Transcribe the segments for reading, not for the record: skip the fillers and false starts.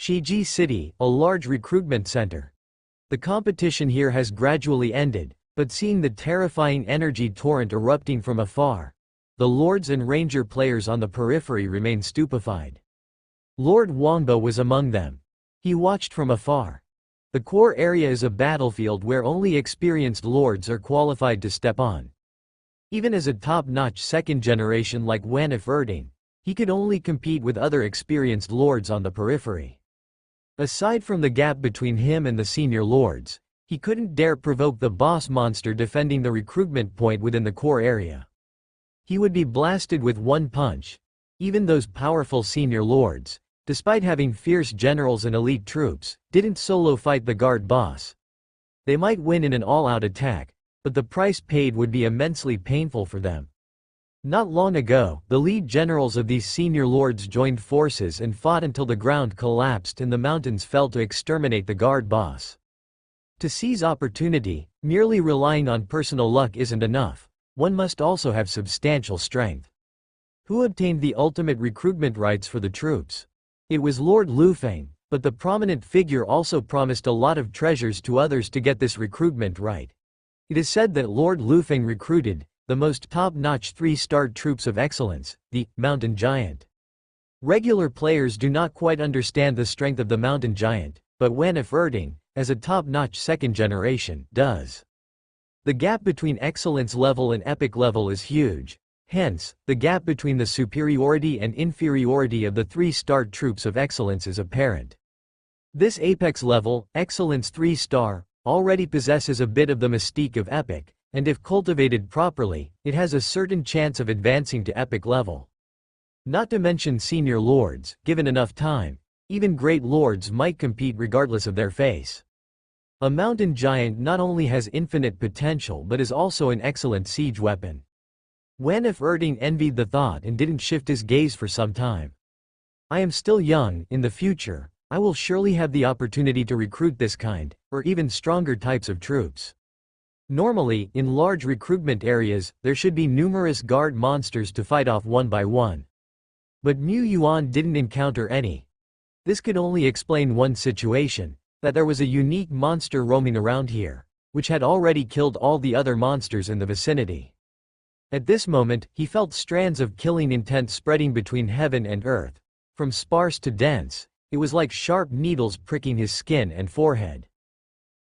Shiji City, a large recruitment center. The competition here has gradually ended, but seeing the terrifying energy torrent erupting from afar, the Lords and Ranger players on the periphery remain stupefied. Lord Wangbo was among them. He watched from afar. The core area is a battlefield where only experienced Lords are qualified to step on. Even as a top-notch second generation like Wanif Erding, he could only compete with other experienced Lords on the periphery. Aside from the gap between him and the senior Lords, he couldn't dare provoke the boss monster defending the recruitment point within the core area. He would be blasted with one punch. Even those powerful senior Lords, despite having fierce generals and elite troops, didn't solo fight the guard boss. They might win in an all-out attack, but the price paid would be immensely painful for them. Not long ago, the lead generals of these senior Lords joined forces and fought until the ground collapsed and the mountains fell to exterminate the guard boss. To seize opportunity, merely relying on personal luck isn't enough. One must also have substantial strength. Who obtained the ultimate recruitment rights for the troops? It was Lord Lufeng, but the prominent figure also promised a lot of treasures to others to get this recruitment right. It is said that Lord Lufeng recruited the most top-notch 3-star troops of excellence, the Mountain Giant. Regular players do not quite understand the strength of the Mountain Giant, but Wanif Erding, as a top-notch second generation, does. The gap between excellence level and epic level is huge. Hence, the gap between the superiority and inferiority of the 3-star troops of excellence is apparent. This apex level, excellence 3-star, already possesses a bit of the mystique of epic, and if cultivated properly, it has a certain chance of advancing to epic level. Not to mention senior Lords, given enough time, even great Lords might compete regardless of their face. A Mountain Giant not only has infinite potential but is also an excellent siege weapon. Wanif Erding envied the thought and didn't shift his gaze for some time. I am still young. In the future, I will surely have the opportunity to recruit this kind, or even stronger types of troops. Normally, in large recruitment areas, there should be numerous guard monsters to fight off one by one. But Mu Yuan didn't encounter any. This could only explain one situation, that there was a unique monster roaming around here, which had already killed all the other monsters in the vicinity. At this moment, he felt strands of killing intent spreading between heaven and earth. From sparse to dense, it was like sharp needles pricking his skin and forehead.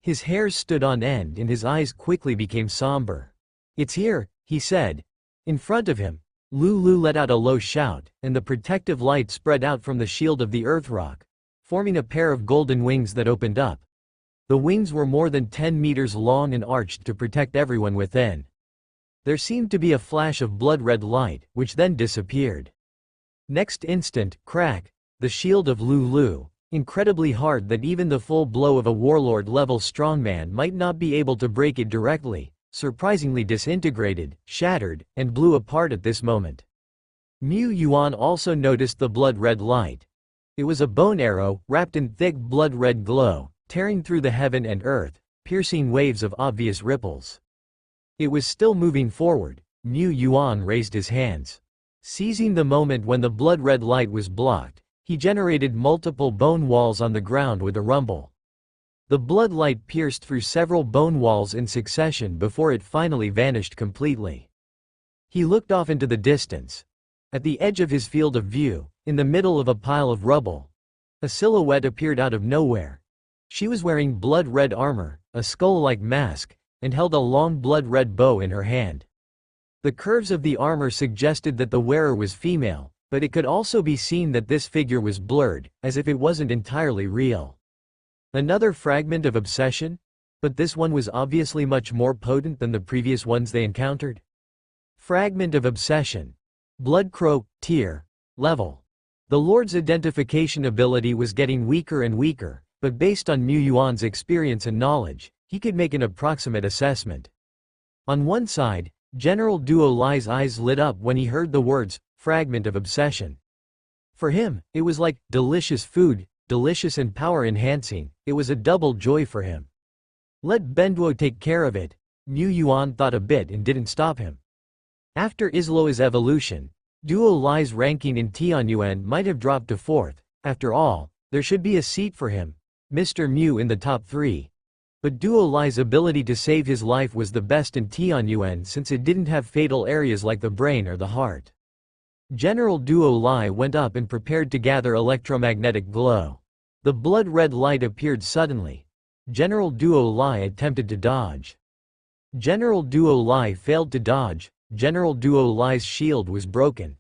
His hairs stood on end and his eyes quickly became somber. "It's here," he said. In front of him, Lulu let out a low shout, and the protective light spread out from the shield of the earth rock, forming a pair of golden wings that opened up. The wings were more than 10 meters long and arched to protect everyone within. There seemed to be a flash of blood-red light, which then disappeared. Next instant, crack, the shield of Lulu, incredibly hard that even the full blow of a warlord-level strongman might not be able to break it directly, surprisingly disintegrated, shattered, and blew apart at this moment. Mu Yuan also noticed the blood-red light. It was a bone arrow, wrapped in thick blood-red glow, tearing through the heaven and earth, piercing waves of obvious ripples. It was still moving forward. Mu Yuan raised his hands. Seizing the moment when the blood-red light was blocked, he generated multiple bone walls on the ground with a rumble. The blood light pierced through several bone walls in succession before it finally vanished completely. He looked off into the distance. At the edge of his field of view, in the middle of a pile of rubble, a silhouette appeared out of nowhere. She was wearing blood-red armor, a skull-like mask, and held a long blood-red bow in her hand. The curves of the armor suggested that the wearer was female, but it could also be seen that this figure was blurred, as if it wasn't entirely real. Another fragment of obsession? But this one was obviously much more potent than the previous ones they encountered. Fragment of obsession. Bloodcrow, tier, level. The Lord's identification ability was getting weaker and weaker, but based on Mu Yuan's experience and knowledge, he could make an approximate assessment. On one side, General Duo Lai's eyes lit up when he heard the words, fragment of obsession. For him, it was like delicious food, delicious and power-enhancing. It was a double joy for him. Let Benduo take care of it. Mu Yuan thought a bit and didn't stop him. After Isloa's evolution, Duo Lai's ranking in Tianyuan might have dropped to 4th. After all, There should be a seat for him, Mr. Mew, in the top 3. But Duo Lai's ability to save his life was the best in Tianyuan since it didn't have fatal areas like the brain or the heart. General Duo Lai went up and prepared to gather electromagnetic glow. The blood-red light appeared suddenly. General Duo Lai attempted to dodge. General Duo Lai failed to dodge. General Duo Lai's shield was broken.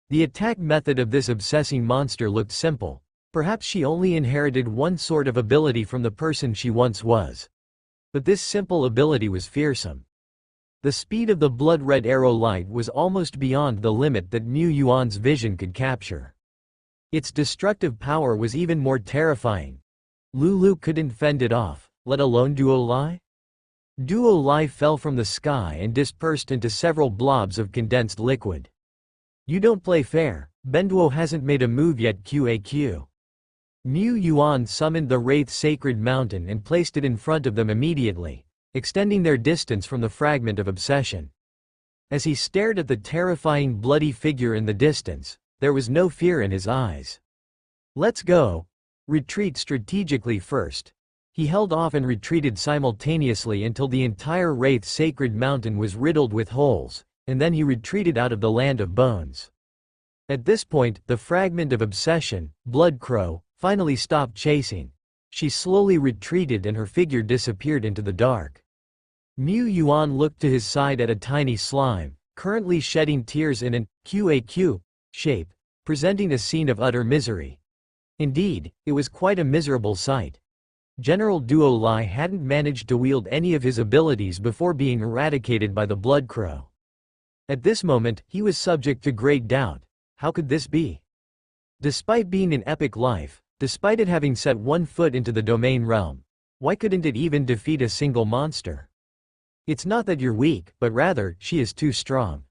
The attack method of this obsessing monster looked simple. Perhaps she only inherited one sort of ability from the person she once was. But this simple ability was fearsome. The speed of the blood-red arrow light was almost beyond the limit that Mu Yuan's vision could capture. Its destructive power was even more terrifying. Lulu couldn't fend it off, let alone Duo Lai? Duo Lai fell from the sky and dispersed into several blobs of condensed liquid. You don't play fair, Benduo hasn't made a move yet. QAQ. Mu Yuan summoned the Wraith Sacred Mountain and placed it in front of them immediately, extending their distance from the fragment of obsession. As he stared at the terrifying bloody figure in the distance, there was no fear in his eyes. Let's go. Retreat strategically first. He held off and retreated simultaneously until the entire Wraith Sacred Mountain was riddled with holes, and then he retreated out of the Land of Bones. At this point, the fragment of obsession, Blood Crow, finally stopped chasing. She slowly retreated and her figure disappeared into the dark. Mu Yuan looked to his side at a tiny slime, currently shedding tears in an QAQ shape, presenting a scene of utter misery. Indeed, it was quite a miserable sight. General Duo Lai hadn't managed to wield any of his abilities before being eradicated by the Blood Crow. At this moment, he was subject to great doubt. How could this be? Despite being an epic life, despite it having set one foot into the domain realm, why couldn't it even defeat a single monster? It's not that you're weak, but rather, she is too strong.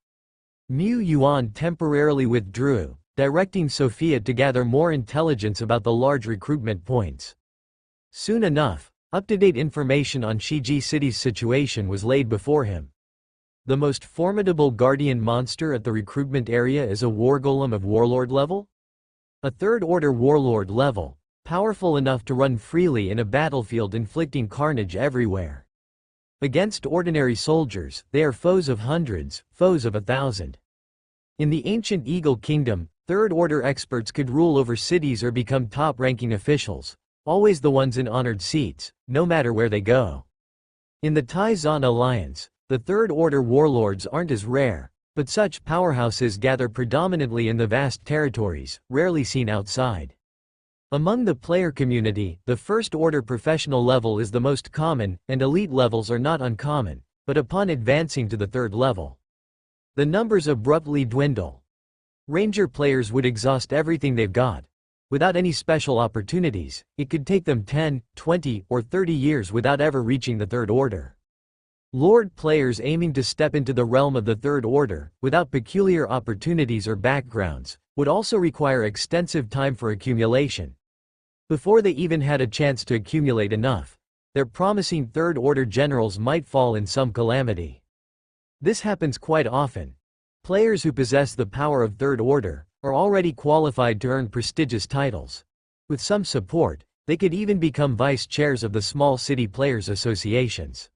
Mu Yuan temporarily withdrew, directing Sophia to gather more intelligence about the large recruitment points. Soon enough, up-to-date information on Shiji City's situation was laid before him. The most formidable guardian monster at the recruitment area is a Wargolem of Warlord level? A third-order Warlord level, powerful enough to run freely in a battlefield inflicting carnage everywhere. Against ordinary soldiers, they are foes of hundreds, foes of 1,000. In the ancient Eagle Kingdom, third-order experts could rule over cities or become top-ranking officials, always the ones in honored seats, no matter where they go. In the Tai-Zan Alliance, the third-order warlords aren't as rare, but such powerhouses gather predominantly in the vast territories, rarely seen outside. Among the player community, the first-order professional level is the most common, and elite levels are not uncommon, but upon advancing to the third level, the numbers abruptly dwindle. Ranger players would exhaust everything they've got. Without any special opportunities, it could take them 10, 20, or 30 years without ever reaching the third order. Lord players aiming to step into the realm of the third order, without peculiar opportunities or backgrounds, would also require extensive time for accumulation. Before they even had a chance to accumulate enough, their promising third-order generals might fall in some calamity. This happens quite often. Players who possess the power of third order are already qualified to earn prestigious titles. With some support, they could even become vice chairs of the small city players associations.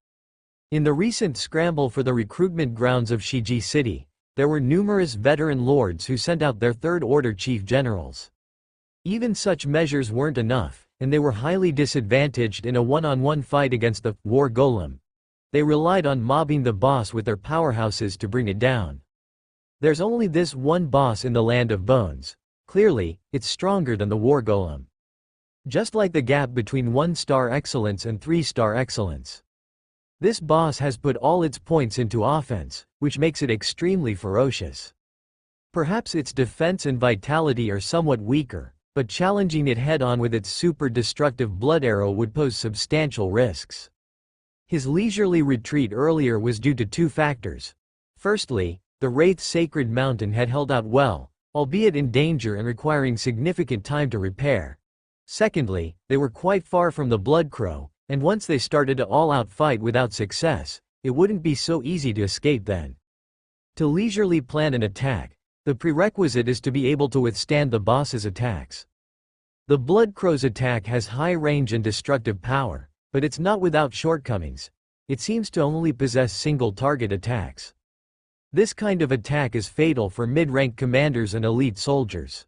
In the recent scramble for the recruitment grounds of Shiji City, there were numerous veteran lords who sent out their third-order chief generals. Even such measures weren't enough, and they were highly disadvantaged in a one-on-one fight against the War Golem. They relied on mobbing the boss with their powerhouses to bring it down. There's only this one boss in the Land of Bones. Clearly, it's stronger than the War Golem. Just like the gap between 1-star excellence and 3-star excellence. This boss has put all its points into offense, which makes it extremely ferocious. Perhaps its defense and vitality are somewhat weaker, but challenging it head-on with its super destructive blood arrow would pose substantial risks. His leisurely retreat earlier was due to two factors. Firstly, the Wraith Sacred Mountain had held out well, albeit in danger and requiring significant time to repair. Secondly, they were quite far from the Blood Crow, and once they started an all-out fight without success, it wouldn't be so easy to escape then. To leisurely plan an attack, the prerequisite is to be able to withstand the boss's attacks. The Bloodcrow's attack has high range and destructive power, but it's not without shortcomings. It seems to only possess single-target attacks. This kind of attack is fatal for mid-rank commanders and elite soldiers.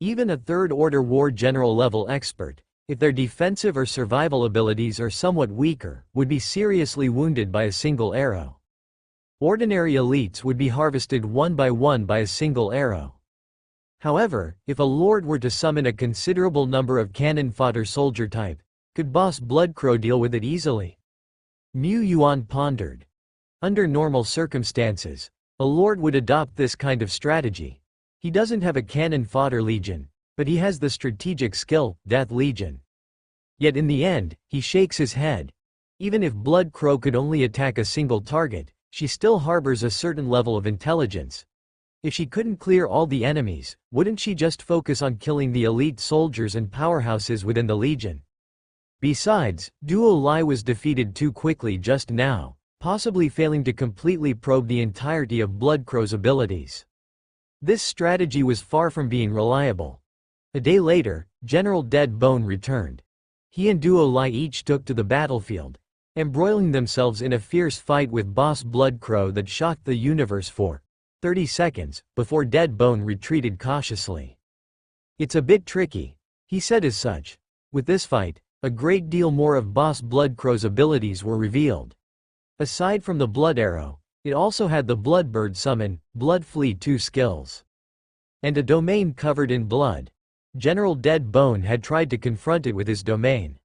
Even a third-order war general-level expert, if their defensive or survival abilities are somewhat weaker, would be seriously wounded by a single arrow. Ordinary elites would be harvested one by a single arrow. However, if a lord were to summon a considerable number of cannon fodder soldier type, could Boss Bloodcrow deal with it easily? Mu Yuan pondered. Under normal circumstances, a lord would adopt this kind of strategy. He doesn't have a cannon fodder legion, but he has the strategic skill, Death Legion. Yet in the end, he shakes his head. Even if Bloodcrow could only attack a single target, she still harbors a certain level of intelligence. If she couldn't clear all the enemies, wouldn't she just focus on killing the elite soldiers and powerhouses within the Legion? Besides, Duo Lai was defeated too quickly just now, possibly failing to completely probe the entirety of Bloodcrow's abilities. This strategy was far from being reliable. A day later, General Dead Bone returned. He and Duo Lai each took to the battlefield, embroiling themselves in a fierce fight with Boss Bloodcrow that shocked the universe for 30 seconds, before Dead Bone retreated cautiously. "It's a bit tricky," he said as such. With this fight, a great deal more of Boss Bloodcrow's abilities were revealed. Aside from the Blood Arrow, it also had the Bloodbird Summon, Blood Flee 2 skills. And a domain covered in blood. General Dead Bone had tried to confront it with his domain.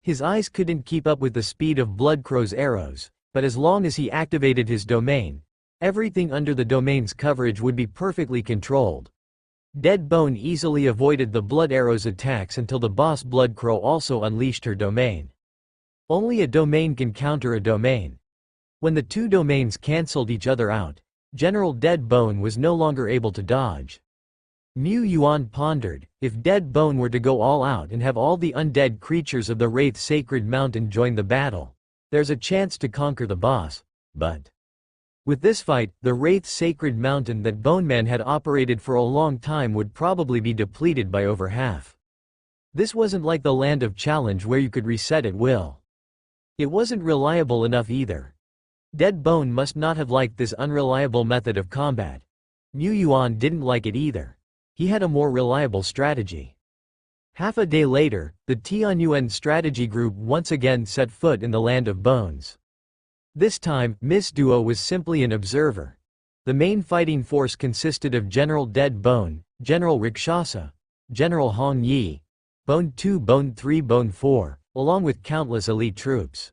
His eyes couldn't keep up with the speed of Bloodcrow's arrows, but as long as he activated his domain, everything under the domain's coverage would be perfectly controlled. Dead Bone easily avoided the Blood Arrow's attacks until the boss Bloodcrow also unleashed her domain. Only a domain can counter a domain. When the two domains cancelled each other out, General Dead Bone was no longer able to dodge. Mu Yuan pondered, if Dead Bone were to go all out and have all the undead creatures of the Wraith Sacred Mountain join the battle, there's a chance to conquer the boss, but with this fight, the Wraith Sacred Mountain that Bone Man had operated for a long time would probably be depleted by over half. This wasn't like the Land of Challenge where you could reset at will. It wasn't reliable enough either. Dead Bone must not have liked this unreliable method of combat. Mu Yuan didn't like it either. He had a more reliable strategy. Half a day later, the Tianyuan strategy group once again set foot in the Land of Bones. This time, Miss Duo was simply an observer. The main fighting force consisted of General Dead Bone, General Rakshasa, General Hong Yi, Bone 2, Bone 3, Bone 4, along with countless elite troops.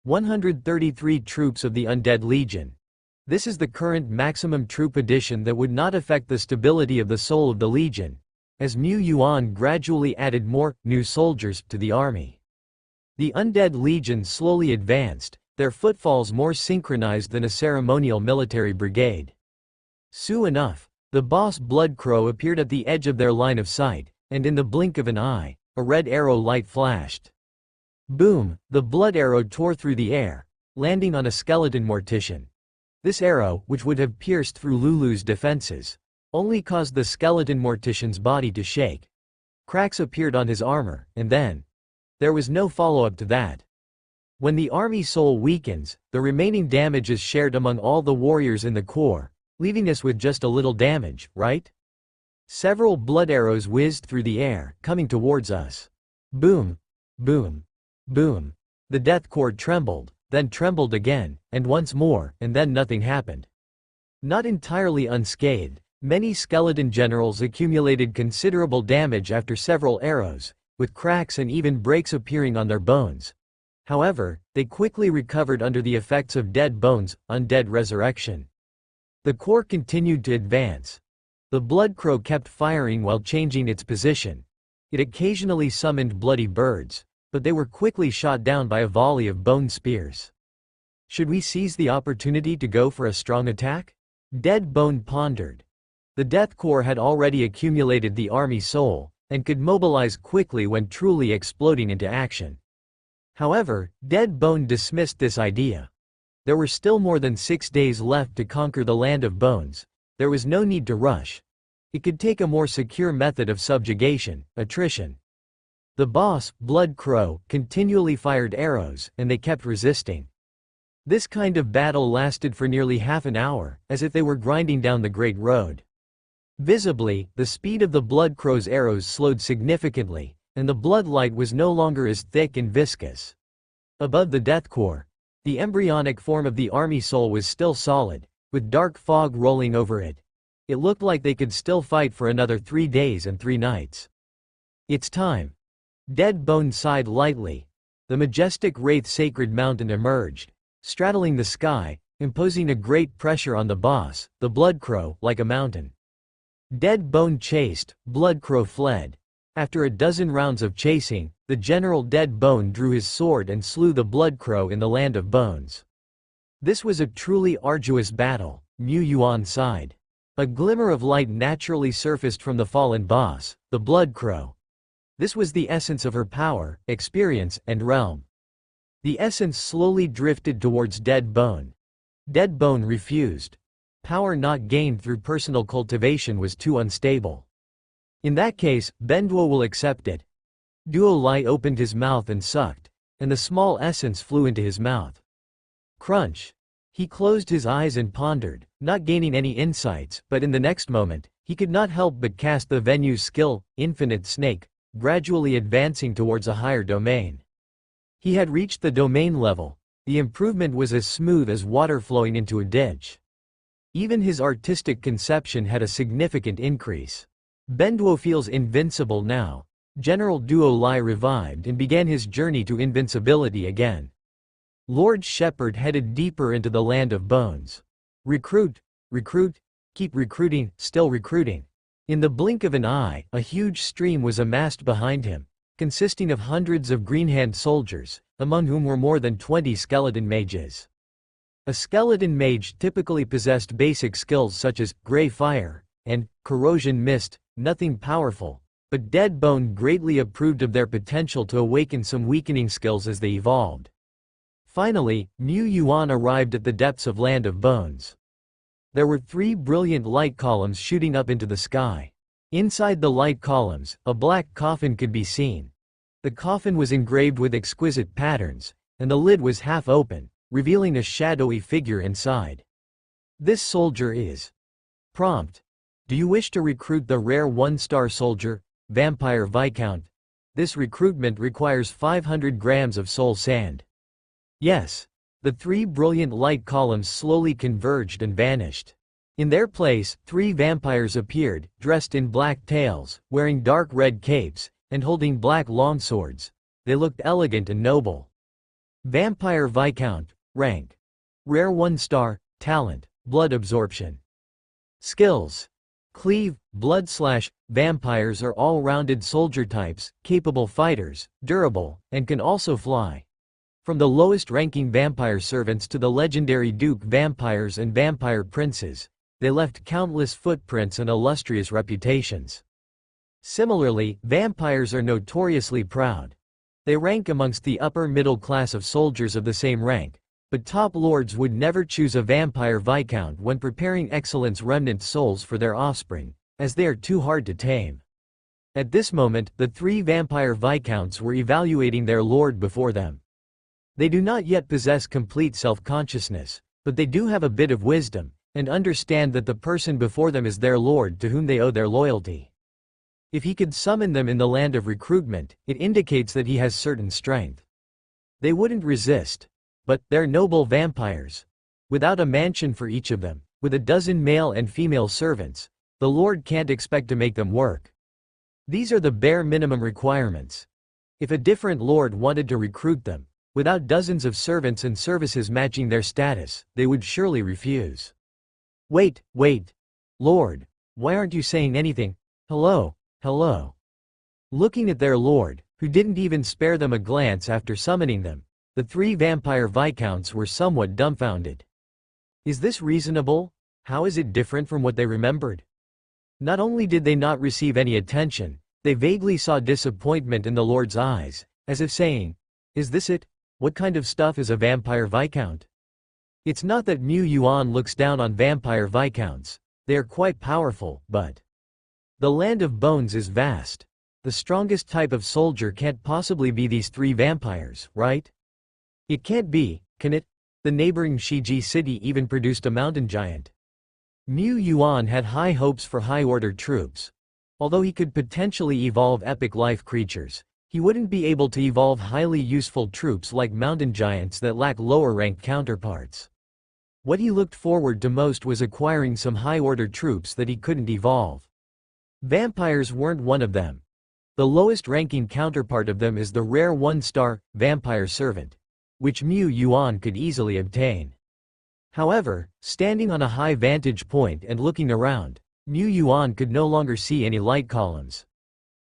133 troops of the Undead Legion. This is the current maximum troop addition that would not affect the stability of the soul of the Legion, as Mu Yuan gradually added more new soldiers to the army. The Undead Legion slowly advanced, their footfalls more synchronized than a ceremonial military brigade. Soon enough, the boss Bloodcrow appeared at the edge of their line of sight, and in the blink of an eye, a red arrow light flashed. Boom! The blood arrow tore through the air, landing on a skeleton mortician. This arrow, which would have pierced through Lulu's defenses, only caused the skeleton mortician's body to shake. Cracks appeared on his armor, and then there was no follow-up to that. When the army soul weakens, the remaining damage is shared among all the warriors in the corps, leaving us with just a little damage, right? Several blood arrows whizzed through the air, coming towards us. Boom! Boom! Boom! The Death Corps trembled, then trembled again, and once more, and then nothing happened. Not entirely unscathed, many skeleton generals accumulated considerable damage after several arrows, with cracks and even breaks appearing on their bones. However, they quickly recovered under the effects of Dead Bone's undead resurrection. The corps continued to advance. The Bloodcrow kept firing while changing its position. It occasionally summoned bloody birds, but they were quickly shot down by a volley of bone spears. Should we seize the opportunity to go for a strong attack? Dead Bone pondered. The Death Corps had already accumulated the army soul, and could mobilize quickly when truly exploding into action. However, Dead Bone dismissed this idea. There were still more than 6 days left to conquer the Land of Bones. There was no need to rush. It could take a more secure method of subjugation, attrition. The boss, Blood Crow, continually fired arrows, and they kept resisting. This kind of battle lasted for nearly half an hour, as if they were grinding down the Great Road. Visibly, the speed of the Blood Crow's arrows slowed significantly, and the bloodlight was no longer as thick and viscous. Above the Death Core, the embryonic form of the army soul was still solid, with dark fog rolling over it. It looked like they could still fight for another 3 days and 3 nights. It's time. Dead Bone sighed lightly. The majestic Wraith Sacred Mountain emerged, straddling the sky, imposing a great pressure on the boss, the Blood Crow, like a mountain. Dead Bone chased, Blood Crow fled. After a dozen rounds of chasing, the General Dead Bone drew his sword and slew the Blood Crow in the Land of Bones. This was a truly arduous battle, Mu Yuan sighed. A glimmer of light naturally surfaced from the fallen boss, the Blood Crow. This was the essence of her power, experience, and realm. The essence slowly drifted towards Dead Bone. Dead Bone refused. Power not gained through personal cultivation was too unstable. In that case, Benduo will accept it. Duo Lai opened his mouth and sucked, and the small essence flew into his mouth. Crunch. He closed his eyes and pondered, not gaining any insights, but in the next moment, he could not help but cast the Venue's skill, Infinite Snake, gradually advancing towards a higher domain. He had reached the domain level. The improvement was as smooth as water flowing into a ditch. Even his artistic conception had a significant increase. Benduo feels invincible now. General Duo Lai revived and began his journey to invincibility again. Lord Shepherd headed deeper into the Land of Bones. Recruit, recruit, keep recruiting, still recruiting. In the blink of an eye, a huge stream was amassed behind him, consisting of hundreds of Greenhand soldiers, among whom were more than 20 skeleton mages. A skeleton mage typically possessed basic skills such as Gray Fire and Corrosion Mist, nothing powerful, but Dead Bone greatly approved of their potential to awaken some weakening skills as they evolved. Finally, Mu Yuan arrived at the depths of Land of Bones. There were 3 brilliant light columns shooting up into the sky. Inside the light columns, a black coffin could be seen. The coffin was engraved with exquisite patterns, and the lid was half open, revealing a shadowy figure inside. This soldier is. Prompt. Do you wish to recruit the rare 1-star soldier, Vampire Viscount? This recruitment requires 500 grams of soul sand. Yes. The 3 brilliant light columns slowly converged and vanished. In their place, 3 vampires appeared, dressed in black tails, wearing dark red capes, and holding black longswords. They looked elegant and noble. Vampire Viscount, rank. Rare 1-star, talent, blood absorption. Skills. Cleave, blood slash. Vampires are all-rounded soldier types, capable fighters, durable, and can also fly. From the lowest-ranking vampire servants to the legendary Duke vampires and vampire princes, they left countless footprints and illustrious reputations. Similarly, vampires are notoriously proud. They rank amongst the upper middle class of soldiers of the same rank, but top lords would never choose a vampire viscount when preparing excellence remnant souls for their offspring, as they are too hard to tame. At this moment, the 3 vampire viscounts were evaluating their lord before them. They do not yet possess complete self-consciousness, but they do have a bit of wisdom, and understand that the person before them is their lord to whom they owe their loyalty. If he could summon them in the land of recruitment, it indicates that he has certain strength. They wouldn't resist. But, they're noble vampires. Without a mansion for each of them, with a dozen male and female servants, the lord can't expect to make them work. These are the bare minimum requirements. If a different lord wanted to recruit them, without dozens of servants and services matching their status, they would surely refuse. Wait. Lord, why aren't you saying anything? Hello. Looking at their lord, who didn't even spare them a glance after summoning them, the 3 vampire viscounts were somewhat dumbfounded. Is this reasonable? How is it different from what they remembered? Not only did they not receive any attention, they vaguely saw disappointment in the lord's eyes, as if saying, "Is this it? What kind of stuff is a vampire viscount?" It's not that Mu Yuan looks down on vampire viscounts. They are quite powerful, but The land of bones is vast. The strongest type of soldier can't possibly be these three vampires, right? It can't be, can it? The neighboring Shiji city even produced a mountain giant. Mu Yuan had high hopes for high-order troops. Although he could potentially evolve epic life creatures, he wouldn't be able to evolve highly useful troops like mountain giants that lack lower-ranked counterparts. What he looked forward to most was acquiring some high-order troops that he couldn't evolve. Vampires weren't one of them. The lowest-ranking counterpart of them is the rare 1-star vampire servant, which Mu Yuan could easily obtain. However, standing on a high vantage point and looking around, Mu Yuan could no longer see any light columns.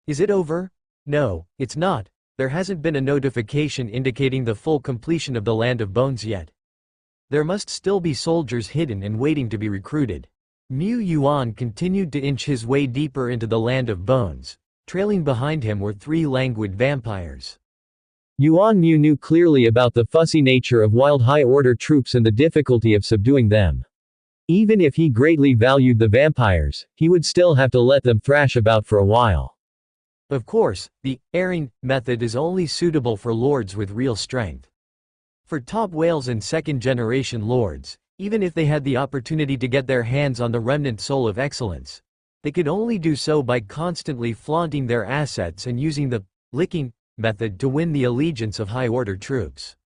Is it over? No, it's not. There hasn't been a notification indicating the full completion of the Land of Bones yet. There must still be soldiers hidden and waiting to be recruited. Mu Yuan continued to inch his way deeper into the Land of Bones. Trailing behind him were 3 languid vampires. Yuan Mu knew clearly about the fussy nature of wild high-order troops and the difficulty of subduing them. Even if he greatly valued the vampires, he would still have to let them thrash about for a while. Of course, the airing method is only suitable for lords with real strength. For top whales and second-generation lords, even if they had the opportunity to get their hands on the remnant soul of excellence, they could only do so by constantly flaunting their assets and using the licking method to win the allegiance of high-order troops.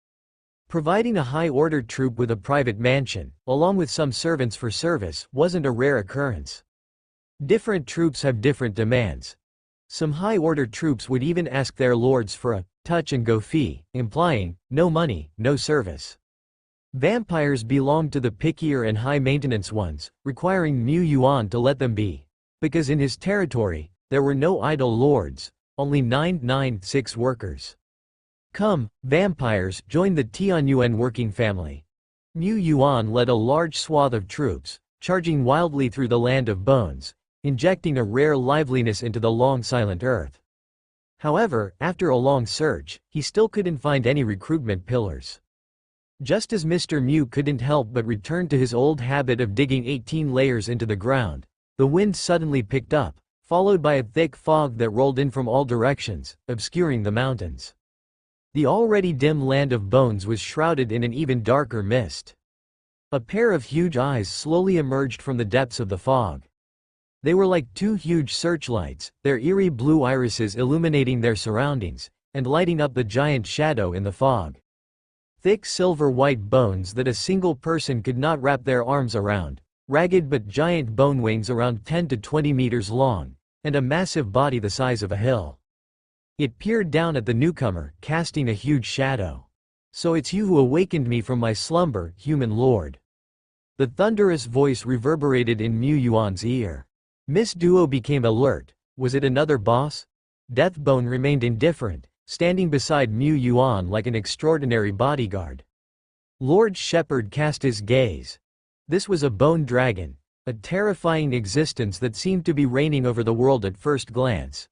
Providing a high-order troop with a private mansion, along with some servants for service, wasn't a rare occurrence. Different troops have different demands. Some high-order troops would even ask their lords for a touch-and-go fee, implying, no money, no service. Vampires belonged to the pickier and high-maintenance ones, requiring Mu Yuan to let them be. Because in his territory, there were no idle lords, only 996 workers. Come, vampires, join the Tianyuan working family. Mu Yuan led a large swath of troops, charging wildly through the Land of Bones, injecting a rare liveliness into the long silent earth. However, after a long search, he still couldn't find any recruitment pillars. Just as Mr. Mu couldn't help but return to his old habit of digging 18 layers into the ground, the wind suddenly picked up, followed by a thick fog that rolled in from all directions, obscuring the mountains. The already dim Land of Bones was shrouded in an even darker mist. A pair of huge eyes slowly emerged from the depths of the fog. They were like 2 huge searchlights, their eerie blue irises illuminating their surroundings, and lighting up the giant shadow in the fog. Thick silver-white bones that a single person could not wrap their arms around, ragged but giant bone wings around 10 to 20 meters long, and a massive body the size of a hill. It peered down at the newcomer, casting a huge shadow. So it's you who awakened me from my slumber, human lord. The thunderous voice reverberated in Mu Yuan's ear. Miss Duo became alert. Was it another boss? Deathbone remained indifferent, standing beside Mu Yuan like an extraordinary bodyguard. Lord Shepherd cast his gaze. This was a bone dragon, a terrifying existence that seemed to be reigning over the world at first glance.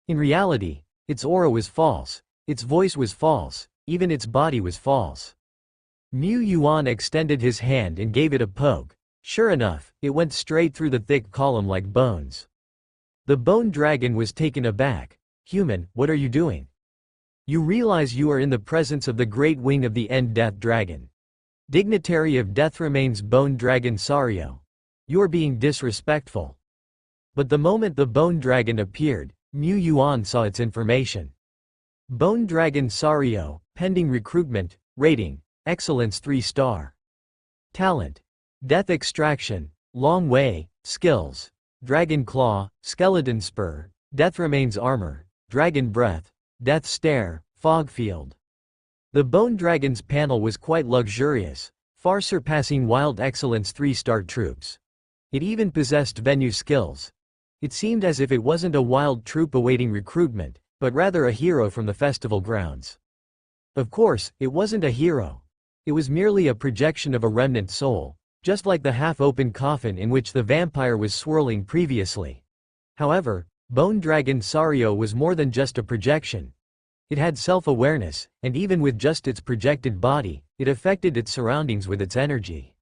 In reality, its aura was false, its voice was false, even its body was false. Mu Yuan extended his hand and gave it a poke. Sure enough, it went straight through the thick column like bones. The bone dragon was taken aback. Human, what are you doing? You realize you are in the presence of the great wing of the End Death Dragon. Dignitary of Death remains Bone Dragon Sario. You are being disrespectful. But the moment the bone dragon appeared, Mu Yuan saw its information. Bone Dragon Sario, pending recruitment, rating, Excellence 3-star. Talent. Death Extraction, Long Way, Skills. Dragon Claw, Skeleton Spur, Death Remains Armor, Dragon Breath, Death Stare, Fog Field. The Bone Dragon's panel was quite luxurious, far surpassing Wild Excellence 3-star troops. It even possessed venue skills. It seemed as if it wasn't a wild troop awaiting recruitment, but rather a hero from the festival grounds. Of course, it wasn't a hero. It was merely a projection of a remnant soul, just like the half-open coffin in which the vampire was swirling previously. However, Bone Dragon Sario was more than just a projection. It had self-awareness, and even with just its projected body, it affected its surroundings with its energy.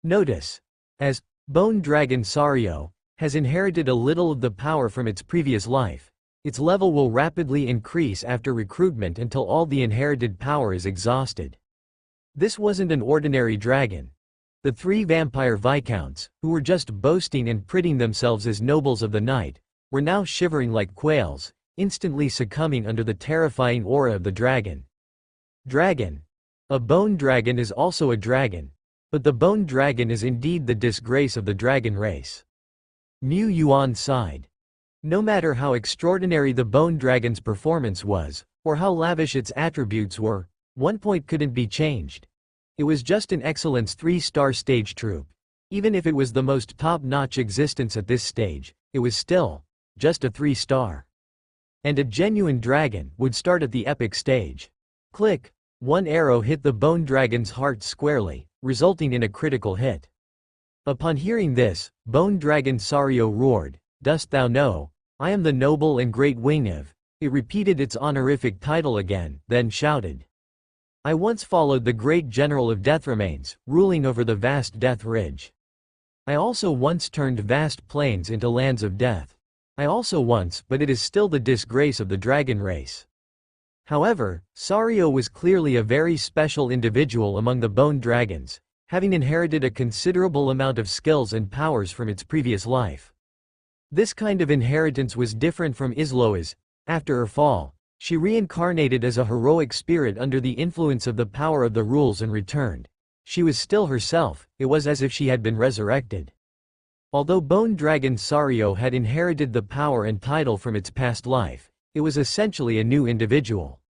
Notice. As Bone Dragon Sario, has inherited a little of the power from its previous life. Its level will rapidly increase after recruitment until all the inherited power is exhausted. This wasn't an ordinary dragon. The three vampire viscounts, who were just boasting and priding themselves as nobles of the night, were now shivering like quails, instantly succumbing under the terrifying aura of the dragon. Dragon. A bone dragon is also a dragon, but the bone dragon is indeed the disgrace of the dragon race. Mu Yuan sighed. No matter how extraordinary the bone dragon's performance was, or how lavish its attributes were, one point couldn't be changed. It was just an excellence 3-star stage troupe. Even if it was the most top-notch existence at this stage, it was still just a 3-star. And a genuine dragon would start at the epic stage. Click! One arrow hit the bone dragon's heart squarely, resulting in a critical hit. Upon hearing this, bone dragon Sario roared, "Dost thou know, I am the noble and great Wingniv." It repeated its honorific title again, then shouted, "I once followed the great general of death remains, ruling over the vast death ridge. I also once turned vast plains into lands of death. I also once, but it is still the disgrace of the dragon race." However, Sario was clearly a very special individual among the bone dragons, having inherited a considerable amount of skills and powers from its previous life. This kind of inheritance was different from Isloa's. After her fall, she reincarnated as a heroic spirit under the influence of the power of the rules and returned. She was still herself, it was as if she had been resurrected. Although Bone Dragon Sario had inherited the power and title from its past life, it was essentially a new individual.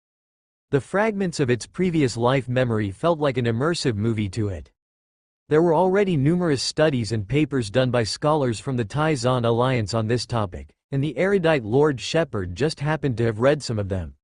The fragments of its previous life memory felt like an immersive movie to it. There were already numerous studies and papers done by scholars from the Tai-Zan Alliance on this topic, and the erudite Lord Shepherd just happened to have read some of them.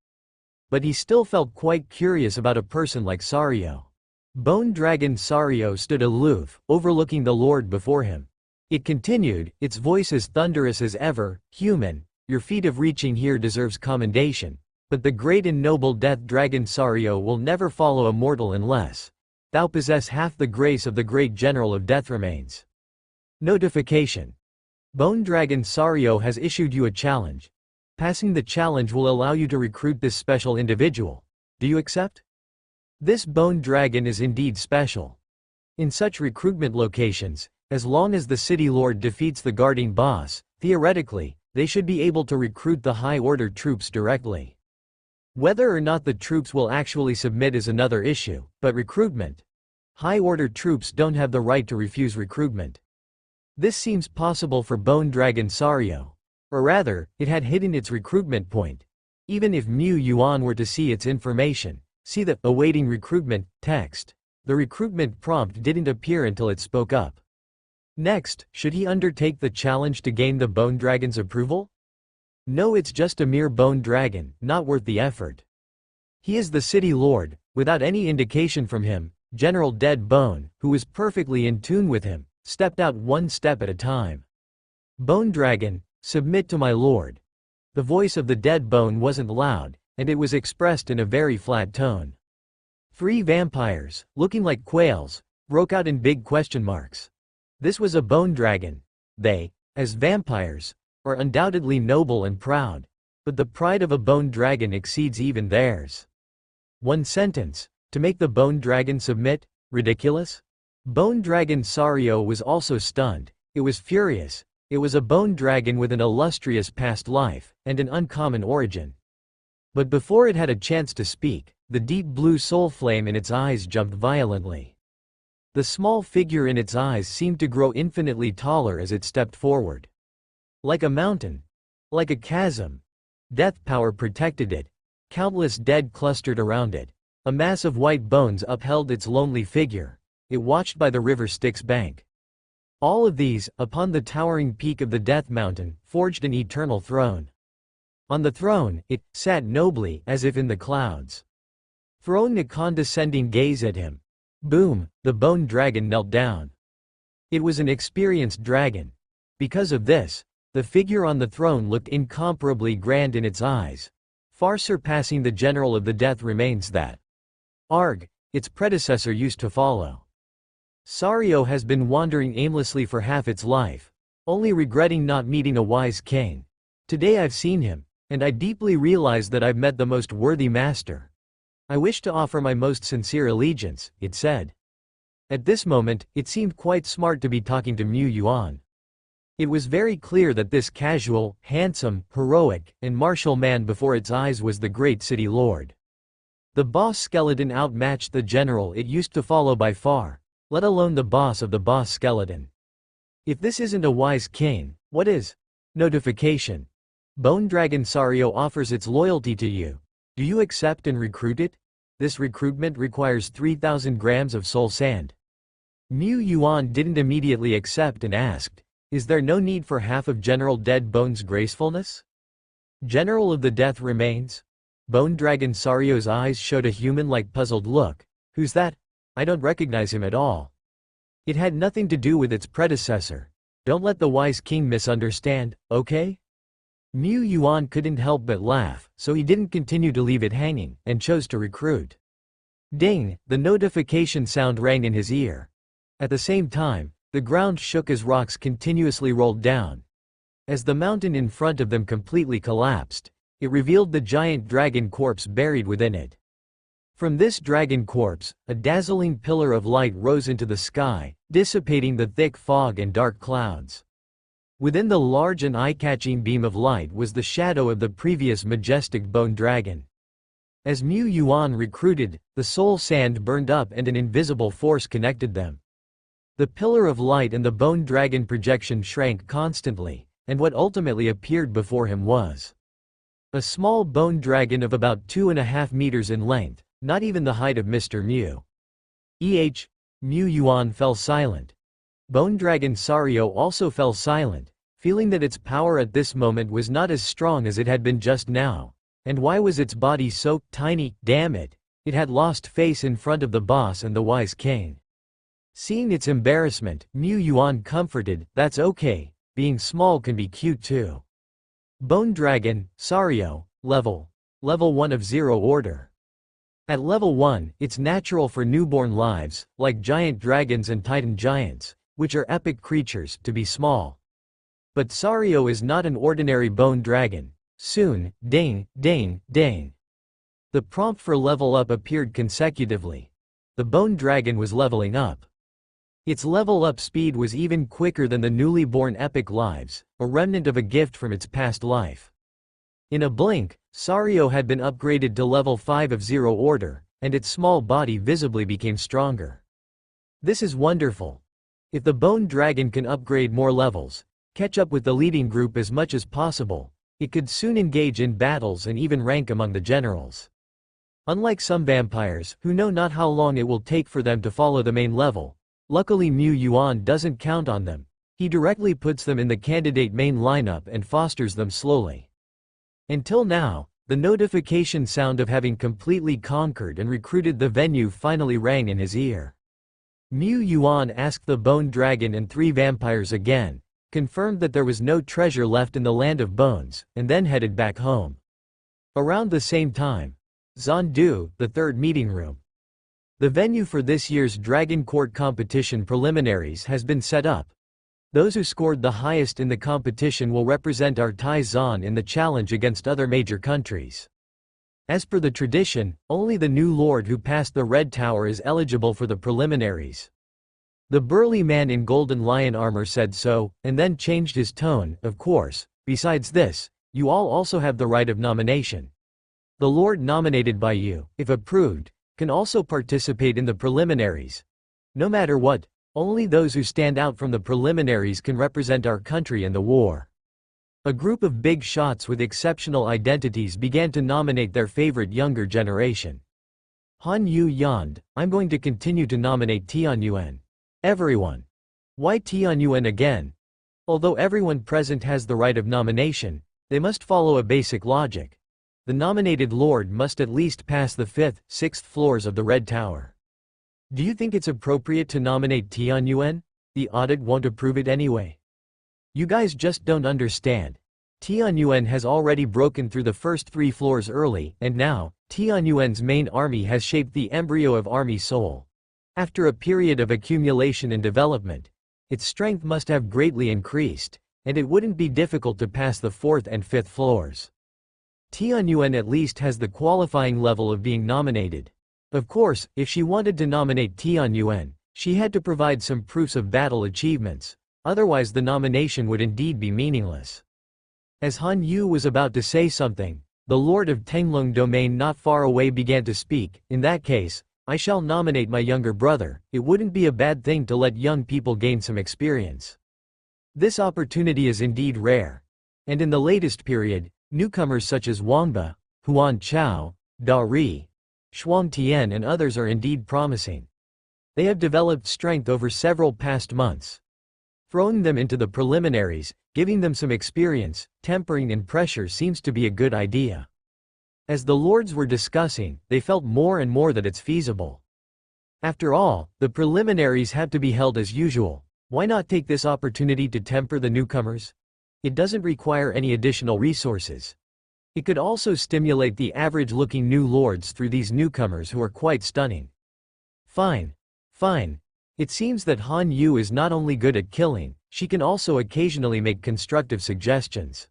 But he still felt quite curious about a person like Sario. Bone Dragon Sario stood aloof, overlooking the Lord before him. It continued, its voice as thunderous as ever, "Human, your feat of reaching here deserves commendation, but the great and noble death dragon Sario will never follow a mortal unless thou possess half the grace of the great general of death remains. Notification. Bone Dragon Sario has issued you a challenge. Passing the challenge will allow you to recruit this special individual. Do you accept? This bone dragon is indeed special. In such recruitment locations, as long as the city lord defeats the guarding boss, theoretically, they should be able to recruit the high-order troops directly. Whether or not the troops will actually submit is another issue, but recruitment. High-order troops don't have the right to refuse recruitment. This seems possible for Bone Dragon Sario. Or rather, it had hidden its recruitment point. Even if Mu Yuan were to see its information, see the "awaiting recruitment" text, the recruitment prompt didn't appear until it spoke up. Next, should he undertake the challenge to gain the Bone Dragon's approval? No, it's just a mere bone dragon, not worth the effort. He is the city lord, without any indication from him. General Dead Bone, who was perfectly in tune with him, stepped out one step at a time. "Bone Dragon, submit to my lord." The voice of the Dead Bone wasn't loud, and it was expressed in a very flat tone. 3 vampires, looking like quails, broke out in big question marks. This was a bone dragon. They, as vampires, are undoubtedly noble and proud, but the pride of a bone dragon exceeds even theirs. One sentence, to make the bone dragon submit? Ridiculous? Bone Dragon Sario was also stunned. It was furious. It was a bone dragon with an illustrious past life, and an uncommon origin. But before it had a chance to speak, the deep blue soul flame in its eyes jumped violently. The small figure in its eyes seemed to grow infinitely taller as it stepped forward. Like a mountain. Like a chasm. Death power protected it. Countless dead clustered around it. A mass of white bones upheld its lonely figure. It watched by the river Styx bank. All of these, upon the towering peak of the Death Mountain, forged an eternal throne. On the throne, it sat nobly, as if in the clouds. Throwing a condescending gaze at him. Boom, the bone dragon knelt down. It was an experienced dragon. Because of this, the figure on the throne looked incomparably grand in its eyes, far surpassing the general of the death remains that Arg, its predecessor used to follow. Sario has been wandering aimlessly for half its life. only regretting not meeting a wise king. Today I've seen him, and I deeply realize that I've met the most worthy master. I wish to offer my most sincere allegiance, it said. At this moment, it seemed quite smart to be talking to Mu Yuan. It was very clear that this casual, handsome, heroic, and martial man before its eyes was the great city lord. The boss skeleton outmatched the general it used to follow by far, let alone the boss of the boss skeleton. If this isn't a wise king, what is? Notification. Bone Dragon Sario offers its loyalty to you. Do you accept and recruit it? This recruitment requires 3,000 grams of soul sand. Mu Yuan didn't immediately accept and asked, is there no need for half of General Dead Bone's gracefulness? General of the Death Remains? Bone Dragon Sario's eyes showed a human-like puzzled look. Who's that? I don't recognize him at all. It had nothing to do with its predecessor. Don't let the wise king misunderstand, okay? Mu Yuan couldn't help but laugh, so he didn't continue to leave it hanging, and chose to recruit. Ding! The notification sound rang in his ear. At the same time, the ground shook as rocks continuously rolled down. As the mountain in front of them completely collapsed, it revealed the giant dragon corpse buried within it. From this dragon corpse, a dazzling pillar of light rose into the sky, dissipating the thick fog and dark clouds. Within the large and eye-catching beam of light was the shadow of the previous majestic bone dragon. As Mu Yuan recruited, the soul sand burned up and an invisible force connected them. The pillar of light and the bone dragon projection shrank constantly, and what ultimately appeared before him was a small bone dragon of about 2.5 meters in length, not even the height of Mr. Mu. Mu Yuan fell silent. Bone Dragon Sario also fell silent, feeling that its power at this moment was not as strong as it had been just now. And why was its body so tiny? Damn it! It had lost face in front of the boss and the wise king. Seeing its embarrassment, Mu Yuan comforted, that's okay, being small can be cute too. Bone Dragon, Sario, Level 1 of 0 order. At level 1, it's natural for newborn lives, like giant dragons and titan giants, which are epic creatures, to be small. But Sario is not an ordinary bone dragon. Soon, ding, ding, ding. The prompt for level up appeared consecutively. The bone dragon was leveling up. Its level up speed was even quicker than the newly born epic lives, a remnant of a gift from its past life. In a blink, Sario had been upgraded to level 5 of 0 order, and its small body visibly became stronger. This is wonderful. If the bone dragon can upgrade more levels, catch up with the leading group as much as possible, it could soon engage in battles and even rank among the generals. Unlike some vampires, who know not how long it will take for them to follow the main level, luckily Mu Yuan doesn't count on them. He directly puts them in the candidate main lineup and fosters them slowly. Until now, the notification sound of having completely conquered and recruited the venue finally rang in his ear. Mu Yuan asked the bone dragon and 3 vampires again, confirmed that there was no treasure left in the land of bones, and then headed back home. Around the same time, Zandu, the 3rd meeting room. The venue for this year's Dragon Court competition preliminaries has been set up. Those who scored the highest in the competition will represent our Tai-Zan in the challenge against other major countries. As per the tradition, only the new lord who passed the Red Tower is eligible for the preliminaries. The burly man in golden lion armor said so, and then changed his tone, of course. Besides this, you all also have the right of nomination. The lord nominated by you, if approved, can also participate in the preliminaries. No matter what, only those who stand out from the preliminaries can represent our country in the war. A group of big shots with exceptional identities began to nominate their favorite younger generation. Han Yu yawned, I'm going to continue to nominate Tianyuan. Everyone. Why Tianyuan again? Although everyone present has the right of nomination, they must follow a basic logic. The nominated lord must at least pass the 5th, 6th floors of the Red Tower. Do you think it's appropriate to nominate Tianyuan? The audit won't approve it anyway. You guys just don't understand. Tianyuan has already broken through the first 3 floors early, and now, Tianyuan's main army has shaped the embryo of Army Soul. After a period of accumulation and development, its strength must have greatly increased, and it wouldn't be difficult to pass the 4th and 5th floors. Tianyuan at least has the qualifying level of being nominated. Of course, if she wanted to nominate Tianyuan, she had to provide some proofs of battle achievements, otherwise the nomination would indeed be meaningless. As Han Yu was about to say something, the Lord of Tenglong Domain not far away began to speak. In that case, I shall nominate my younger brother. It wouldn't be a bad thing to let young people gain some experience. This opportunity is indeed rare. And in the latest period, newcomers such as Wangba, Huan Chao, Da Ri, Shuang Tian and others are indeed promising. They have developed strength over several past months. Throwing them into the preliminaries, giving them some experience, tempering and pressure seems to be a good idea. As the lords were discussing, they felt more and more that it's feasible. After all, the preliminaries have to be held as usual. Why not take this opportunity to temper the newcomers? It doesn't require any additional resources. It could also stimulate the average-looking new lords through these newcomers who are quite stunning. Fine. It seems that Han Yu is not only good at killing, she can also occasionally make constructive suggestions.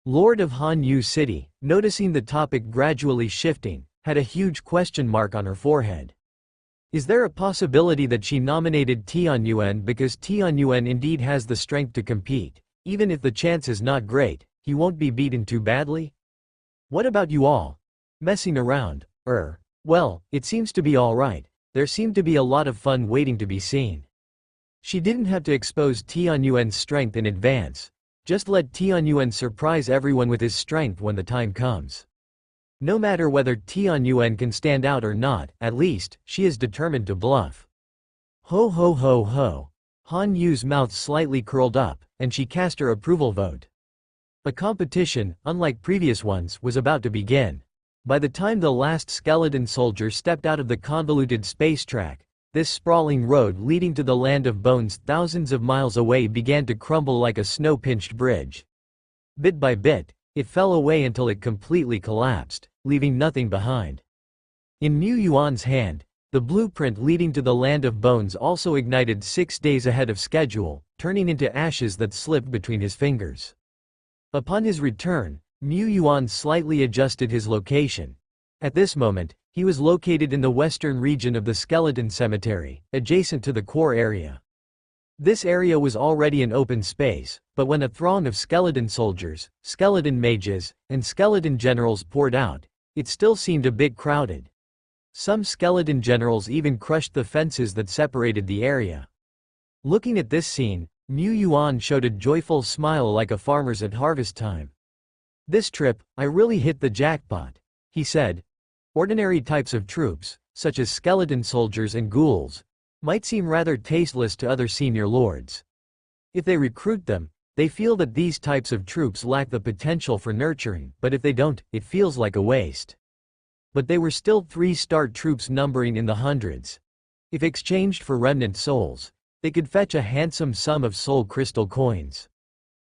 Lord of Han Yu City, noticing the topic gradually shifting, had a huge question mark on her forehead. Is there a possibility that she nominated Tianyuan because Tianyuan indeed has the strength to compete? Even if the chance is not great, he won't be beaten too badly? What about you all? Messing around? Well, it seems to be alright. There seemed to be a lot of fun waiting to be seen. She didn't have to expose Tianyuan's strength in advance. Just let Tianyuan surprise everyone with his strength when the time comes. No matter whether Tianyuan can stand out or not, at least, she is determined to bluff. Ho ho ho ho. Han Yu's mouth slightly curled up, and she cast her approval vote. A competition, unlike previous ones, was about to begin. By the time the last skeleton soldier stepped out of the convoluted space track, this sprawling road leading to the land of bones thousands of miles away began to crumble like a snow-pinched bridge. Bit by bit, it fell away until it completely collapsed, leaving nothing behind. In Mu Yuan's hand, the blueprint leading to the land of bones also ignited 6 days ahead of schedule, turning into ashes that slipped between his fingers. Upon his return, Mu Yuan slightly adjusted his location. At this moment, he was located in the western region of the skeleton cemetery, adjacent to the core area. This area was already an open space, but when a throng of skeleton soldiers, skeleton mages, and skeleton generals poured out, it still seemed a bit crowded. Some skeleton generals even crushed the fences that separated the area. Looking at this scene, Mu Yuan showed a joyful smile like a farmer's at harvest time. This trip, I really hit the jackpot, he said. Ordinary types of troops, such as skeleton soldiers and ghouls, might seem rather tasteless to other senior lords. If they recruit them, they feel that these types of troops lack the potential for nurturing, but if they don't, it feels like a waste. But they were still 3-star troops numbering in the hundreds. If exchanged for remnant souls, they could fetch a handsome sum of soul crystal coins.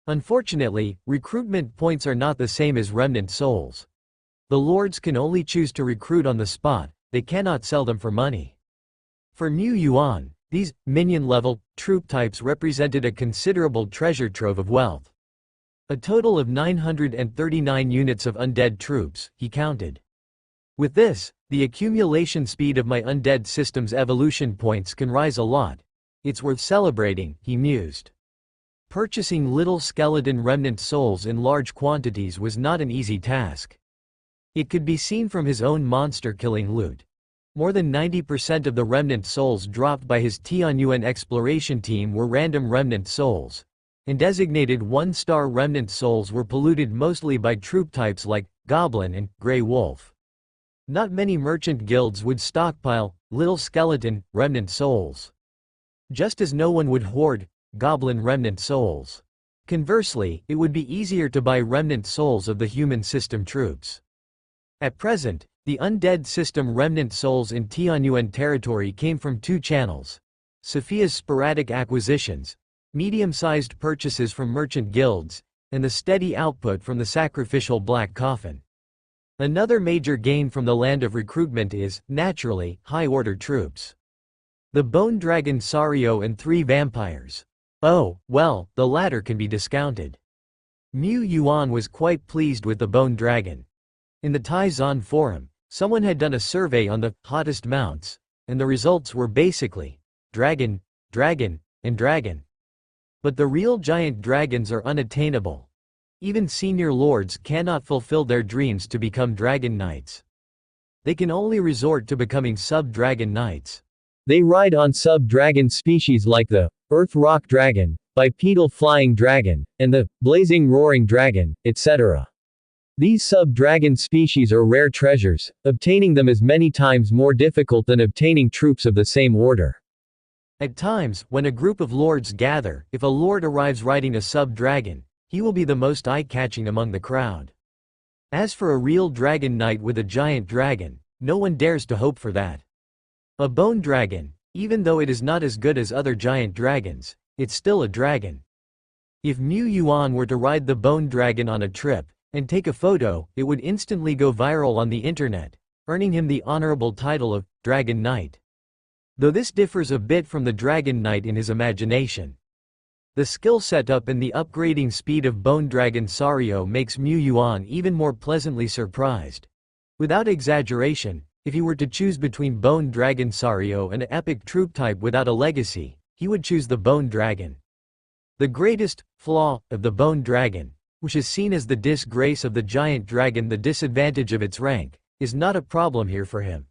Unfortunately, recruitment points are not the same as remnant souls. The lords can only choose to recruit on the spot, they cannot sell them for money. For Mu Yuan, these minion-level troop types represented a considerable treasure trove of wealth. A total of 939 units of undead troops, he counted. With this, the accumulation speed of my undead system's evolution points can rise a lot. It's worth celebrating, he mused. Purchasing little skeleton remnant souls in large quantities was not an easy task. It could be seen from his own monster-killing loot. More than 90% of the remnant souls dropped by his Tianyuan exploration team were random remnant souls, and designated 1-star remnant souls were polluted mostly by troop types like Goblin and Grey Wolf. Not many merchant guilds would stockpile little skeleton remnant souls. Just as no one would hoard Goblin remnant souls. Conversely, it would be easier to buy remnant souls of the human system troops. At present, the undead system remnant souls in Tianyuan territory came from 2 channels. Sophia's sporadic acquisitions, medium-sized purchases from merchant guilds, and the steady output from the sacrificial black coffin. Another major gain from the land of recruitment is, naturally, high-order troops. The bone dragon Sario and 3 vampires. Oh, well, the latter can be discounted. Mu Yuan was quite pleased with the bone dragon. In the Taizan forum, someone had done a survey on the hottest mounts, and the results were basically dragon, dragon, and dragon. But the real giant dragons are unattainable. Even senior lords cannot fulfill their dreams to become dragon knights. They can only resort to becoming sub-dragon knights. They ride on sub-dragon species like the Earth Rock Dragon, Bipedal Flying Dragon, and the Blazing Roaring Dragon, etc. These sub-dragon species are rare treasures, obtaining them is many times more difficult than obtaining troops of the same order. At times, when a group of lords gather, if a lord arrives riding a sub-dragon, he will be the most eye-catching among the crowd. As for a real dragon knight with a giant dragon, no one dares to hope for that. A bone dragon, even though it is not as good as other giant dragons, it's still a dragon. If Mu Yuan were to ride the bone dragon on a trip, and take a photo, it would instantly go viral on the internet, earning him the honorable title of Dragon Knight. Though this differs a bit from the Dragon Knight in his imagination. The skill setup and the upgrading speed of Bone Dragon Sario makes Mu Yuan even more pleasantly surprised. Without exaggeration, if he were to choose between Bone Dragon Sario and an epic troop type without a legacy, he would choose the Bone Dragon. The greatest flaw of the Bone Dragon, which is seen as the disgrace of the giant dragon, the disadvantage of its rank, is not a problem here for him.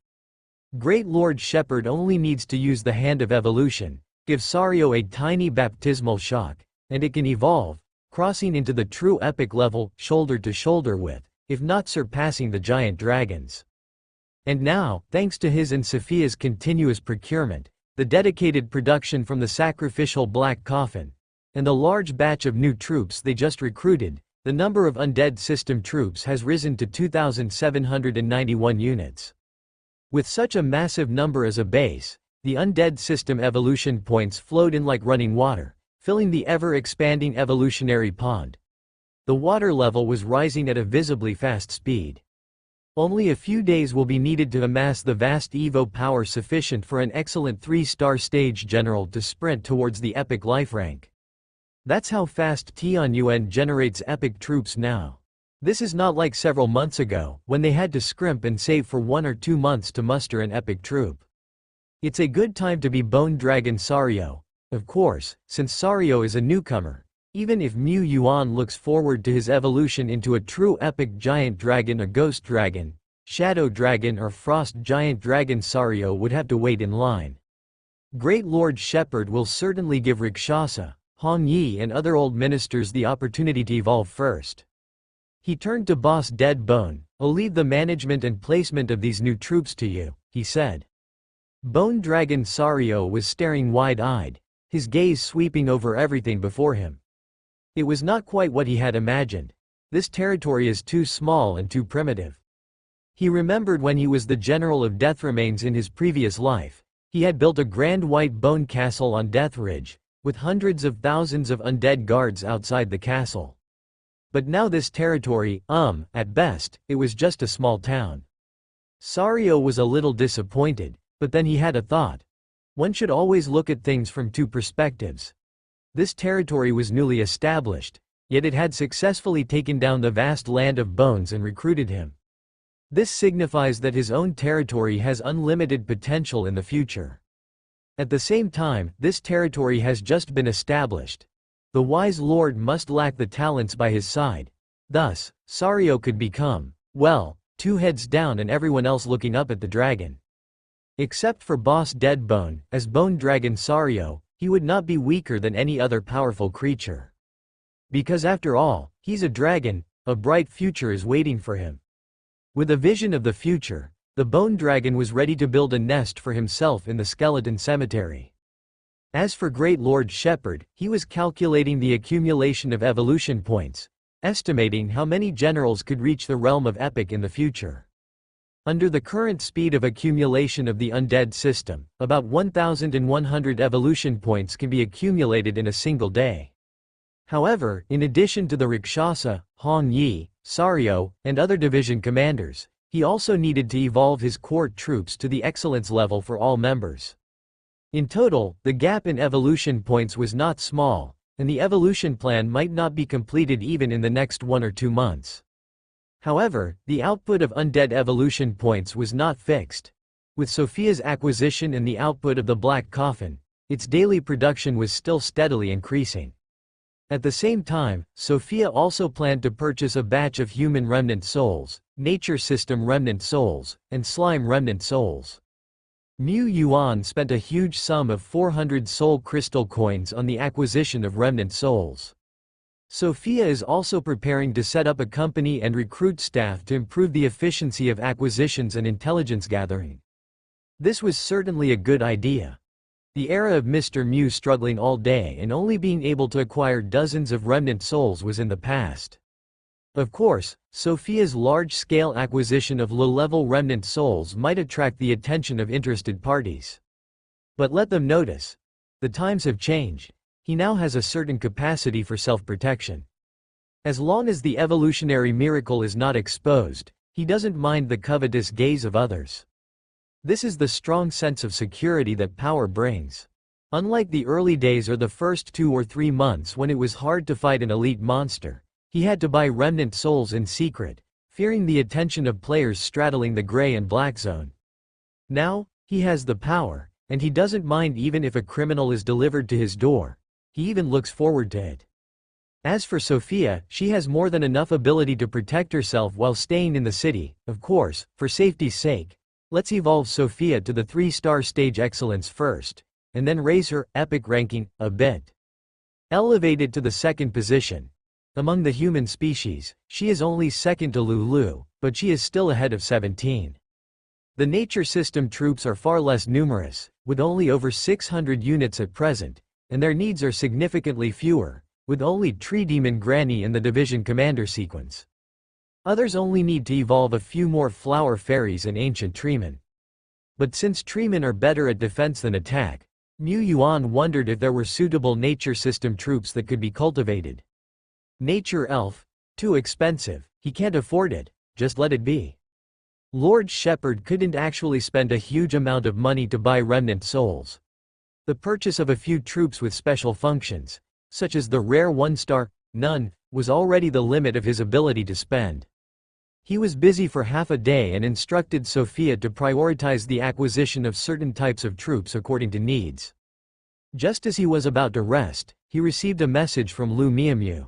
Great Lord Shepherd only needs to use the Hand of Evolution, give Sario a tiny baptismal shock, and it can evolve, crossing into the true epic level, shoulder to shoulder with, if not surpassing the giant dragons. And now, thanks to his and Sophia's continuous procurement, the dedicated production from the sacrificial Black Coffin, and the large batch of new troops they just recruited, the number of undead system troops has risen to 2,791 units. With such a massive number as a base, the undead system evolution points flowed in like running water, filling the ever-expanding evolutionary pond. The water level was rising at a visibly fast speed. Only a few days will be needed to amass the vast Evo power sufficient for an excellent 3-star stage general to sprint towards the epic life rank. That's how fast Tianyuan generates epic troops now. This is not like several months ago, when they had to scrimp and save for 1 or 2 months to muster an epic troop. It's a good time to be Bone Dragon Sario, of course, since Sario is a newcomer. Even if Mu Yuan looks forward to his evolution into a true epic giant dragon, a ghost dragon, shadow dragon or frost giant dragon, Sario would have to wait in line. Great Lord Shepherd will certainly give Rakshasa, Hong Yi and other old ministers the opportunity to evolve first. He turned to Boss Dead Bone. "I'll leave the management and placement of these new troops to you," he said. Bone Dragon Sario was staring wide-eyed, his gaze sweeping over everything before him. It was not quite what he had imagined. This territory is too small and too primitive. He remembered when he was the General of Death Remains in his previous life. He had built a grand white bone castle on Death Ridge, with hundreds of thousands of undead guards outside the castle. But now this territory, at best, it was just a small town. Sario was a little disappointed, but then he had a thought. One should always look at things from 2 perspectives. This territory was newly established, yet it had successfully taken down the vast land of bones and recruited him. This signifies that his own territory has unlimited potential in the future. At the same time, this territory has just been established. The wise lord must lack the talents by his side. Thus, Sario could become, well, 2 heads down and everyone else looking up at the dragon. Except for Boss Deadbone, as Bone Dragon Sario, he would not be weaker than any other powerful creature. Because after all, he's a dragon, a bright future is waiting for him. With a vision of the future, the Bone Dragon was ready to build a nest for himself in the skeleton cemetery. As for Great Lord Shepherd, he was calculating the accumulation of evolution points, estimating how many generals could reach the realm of epic in the future. Under the current speed of accumulation of the undead system, about 1,100 evolution points can be accumulated in a single day. However, in addition to the Rakshasa, Hong Yi, Sario, and other division commanders, he also needed to evolve his court troops to the excellence level for all members. In total, the gap in evolution points was not small, and the evolution plan might not be completed even in the next 1 or 2 months. However, the output of undead evolution points was not fixed. With Sophia's acquisition and the output of the Black Coffin, its daily production was still steadily increasing. At the same time, Sophia also planned to purchase a batch of human remnant souls, nature system remnant souls, and slime remnant souls. Mu Yuan spent a huge sum of 400 soul crystal coins on the acquisition of remnant souls. Sophia is also preparing to set up a company and recruit staff to improve the efficiency of acquisitions and intelligence gathering. This was certainly a good idea. The era of Mr. Mu struggling all day and only being able to acquire dozens of remnant souls was in the past. Of course, Sophia's large-scale acquisition of low-level remnant souls might attract the attention of interested parties. But let them notice. The times have changed. He now has a certain capacity for self-protection. As long as the evolutionary miracle is not exposed, he doesn't mind the covetous gaze of others. This is the strong sense of security that power brings. Unlike the early days or the first 2 or 3 months when it was hard to fight an elite monster, he had to buy remnant souls in secret, fearing the attention of players straddling the gray and black zone. Now, he has the power, and he doesn't mind even if a criminal is delivered to his door. He even looks forward to it. As for Sophia, she has more than enough ability to protect herself while staying in the city. Of course, for safety's sake, let's evolve Sophia to the 3-star stage excellence first, and then raise her epic ranking a bit. Elevated to the 2nd position. Among the human species, she is only second to Lulu, but she is still ahead of 17. The nature system troops are far less numerous, with only over 600 units at present, and their needs are significantly fewer, with only Tree Demon Granny in the division commander sequence. Others only need to evolve a few more flower fairies and ancient treemen. But since treemen are better at defense than attack, Mu Yuan wondered if there were suitable nature system troops that could be cultivated. Nature elf? Too expensive, he can't afford it, just let it be. Lord Shepherd couldn't actually spend a huge amount of money to buy remnant souls. The purchase of a few troops with special functions, such as the rare 1-star, none, was already the limit of his ability to spend. He was busy for half a day and instructed Sophia to prioritize the acquisition of certain types of troops according to needs. Just as he was about to rest, he received a message from Lu Miamu.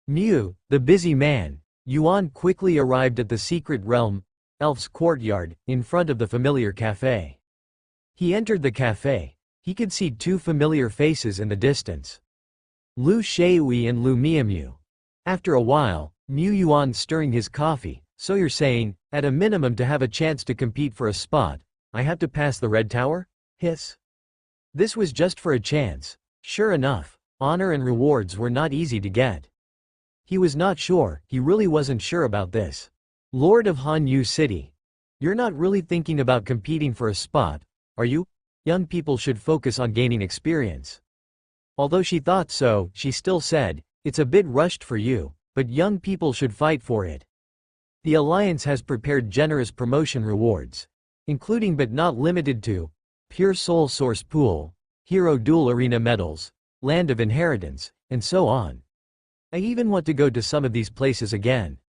Mu, the busy man, Yuan quickly arrived at the secret realm, Elf's courtyard, in front of the familiar cafe. He entered the cafe. He could see 2 familiar faces in the distance. Lu Shui and Lu Miamu. After a while, Mu Yuan stirring his coffee. So you're saying, at a minimum to have a chance to compete for a spot, I have to pass the Red Tower? Hiss. This was just for a chance. Sure enough, honor and rewards were not easy to get. He was not sure, he really wasn't sure about this. Lord of Han Yu City. You're not really thinking about competing for a spot, are you? Young people should focus on gaining experience. Although she thought so, she still said, it's a bit rushed for you, but young people should fight for it. The Alliance has prepared generous promotion rewards, including but not limited to, Pure Soul Source Pool, Hero Duel Arena Medals, Land of Inheritance, and so on. I even want to go to some of these places again.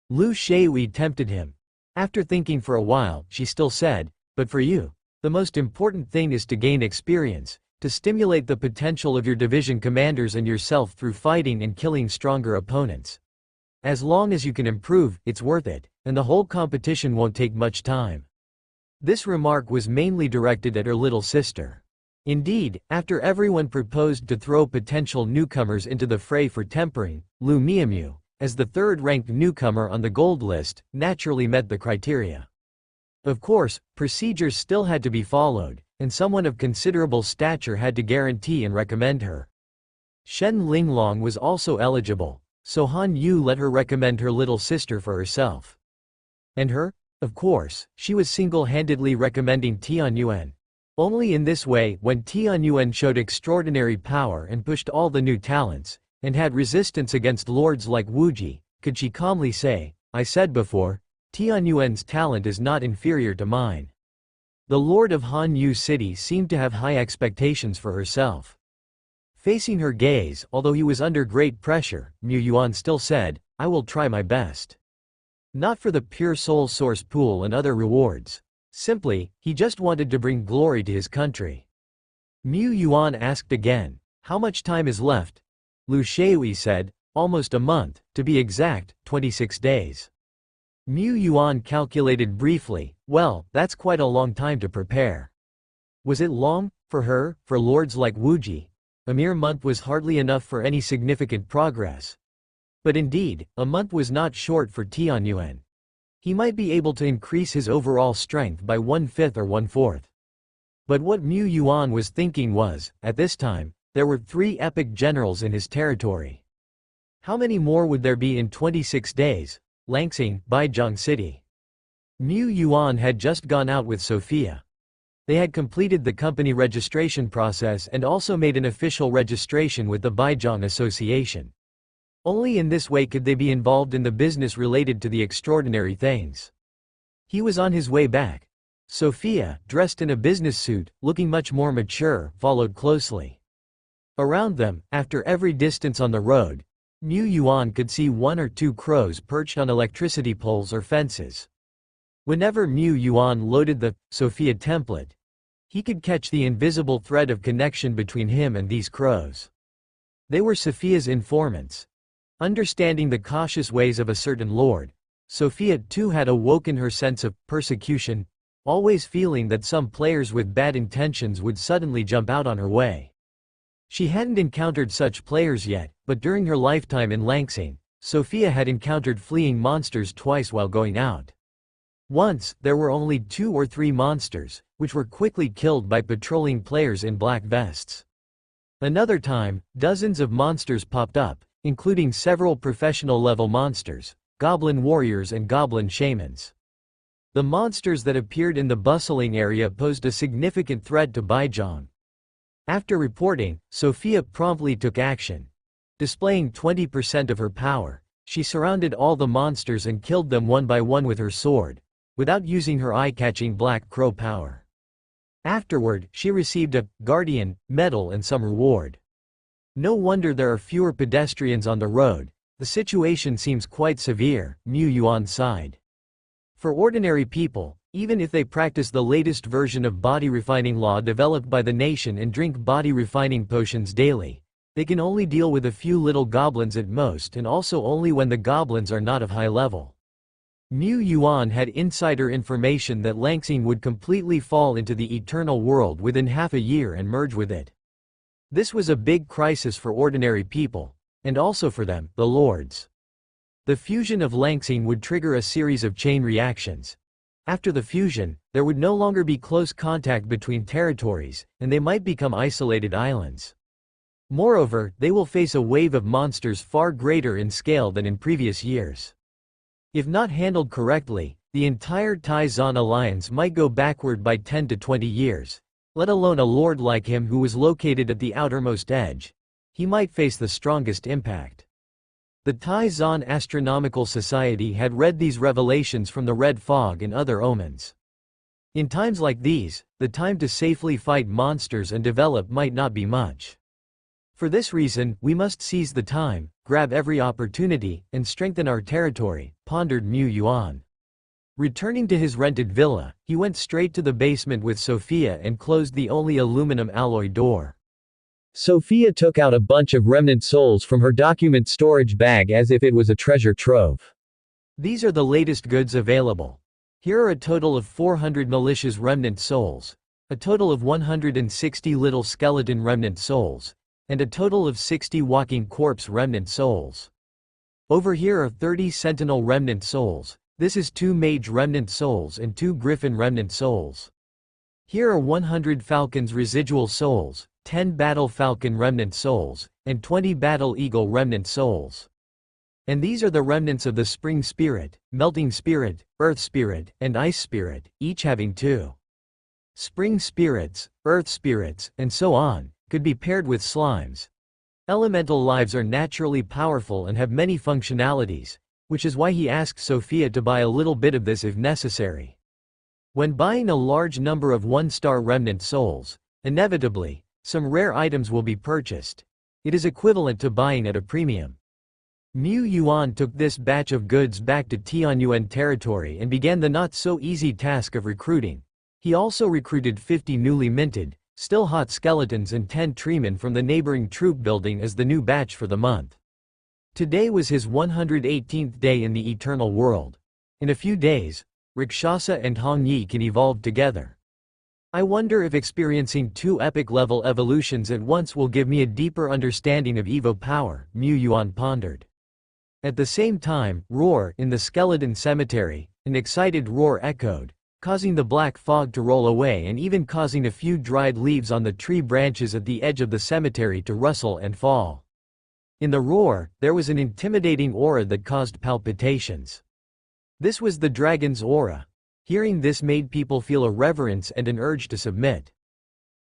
Lu Shui tempted him. After thinking for a while, she still said, but for you, the most important thing is to gain experience, to stimulate the potential of your division commanders and yourself through fighting and killing stronger opponents. As long as you can improve, it's worth it, and the whole competition won't take much time. This remark was mainly directed at her little sister. Indeed, after everyone proposed to throw potential newcomers into the fray for tempering, Lu Miamu, as the 3rd-ranked newcomer on the gold list, naturally met the criteria. Of course, procedures still had to be followed, and someone of considerable stature had to guarantee and recommend her. Shen Linglong was also eligible, so Han Yu let her recommend her little sister for herself. And her? Of course, she was single-handedly recommending Tianyuan. Only in this way, when Tianyuan showed extraordinary power and pushed all the new talents, and had resistance against lords like Wuji, could she calmly say, I said before, Tianyuan's talent is not inferior to mine. The lord of Han Yu City seemed to have high expectations for herself. Facing her gaze, although he was under great pressure, Mu Yuan still said, "I will try my best." Not for the pure soul source pool and other rewards. Simply, he just wanted to bring glory to his country. Mu Yuan asked again, "How much time is left?" Lu Shui said, "Almost a month, to be exact, 26 days. Mu Yuan calculated briefly, "Well, that's quite a long time to prepare." Was it long? For her, for lords like Wuji, a mere month was hardly enough for any significant progress. But indeed, a month was not short for Tianyuan. He might be able to increase his overall strength by 1/5 or 1/4. But what Mu Yuan was thinking was, at this time, there were 3 epic generals in his territory. How many more would there be in 26 days? Langsing, Baijiang City. Mu Yuan had just gone out with Sophia. They had completed the company registration process and also made an official registration with the Baijiang Association. Only in this way could they be involved in the business related to the extraordinary things. He was on his way back. Sophia, dressed in a business suit, looking much more mature, followed closely. Around them, after every distance on the road, Mu Yuan could see 1 or 2 crows perched on electricity poles or fences. Whenever Mu Yuan loaded the Sophia template, he could catch the invisible thread of connection between him and these crows. They were Sophia's informants. Understanding the cautious ways of a certain lord, Sophia too had awoken her sense of persecution, always feeling that some players with bad intentions would suddenly jump out on her way. She hadn't encountered such players yet, but during her lifetime in Langsing, Sophia had encountered fleeing monsters twice while going out. Once, there were only 2 or 3 monsters, which were quickly killed by patrolling players in black vests. Another time, dozens of monsters popped up, including several professional-level monsters, goblin warriors and goblin shamans. The monsters that appeared in the bustling area posed a significant threat to Baijiang. After reporting, Sophia promptly took action. Displaying 20% of her power, she surrounded all the monsters and killed them one by one with her sword, without using her eye-catching black crow power. Afterward, she received a guardian medal and some reward. No wonder there are fewer pedestrians on the road. The situation seems quite severe, Mu Yuan sighed. For ordinary people, even if they practice the latest version of body refining law developed by the nation and drink body refining potions daily, they can only deal with a few little goblins at most, and also only when the goblins are not of high level. Mu Yuan had insider information that Langsing would completely fall into the eternal world within half a year and merge with it. This was a big crisis for ordinary people, and also for them, the lords. The fusion of Langsing would trigger a series of chain reactions. After the fusion, there would no longer be close contact between territories, and they might become isolated islands. Moreover, they will face a wave of monsters far greater in scale than in previous years. If not handled correctly, the entire Tai-Zan alliance might go backward by 10 to 20 years, let alone a lord like him who was located at the outermost edge. He might face the strongest impact. The Tai-Zan Astronomical Society had read these revelations from the red fog and other omens. In times like these, the time to safely fight monsters and develop might not be much. For this reason, we must seize the time, grab every opportunity, and strengthen our territory, pondered Mu Yuan. Returning to his rented villa, he went straight to the basement with Sophia and closed the only aluminum alloy door. Sophia took out a bunch of remnant souls from her document storage bag as if it was a treasure trove. These are the latest goods available. Here are a total of 400 malicious remnant souls, a total of 160 little skeleton remnant souls, and a total of 60 walking corpse remnant souls. Over here are 30 sentinel remnant souls. This is 2 mage remnant souls and 2 griffin remnant souls. Here are 100 falcons residual souls, 10 battle falcon remnant souls, and 20 battle eagle remnant souls. And these are the remnants of the spring spirit, melting spirit, earth spirit, and ice spirit, each having 2 spring spirits, earth spirits, and so on, could be paired with slimes. Elemental lives are naturally powerful and have many functionalities, which is why he asked Sophia to buy a little bit of this if necessary. When buying a large number of one-star remnant souls, inevitably, some rare items will be purchased. It is equivalent to buying at a premium. Mu Yuan took this batch of goods back to Tianyuan territory and began the not-so-easy task of recruiting. He also recruited 50 newly minted, still hot skeletons and 10 treemen from the neighboring troop building as the new batch for the month. Today was his 118th day in the Eternal World. In a few days, Rakshasa and Hong Yi can evolve together. I wonder if experiencing 2 epic-level evolutions at once will give me a deeper understanding of Evo power, Mu Yuan pondered. At the same time, roar in the skeleton cemetery, an excited roar echoed, causing the black fog to roll away and even causing a few dried leaves on the tree branches at the edge of the cemetery to rustle and fall. In the roar, there was an intimidating aura that caused palpitations. This was the dragon's aura. Hearing this made people feel a reverence and an urge to submit.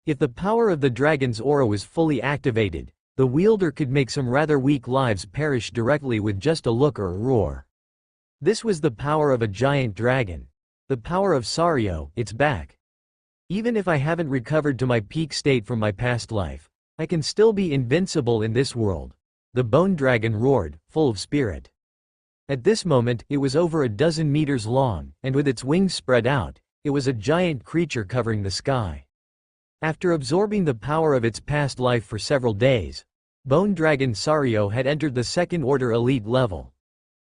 If the power of the dragon's aura was fully activated, the wielder could make some rather weak lives perish directly with just a look or a roar. This was the power of a giant dragon. The power of Sario, it's back. Even if I haven't recovered to my peak state from my past life, I can still be invincible in this world. The bone dragon roared, full of spirit. At this moment, it was over a dozen meters long, and with its wings spread out, it was a giant creature covering the sky. After absorbing the power of its past life for several days, Bone Dragon Sario had entered the second-order elite level.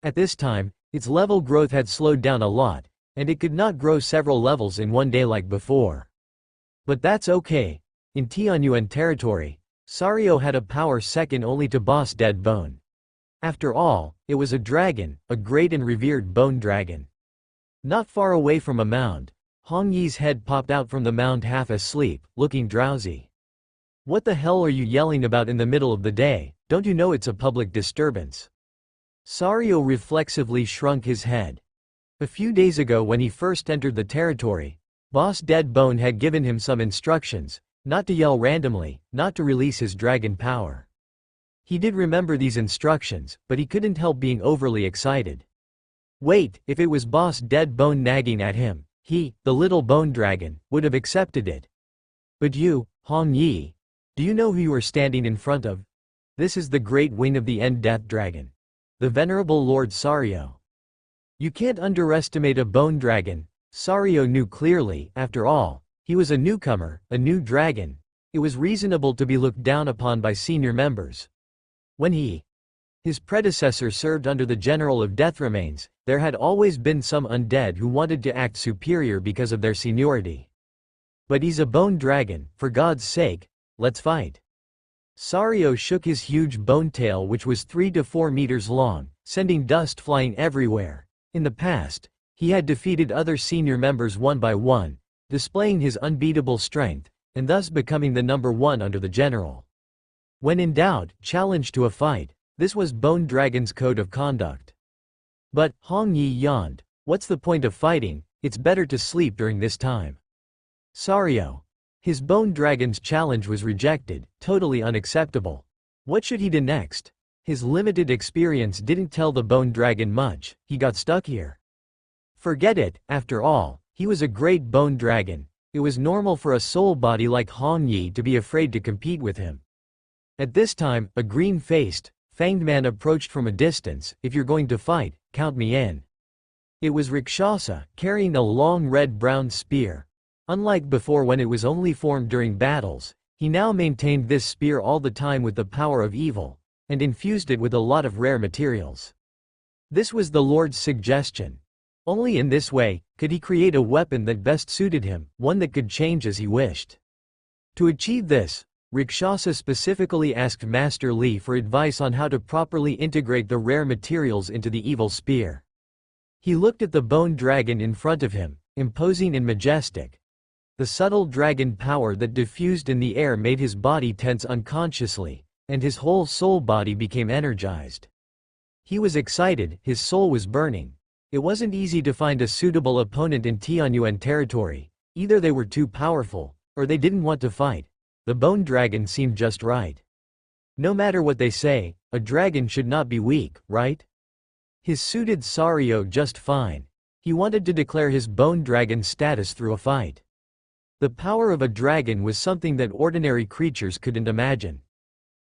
At this time, its level growth had slowed down a lot, and it could not grow several levels in one day like before. But that's okay. In Tianyuan territory, Sario had a power second only to Boss Dead Bone. After all, it was a dragon, a great and revered bone dragon. Not far away from a mound, Hong Yi's head popped out from the mound half asleep, looking drowsy. What the hell are you yelling about in the middle of the day? Don't you know it's a public disturbance? Sario reflexively shrunk his head. A few days ago when he first entered the territory, Boss Dead Bone had given him some instructions, not to yell randomly, not to release his dragon power. He did remember these instructions, but he couldn't help being overly excited. Wait, if it was Boss Dead Bone nagging at him, he, the little bone dragon, would have accepted it. But you, Hong Yi, do you know who you are standing in front of? This is the great wing of the End Death Dragon. The venerable Lord Sario. You can't underestimate a bone dragon. Sario knew clearly, after all, he was a newcomer, a new dragon. It was reasonable to be looked down upon by senior members. When his predecessor served under the General of Death Remains, there had always been some undead who wanted to act superior because of their seniority. But he's a bone dragon, for God's sake, let's fight. Sario shook his huge bone tail which was 3 to 4 meters long, sending dust flying everywhere. In the past, he had defeated other senior members one by one, displaying his unbeatable strength, and thus becoming the number 1 under the general. When in doubt, challenge to a fight. This was Bone Dragon's code of conduct. But, Hong Yi yawned, what's the point of fighting? It's better to sleep during this time. Sario. His Bone Dragon's challenge was rejected, totally unacceptable. What should he do next? His limited experience didn't tell the Bone Dragon much, he got stuck here. Forget it, after all, he was a great Bone Dragon. It was normal for a soul body like Hong Yi to be afraid to compete with him. At this time, a green-faced, fanged man approached from a distance. If you're going to fight, count me in. It was Rakshasa, carrying a long red-brown spear. Unlike before when it was only formed during battles, he now maintained this spear all the time with the power of evil, and infused it with a lot of rare materials. This was the Lord's suggestion. Only in this way could he create a weapon that best suited him, one that could change as he wished. To achieve this, Rakshasa specifically asked Master Li for advice on how to properly integrate the rare materials into the evil spear. He looked at the bone dragon in front of him, imposing and majestic. The subtle dragon power that diffused in the air made his body tense unconsciously, and his whole soul body became energized. He was excited, his soul was burning. It wasn't easy to find a suitable opponent in Tianyuan territory. Either they were too powerful, or they didn't want to fight. The bone dragon seemed just right. No matter what they say, a dragon should not be weak, right? His suited Sario just fine. He wanted to declare his bone dragon status through a fight. The power of a dragon was something that ordinary creatures couldn't imagine.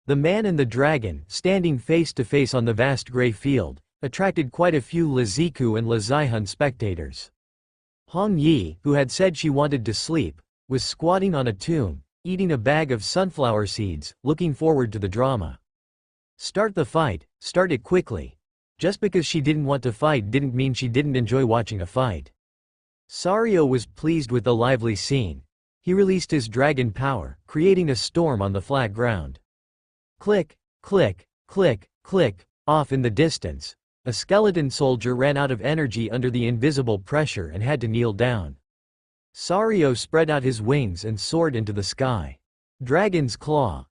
The man and the dragon, standing face to face on the vast gray field, attracted quite a few Liziku and Lazihun spectators. Hong Yi, who had said she wanted to sleep, was squatting on a tomb, eating a bag of sunflower seeds, looking forward to the drama. Start the fight, start it quickly. Just because she didn't want to fight didn't mean she didn't enjoy watching a fight. Sario was pleased with the lively scene. He released his dragon power, creating a storm on the flat ground. Click, click, click, click, off in the distance. A skeleton soldier ran out of energy under the invisible pressure and had to kneel down. Sario spread out his wings and soared into the sky. Dragon's Claw.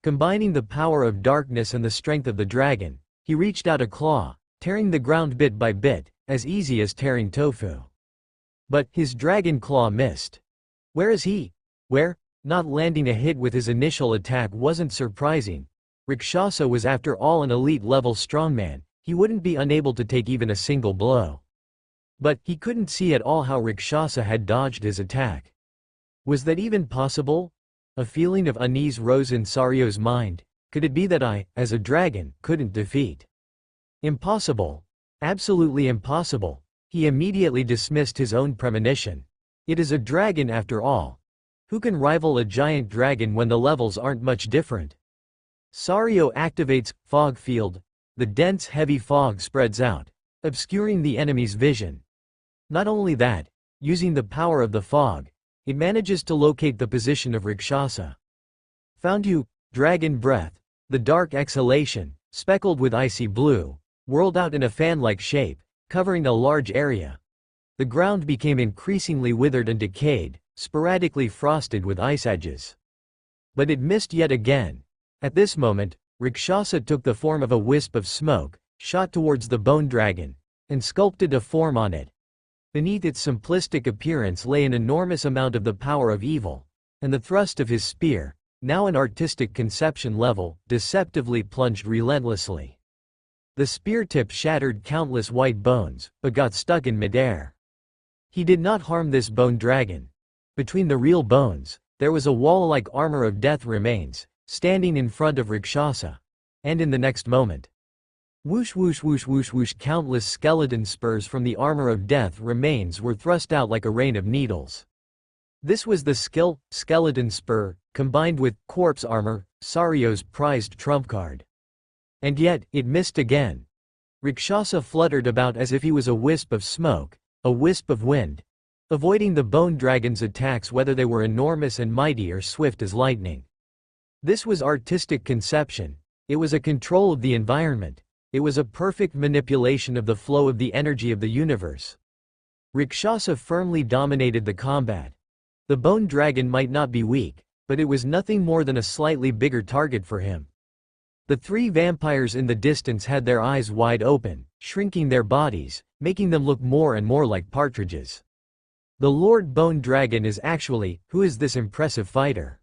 Combining the power of darkness and the strength of the dragon, he reached out a claw, tearing the ground bit by bit, as easy as tearing tofu. But his dragon claw missed. Where is he? Where? Not landing a hit with his initial attack wasn't surprising. Rakshasa was after all an elite-level strongman, he wouldn't be unable to take even a single blow. But he couldn't see at all how Rakshasa had dodged his attack. Was that even possible? A feeling of unease rose in Sario's mind. Could it be that I, as a dragon, couldn't defeat? Impossible. Absolutely impossible. He immediately dismissed his own premonition. It is a dragon after all. Who can rival a giant dragon when the levels aren't much different? Sario activates Fog Field. The dense heavy fog spreads out, obscuring the enemy's vision. Not only that, using the power of the fog, it manages to locate the position of Rakshasa. Found you, Dragon Breath. The dark exhalation, speckled with icy blue, whirled out in a fan-like shape, covering a large area. The ground became increasingly withered and decayed, sporadically frosted with ice edges. But it missed yet again. At this moment, Rakshasa took the form of a wisp of smoke, shot towards the bone dragon, and sculpted a form on it. Beneath its simplistic appearance lay an enormous amount of the power of evil, and the thrust of his spear, now an artistic conception level, deceptively plunged relentlessly. The spear tip shattered countless white bones, but got stuck in midair. He did not harm this bone dragon. Between the real bones, there was a wall-like armor of death remains, standing in front of Rakshasa. And in the next moment, whoosh whoosh whoosh whoosh whoosh, countless skeleton spurs from the armor of death remains were thrust out like a rain of needles. This was the skeleton spur, combined with corpse armor, Sario's prized trump card. And yet, it missed again. Rakshasa fluttered about as if he was a wisp of smoke, a wisp of wind, avoiding the bone dragon's attacks whether they were enormous and mighty or swift as lightning. This was artistic conception. It was a control of the environment. It was a perfect manipulation of the flow of the energy of the universe. Rakshasa firmly dominated the combat. The bone dragon might not be weak, but it was nothing more than a slightly bigger target for him. The three vampires in the distance had their eyes wide open, shrinking their bodies, making them look more and more like partridges. The Lord Bone Dragon is actually, who is this impressive fighter?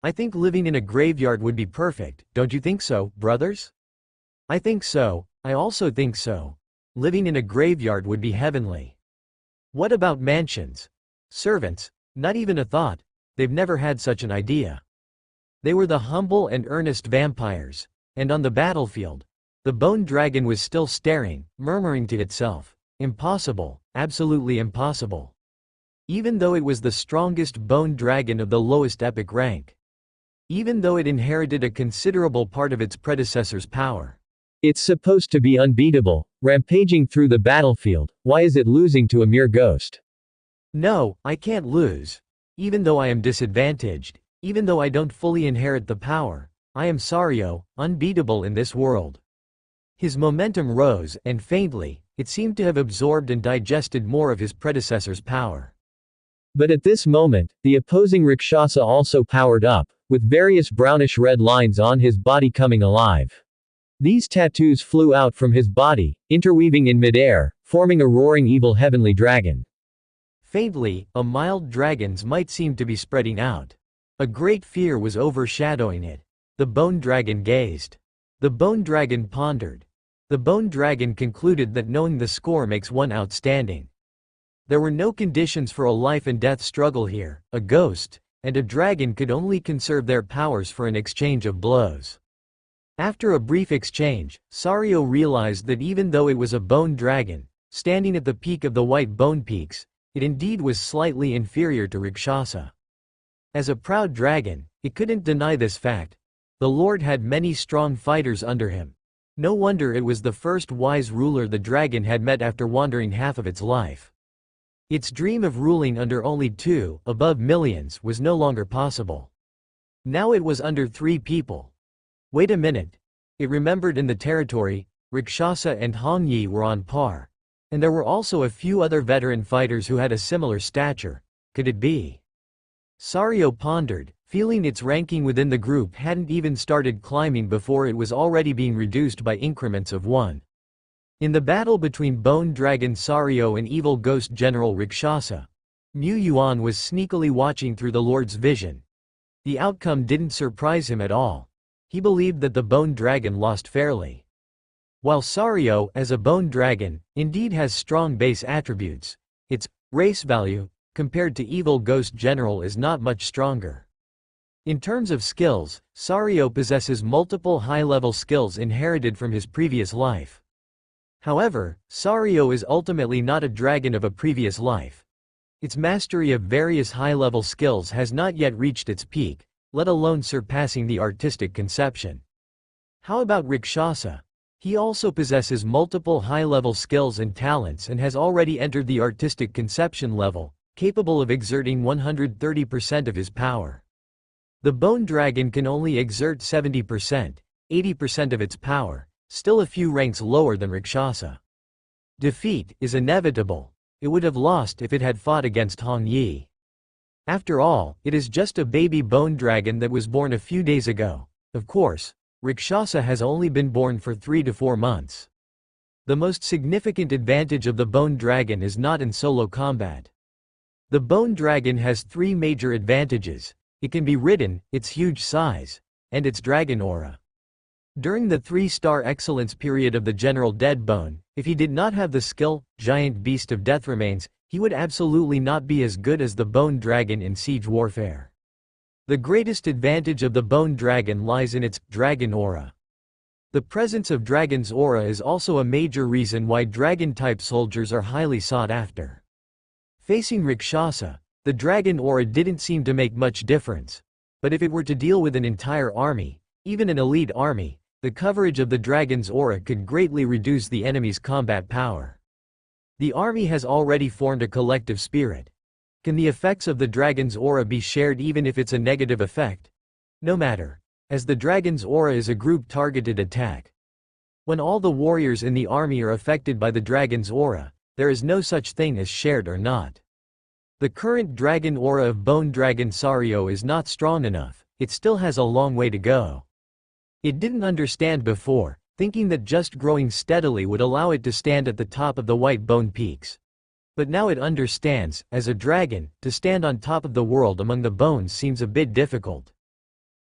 I think living in a graveyard would be perfect, don't you think so, brothers? I think so, I also think so. Living in a graveyard would be heavenly. What about mansions? Servants? Not even a thought. They've never had such an idea. They were the humble and earnest vampires, and on the battlefield, the bone dragon was still staring, murmuring to itself, impossible, absolutely impossible. Even though it was the strongest bone dragon of the lowest epic rank. Even though it inherited a considerable part of its predecessor's power. It's supposed to be unbeatable, rampaging through the battlefield, why is it losing to a mere ghost? No, I can't lose. Even though I am disadvantaged, even though I don't fully inherit the power, I am Sario, unbeatable in this world. His momentum rose, and faintly, it seemed to have absorbed and digested more of his predecessor's power. But at this moment, the opposing Rakshasa also powered up, with various brownish-red lines on his body coming alive. These tattoos flew out from his body, interweaving in midair, forming a roaring evil heavenly dragon. Faintly, a mild dragon's might seemed to be spreading out. A great fear was overshadowing it. The bone dragon gazed. The bone dragon pondered. The Bone Dragon concluded that knowing the score makes one outstanding. There were no conditions for a life and death struggle here. A ghost and a dragon could only conserve their powers for an exchange of blows. After a brief exchange, Sario realized that even though it was a bone dragon, standing at the peak of the White Bone Peaks, it indeed was slightly inferior to Rakshasa. As a proud dragon, it couldn't deny this fact. The Lord had many strong fighters under him. No wonder it was the first wise ruler the dragon had met after wandering half of its life. Its dream of ruling under only 2, above millions, was no longer possible. Now it was under 3 people. Wait a minute. It remembered in the territory, Rakshasa and Hong Yi were on par. And there were also a few other veteran fighters who had a similar stature. Could it be? Sario pondered, feeling its ranking within the group hadn't even started climbing before it was already being reduced by increments of 1. In the battle between Bone Dragon Sario and Evil Ghost General Rakshasa, Mu Yuan was sneakily watching through the Lord's vision. The outcome didn't surprise him at all. He believed that the Bone Dragon lost fairly. While Sario, as a Bone Dragon, indeed has strong base attributes, its race value, compared to Evil Ghost General, is not much stronger. In terms of skills, Sario possesses multiple high-level skills inherited from his previous life. However, Sario is ultimately not a dragon of a previous life. Its mastery of various high-level skills has not yet reached its peak, let alone surpassing the artistic conception. How about Rakshasa? He also possesses multiple high-level skills and talents and has already entered the artistic conception level, capable of exerting 130% of his power. The Bone Dragon can only exert 70%, 80% of its power, still a few ranks lower than Rakshasa. Defeat is inevitable. It would have lost if it had fought against Hong Yi. After all, it is just a baby bone dragon that was born a few days ago. Of course, Rakshasa has only been born for 3 to 4 months. The most significant advantage of the bone dragon is not in solo combat. The bone dragon has 3 major advantages. It can be ridden, its huge size, and its dragon aura. During the 3-star excellence period of the General Deadbone, if he did not have the skill, Giant Beast of Death Remains, he would absolutely not be as good as the Bone Dragon in siege warfare. The greatest advantage of the Bone Dragon lies in its dragon aura. The presence of Dragon's aura is also a major reason why Dragon-type soldiers are highly sought after. Facing Rakshasa, the Dragon aura didn't seem to make much difference. But if it were to deal with an entire army, even an elite army, the coverage of the Dragon's aura could greatly reduce the enemy's combat power. The army has already formed a collective spirit. Can the effects of the Dragon's aura be shared even if it's a negative effect? No matter, as the Dragon's aura is a group-targeted attack. When all the warriors in the army are affected by the Dragon's aura, there is no such thing as shared or not. The current dragon aura of Bone Dragon Sario is not strong enough. It still has a long way to go. It didn't understand before, thinking that just growing steadily would allow it to stand at the top of the White Bone Peaks. But now it understands, as a dragon, to stand on top of the world among the bones seems a bit difficult.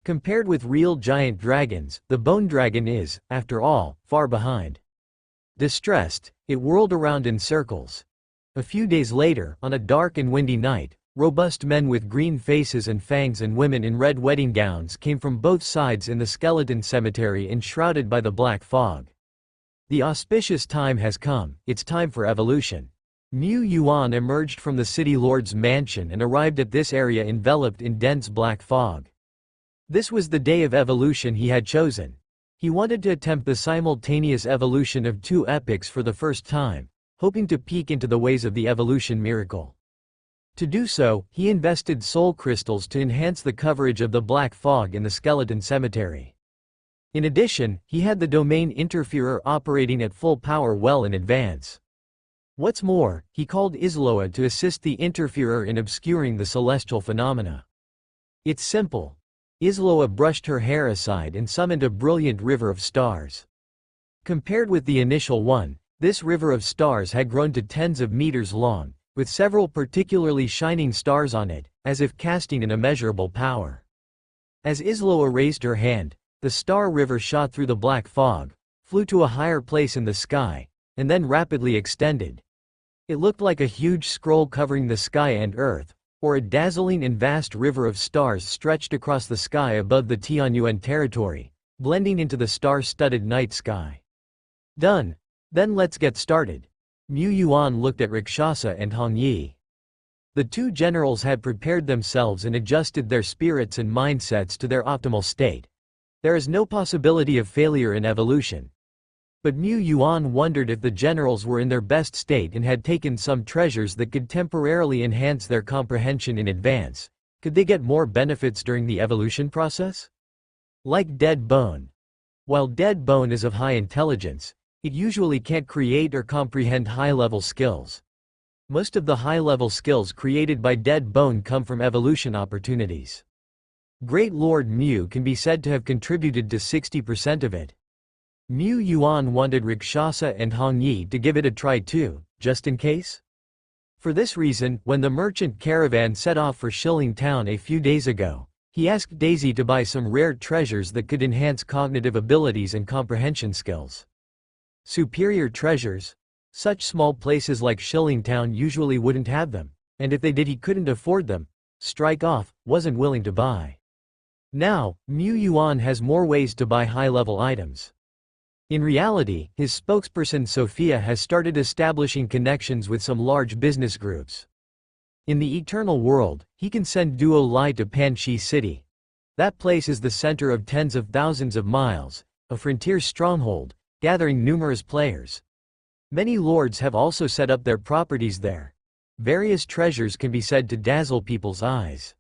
Compared with real giant dragons, the Bone Dragon is, after all, far behind. Distressed, it whirled around in circles. A few days later, on a dark and windy night, robust men with green faces and fangs and women in red wedding gowns came from both sides in the skeleton cemetery enshrouded by the black fog. The auspicious time has come, it's time for evolution. Mu Yuan emerged from the city lord's mansion and arrived at this area enveloped in dense black fog. This was the day of evolution he had chosen. He wanted to attempt the simultaneous evolution of 2 epics for the first time, hoping to peek into the ways of the evolution miracle. To do so, he invested soul crystals to enhance the coverage of the black fog in the skeleton cemetery. In addition, he had the domain interferer operating at full power well in advance. What's more, he called Isloa to assist the interferer in obscuring the celestial phenomena. It's simple. Isloa brushed her hair aside and summoned a brilliant river of stars. Compared with the initial one, this river of stars had grown to tens of meters long, with several particularly shining stars on it, as if casting an immeasurable power. As Isloa raised her hand, the star river shot through the black fog, flew to a higher place in the sky, and then rapidly extended. It looked like a huge scroll covering the sky and earth, or a dazzling and vast river of stars stretched across the sky above the Tianyuan territory, blending into the star-studded night sky. Done. Then let's get started. Mu Yuan looked at Rakshasa and Hong Yi. The two generals had prepared themselves and adjusted their spirits and mindsets to their optimal state. There is no possibility of failure in evolution. But Mu Yuan wondered if the generals were in their best state and had taken some treasures that could temporarily enhance their comprehension in advance. Could they get more benefits during the evolution process? Like dead bone. While dead bone is of high intelligence, it usually can't create or comprehend high-level skills. Most of the high-level skills created by dead bone come from evolution opportunities. Great Lord Mu can be said to have contributed to 60% of it. Mu Yuan wanted Rakshasa and Hong Yi to give it a try too, just in case. For this reason, when the merchant caravan set off for Shilling Town a few days ago, he asked Daisy to buy some rare treasures that could enhance cognitive abilities and comprehension skills. Superior treasures? Such small places like Shilling Town usually wouldn't have them, and if they did he couldn't afford them. Strike off, wasn't willing to buy. Now, Mu Yuan has more ways to buy high-level items. In reality, his spokesperson Sophia has started establishing connections with some large business groups. In the eternal world, he can send Duo Lai to Panchi City. That place is the center of tens of thousands of miles, a frontier stronghold, gathering numerous players. Many lords have also set up their properties there. Various treasures can be said to dazzle people's eyes.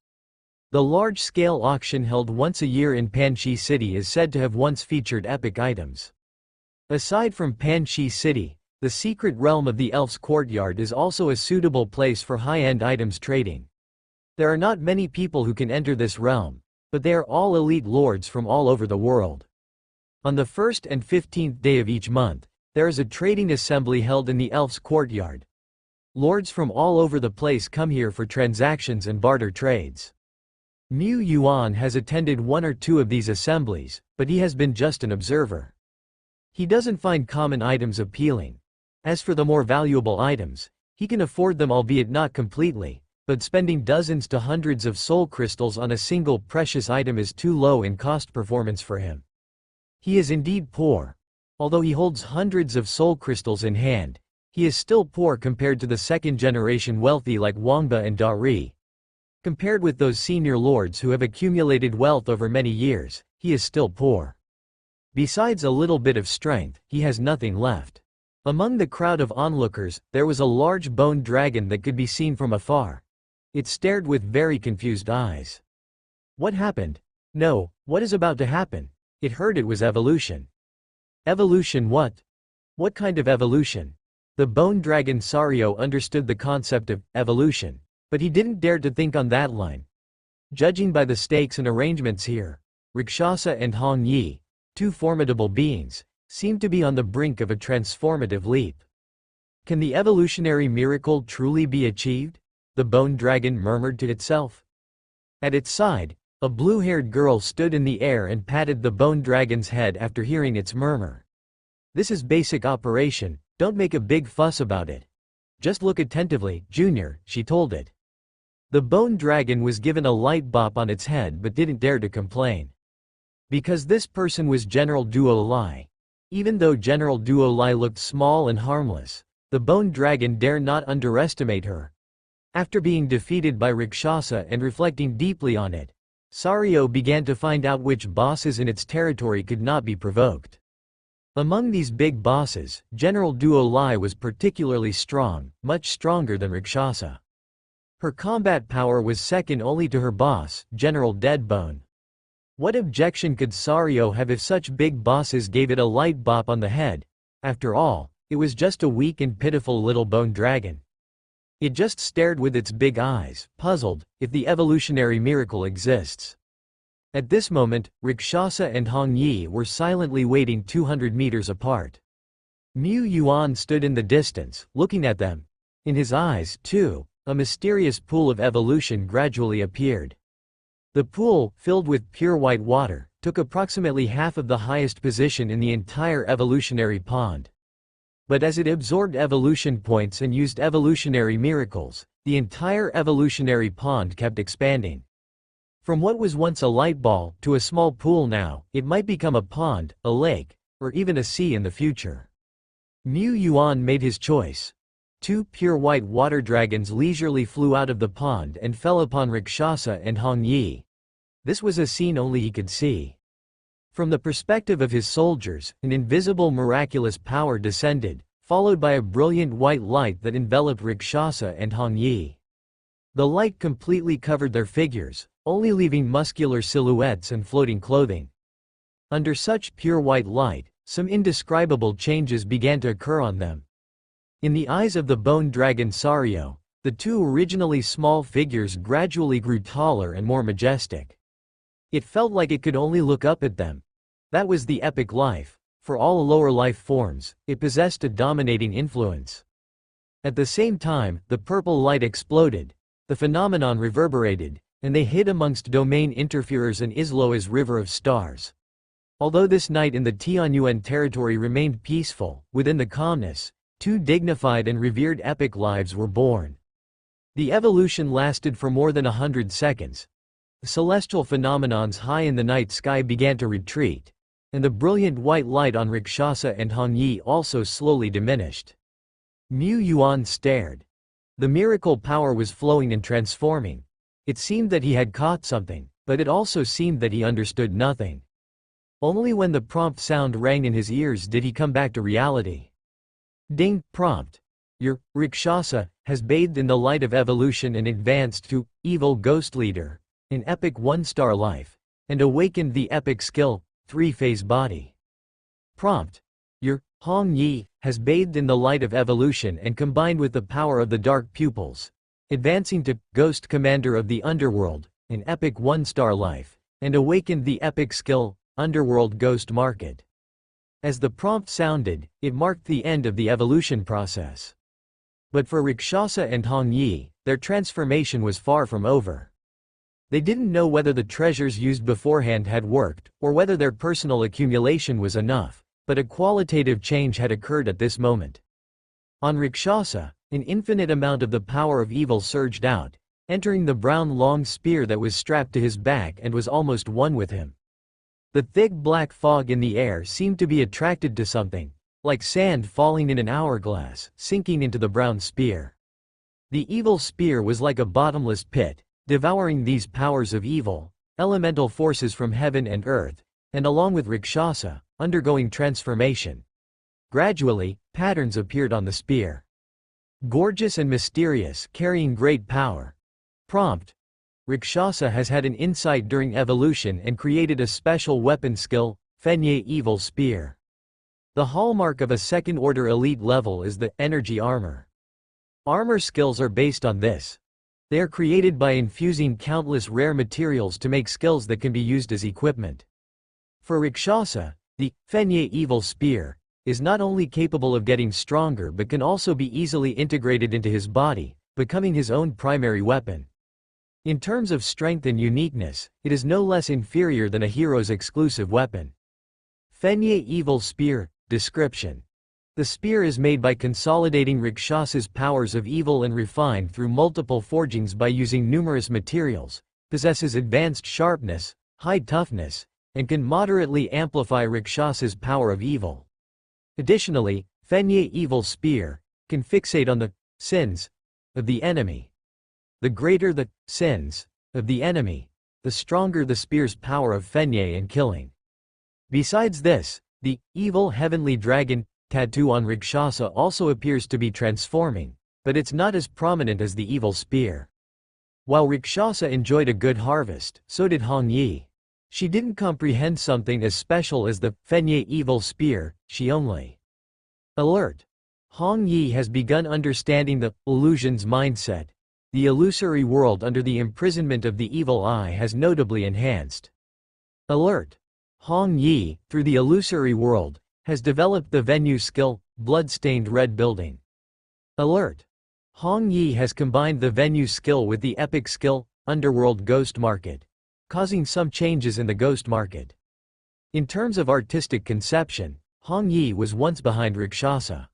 The large-scale auction held once a year in Panchi City is said to have once featured epic items. Aside from Panchi City, the secret realm of the Elf's Courtyard is also a suitable place for high-end items trading. There are not many people who can enter this realm, but they are all elite lords from all over the world. On the 1st and 15th day of each month, there is a trading assembly held in the Elf's Courtyard. Lords from all over the place come here for transactions and barter trades. Mu Yuan has attended one or two of these assemblies, but he has been just an observer. He doesn't find common items appealing. As for the more valuable items, he can afford them, albeit not completely, but spending dozens to hundreds of soul crystals on a single precious item is too low in cost performance for him. He is indeed poor. Although he holds hundreds of soul crystals in hand, he is still poor compared to the second-generation wealthy like Wangba and Dari. Compared with those senior lords who have accumulated wealth over many years, he is still poor. Besides a little bit of strength, he has nothing left. Among the crowd of onlookers, there was a large bone dragon that could be seen from afar. It stared with very confused eyes. What happened? No, what is about to happen? It heard it was evolution. Evolution what? What kind of evolution? The bone dragon Sario understood the concept of evolution, but he didn't dare to think on that line. Judging by the stakes and arrangements here, Rakshasa and Hong Yi, two formidable beings, seem to be on the brink of a transformative leap. Can the evolutionary miracle truly be achieved? The bone dragon murmured to itself. At its side, a blue-haired girl stood in the air and patted the bone dragon's head after hearing its murmur. This is basic operation, don't make a big fuss about it. Just look attentively, Junior, she told it. The bone dragon was given a light bop on its head but didn't dare to complain. Because this person was General Duo Lai. Even though General Duo Lai looked small and harmless, the bone dragon dare not underestimate her. After being defeated by Rakshasa and reflecting deeply on it, Sario began to find out which bosses in its territory could not be provoked. Among these big bosses, General Duo Lai was particularly strong, much stronger than Rakshasa. Her combat power was second only to her boss, General Deadbone. What objection could Sario have if such big bosses gave it a light bop on the head? After all, it was just a weak and pitiful little bone dragon. It just stared with its big eyes, puzzled, if the evolutionary miracle exists. At this moment, Rakshasa and Hong Yi were silently waiting 200 meters apart. Mu Yuan stood in the distance, looking at them. In his eyes, too, a mysterious pool of evolution gradually appeared. The pool, filled with pure white water, took took approximately half of the highest position in the entire evolutionary pond. But as it absorbed evolution points and used evolutionary miracles, the entire evolutionary pond kept expanding. From what was once a light ball to a small pool now, it might become a pond, a lake, or even a sea in the future. Mu Yuan made his choice. Two pure white water dragons leisurely flew out of the pond and fell upon Rakshasa and Hong Yi. This was a scene only he could see. From the perspective of his soldiers, an invisible miraculous power descended, followed by a brilliant white light that enveloped Rakshasa and Hong Yi. The light completely covered their figures, only leaving muscular silhouettes and floating clothing. Under such pure white light, some indescribable changes began to occur on them. In the eyes of the bone dragon Sario, the two originally small figures gradually grew taller and more majestic. It felt like it could only look up at them. That was the epic life. For all lower life forms, it possessed a dominating influence. At the same time, the purple light exploded, the phenomenon reverberated, and they hid amongst domain interferers and Isloa's river of stars. Although this night in the Tianyuan territory remained peaceful, within the calmness, two dignified and revered epic lives were born. The evolution lasted for more than 100 seconds. The celestial phenomenons high in the night sky began to retreat, and the brilliant white light on Rakshasa and Hong Yi also slowly diminished. Mu Yuan stared. The miracle power was flowing and transforming. It seemed that he had caught something, but it also seemed that he understood nothing. Only when the prompt sound rang in his ears did he come back to reality. Ding, prompt. Your Rakshasa has bathed in the light of evolution and advanced to evil ghost leader, in epic one-star life, and awakened the epic skill, three-phase body. Prompt. Your Hong Yi has bathed in the light of evolution and combined with the power of the dark pupils, advancing to ghost commander of the underworld, in epic one-star life, and awakened the epic skill, underworld ghost market. As the prompt sounded, it marked the end of the evolution process. But for Rakshasa and Hong Yi, their transformation was far from over. They didn't know whether the treasures used beforehand had worked, or whether their personal accumulation was enough, but a qualitative change had occurred at this moment. On Rakshasa, an infinite amount of the power of evil surged out, entering the brown long spear that was strapped to his back and was almost one with him. The thick black fog in the air seemed to be attracted to something, like sand falling in an hourglass, sinking into the brown spear. The evil spear was like a bottomless pit, devouring these powers of evil, elemental forces from heaven and earth, and along with Rakshasa, undergoing transformation. Gradually, patterns appeared on the spear. Gorgeous and mysterious, carrying great power. Prompt. Rakshasa has had an insight during evolution and created a special weapon skill, Fenye Evil Spear. The hallmark of a second-order elite level is the energy armor. Armor skills are based on this. They are created by infusing countless rare materials to make skills that can be used as equipment. For Rakshasa, the Fenye Evil Spear is not only capable of getting stronger but can also be easily integrated into his body, becoming his own primary weapon. In terms of strength and uniqueness, it is no less inferior than a hero's exclusive weapon. Fenye Evil Spear. Description. The spear is made by consolidating Rakshasa's powers of evil and refined through multiple forgings by using numerous materials, possesses advanced sharpness, high toughness, and can moderately amplify Rakshasa's power of evil. Additionally, Fenye Evil Spear can fixate on the sins of the enemy. The greater the sins of the enemy, the stronger the spear's power of Fenye in killing. Besides this, the evil heavenly dragon tattoo on Rakshasa also appears to be transforming, but it's not as prominent as the evil spear. While Rakshasa enjoyed a good harvest, so did Hong Yi. She didn't comprehend something as special as the Fenye Evil Spear, she only. Alert! Hong Yi has begun understanding the illusion's mindset. The illusory world under the imprisonment of the evil eye has notably enhanced. Alert! Hong Yi, through the illusory world, has developed the Venue skill, Blood-Stained Red Building. Alert! Hong Yi has combined the Venue skill with the Epic skill, Underworld Ghost Market, causing some changes in the Ghost Market. In terms of artistic conception, Hong Yi was once behind Rakshasa.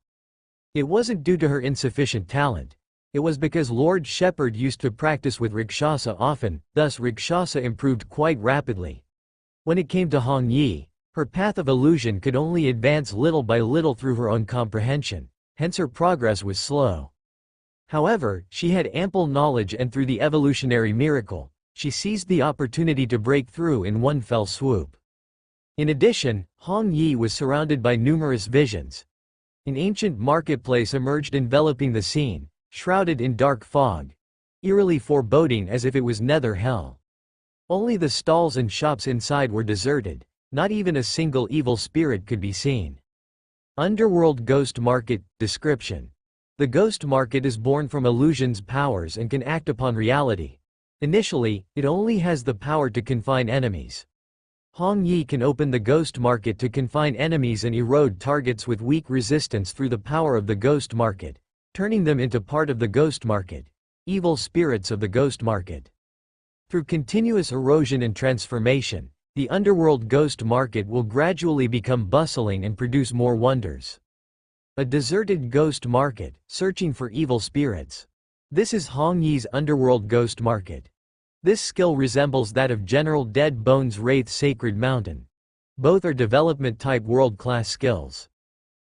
It wasn't due to her insufficient talent. It was because Lord Shepherd used to practice with Rakshasa often, thus Rakshasa improved quite rapidly. When it came to Hong Yi, her path of illusion could only advance little by little through her own comprehension, hence her progress was slow. However, she had ample knowledge, and through the evolutionary miracle, she seized the opportunity to break through in one fell swoop. In addition, Hong Yi was surrounded by numerous visions. An ancient marketplace emerged enveloping the scene, shrouded in dark fog, eerily foreboding as if it was nether hell. Only the stalls and shops inside were deserted, not even a single evil spirit could be seen. Underworld Ghost Market. Description: the ghost market is born from illusion's powers and can act upon reality. Initially, it only has the power to confine enemies. Hong Yi can open the ghost market to confine enemies and erode targets with weak resistance through the power of the ghost market, turning them into part of the ghost market, evil spirits of the ghost market. Through continuous erosion and transformation, the underworld ghost market will gradually become bustling and produce more wonders. A deserted ghost market, searching for evil spirits. This is Hong Yi's underworld ghost market. This skill resembles that of General Dead Bones' Wraith Sacred Mountain. Both are development-type world-class skills.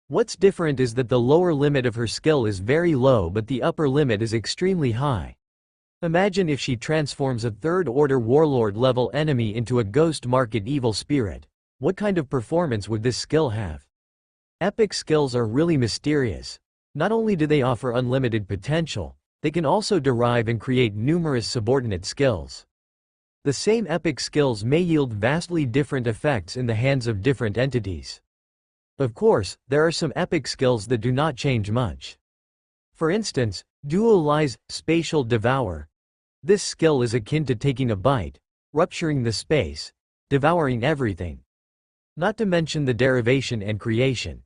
What's different is that the lower limit of her skill is very low but the upper limit is extremely high. Imagine if she transforms a third-order warlord-level enemy into a ghost market evil spirit. What kind of performance would this skill have? Epic skills are really mysterious. Not only do they offer unlimited potential, they can also derive and create numerous subordinate skills. The same epic skills may yield vastly different effects in the hands of different entities. Of course, there are some epic skills that do not change much. For instance, Duo-Lie's Spatial Devour. This skill is akin to taking a bite, rupturing the space, devouring everything. Not to mention the derivation and creation.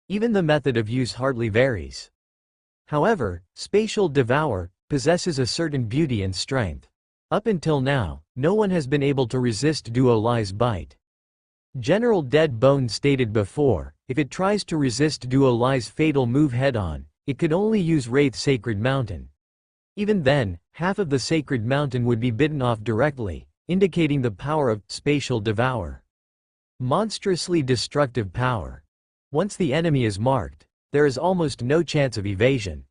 Even the method of use hardly varies. However, Spatial Devour possesses a certain beauty and strength. Up until now, no one has been able to resist Duo-Lie's bite. General Dead Bones stated before, if it tries to resist Duo-Lie's fatal move head-on, it could only use Wraith Sacred Mountain. Even then, half of the Sacred Mountain would be bitten off directly, indicating the power of Spatial Devour. Monstrously destructive power. Once the enemy is marked, there is almost no chance of evasion.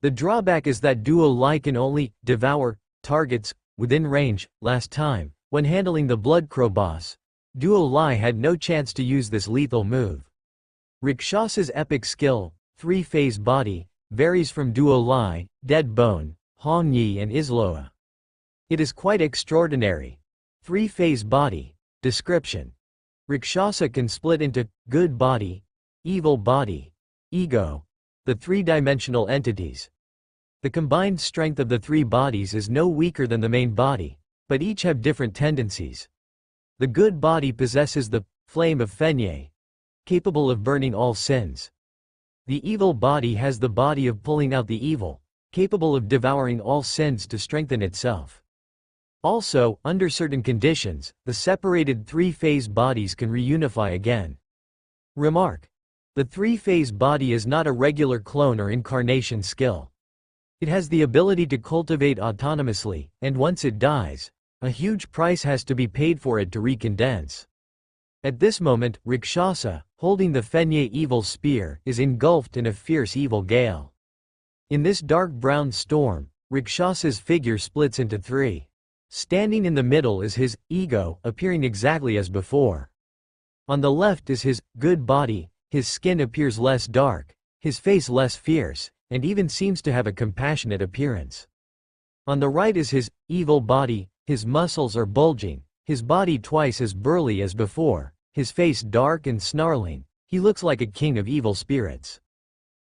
The drawback is that Duo-Lie can only devour targets within range. Last time, when handling the Bloodcrow boss, Duo-Lie had no chance to use this lethal move. Rakshasa's epic skill, three-phase body, varies from Duo-Lie, Dead Bone, Hong Yi and Isloa. It is quite extraordinary. Three-phase body. Description: Rakshasa can split into good body, evil body, ego, the three-dimensional entities. The combined strength of the three bodies is no weaker than the main body, but each have different tendencies. The good body possesses the flame of Fenye, capable of burning all sins. The evil body has the body of pulling out the evil, capable of devouring all sins to strengthen itself. Also, under certain conditions, the separated three-phase bodies can reunify again. Remark: the three-phase body is not a regular clone or incarnation skill. It has the ability to cultivate autonomously, and once it dies, a huge price has to be paid for it to recondense. At this moment, Rakshasa, holding the Fenye evil spear, is engulfed in a fierce evil gale. In this dark brown storm, Rakshasa's figure splits into three. Standing in the middle is his ego, appearing exactly as before. On the left is his good body. His skin appears less dark, his face less fierce, and even seems to have a compassionate appearance. On the right is his evil body. His muscles are bulging, his body twice as burly as before, his face dark and snarling. He looks like a king of evil spirits.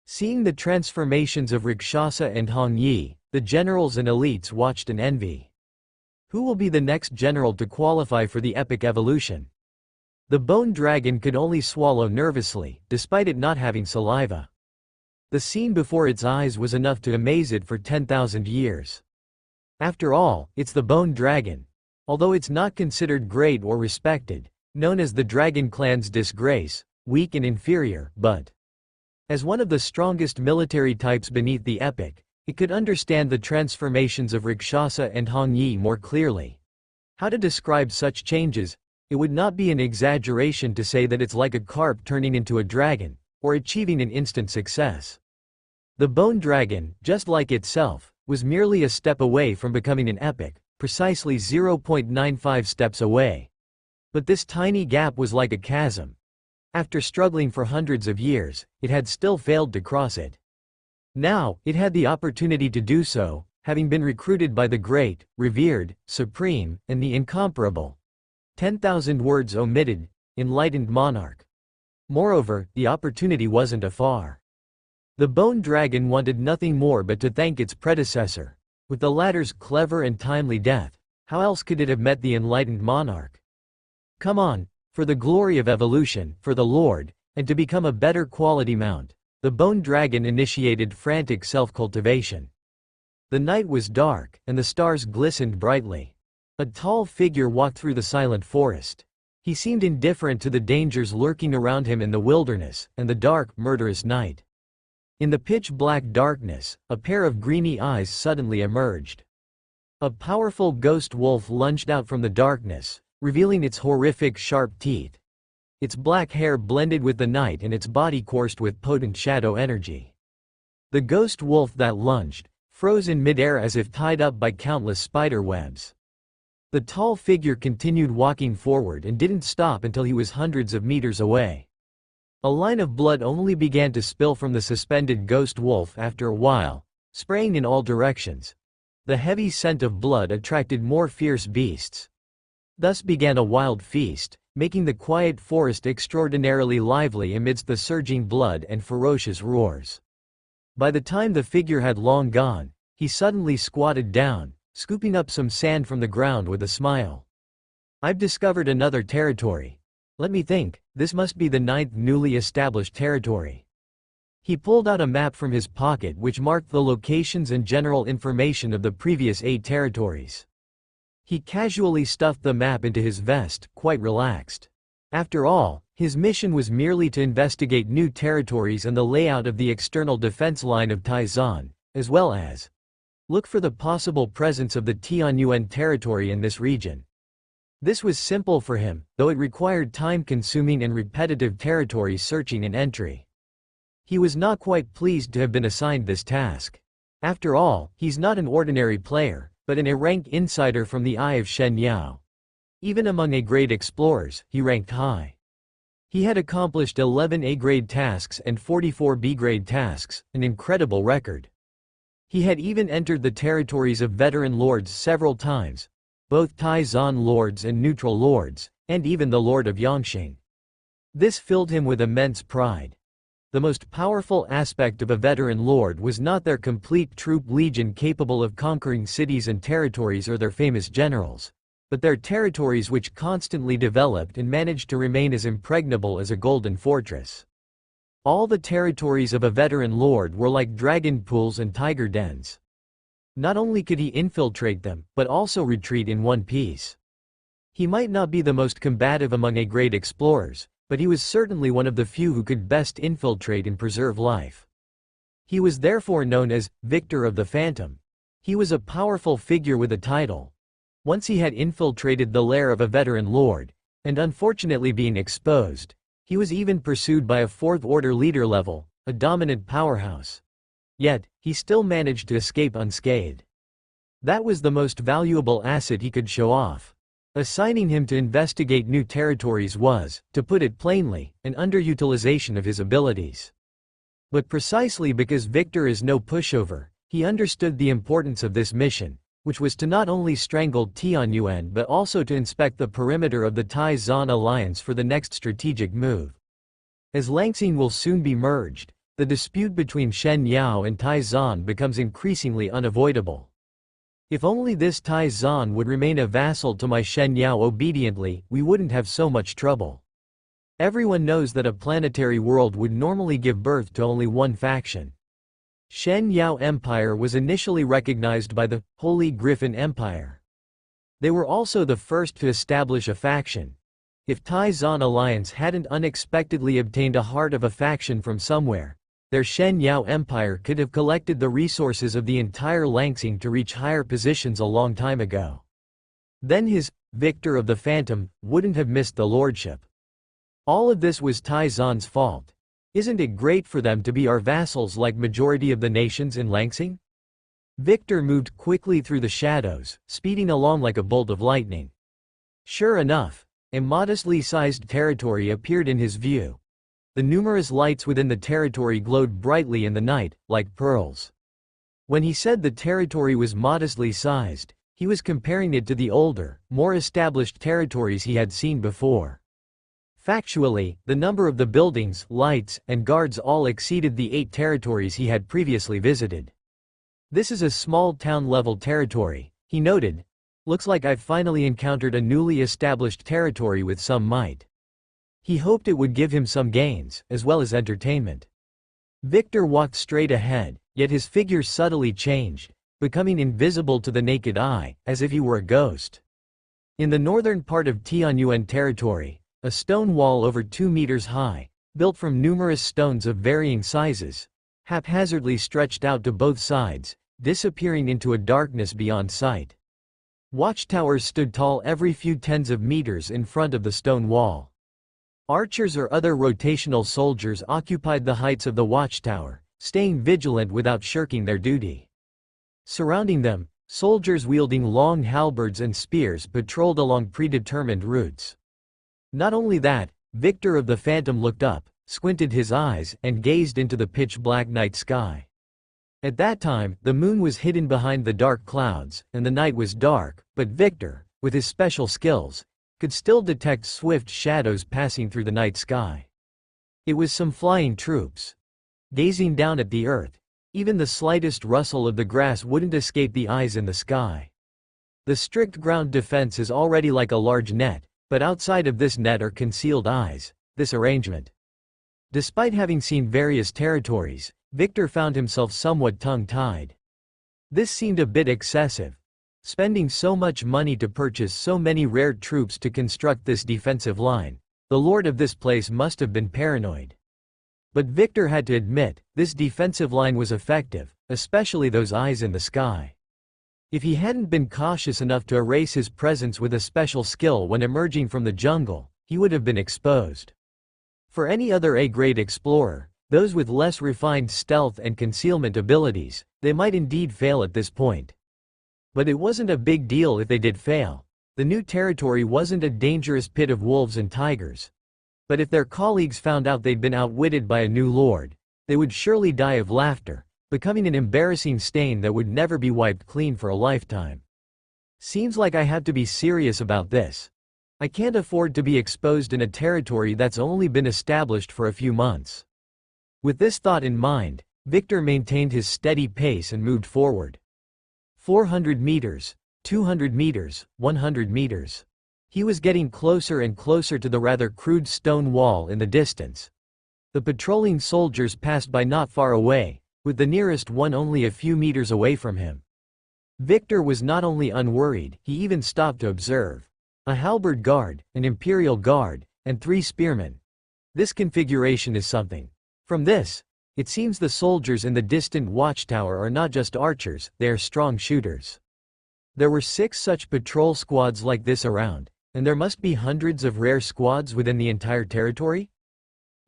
Seeing the transformations of Rakshasa and Hong Yi, the generals and elites watched in envy. Who will be the next general to qualify for the epic evolution? The bone dragon could only swallow nervously, despite it not having saliva. The scene before its eyes was enough to amaze it for 10,000 years. After all, it's the bone dragon. Although it's not considered great or respected, known as the Dragon Clan's disgrace, weak and inferior, but as one of the strongest military types beneath the epic, it could understand the transformations of Rakshasa and Hong Yi more clearly. How to describe such changes? It would not be an exaggeration to say that it's like a carp turning into a dragon, or achieving an instant success. The Bone Dragon, just like itself, was merely a step away from becoming an epic, precisely 0.95 steps away. But this tiny gap was like a chasm. After struggling for hundreds of years, it had still failed to cross it. Now, it had the opportunity to do so, having been recruited by the great, revered, supreme, and the incomparable 10,000 words omitted, enlightened monarch. Moreover, the opportunity wasn't afar. The Bone Dragon wanted nothing more but to thank its predecessor. With the latter's clever and timely death, how else could it have met the enlightened monarch? Come on, for the glory of evolution, for the Lord, and to become a better quality mount, the Bone Dragon initiated frantic self-cultivation. The night was dark, and the stars glistened brightly. A tall figure walked through the silent forest. He seemed indifferent to the dangers lurking around him in the wilderness, and the dark, murderous night. In the pitch-black darkness, a pair of greeny eyes suddenly emerged. A powerful ghost wolf lunged out from the darkness, revealing its horrific sharp teeth. Its black hair blended with the night and its body coursed with potent shadow energy. The ghost wolf that lunged froze in midair as if tied up by countless spider webs. The tall figure continued walking forward and didn't stop until he was hundreds of meters away. A line of blood only began to spill from the suspended ghost wolf after a while, spraying in all directions. The heavy scent of blood attracted more fierce beasts. Thus began a wild feast, making the quiet forest extraordinarily lively amidst the surging blood and ferocious roars. By the time the figure had long gone, he suddenly squatted down, scooping up some sand from the ground with a smile. "I've discovered another territory. Let me think, this must be the 9th newly established territory." He pulled out a map from his pocket which marked the locations and general information of the previous 8 territories. He casually stuffed the map into his vest, quite relaxed. After all, his mission was merely to investigate new territories and the layout of the external defense line of Taizan, as well as look for the possible presence of the Tianyuan territory in this region. This was simple for him, though it required time-consuming and repetitive territory searching and entry. He was not quite pleased to have been assigned this task. After all, he's not an ordinary player, but an A-rank insider from the Eye of Shen Yao. Even among A-grade explorers, he ranked high. He had accomplished 11 A-grade tasks and 44 B-grade tasks, an incredible record. He had even entered the territories of veteran lords several times, both Taizan lords and neutral lords, and even the Lord of Yangsheng. This filled him with immense pride. The most powerful aspect of a veteran lord was not their complete troop legion capable of conquering cities and territories or their famous generals, but their territories which constantly developed and managed to remain as impregnable as a golden fortress. All the territories of a veteran lord were like dragon pools and tiger dens. Not only could he infiltrate them, but also retreat in one piece. He might not be the most combative among A-grade explorers, but he was certainly one of the few who could best infiltrate and preserve life. He was therefore known as Victor of the Phantom. He was a powerful figure with a title. Once he had infiltrated the lair of a veteran lord, and unfortunately being exposed, he was even pursued by a 4th-order leader level, a dominant powerhouse. Yet, he still managed to escape unscathed. That was the most valuable asset he could show off. Assigning him to investigate new territories was, to put it plainly, an underutilization of his abilities. But precisely because Victor is no pushover, he understood the importance of this mission, which was to not only strangle Tianyuan but also to inspect the perimeter of the Taizan alliance for the next strategic move. As Langxing will soon be merged, the dispute between Shen Yao and Taizan becomes increasingly unavoidable. If only this Taizan would remain a vassal to my Shen Yao obediently, we wouldn't have so much trouble. Everyone knows that a planetary world would normally give birth to only one faction. Shen Yao Empire was initially recognized by the Holy Griffin Empire. They were also the first to establish a faction. If Tai-Zan alliance hadn't unexpectedly obtained a heart of a faction from somewhere, their Shen Yao Empire could have collected the resources of the entire Langsing to reach higher positions a long time ago. Then his, Victor of the Phantom, wouldn't have missed the lordship. All of this was Tai-Zan's fault. Isn't it great for them to be our vassals like majority of the nations in Langsing? Victor moved quickly through the shadows, speeding along like a bolt of lightning. Sure enough, a modestly sized territory appeared in his view. The numerous lights within the territory glowed brightly in the night, like pearls. When he said the territory was modestly sized, he was comparing it to the older, more established territories he had seen before. Factually, the number of the buildings, lights, and guards all exceeded the 8 territories he had previously visited. This is a small town-level territory, he noted. Looks like I've finally encountered a newly established territory with some might. He hoped it would give him some gains, as well as entertainment. Victor walked straight ahead, yet his figure subtly changed, becoming invisible to the naked eye, as if he were a ghost. In the northern part of Tianyuan territory, a stone wall over 2 meters high, built from numerous stones of varying sizes, haphazardly stretched out to both sides, disappearing into a darkness beyond sight. Watchtowers stood tall every few tens of meters in front of the stone wall. Archers or other rotational soldiers occupied the heights of the watchtower, staying vigilant without shirking their duty. Surrounding them, soldiers wielding long halberds and spears patrolled along predetermined routes. Not only that, Victor of the Phantom looked up, squinted his eyes, and gazed into the pitch-black night sky. At that time, the moon was hidden behind the dark clouds, and the night was dark, but Victor, with his special skills, could still detect swift shadows passing through the night sky. It was some flying troops. Gazing down at the earth, even the slightest rustle of the grass wouldn't escape the eyes in the sky. The strict ground defense is already like a large net, but outside of this net are concealed eyes, this arrangement. Despite having seen various territories, Victor found himself somewhat tongue-tied. This seemed a bit excessive. Spending so much money to purchase so many rare troops to construct this defensive line, the lord of this place must have been paranoid. But Victor had to admit, this defensive line was effective, especially those eyes in the sky. If he hadn't been cautious enough to erase his presence with a special skill when emerging from the jungle, he would have been exposed. For any other A-grade explorer, those with less refined stealth and concealment abilities, they might indeed fail at this point. But it wasn't a big deal if they did fail. The new territory wasn't a dangerous pit of wolves and tigers. But if their colleagues found out they'd been outwitted by a new lord, they would surely die of laughter, becoming an embarrassing stain that would never be wiped clean for a lifetime. Seems like I have to be serious about this. I can't afford to be exposed in a territory that's only been established for a few months. With this thought in mind, Victor maintained his steady pace and moved forward. 400 meters, 200 meters, 100 meters. He was getting closer and closer to the rather crude stone wall in the distance. The patrolling soldiers passed by not far away, with the nearest one only a few meters away from him. Victor was not only unworried, he even stopped to observe. A halberd guard, an imperial guard, and 3 spearmen. This configuration is something. From this, it seems the soldiers in the distant watchtower are not just archers, they are strong shooters. There were 6 such patrol squads like this around, and there must be hundreds of rare squads within the entire territory?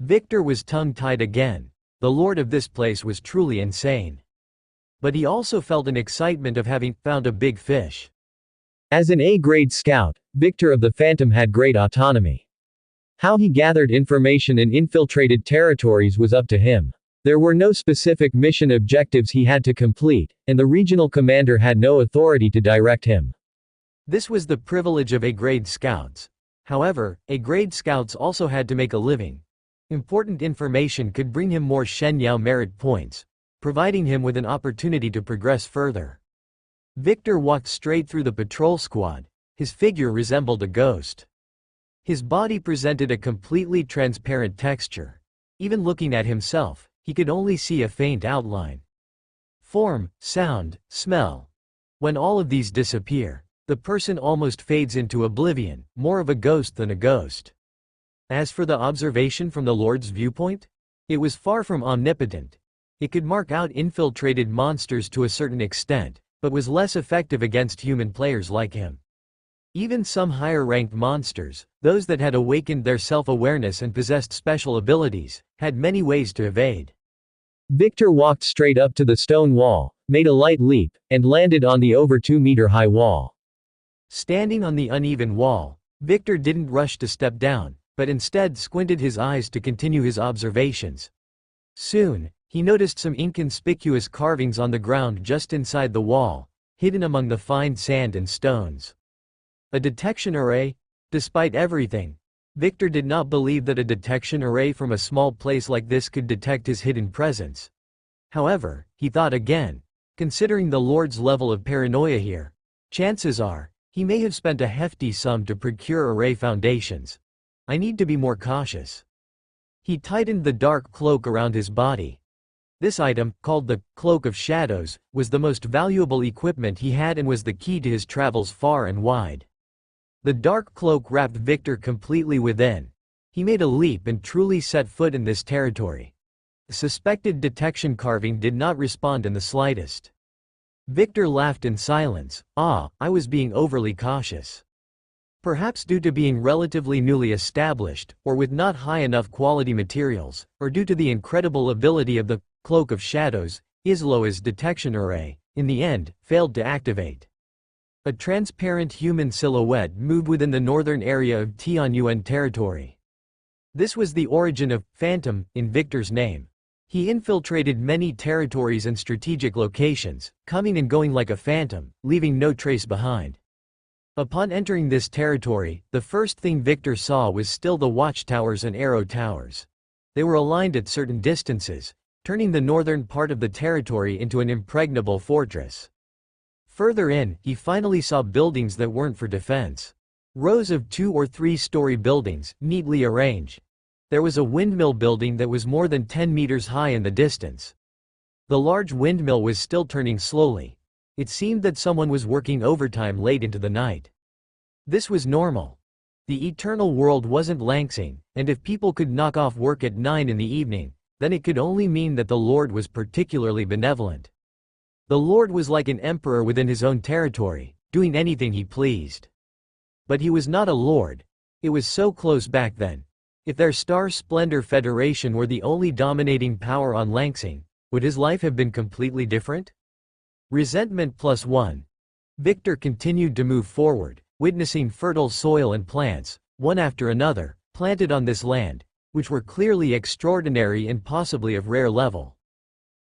Victor was tongue-tied again. The lord of this place was truly insane. But he also felt an excitement of having found a big fish. As an A-grade scout, Victor of the Phantom had great autonomy. How he gathered information and infiltrated territories was up to him. There were no specific mission objectives he had to complete, and the regional commander had no authority to direct him. This was the privilege of A-grade scouts. However, A-grade scouts also had to make a living. Important information could bring him more Shenyao merit points, providing him with an opportunity to progress further. Victor walked straight through the patrol squad. His figure resembled a ghost. His body presented a completely transparent texture. Even looking at himself, he could only see a faint outline. Form, sound, smell. When all of these disappear, The person almost fades into oblivion, more of a ghost than a ghost. As for the observation from the Lord's viewpoint, it was far from omnipotent. It could mark out infiltrated monsters to a certain extent, but was less effective against human players like him. Even some higher-ranked monsters, those that had awakened their self-awareness and possessed special abilities, had many ways to evade. Victor walked straight up to the stone wall, made a light leap, and landed on the over 2-meter-high wall. Standing on the uneven wall, Victor didn't rush to step down, but instead squinted his eyes to continue his observations. Soon, he noticed some inconspicuous carvings on the ground just inside the wall, hidden among the fine sand and stones. A detection array? Despite everything, Victor did not believe that a detection array from a small place like this could detect his hidden presence. However, he thought again, considering the Lord's level of paranoia here, chances are, he may have spent a hefty sum to procure array foundations. I need to be more cautious. He tightened the dark cloak around his body. This item, called the Cloak of Shadows, was the most valuable equipment he had and was the key to his travels far and wide. The dark cloak wrapped Victor completely within. He made a leap and truly set foot in this territory. The suspected detection carving did not respond in the slightest. Victor laughed in silence. I was being overly cautious. Perhaps due to being relatively newly established, or with not high enough quality materials, or due to the incredible ability of the Cloak of Shadows, Isloa's detection array, in the end, failed to activate. A transparent human silhouette moved within the northern area of Tianyuan territory. This was the origin of Phantom in Victor's name. He infiltrated many territories and strategic locations, coming and going like a phantom, leaving no trace behind. Upon entering this territory, the first thing Victor saw was still the watchtowers and arrow towers. They were aligned at certain distances, turning the northern part of the territory into an impregnable fortress. Further in, he finally saw buildings that weren't for defense. Rows of 2- or 3-story buildings, neatly arranged. There was a windmill building that was more than 10 meters high in the distance. The large windmill was still turning slowly. It seemed that someone was working overtime late into the night. This was normal. The eternal world wasn't Langsing, and if people could knock off work at 9 in the evening, then it could only mean that the Lord was particularly benevolent. The Lord was like an emperor within his own territory, doing anything he pleased. But he was not a lord. It was so close back then. If their Star Splendor Federation were the only dominating power on Langsing, would his life have been completely different? Resentment +1. Victor continued to move forward, witnessing fertile soil and plants, one after another, planted on this land, which were clearly extraordinary and possibly of rare level.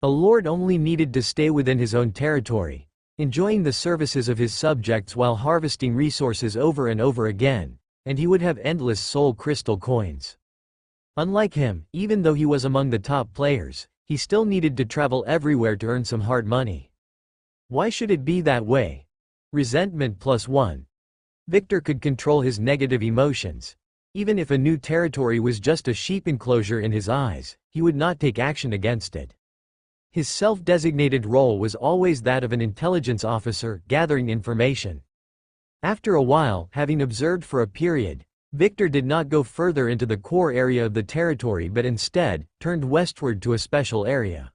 A lord only needed to stay within his own territory, enjoying the services of his subjects while harvesting resources over and over again, and he would have endless soul crystal coins. Unlike him, even though he was among the top players, he still needed to travel everywhere to earn some hard money. Why should it be that way? Resentment +1. Victor could control his negative emotions. Even if a new territory was just a sheep enclosure in his eyes, he would not take action against it. His self-designated role was always that of an intelligence officer, gathering information. After a while, having observed for a period, Victor did not go further into the core area of the territory but instead, turned westward to a special area.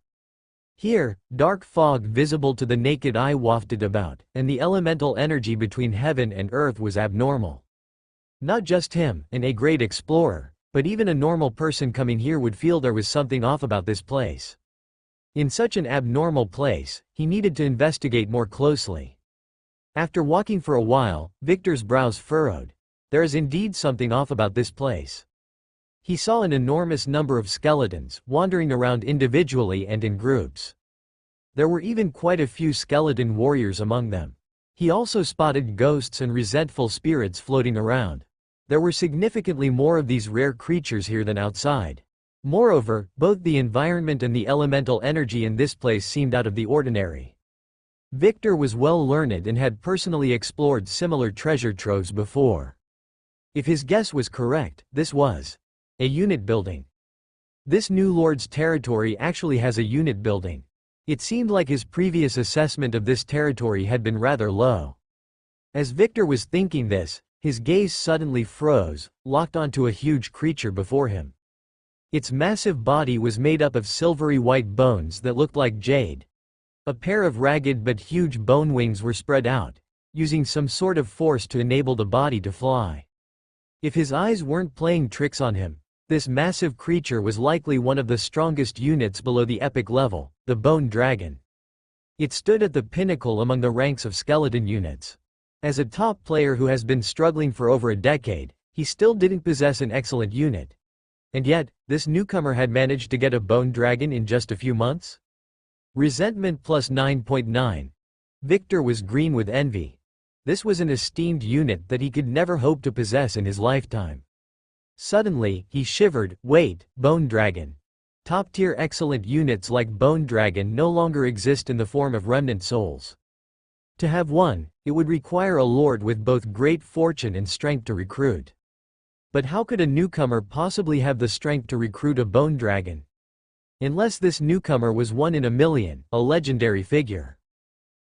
Here, dark fog visible to the naked eye wafted about, and the elemental energy between heaven and earth was abnormal. Not just him, a great explorer, but even a normal person coming here would feel there was something off about this place. In such an abnormal place, he needed to investigate more closely. After walking for a while, Victor's brows furrowed. There is indeed something off about this place. He saw an enormous number of skeletons, wandering around individually and in groups. There were even quite a few skeleton warriors among them. He also spotted ghosts and resentful spirits floating around. There were significantly more of these rare creatures here than outside. Moreover, both the environment and the elemental energy in this place seemed out of the ordinary. Victor was well learned and had personally explored similar treasure troves before. If his guess was correct, this was a unit building. This new lord's territory actually has a unit building. It seemed like his previous assessment of this territory had been rather low. As Victor was thinking this, his gaze suddenly froze, locked onto a huge creature before him. Its massive body was made up of silvery white bones that looked like jade. A pair of ragged but huge bone wings were spread out, using some sort of force to enable the body to fly. If his eyes weren't playing tricks on him, this massive creature was likely one of the strongest units below the epic level, the Bone Dragon. It stood at the pinnacle among the ranks of skeleton units. As a top player who has been struggling for over a decade, he still didn't possess an excellent unit. And yet, this newcomer had managed to get a Bone Dragon in just a few months? Resentment plus 9.9. Victor was green with envy. This was an esteemed unit that he could never hope to possess in his lifetime. Suddenly, he shivered. Wait, Bone Dragon. Top-tier excellent units like Bone Dragon no longer exist in the form of remnant souls. To have one, it would require a lord with both great fortune and strength to recruit. But how could a newcomer possibly have the strength to recruit a Bone Dragon? Unless this newcomer was one in a million, a legendary figure.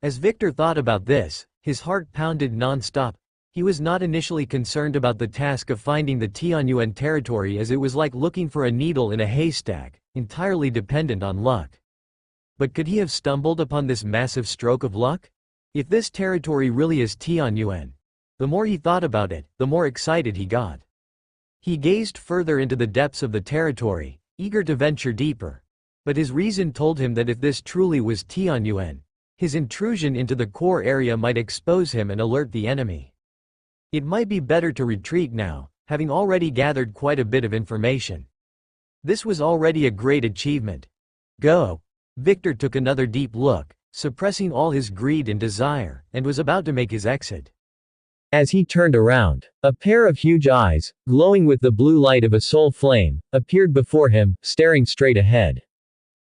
As Victor thought about this, his heart pounded non-stop. He was not initially concerned about the task of finding the Tianyuan territory, as it was like looking for a needle in a haystack, entirely dependent on luck. But could he have stumbled upon this massive stroke of luck? If this territory really is Tianyuan, the more he thought about it, the more excited he got. He gazed further into the depths of the territory, eager to venture deeper. But his reason told him that if this truly was Tianyuan, his intrusion into the core area might expose him and alert the enemy. It might be better to retreat now, having already gathered quite a bit of information. This was already a great achievement. Go! Victor took another deep look, suppressing all his greed and desire, and was about to make his exit. As he turned around, a pair of huge eyes, glowing with the blue light of a soul flame, appeared before him, staring straight ahead.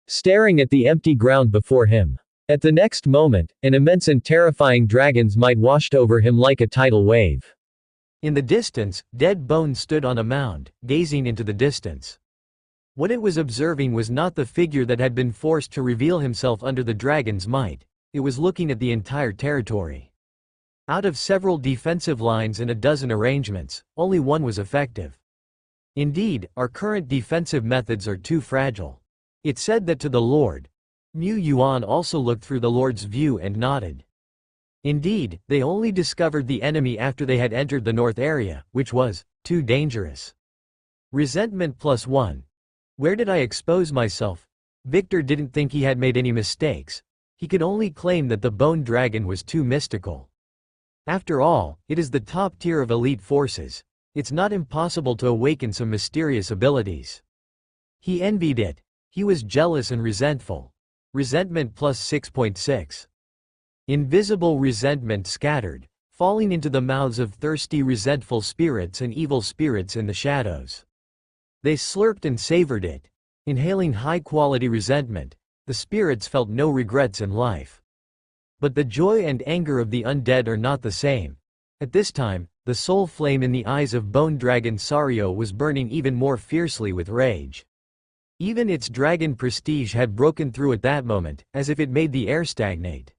Staring at the empty ground before him. At the next moment, an immense and terrifying dragon's might washed over him like a tidal wave. In the distance, Dead Bone stood on a mound, gazing into the distance. What it was observing was not the figure that had been forced to reveal himself under the dragon's might, it was looking at the entire territory. Out of several defensive lines and a dozen arrangements, only one was effective. Indeed, our current defensive methods are too fragile. It said that to the Lord. Mu Yuan also looked through the Lord's view and nodded. Indeed, they only discovered the enemy after they had entered the north area, which was too dangerous. Resentment plus 1. Where did I expose myself? Victor didn't think he had made any mistakes. He could only claim that the Bone Dragon was too mystical. After all, it is the top tier of elite forces. It's not impossible to awaken some mysterious abilities. He envied it. He was jealous and resentful. Resentment plus 6.6. Invisible resentment scattered, falling into the mouths of thirsty resentful spirits and evil spirits in the shadows. They slurped and savored it. Inhaling high-quality resentment, the spirits felt no regrets in life. But the joy and anger of the undead are not the same. At this time, the soul flame in the eyes of Bone Dragon Sario was burning even more fiercely with rage. Even its dragon prestige had broken through at that moment, as if it made the air stagnate.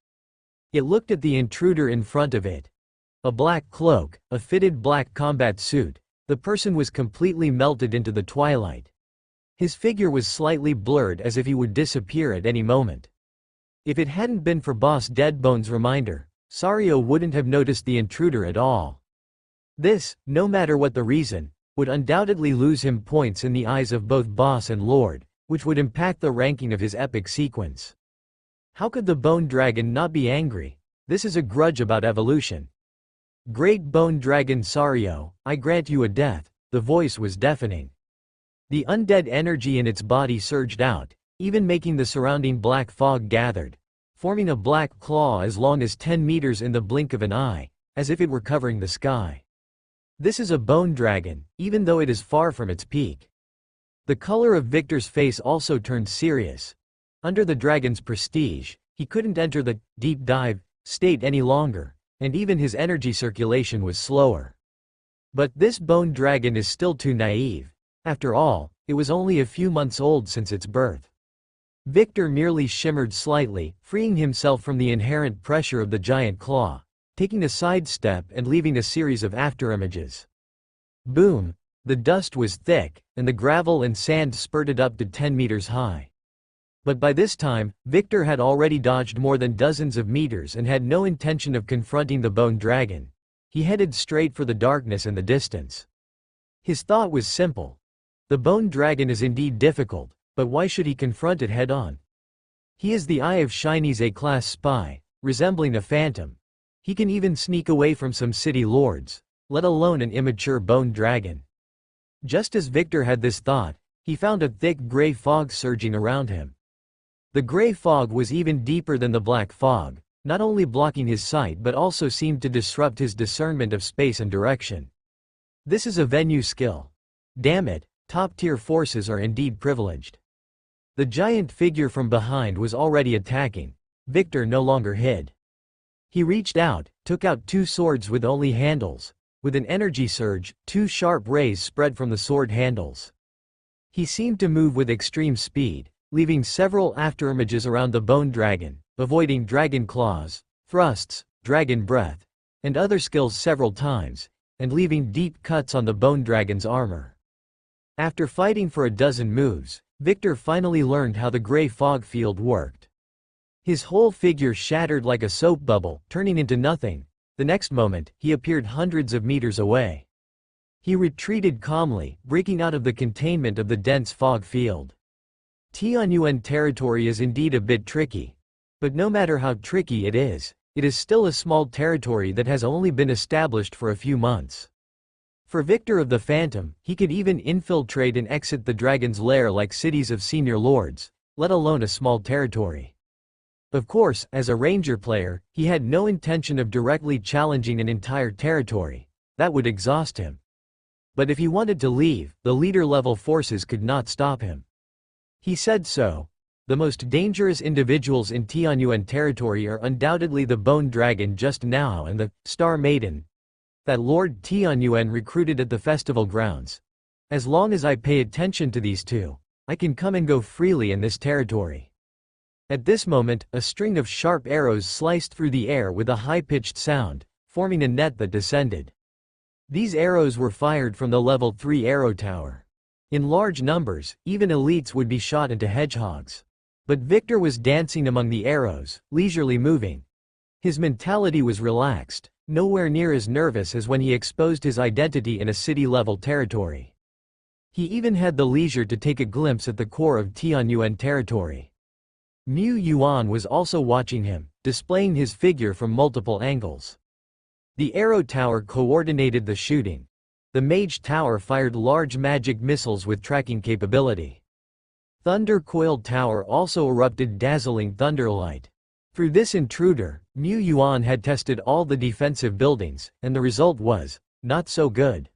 It looked at the intruder in front of it. A black cloak, a fitted black combat suit, the person was completely melted into the twilight. His figure was slightly blurred as if he would disappear at any moment. If it hadn't been for Boss Deadbone's reminder, Sario wouldn't have noticed the intruder at all. This, no matter what the reason, would undoubtedly lose him points in the eyes of both Boss and Lord, which would impact the ranking of his epic sequence. How could the Bone Dragon not be angry? This is a grudge about evolution. Great Bone Dragon Sario, I grant you a death. The voice was deafening. The undead energy in its body surged out, even making the surrounding black fog gathered, forming a black claw as long as 10 meters in the blink of an eye, as if it were covering the sky. This is a Bone Dragon, even though it is far from its peak. The color of Victor's face also turned serious. Under the dragon's prestige, he couldn't enter the deep dive state any longer, and even his energy circulation was slower. But this Bone Dragon is still too naive. After all, it was only a few months old since its birth. Victor merely shimmered slightly, freeing himself from the inherent pressure of the giant claw. taking a sidestep and leaving a series of afterimages. Boom! The dust was thick, and the gravel and sand spurted up to 10 meters high. But by this time, Victor had already dodged more than dozens of meters and had no intention of confronting the bone dragon. He headed straight for the darkness in the distance. His thought was simple. The bone dragon is indeed difficult, but why should he confront it head-on? He is the Eye of Shiny's A-class spy, resembling a phantom. He can even sneak away from some city lords, let alone an immature bone dragon. Just as Victor had this thought, he found a thick gray fog surging around him. The gray fog was even deeper than the black fog, not only blocking his sight but also seemed to disrupt his discernment of space and direction. This is a Venu skill. Damn it, top-tier forces are indeed privileged. The giant figure from behind was already attacking. Victor no longer hid. He reached out, took out two swords with only handles. With an energy surge, two sharp rays spread from the sword handles. He seemed to move with extreme speed, leaving several afterimages around the bone dragon, avoiding dragon claws, thrusts, dragon breath, and other skills several times, and leaving deep cuts on the bone dragon's armor. After fighting for a dozen moves, Victor finally learned how the gray fog field worked. His whole figure shattered like a soap bubble, turning into nothing. The next moment, he appeared hundreds of meters away. He retreated calmly, breaking out of the containment of the dense fog field. Tianyuan territory is indeed a bit tricky. But no matter how tricky it is still a small territory that has only been established for a few months. For Victor of the Phantom, he could even infiltrate and exit the dragon's lair like cities of senior lords, let alone a small territory. Of course, as a ranger player, he had no intention of directly challenging an entire territory. That would exhaust him. But if he wanted to leave, the leader-level forces could not stop him. He said so. The most dangerous individuals in Tianyuan territory are undoubtedly the Bone Dragon just now and the Star Maiden that Lord Tianyuan recruited at the festival grounds. As long as I pay attention to these two, I can come and go freely in this territory. At this moment, a string of sharp arrows sliced through the air with a high-pitched sound, forming a net that descended. These arrows were fired from the level 3 arrow tower. In large numbers, even elites would be shot into hedgehogs. But Victor was dancing among the arrows, leisurely moving. His mentality was relaxed, nowhere near as nervous as when he exposed his identity in a city-level territory. He even had the leisure to take a glimpse at the core of Tianyuan territory. Mu Yuan was also watching him, displaying his figure from multiple angles. The arrow tower coordinated the shooting. The mage tower fired large magic missiles with tracking capability. Thunder Coil Tower also erupted dazzling thunderlight. Through this intruder, Mu Yuan had tested all the defensive buildings, and the result was not so good.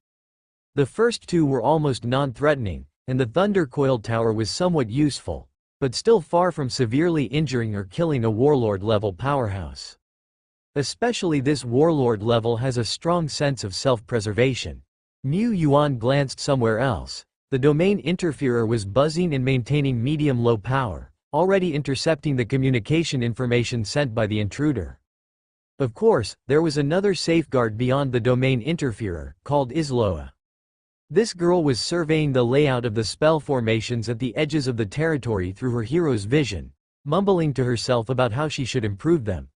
The first two were almost non-threatening, and the Thunder Coil Tower was somewhat useful, but still far from severely injuring or killing a warlord-level powerhouse. Especially this warlord level has a strong sense of self-preservation. Mu Yuan glanced somewhere else. The domain interferer was buzzing and maintaining medium-low power, already intercepting the communication information sent by the intruder. Of course, there was another safeguard beyond the domain interferer, called Isloa. This girl was surveying the layout of the spell formations at the edges of the territory through her hero's vision, mumbling to herself about how she should improve them.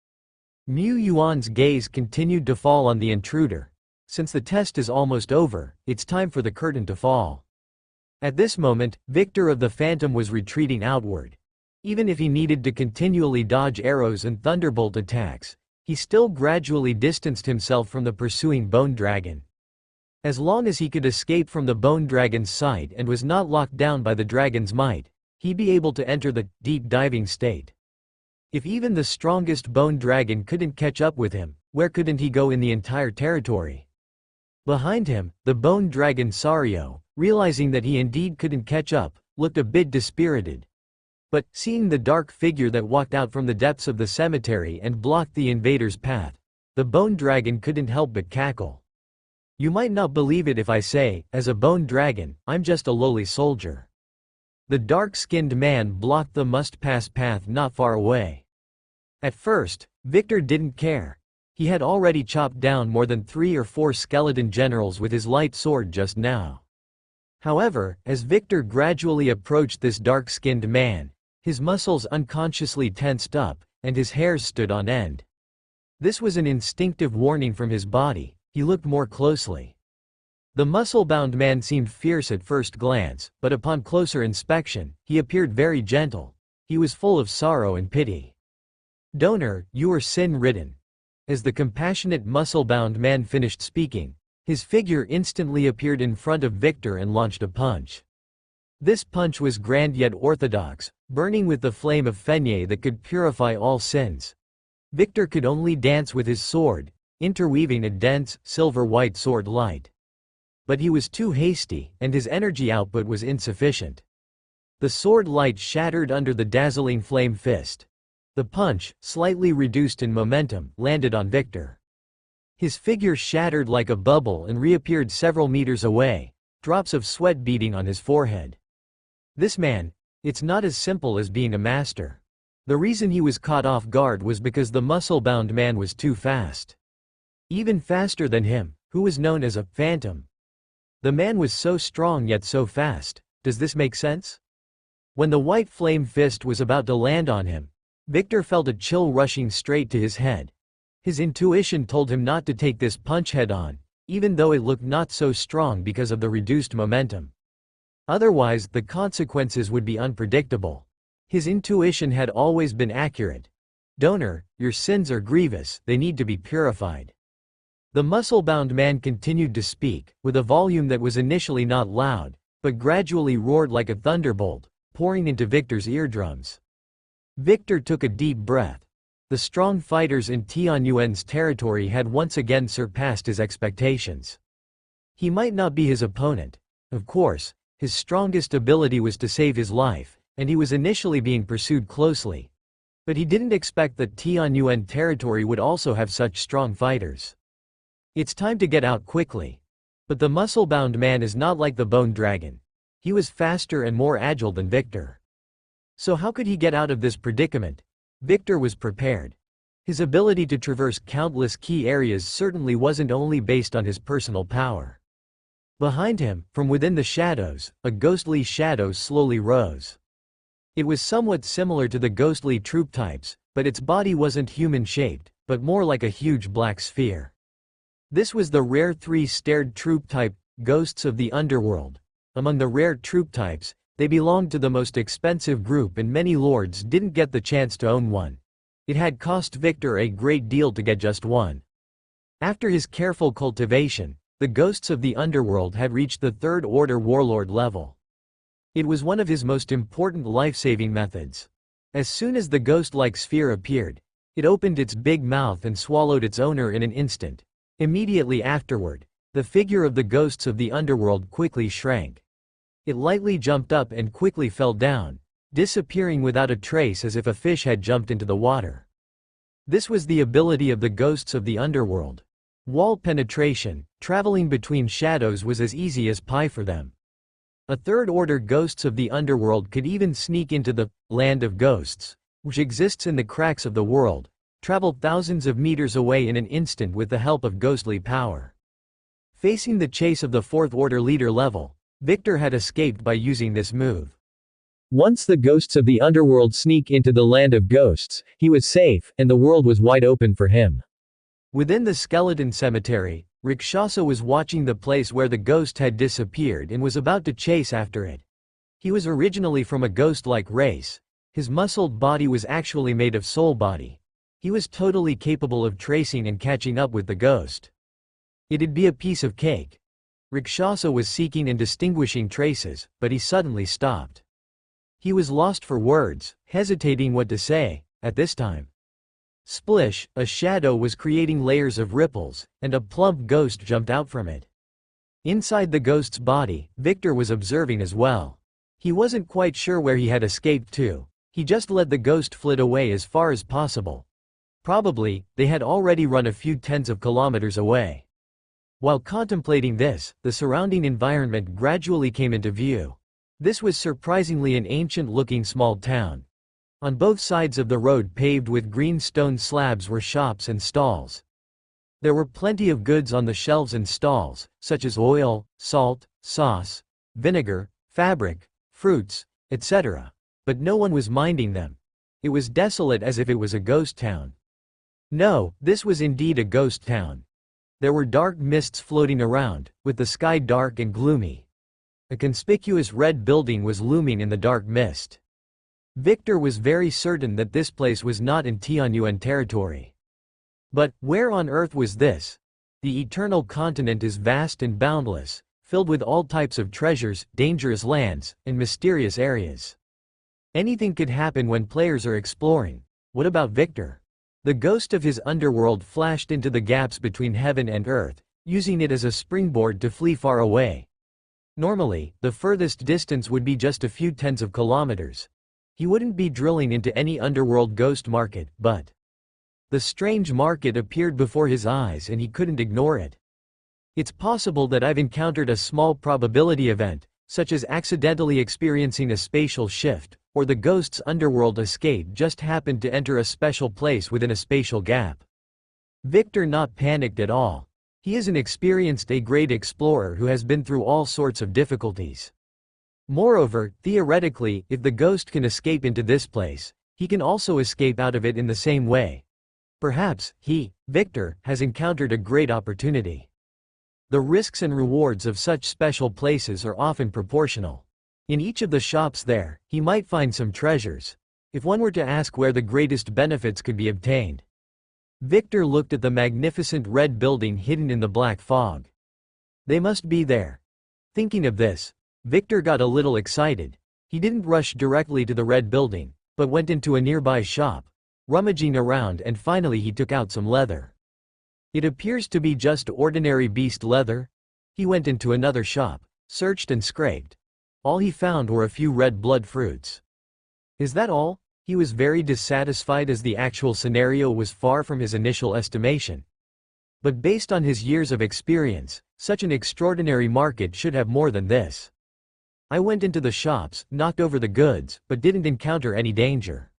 Mu Yuan's gaze continued to fall on the intruder. Since the test is almost over, it's time for the curtain to fall. At this moment, Victor of the Phantom was retreating outward. Even if he needed to continually dodge arrows and thunderbolt attacks, he still gradually distanced himself from the pursuing Bone Dragon. As long as he could escape from the Bone Dragon's sight and was not locked down by the dragon's might, he'd be able to enter the deep diving state. If even the strongest Bone Dragon couldn't catch up with him, where couldn't he go in the entire territory? Behind him, the Bone Dragon Sario, realizing that he indeed couldn't catch up, looked a bit dispirited. But, seeing the dark figure that walked out from the depths of the cemetery and blocked the invader's path, the Bone Dragon couldn't help but cackle. You might not believe it if I say, as a Bone Dragon, I'm just a lowly soldier. The dark-skinned man blocked the must-pass path not far away. At first, Victor didn't care. He had already chopped down more than 3 or 4 skeleton generals with his light sword just now. However, as Victor gradually approached this dark-skinned man, his muscles unconsciously tensed up, and his hairs stood on end. This was an instinctive warning from his body. He looked more closely. The muscle-bound man seemed fierce at first glance, but upon closer inspection, he appeared very gentle. He was full of sorrow and pity. "Donor, you are sin-ridden." As the compassionate muscle-bound man finished speaking, his figure instantly appeared in front of Victor and launched a punch. This punch was grand yet orthodox, burning with the flame of Fenye that could purify all sins. Victor could only dance with his sword, interweaving a dense, silver-white sword light. But he was too hasty, and his energy output was insufficient. The sword light shattered under the dazzling flame fist. The punch, slightly reduced in momentum, landed on Victor. His figure shattered like a bubble and reappeared several meters away, drops of sweat beading on his forehead. This man, it's not as simple as being a master. The reason he was caught off guard was because the muscle-bound man was too fast. Even faster than him, who was known as a phantom. The man was so strong yet so fast. Does this make sense? When the white flame fist was about to land on him, Victor felt a chill rushing straight to his head. His intuition told him not to take this punch head-on, even though it looked not so strong because of the reduced momentum. Otherwise, the consequences would be unpredictable. His intuition had always been accurate. "Donor, your sins are grievous, they need to be purified." The muscle-bound man continued to speak, with a volume that was initially not loud, but gradually roared like a thunderbolt, pouring into Victor's eardrums. Victor took a deep breath. The strong fighters in Tianyuan's territory had once again surpassed his expectations. He might not be his opponent. Of course, his strongest ability was to save his life, and he was initially being pursued closely. But he didn't expect that Tianyuan territory would also have such strong fighters. It's time to get out quickly. But the muscle-bound man is not like the bone dragon. He was faster and more agile than Victor. So how could he get out of this predicament? Victor was prepared. His ability to traverse countless key areas certainly wasn't only based on his personal power. Behind him, from within the shadows, a ghostly shadow slowly rose. It was somewhat similar to the ghostly troop types, but its body wasn't human-shaped, but more like a huge black sphere. This was the rare 3-starred troop type, Ghosts of the Underworld. Among the rare troop types, they belonged to the most expensive group and many lords didn't get the chance to own one. It had cost Victor a great deal to get just one. After his careful cultivation, the Ghosts of the Underworld had reached the 3rd Order Warlord level. It was one of his most important life-saving methods. As soon as the ghost-like sphere appeared, it opened its big mouth and swallowed its owner in an instant. Immediately afterward, the figure of the Ghosts of the Underworld quickly shrank. It lightly jumped up and quickly fell down, disappearing without a trace as if a fish had jumped into the water. This was the ability of the Ghosts of the Underworld. Wall penetration, traveling between shadows was as easy as pie for them. A 3rd Order Ghosts of the Underworld could even sneak into the Land of Ghosts, which exists in the cracks of the world, travel thousands of meters away in an instant with the help of ghostly power. Facing the chase of the 4th Order leader level, Victor had escaped by using this move. Once the Ghosts of the Underworld sneak into the Land of Ghosts, he was safe, and the world was wide open for him. Within the skeleton cemetery, Rakshasa was watching the place where the ghost had disappeared and was about to chase after it. He was originally from a ghost-like race. His muscled body was actually made of soul body. He was totally capable of tracing and catching up with the ghost. It'd be a piece of cake. Rakshasa was seeking and distinguishing traces, but he suddenly stopped. He was lost for words, hesitating what to say, at this time. Splish, a shadow was creating layers of ripples, and a plump ghost jumped out from it. Inside the ghost's body, Victor was observing as well. He wasn't quite sure where he had escaped to. He just let the ghost flit away as far as possible. Probably, they had already run a few tens of kilometers away. While contemplating this, the surrounding environment gradually came into view. This was surprisingly an ancient-looking small town. On both sides of the road paved with green stone slabs were shops and stalls. There were plenty of goods on the shelves and stalls, such as oil, salt, sauce, vinegar, fabric, fruits, etc. But no one was minding them. It was desolate as if it was a ghost town. No, this was indeed a ghost town. There were dark mists floating around, with the sky dark and gloomy. A conspicuous red building was looming in the dark mist. Victor was very certain that this place was not in Tianyuan territory. But, where on earth was this? The eternal continent is vast and boundless, filled with all types of treasures, dangerous lands, and mysterious areas. Anything could happen when players are exploring. What about Victor? The ghost of his underworld flashed into the gaps between heaven and earth, using it as a springboard to flee far away. Normally, the furthest distance would be just a few tens of kilometers. He wouldn't be drilling into any underworld ghost market, but the strange market appeared before his eyes and he couldn't ignore it. It's possible that I've encountered a small probability event, such as accidentally experiencing a spatial shift, or the ghost's underworld escape just happened to enter a special place within a spatial gap. Victor not panicked at all. He is an experienced A-grade explorer who has been through all sorts of difficulties. Moreover, theoretically, if the ghost can escape into this place, he can also escape out of it in the same way. Perhaps, he, Victor, has encountered a great opportunity. The risks and rewards of such special places are often proportional. In each of the shops there, he might find some treasures, if one were to ask where the greatest benefits could be obtained. Victor looked at the magnificent red building hidden in the black fog. They must be there. Thinking of this, Victor got a little excited. He didn't rush directly to the red building, but went into a nearby shop, rummaging around, and finally he took out some leather. It appears to be just ordinary beast leather. He went into another shop, searched and scraped. All he found were a few red blood fruits. Is that all? He was very dissatisfied as the actual scenario was far from his initial estimation. But based on his years of experience, such an extraordinary market should have more than this. I went into the shops, knocked over the goods, but didn't encounter any danger.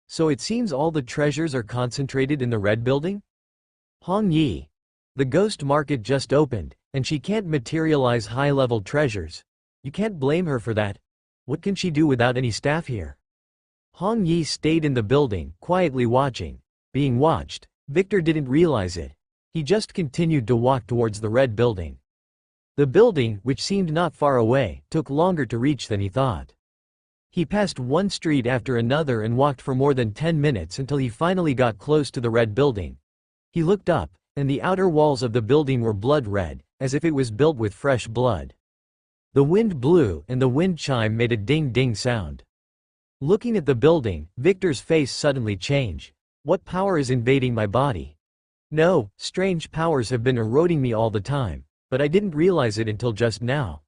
So it seems all the treasures are concentrated in the red building? Hong Yi. The ghost market just opened, and she can't materialize high-level treasures. You can't blame her for that. What can she do without any staff here? Hong Yi stayed in the building, quietly watching. Being watched, Victor didn't realize it. He just continued to walk towards the red building. The building, which seemed not far away, took longer to reach than he thought. He passed one street after another and walked for more than 10 minutes until he finally got close to the red building. He looked up, and the outer walls of the building were blood red, as if it was built with fresh blood. The wind blew, and the wind chime made a ding-ding sound. Looking at the building, Victor's face suddenly changed. What power is invading my body? No, strange powers have been eroding me all the time, but I didn't realize it until just now.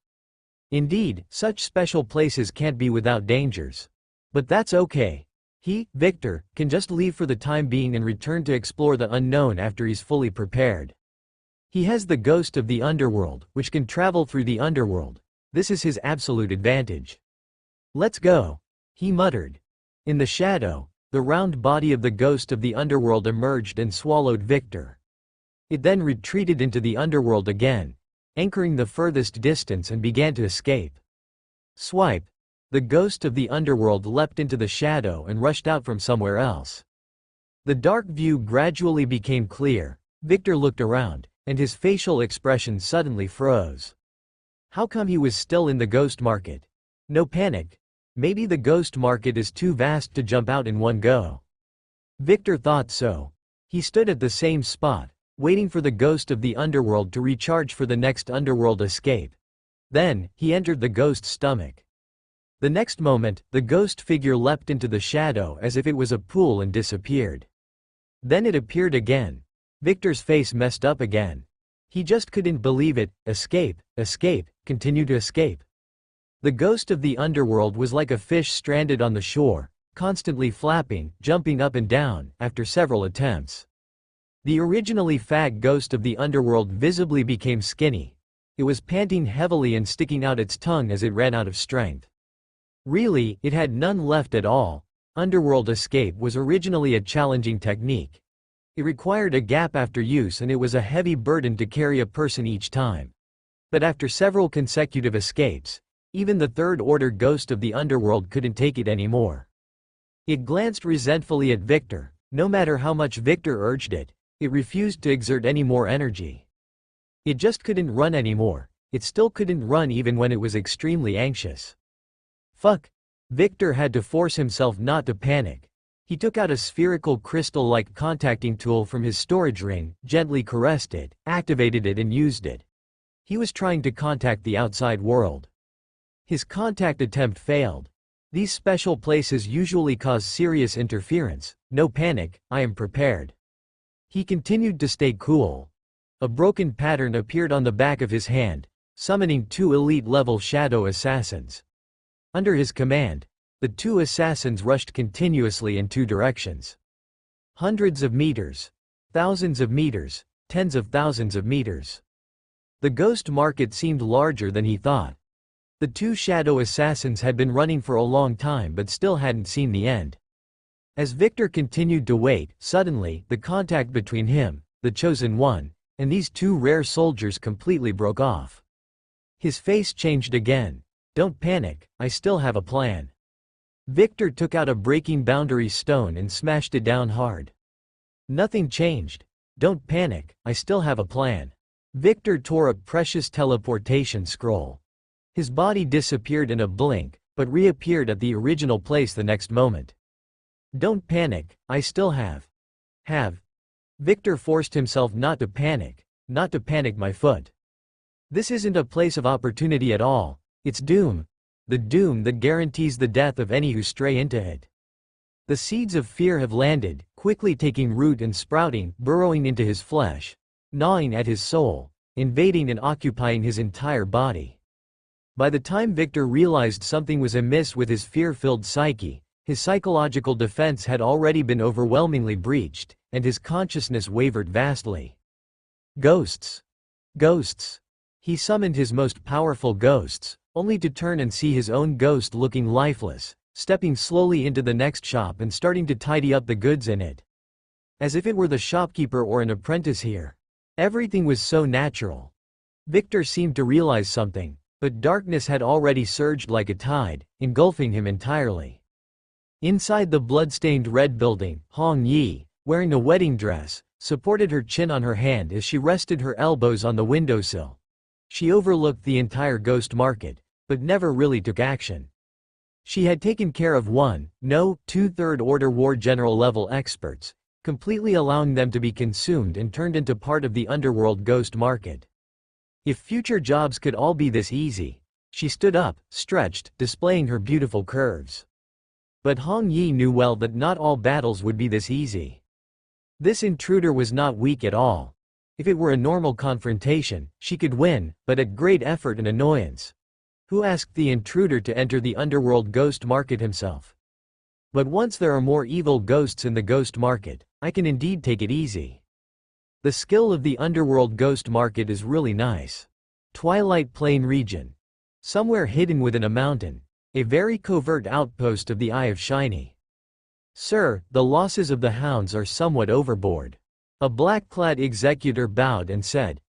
Indeed, such special places can't be without dangers. But that's okay. He, Victor, can just leave for the time being and return to explore the unknown after he's fully prepared. He has the ghost of the underworld, which can travel through the underworld. This is his absolute advantage. Let's go, he muttered. In the shadow, the round body of the ghost of the underworld emerged and swallowed Victor. It then retreated into the underworld again, anchoring the furthest distance, and began to escape. Swipe. The ghost of the underworld leapt into the shadow and rushed out from somewhere else. The dark view gradually became clear. Victor looked around, and his facial expression suddenly froze. How come he was still in the ghost market? No panic. Maybe the ghost market is too vast to jump out in one go. Victor thought so. He stood at the same spot, waiting for the ghost of the underworld to recharge for the next underworld escape. Then, he entered the ghost's stomach. The next moment, the ghost figure leapt into the shadow as if it was a pool and disappeared. Then it appeared again. Victor's face messed up again. He just couldn't believe it. Escape, escape, continue to escape. The ghost of the underworld was like a fish stranded on the shore, constantly flapping, jumping up and down, after several attempts. The originally fat ghost of the underworld visibly became skinny. It was panting heavily and sticking out its tongue as it ran out of strength. Really, it had none left at all. Underworld escape was originally a challenging technique. It required a gap after use and it was a heavy burden to carry a person each time. But after several consecutive escapes, even the third-order ghost of the underworld couldn't take it anymore. It glanced resentfully at Victor. No matter how much Victor urged it, it refused to exert any more energy. It just couldn't run anymore. It still couldn't run even when it was extremely anxious. Fuck. Victor had to force himself not to panic. He took out a spherical crystal-like contacting tool from his storage ring, gently caressed it, activated it and used it. He was trying to contact the outside world. His contact attempt failed. These special places usually cause serious interference. No panic, I am prepared. He continued to stay cool. A broken pattern appeared on the back of his hand, summoning 2 elite-level shadow assassins. Under his command, the 2 assassins rushed continuously in 2 directions. Hundreds of meters, thousands of meters, tens of thousands of meters. The ghost market seemed larger than he thought. The 2 shadow assassins had been running for a long time but still hadn't seen the end. As Victor continued to wait, suddenly, the contact between him, the chosen one, and these 2 rare soldiers completely broke off. His face changed again. Don't panic, I still have a plan. Victor took out a breaking boundary stone and smashed it down hard. Nothing changed. Don't panic, I still have a plan. Victor tore a precious teleportation scroll. His body disappeared in a blink, but reappeared at the original place the next moment. Don't panic, I still have. Victor forced himself not to panic my foot. This isn't a place of opportunity at all, it's doom. The doom that guarantees the death of any who stray into it. The seeds of fear have landed, quickly taking root and sprouting, burrowing into his flesh, gnawing at his soul, invading and occupying his entire body. By the time Victor realized something was amiss with his fear-filled psyche, his psychological defense had already been overwhelmingly breached, and his consciousness wavered vastly. Ghosts. Ghosts. He summoned his most powerful ghosts, only to turn and see his own ghost looking lifeless, stepping slowly into the next shop and starting to tidy up the goods in it. As if it were the shopkeeper or an apprentice here. Everything was so natural. Victor seemed to realize something, but darkness had already surged like a tide, engulfing him entirely. Inside the blood-stained red building, Hong Yi, wearing a wedding dress, supported her chin on her hand as she rested her elbows on the windowsill. She overlooked the entire ghost market, but never really took action. She had taken care of 2 third-order war general-level experts, completely allowing them to be consumed and turned into part of the underworld ghost market. If future jobs could all be this easy, she stood up, stretched, displaying her beautiful curves. But Hong Yi knew well that not all battles would be this easy. This intruder was not weak at all. If it were a normal confrontation, she could win, but at great effort and annoyance. Who asked the intruder to enter the underworld ghost market himself? But once there are more evil ghosts in the ghost market, I can indeed take it easy. The skill of the underworld ghost market is really nice. Twilight Plain region. Somewhere hidden within a mountain. A very covert outpost of the Eye of Shiny. Sir, the losses of the hounds are somewhat overboard. A black-clad executor bowed and said.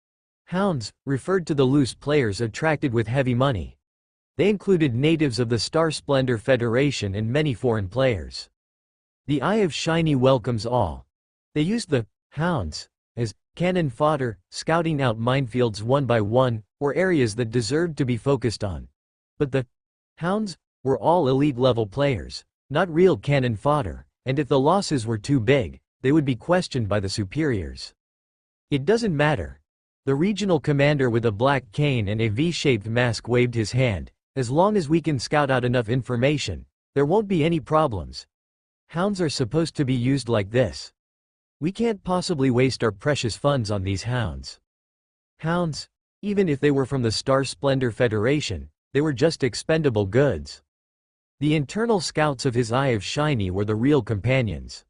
Hounds, referred to the loose players attracted with heavy money. They included natives of the Star Splendor Federation and many foreign players. The Eye of Shiny welcomes all. They used the hounds as cannon fodder, scouting out minefields one by one, or areas that deserved to be focused on. But the hounds were all elite-level players, not real cannon fodder, and if the losses were too big, they would be questioned by the superiors. It doesn't matter. The regional commander with a black cane and a V-shaped mask waved his hand. As long as we can scout out enough information, there won't be any problems. Hounds are supposed to be used like this. We can't possibly waste our precious funds on these hounds. Hounds, even if they were from the Star Splendor Federation, they were just expendable goods. The internal scouts of his Eye of Shiny were the real companions.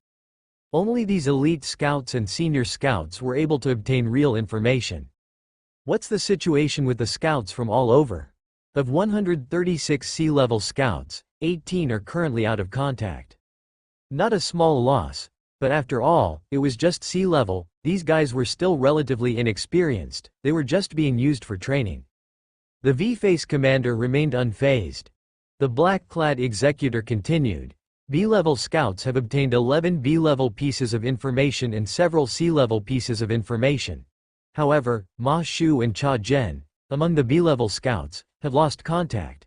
Only these elite scouts and senior scouts were able to obtain real information. What's the situation with the scouts from all over? Of 136 sea-level scouts, 18 are currently out of contact. Not a small loss, But after all, it was just sea level, these guys were still relatively inexperienced, they were just being used for training. The V-Face commander remained unfazed. The black-clad executor continued. B-level scouts have obtained 11 B-level pieces of information and several C-level pieces of information. However, Ma Shu and Cha Zhen, among the B-level scouts, have lost contact.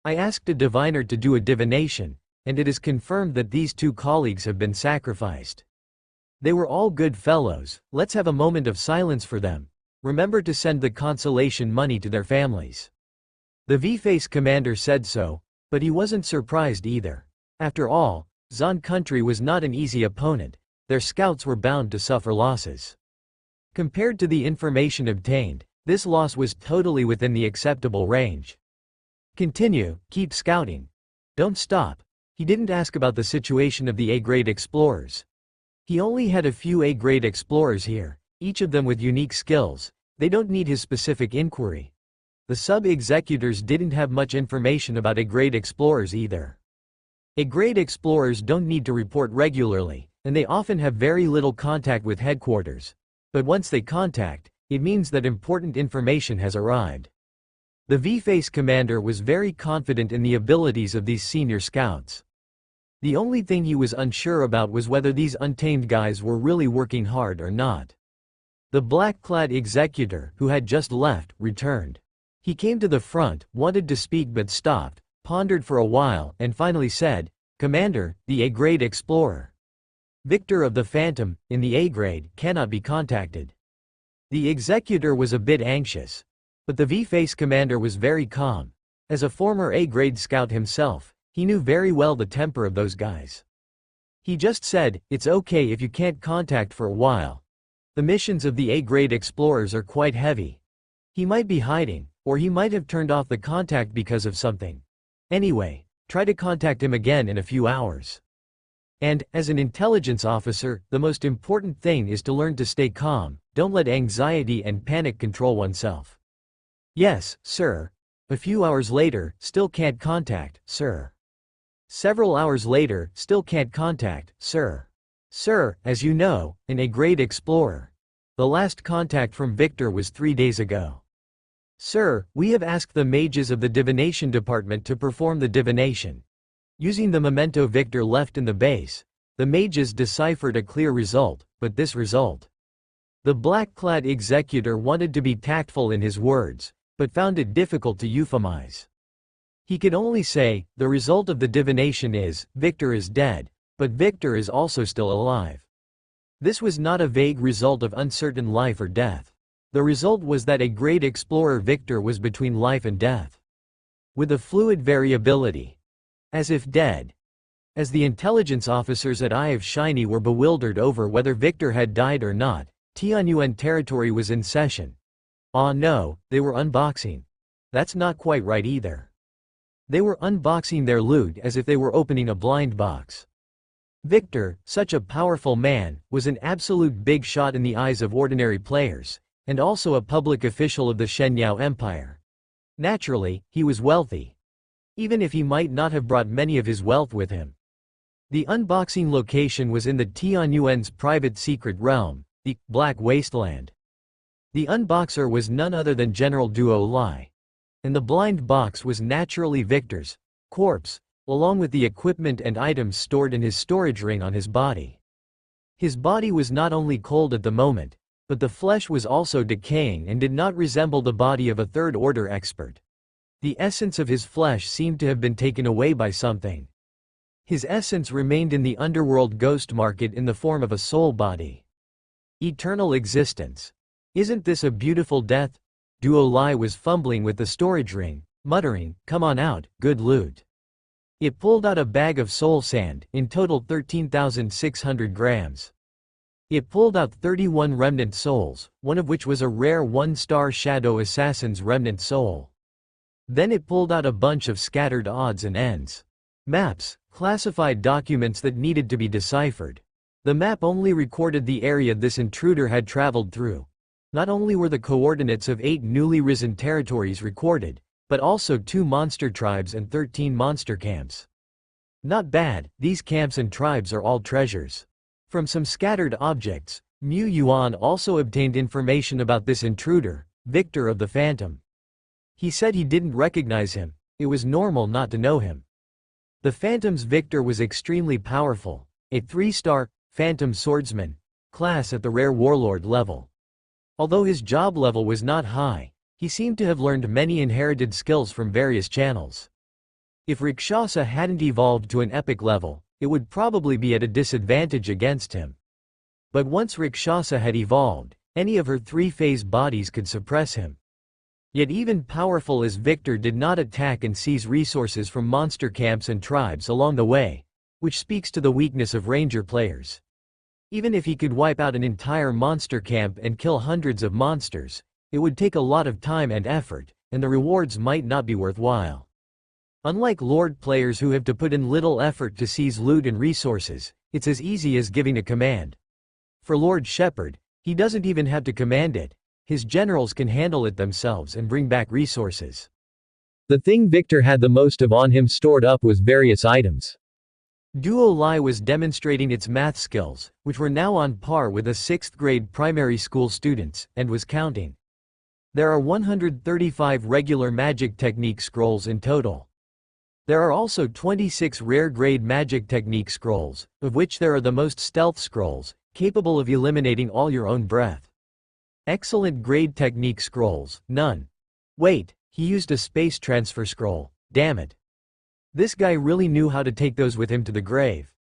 I asked a diviner to do a divination, and it is confirmed that these two colleagues have been sacrificed. They were all good fellows, let's have a moment of silence for them. Remember to send the consolation money to their families. The V-Face commander said so, but he wasn't surprised either. After all, Zan country was not an easy opponent, their scouts were bound to suffer losses. Compared to the information obtained, this loss was totally within the acceptable range. Continue, keep scouting. Don't stop. He didn't ask about the situation of the A-grade explorers. He only had a few A-grade explorers here, each of them with unique skills. They don't need his specific inquiry. The sub-executors didn't have much information about A-grade explorers either. A-grade explorers don't need to report regularly, and they often have very little contact with headquarters. But once they contact, it means that important information has arrived. The V-Face commander was very confident in the abilities of these senior scouts. The only thing he was unsure about was whether these untamed guys were really working hard or not. The black-clad executor, who had just left, returned. He came to the front, wanted to speak but stopped, pondered for a while, and finally said, "Commander, the A-grade explorer Victor of the Phantom, in the A-grade, cannot be contacted." The executor was a bit anxious. But the V-Face commander was very calm. As a former A-grade scout himself, he knew very well the temper of those guys. He just said, "It's okay if you can't contact for a while. The missions of the A-grade explorers are quite heavy. He might be hiding, or he might have turned off the contact because of something. Anyway, try to contact him again in a few hours. And, as an intelligence officer, the most important thing is to learn to stay calm, don't let anxiety and panic control oneself." "Yes, sir." A few hours later, still can't contact, sir. Several hours later, still can't contact, sir. Sir, as you know, an A-grade explorer. The last contact from Victor was 3 days ago. Sir, we have asked the mages of the divination department to perform the divination. Using the memento Victor left in the base, the mages deciphered a clear result, but this result. The black-clad executor wanted to be tactful in his words, but found it difficult to euphemize. He could only say, the result of the divination is, Victor is dead, but Victor is also still alive. This was not a vague result of uncertain life or death. The result was that A-grade explorer Victor was between life and death. With a fluid variability. As if dead. As the intelligence officers at Eye of Shiny were bewildered over whether Victor had died or not, Tianyuan territory was in session. Ah no, they were unboxing. That's not quite right either. They were unboxing their loot as if they were opening a blind box. Victor, such a powerful man, was an absolute big shot in the eyes of ordinary players, and also a public official of the Shenyao Empire. Naturally, he was wealthy. Even if he might not have brought many of his wealth with him. The unboxing location was in the Tianyuan's private secret realm, the Black Wasteland. The unboxer was none other than General Duo Lai. And the blind box was naturally Victor's corpse, along with the equipment and items stored in his storage ring on his body. His body was not only cold at the moment, but the flesh was also decaying and did not resemble the body of a third-order expert. The essence of his flesh seemed to have been taken away by something. His essence remained in the underworld ghost market in the form of a soul body. Eternal existence. Isn't this a beautiful death? Duo Lai was fumbling with the storage ring, muttering, "Come on out, good loot." It pulled out a bag of soul sand, in total 13,600 grams. It pulled out 31 remnant souls, one of which was a rare 1-star Shadow Assassin's remnant soul. Then it pulled out a bunch of scattered odds and ends. Maps, classified documents that needed to be deciphered. The map only recorded the area this intruder had traveled through. Not only were the coordinates of 8 newly risen territories recorded, but also 2 monster tribes and 13 monster camps. Not bad, these camps and tribes are all treasures. From some scattered objects, Mu Yuan also obtained information about this intruder, Victor of the Phantom. He said he didn't recognize him, it was normal not to know him. The Phantom's Victor was extremely powerful, a 3-star, Phantom Swordsman, class at the rare warlord level. Although his job level was not high, he seemed to have learned many inherited skills from various channels. If Rakshasa hadn't evolved to an epic level, it would probably be at a disadvantage against him. But once Rakshasa had evolved, any of her 3-phase bodies could suppress him. Yet even powerful as Victor did not attack and seize resources from monster camps and tribes along the way, which speaks to the weakness of ranger players. Even if he could wipe out an entire monster camp and kill hundreds of monsters, it would take a lot of time and effort, and the rewards might not be worthwhile. Unlike Lord players who have to put in little effort to seize loot and resources, it's as easy as giving a command. For Lord Shepard, he doesn't even have to command it, his generals can handle it themselves and bring back resources. The thing Victor had the most of on him stored up was various items. Duo Lai was demonstrating its math skills, which were now on par with a 6th grade primary school students, and was counting. There are 135 regular magic technique scrolls in total. There are also 26 rare grade magic technique scrolls, of which there are the most stealth scrolls, capable of eliminating all your own breath. Excellent grade technique scrolls, none. Wait, he used a space transfer scroll, damn it. This guy really knew how to take those with him to the grave.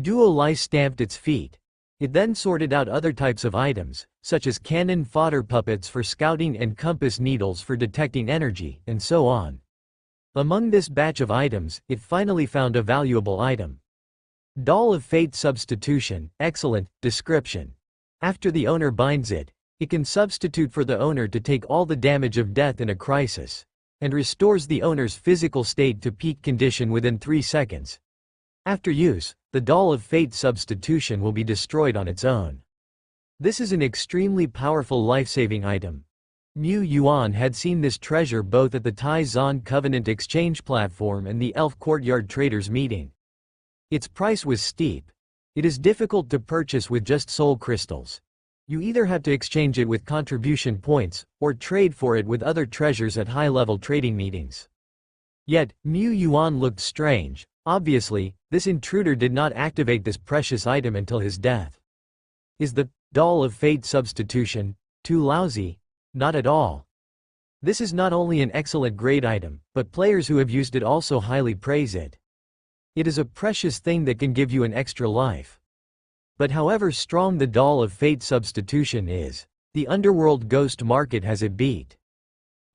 Duo Lai stamped its feet. It then sorted out other types of items, such as cannon fodder puppets for scouting and compass needles for detecting energy, and so on. Among this batch of items, it finally found a valuable item. Doll of Fate Substitution, excellent, description. After the owner binds it, it can substitute for the owner to take all the damage of death in a crisis, and restores the owner's physical state to peak condition within 3 seconds. After use, the Doll of Fate substitution will be destroyed on its own. This is an extremely powerful life-saving item. Mu Yuan had seen this treasure both at the Tai Zan Covenant exchange platform and the Elf Courtyard Traders meeting. Its price was steep. It is difficult to purchase with just soul crystals. You either have to exchange it with contribution points, or trade for it with other treasures at high-level trading meetings. Yet, Mu Yuan looked strange. Obviously, this intruder did not activate this precious item until his death. Is the Doll of Fate substitution too lousy? Not at all. This is not only an excellent grade item, but players who have used it also highly praise it. It is a precious thing that can give you an extra life. But however strong the Doll of Fate substitution is, the Underworld Ghost market has it beat.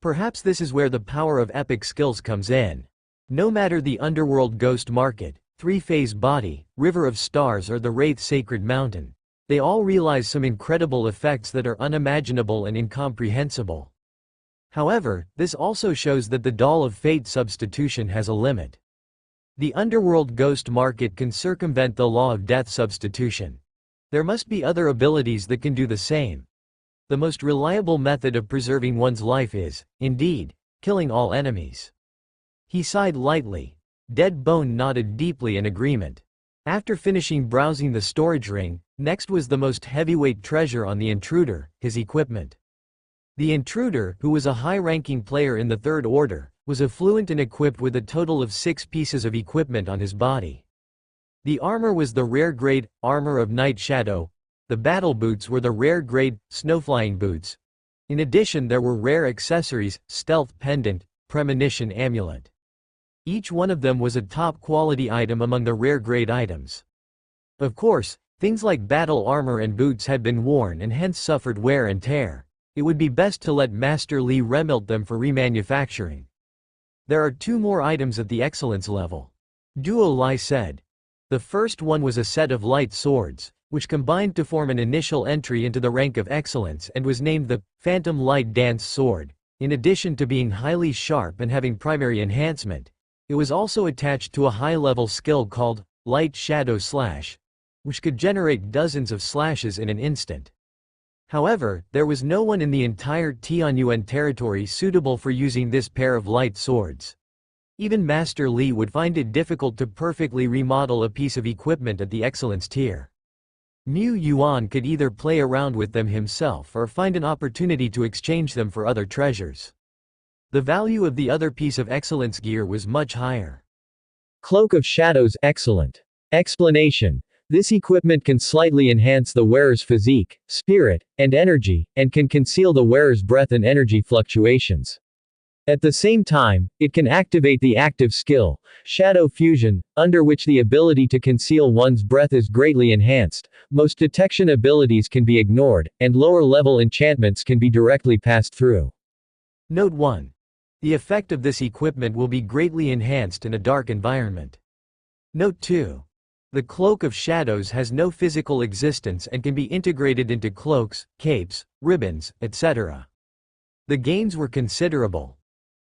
Perhaps this is where the power of epic skills comes in. No matter the Underworld Ghost market, 3-phase body, River of Stars or the Wraith Sacred Mountain, they all realize some incredible effects that are unimaginable and incomprehensible. However, this also shows that the Doll of Fate substitution has a limit. The Underworld Ghost market can circumvent the law of death substitution. There must be other abilities that can do the same. The most reliable method of preserving one's life is, indeed, killing all enemies. He sighed lightly. Dead Bone nodded deeply in agreement. After finishing browsing the storage ring, next was the most heavyweight treasure on the intruder, his equipment. The intruder, who was a high-ranking player in the Third Order, was affluent and equipped with a total of 6 pieces of equipment on his body. The armor was the rare-grade Armor of Night Shadow. The battle boots were the rare-grade Snowflying boots. In addition, there were rare accessories, Stealth Pendant, Premonition Amulet. Each one of them was a top-quality item among the rare-grade items. Of course, things like battle armor and boots had been worn and hence suffered wear and tear. It would be best to let Master Li remelt them for remanufacturing. There are 2 more items at the excellence level. Duo Lai said. The first one was a set of light swords, which combined to form an initial entry into the rank of excellence and was named the Phantom Light Dance Sword. In addition to being highly sharp and having primary enhancement, it was also attached to a high-level skill called Light Shadow Slash, which could generate dozens of slashes in an instant. However, there was no one in the entire Tianyuan territory suitable for using this pair of light swords. Even Master Li would find it difficult to perfectly remodel a piece of equipment at the excellence tier. Mu Yuan could either play around with them himself or find an opportunity to exchange them for other treasures. The value of the other piece of excellence gear was much higher. Cloak of Shadows, excellent. Explanation. This equipment can slightly enhance the wearer's physique, spirit, and energy, and can conceal the wearer's breath and energy fluctuations. At the same time, it can activate the active skill, Shadow Fusion, under which the ability to conceal one's breath is greatly enhanced. Most detection abilities can be ignored, and lower-level enchantments can be directly passed through. Note 1. The effect of this equipment will be greatly enhanced in a dark environment. Note 2. The Cloak of Shadows has no physical existence and can be integrated into cloaks, capes, ribbons, etc. The gains were considerable.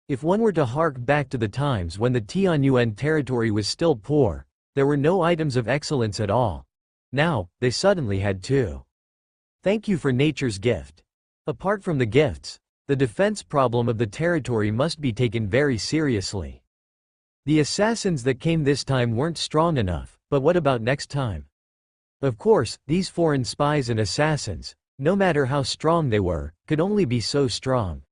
If one were to hark back to the times when the Tianyuan territory was still poor, there were no items of excellence at all. Now, they suddenly had two. Thank you for nature's gift. Apart from the gifts, the defense problem of the territory must be taken very seriously. The assassins that came this time weren't strong enough, but what about next time? Of course, these foreign spies and assassins, no matter how strong they were, could only be so strong.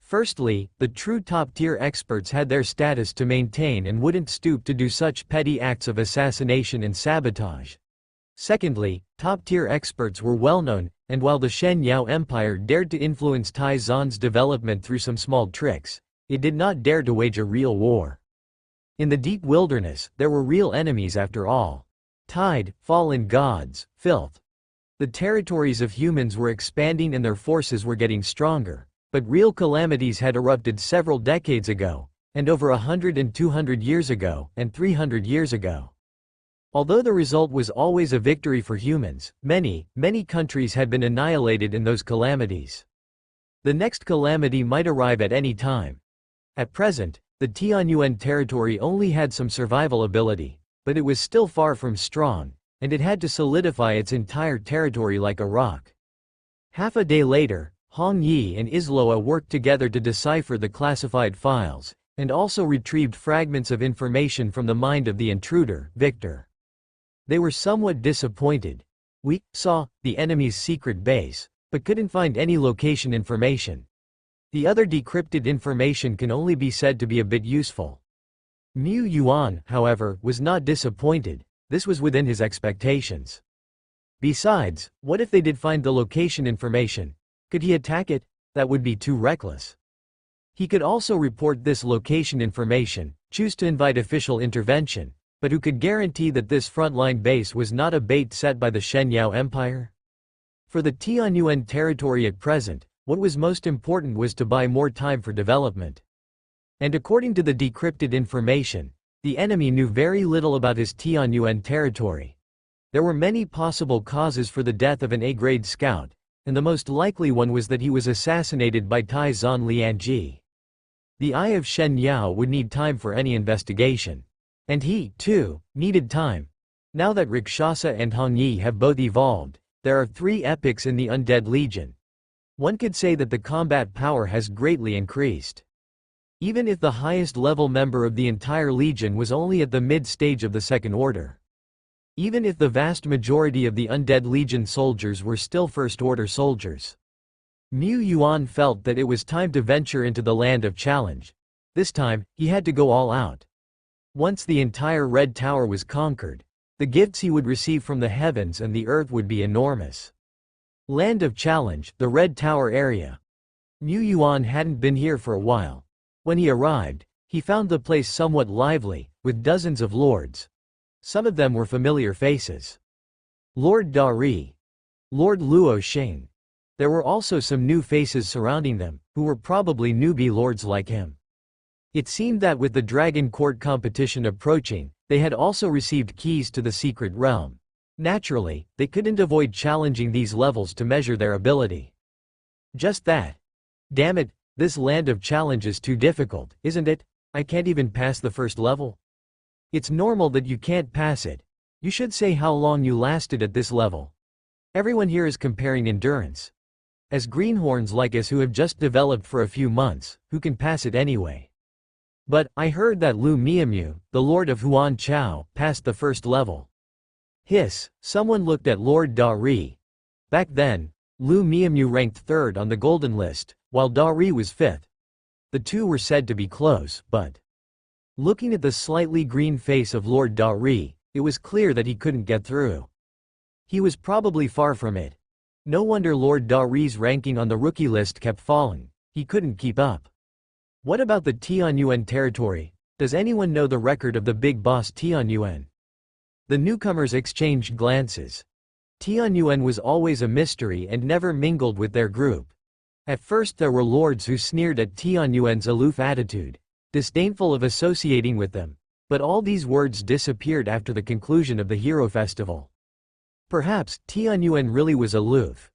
Firstly, the true top-tier experts had their status to maintain and wouldn't stoop to do such petty acts of assassination and sabotage. Secondly, top-tier experts were well-known, and while the Shen Yao Empire dared to influence Tai Zan's development through some small tricks, it did not dare to wage a real war. In the deep wilderness, there were real enemies after all. Tide, fallen gods, filth. The territories of humans were expanding and their forces were getting stronger, but real calamities had erupted several decades ago, and over 100 and 200 years ago, and 300 years ago. Although the result was always a victory for humans, many countries had been annihilated in those calamities. The next calamity might arrive at any time. At present, the Tianyuan territory only had some survival ability, but it was still far from strong, and it had to solidify its entire territory like a rock. Half a day later, Hong Yi and Isloa worked together to decipher the classified files, and also retrieved fragments of information from the mind of the intruder, Victor. They were somewhat disappointed. We saw the enemy's secret base, but couldn't find any location information. The other decrypted information can only be said to be a bit useful. Mu Yuan, however, was not disappointed. This was within his expectations. Besides, what if they did find the location information? Could he attack it? That would be too reckless. He could also report this location information, choose to invite official intervention, but who could guarantee that this frontline base was not a bait set by the Shen Yao Empire? For the Tianyuan territory at present, what was most important was to buy more time for development. And according to the decrypted information, the enemy knew very little about his Tianyuan territory. There were many possible causes for the death of an A-grade scout, and the most likely one was that he was assassinated by Tai Zan Lianji. The Eye of Shen Yao would need time for any investigation. And he, too, needed time. Now that Rakshasa and Hong Yi have both evolved, there are 3 epics in the Undead Legion. One could say that the combat power has greatly increased. Even if the highest level member of the entire Legion was only at the mid-stage of the Second Order. Even if the vast majority of the Undead Legion soldiers were still First-Order soldiers. Mu Yuan felt that it was time to venture into the land of challenge. This time, he had to go all out. Once the entire Red Tower was conquered, the gifts he would receive from the heavens and the earth would be enormous. Land of Challenge, the Red Tower area. Mu Yuan hadn't been here for a while. When he arrived, he found the place somewhat lively, with dozens of lords. Some of them were familiar faces. Lord Dari. Lord Luo Xing. There were also some new faces surrounding them, who were probably newbie lords like him. It seemed that with the Dragon Court competition approaching, they had also received keys to the secret realm. Naturally, they couldn't avoid challenging these levels to measure their ability. Just that. Damn it, this land of challenge is too difficult, isn't it? I can't even pass the first level. It's normal that you can't pass it. You should say how long you lasted at this level. Everyone here is comparing endurance. As greenhorns like us who have just developed for a few months, who can pass it anyway? But, I heard that Lu Miamu, the Lord of Huan Chao, passed the first level. Hiss, someone looked at Lord Dari. Back then, Lu Miamyu ranked 3rd on the golden list, while Dari was 5th. The two were said to be close, but looking at the slightly green face of Lord Dari, it was clear that he couldn't get through. He was probably far from it. No wonder Lord Dari's ranking on the rookie list kept falling. He couldn't keep up. What about the Tianyuan territory? Does anyone know the record of the big boss Tianyuan? The newcomers exchanged glances. Tianyuan was always a mystery and never mingled with their group. At first there were lords who sneered at Tianyuan's aloof attitude, disdainful of associating with them, but all these words disappeared after the conclusion of the Hero Festival. Perhaps Tianyuan really was aloof.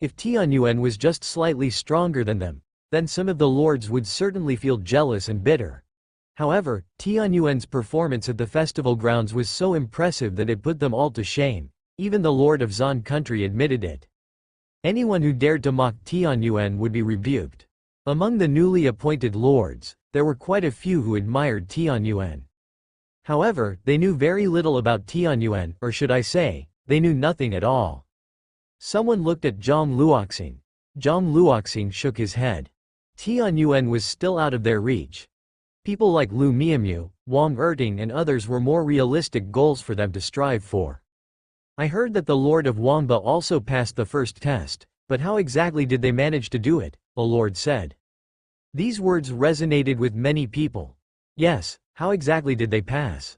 If Tianyuan was just slightly stronger than them, then some of the lords would certainly feel jealous and bitter. However, Tianyuan's performance at the festival grounds was so impressive that it put them all to shame. Even the Lord of Zan country admitted it. Anyone who dared to mock Tianyuan would be rebuked. Among the newly appointed lords, there were quite a few who admired Tianyuan. However, they knew very little about Tianyuan, or should I say, they knew nothing at all. Someone looked at Zhang Luoxing. Zhang Luoxing shook his head. Tianyuan was still out of their reach. People like Lu Miamyu, Wang Erting and others were more realistic goals for them to strive for. I heard that the Lord of Wangba also passed the first test, but how exactly did they manage to do it? The Lord said. These words resonated with many people. Yes, how exactly did they pass?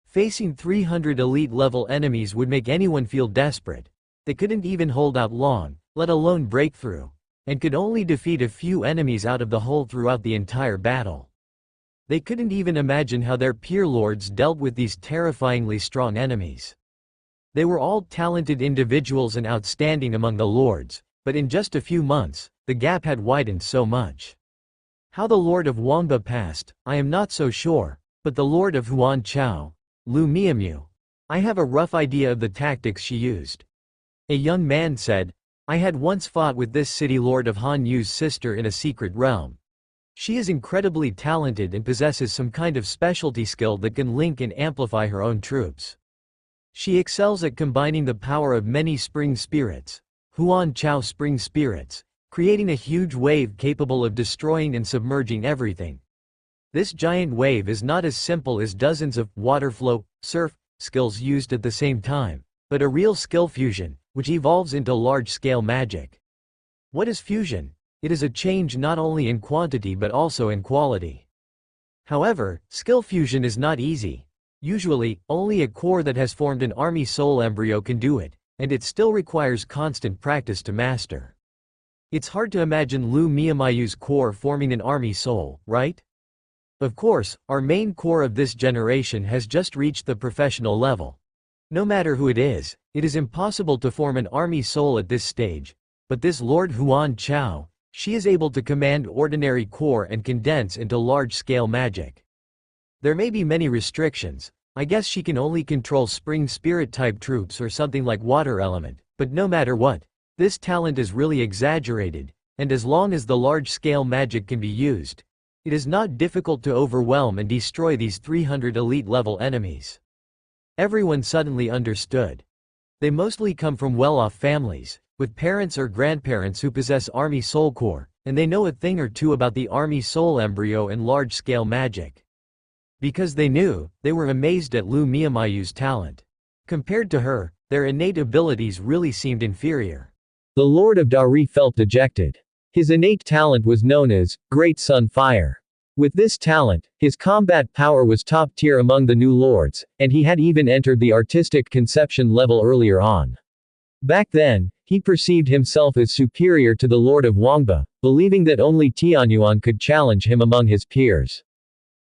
Facing 300 elite-level enemies would make anyone feel desperate. They couldn't even hold out long, let alone break through, and could only defeat a few enemies out of the whole throughout the entire battle. They couldn't even imagine how their peer lords dealt with these terrifyingly strong enemies. They were all talented individuals and outstanding among the lords, but in just a few months, the gap had widened so much. How the Lord of Wangba passed, I am not so sure, but the Lord of Huan Chao, Lu Miamyu, I have a rough idea of the tactics she used. A young man said, I had once fought with this city lord of Han Yu's sister in a secret realm. She is incredibly talented and possesses some kind of specialty skill that can link and amplify her own troops. She excels at combining the power of many spring spirits, Huan Chao spring spirits, creating a huge wave capable of destroying and submerging everything. This giant wave is not as simple as dozens of water flow, surf skills used at the same time, but a real skill fusion, which evolves into large-scale magic. What is fusion? It is a change not only in quantity but also in quality. However, skill fusion is not easy. Usually, only a core that has formed an army soul embryo can do it, and it still requires constant practice to master. It's hard to imagine Lu Miamayu's core forming an army soul, right? Of course, our main core of this generation has just reached the professional level. No matter who it is impossible to form an army soul at this stage. But this Lord Huan Chao, she is able to command ordinary core and condense into large-scale magic. There may be many restrictions. I guess she can only control spring spirit-type troops or something like water element, but no matter what, this talent is really exaggerated, and as long as the large-scale magic can be used, it is not difficult to overwhelm and destroy these 300 elite-level enemies. Everyone suddenly understood. They mostly come from well-off families, with parents or grandparents who possess army soul core, and they know a thing or two about the army soul embryo and large-scale magic. Because they knew, they were amazed at Lu Miamayu's talent. Compared to her, their innate abilities really seemed inferior. The Lord of Dari felt dejected. His innate talent was known as Great Sun Fire. With this talent, his combat power was top tier among the new lords, and he had even entered the artistic conception level earlier on. Back then, he perceived himself as superior to the Lord of Wangba, believing that only Tianyuan could challenge him among his peers.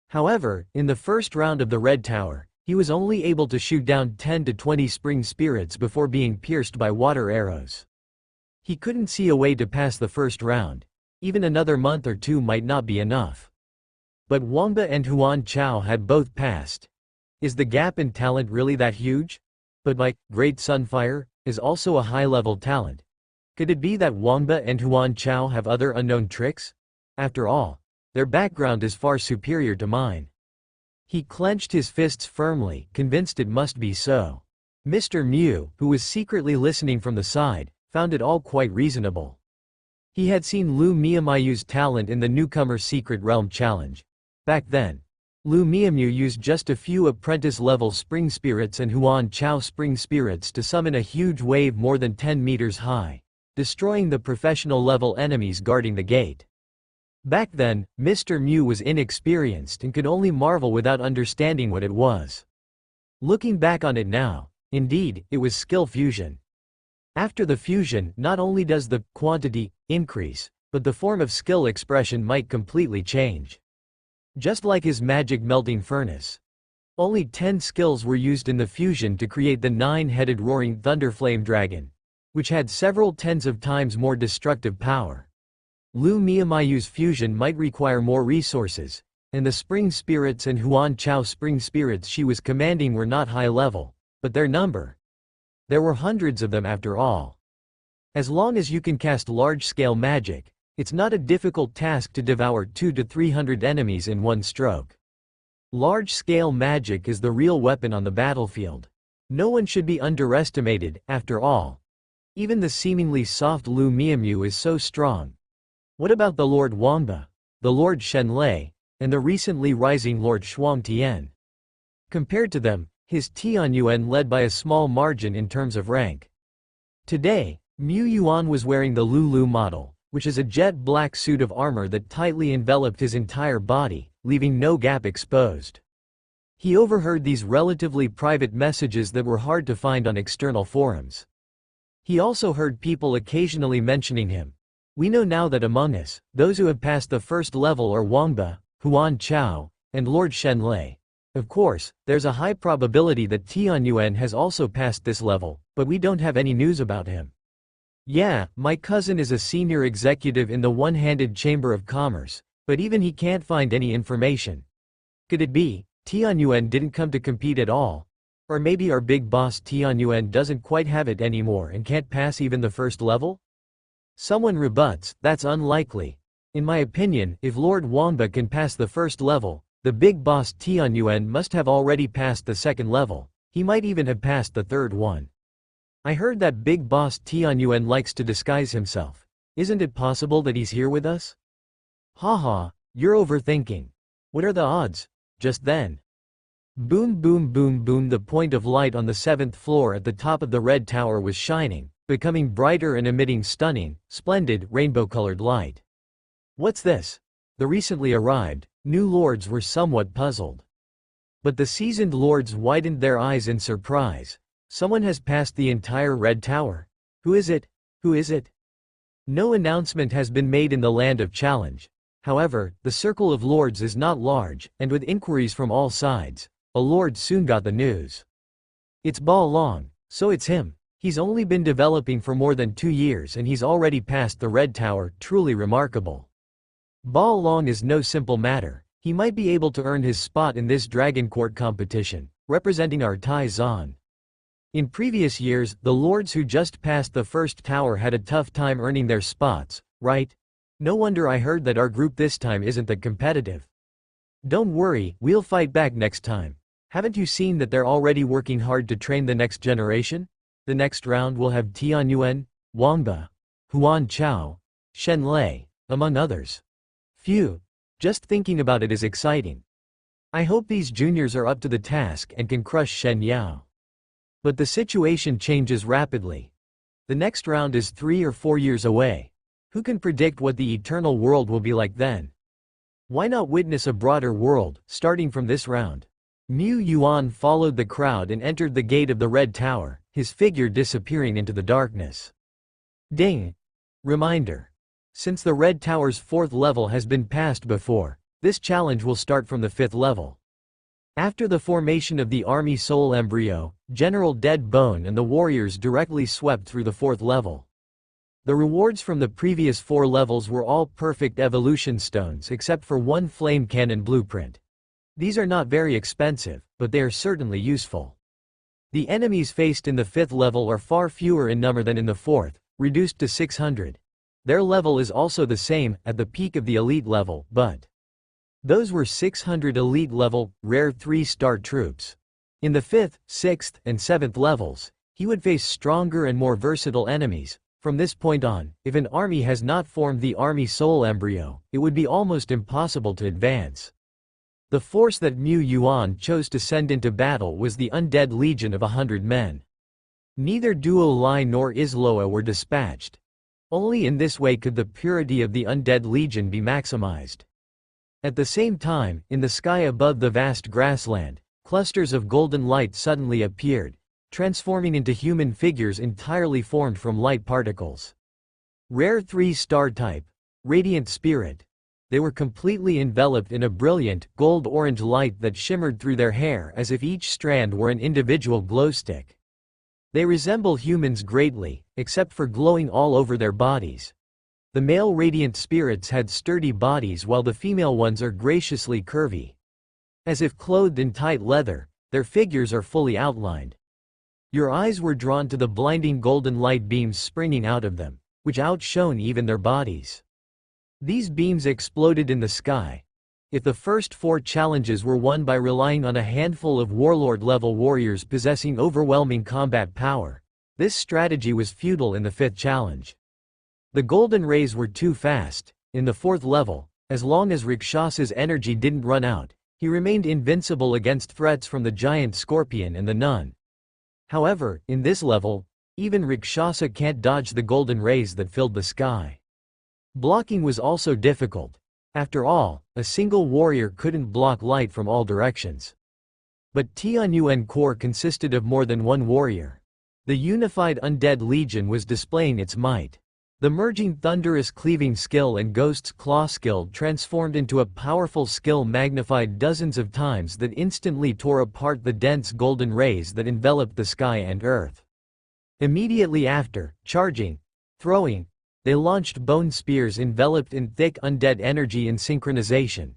However, in the first round of the Red Tower, he was only able to shoot down 10 to 20 spring spirits before being pierced by water arrows. He couldn't see a way to pass the first round. Even another month or two might not be enough. But Wangba and Huan Chao had both passed. Is the gap in talent really that huge? But my Great Sunfire is also a high-level talent. Could it be that Wangba and Huan Chao have other unknown tricks? After all, their background is far superior to mine. He clenched his fists firmly, convinced it must be so. Mr. Mew, who was secretly listening from the side, found it all quite reasonable. He had seen Lu Miamayu's talent in the Newcomer Secret Realm Challenge. Back then, Lu Miamu used just a few apprentice-level spring spirits and Huan Chao spring spirits to summon a huge wave more than 10 meters high, destroying the professional-level enemies guarding the gate. Back then, Mr. Mew was inexperienced and could only marvel without understanding what it was. Looking back on it now, indeed, it was skill fusion. After the fusion, not only does the quantity increase, but the form of skill expression might completely change. Just like his magic melting furnace. Only 10 skills were used in the fusion to create the 9-headed roaring thunderflame dragon, which had several tens of times more destructive power. Lu Miamayu's fusion might require more resources, and the spring spirits and Huan Chao spring spirits she was commanding were not high level, but their number. There were hundreds of them after all. As long as you can cast large-scale magic, it's not a difficult task to devour 200 to 300 enemies in one stroke. Large-scale magic is the real weapon on the battlefield. No one should be underestimated, after all. Even the seemingly soft Lu Miamu is so strong. What about the Lord Wangba, the Lord Shenlei, and the recently rising Lord Shuang Tian? Compared to them, his Tianyuan led by a small margin in terms of rank. Today, Mu Yuan was wearing the Lulu model, which is a jet black suit of armor that tightly enveloped his entire body, leaving no gap exposed. He overheard these relatively private messages that were hard to find on external forums. He also heard people occasionally mentioning him. We know now that among us, those who have passed the first level are Wangba, Huan Chao, and Lord Shenlei. Of course, there's a high probability that Tianyuan has also passed this level, but we don't have any news about him. Yeah, my cousin is a senior executive in the One-Handed Chamber of Commerce, but even he can't find any information. Could it be, Tianyuan didn't come to compete at all? Or maybe our big boss Tianyuan doesn't quite have it anymore and can't pass even the first level? Someone rebuts, that's unlikely. In my opinion, if Lord Wangba can pass the first level, the big boss Tianyuan must have already passed the second level. He might even have passed the third one. I heard that big boss Tianyuan likes to disguise himself. Isn't it possible that he's here with us? Haha, you're overthinking. What are the odds? Just then. Boom boom boom boom, the point of light on the 7th floor at the top of the red tower was shining, becoming brighter and emitting stunning, splendid, rainbow-colored light. What's this? The recently arrived new lords were somewhat puzzled. But the seasoned lords widened their eyes in surprise. Someone has passed the entire red tower. Who is it? Who is it? No announcement has been made in the land of challenge. However, the circle of lords is not large, and with inquiries from all sides, a lord soon got the news. It's Ba Long, so it's him. He's only been developing for more than 2 years and he's already passed the red tower, truly remarkable. Ba Long is no simple matter. He might be able to earn his spot in this Dragon Court competition, representing our Tai Zan. In previous years, the lords who just passed the first tower had a tough time earning their spots, right? No wonder I heard that our group this time isn't that competitive. Don't worry, we'll fight back next time. Haven't you seen that they're already working hard to train the next generation? The next round will have Tianyuan, Wangba, Huan Chao, Shenlei, among others. Phew. Just thinking about it is exciting. I hope these juniors are up to the task and can crush Shen Yao. But the situation changes rapidly. The next round is 3 or 4 years away. Who can predict what the eternal world will be like then? Why not witness a broader world, starting from this round? Mu Yuan followed the crowd and entered the gate of the Red Tower, his figure disappearing into the darkness. Ding! Reminder. Since the Red Tower's 4th level has been passed before, this challenge will start from the 5th level. After the formation of the Army Soul Embryo, General Dead Bone and the warriors directly swept through the 4th level. The rewards from the previous 4 levels were all perfect evolution stones except for 1 flame cannon blueprint. These are not very expensive, but they are certainly useful. The enemies faced in the 5th level are far fewer in number than in the 4th, reduced to 600. Their level is also the same, at the peak of the elite level, but those were 600 elite level, rare 3-star troops. In the 5th, 6th, and 7th levels, he would face stronger and more versatile enemies. From this point on, if an army has not formed the army soul embryo, it would be almost impossible to advance. The force that Mu Yuan chose to send into battle was the Undead Legion of 100 men. Neither Duo Lai nor Isloa were dispatched. Only in this way could the purity of the Undead Legion be maximized. At the same time, in the sky above the vast grassland, clusters of golden light suddenly appeared, transforming into human figures entirely formed from light particles. Rare 3-star type, Radiant Spirit. They were completely enveloped in a brilliant, gold-orange light that shimmered through their hair as if each strand were an individual glowstick. They resemble humans greatly, except for glowing all over their bodies. The male Radiant Spirits had sturdy bodies while the female ones are graciously curvy. As if clothed in tight leather, their figures are fully outlined. Your eyes were drawn to the blinding golden light beams springing out of them, which outshone even their bodies. These beams exploded in the sky. If the first 4 challenges were won by relying on a handful of warlord-level warriors possessing overwhelming combat power, this strategy was futile in the 5th challenge. The golden rays were too fast. In the 4th level, as long as Rakshasa's energy didn't run out, he remained invincible against threats from the giant scorpion and the nun. However, in this level, even Rakshasa can't dodge the golden rays that filled the sky. Blocking was also difficult. After all, a single warrior couldn't block light from all directions. But Tianyuan Corps consisted of more than one warrior. The unified Undead Legion was displaying its might. The merging Thunderous Cleaving skill and Ghost's Claw skill transformed into a powerful skill magnified dozens of times that instantly tore apart the dense golden rays that enveloped the sky and earth. Immediately after, charging, throwing, they launched bone spears enveloped in thick undead energy in synchronization.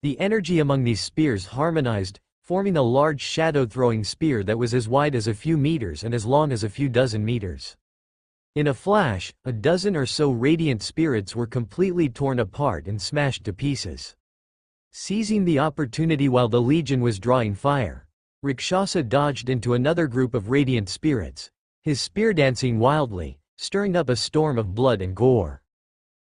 The energy among these spears harmonized, forming a large shadow-throwing spear that was as wide as a few meters and as long as a few dozen meters. In a flash, a dozen or so radiant spirits were completely torn apart and smashed to pieces. Seizing the opportunity while the legion was drawing fire, Rakshasa dodged into another group of radiant spirits, his spear dancing wildly, stirring up a storm of blood and gore.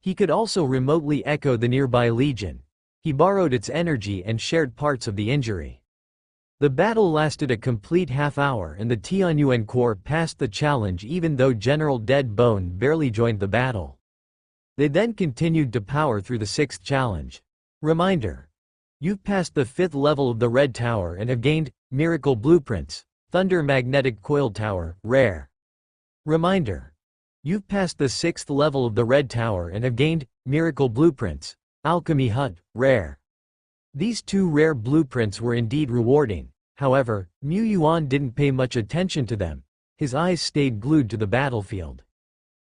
He could also remotely echo the nearby legion. He borrowed its energy and shared parts of the injury. The battle lasted a complete half-hour and the Tianyuan Corps passed the challenge even though General Dead Bone barely joined the battle. They then continued to power through the 6th challenge. Reminder: you've passed the 5th level of the Red Tower and have gained Miracle Blueprints, Thunder Magnetic Coil Tower, Rare. Reminder: you've passed the 6th level of the Red Tower and have gained Miracle Blueprints, Alchemy Hut, Rare. These 2 rare blueprints were indeed rewarding. However, Mu Yuan didn't pay much attention to them. His eyes stayed glued to the battlefield.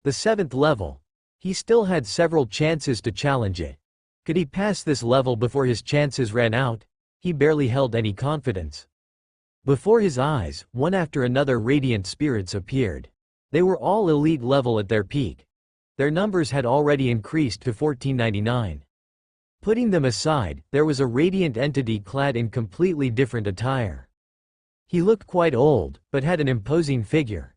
The 7th level. He still had several chances to challenge it. Could he pass this level before his chances ran out? He barely held any confidence. Before his eyes, one after another radiant spirits appeared. They were all elite level at their peak. Their numbers had already increased to 1499. Putting them aside, there was a radiant entity clad in completely different attire. He looked quite old, but had an imposing figure.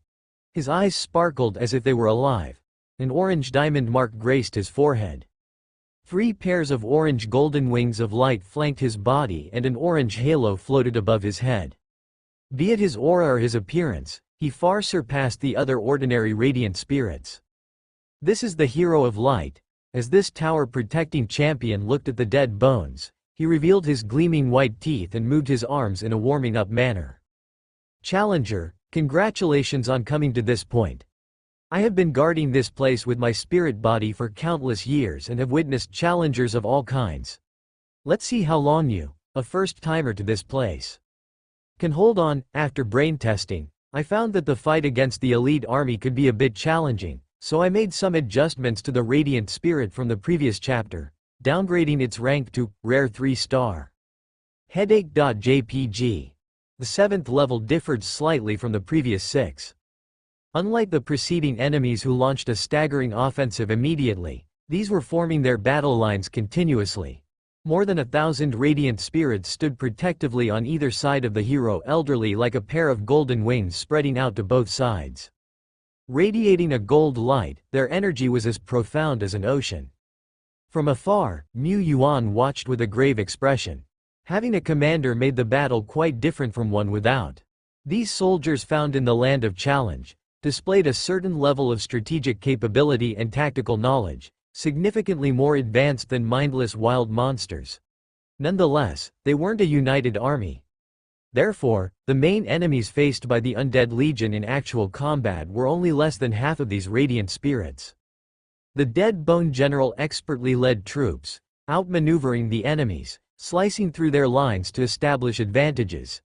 His eyes sparkled as if they were alive. An orange diamond mark graced his forehead. 3 pairs of orange golden wings of light flanked his body and an orange halo floated above his head. Be it his aura or his appearance, he far surpassed the other ordinary radiant spirits. This is the hero of light. As this tower-protecting champion looked at the dead bones, he revealed his gleaming white teeth and moved his arms in a warming-up manner. Challenger, congratulations on coming to this point. I have been guarding this place with my spirit body for countless years and have witnessed challengers of all kinds. Let's see how long you, a first-timer to this place, can hold on. After brain testing, I found that the fight against the elite army could be a bit challenging. So I made some adjustments to the Radiant Spirit from the previous chapter, downgrading its rank to Rare 3-star. Headache.jpg. The 7th level differed slightly from the previous 6. Unlike the preceding enemies who launched a staggering offensive immediately, these were forming their battle lines continuously. More than 1,000 radiant spirits stood protectively on either side of the hero, elderly like a pair of golden wings spreading out to both sides. Radiating a gold light, their energy was as profound as an ocean. From afar, Mu Yuan watched with a grave expression. Having a commander made the battle quite different from one without. These soldiers found in the land of challenge displayed a certain level of strategic capability and tactical knowledge, significantly more advanced than mindless wild monsters. Nonetheless, they weren't a united army. Therefore, the main enemies faced by the Undead Legion in actual combat were only less than half of these radiant spirits. The Dead Bone General expertly led troops, outmaneuvering the enemies, slicing through their lines to establish advantages.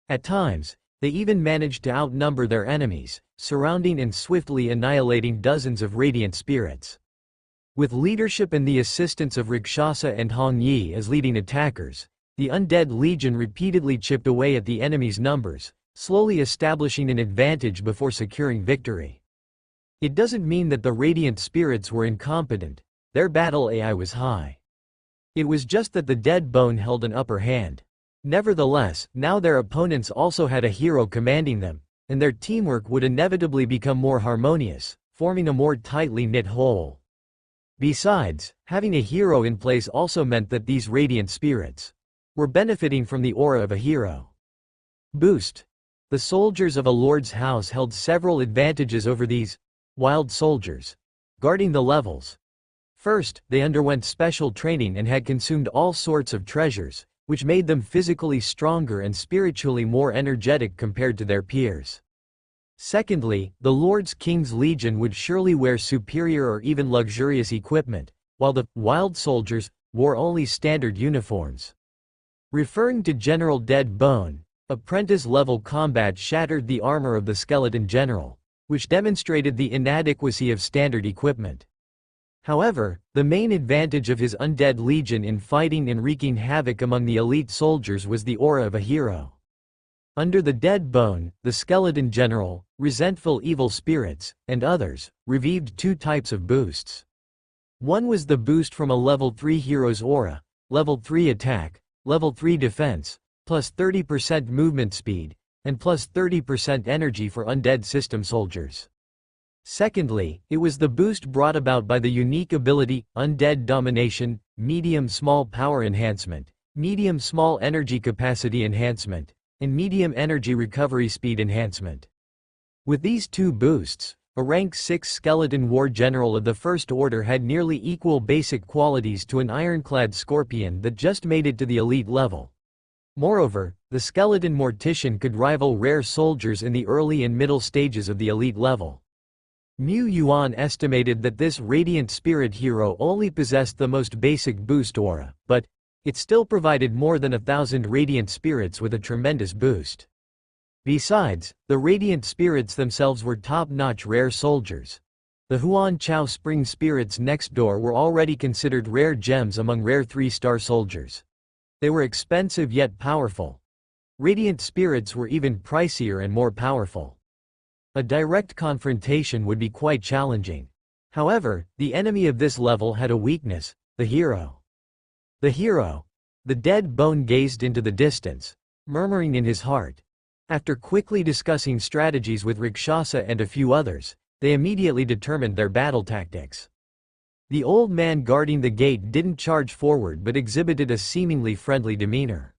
At times, they even managed to outnumber their enemies, surrounding and swiftly annihilating dozens of radiant spirits. With leadership and the assistance of Rakshasa and Hong Yi as leading attackers, the Undead Legion repeatedly chipped away at the enemy's numbers, slowly establishing an advantage before securing victory. It doesn't mean that the radiant spirits were incompetent, their battle AI was high. It was just that the Dead Bone held an upper hand. Nevertheless, now their opponents also had a hero commanding them, and their teamwork would inevitably become more harmonious, forming a more tightly knit whole. Besides, having a hero in place also meant that these radiant spirits were benefiting from the aura of a hero. Boost. The soldiers of a lord's house held several advantages over these wild soldiers, guarding the levels. First, they underwent special training and had consumed all sorts of treasures, which made them physically stronger and spiritually more energetic compared to their peers. Secondly, the Lord's King's Legion would surely wear superior or even luxurious equipment, while the wild soldiers wore only standard uniforms. Referring to General Dead Bone, apprentice-level combat shattered the armor of the Skeleton General, which demonstrated the inadequacy of standard equipment. However, the main advantage of his Undead Legion in fighting and wreaking havoc among the elite soldiers was the aura of a hero. Under the Dead Bone, the Skeleton General, resentful evil spirits, and others, revived two types of boosts. One was the boost from a level 3 hero's aura, level 3 attack, level 3 defense, plus 30% movement speed, and plus 30% energy for undead system soldiers. Secondly, it was the boost brought about by the unique ability, Undead Domination, Medium-Small Power Enhancement, Medium-Small Energy Capacity Enhancement, and Medium Energy Recovery Speed Enhancement. With these two boosts, a rank 6 Skeleton War General of the First Order had nearly equal basic qualities to an ironclad Scorpion that just made it to the elite level. Moreover, the Skeleton Mortician could rival rare soldiers in the early and middle stages of the elite level. Mu Yuan estimated that this Radiant Spirit hero only possessed the most basic boost aura, but it still provided more than 1,000 Radiant Spirits with a tremendous boost. Besides, the Radiant Spirits themselves were top-notch rare soldiers. The Huan Chao Spring Spirits next door were already considered rare gems among rare 3-star soldiers. They were expensive yet powerful. Radiant Spirits were even pricier and more powerful. A direct confrontation would be quite challenging. However, the enemy of this level had a weakness, the hero. The hero. The Dead Bone gazed into the distance, murmuring in his heart. After quickly discussing strategies with Rakshasa and a few others, they immediately determined their battle tactics. The old man guarding the gate didn't charge forward but exhibited a seemingly friendly demeanor.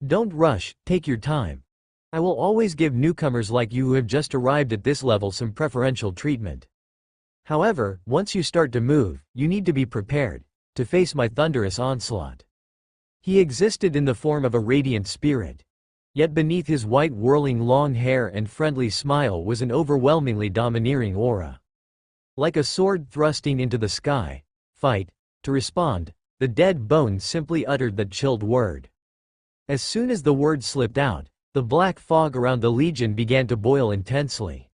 "Don't rush, take your time. I will always give newcomers like you who have just arrived at this level some preferential treatment. However, once you start to move, you need to be prepared to face my thunderous onslaught." He existed in the form of a radiant spirit. Yet beneath his white whirling long hair and friendly smile was an overwhelmingly domineering aura. Like a sword thrusting into the sky, fight. To respond, the Dead Bone simply uttered that chilled word. As soon as the word slipped out, the black fog around the Legion began to boil intensely.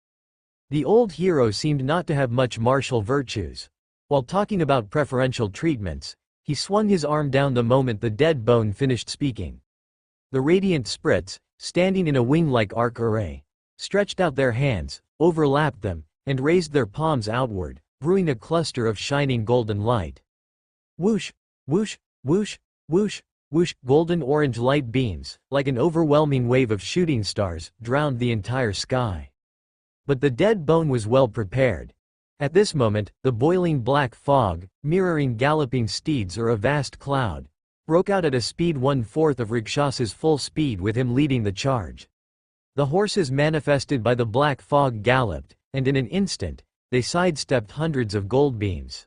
The old hero seemed not to have much martial virtues. While talking about preferential treatments, he swung his arm down the moment the Dead Bone finished speaking. The Radiant Spirits, standing in a wing-like arc array, stretched out their hands, overlapped them, and raised their palms outward, brewing a cluster of shining golden light. Whoosh, whoosh, Whoosh, whoosh, whoosh, golden orange light beams, like an overwhelming wave of shooting stars, drowned the entire sky. But the dead bone was well prepared. At this moment, the boiling black fog, mirroring galloping steeds or a vast cloud, broke out at a speed 1/4 of Rakshas's full speed with him leading the charge. The horses manifested by the black fog galloped, and in an instant, they sidestepped hundreds of gold beams.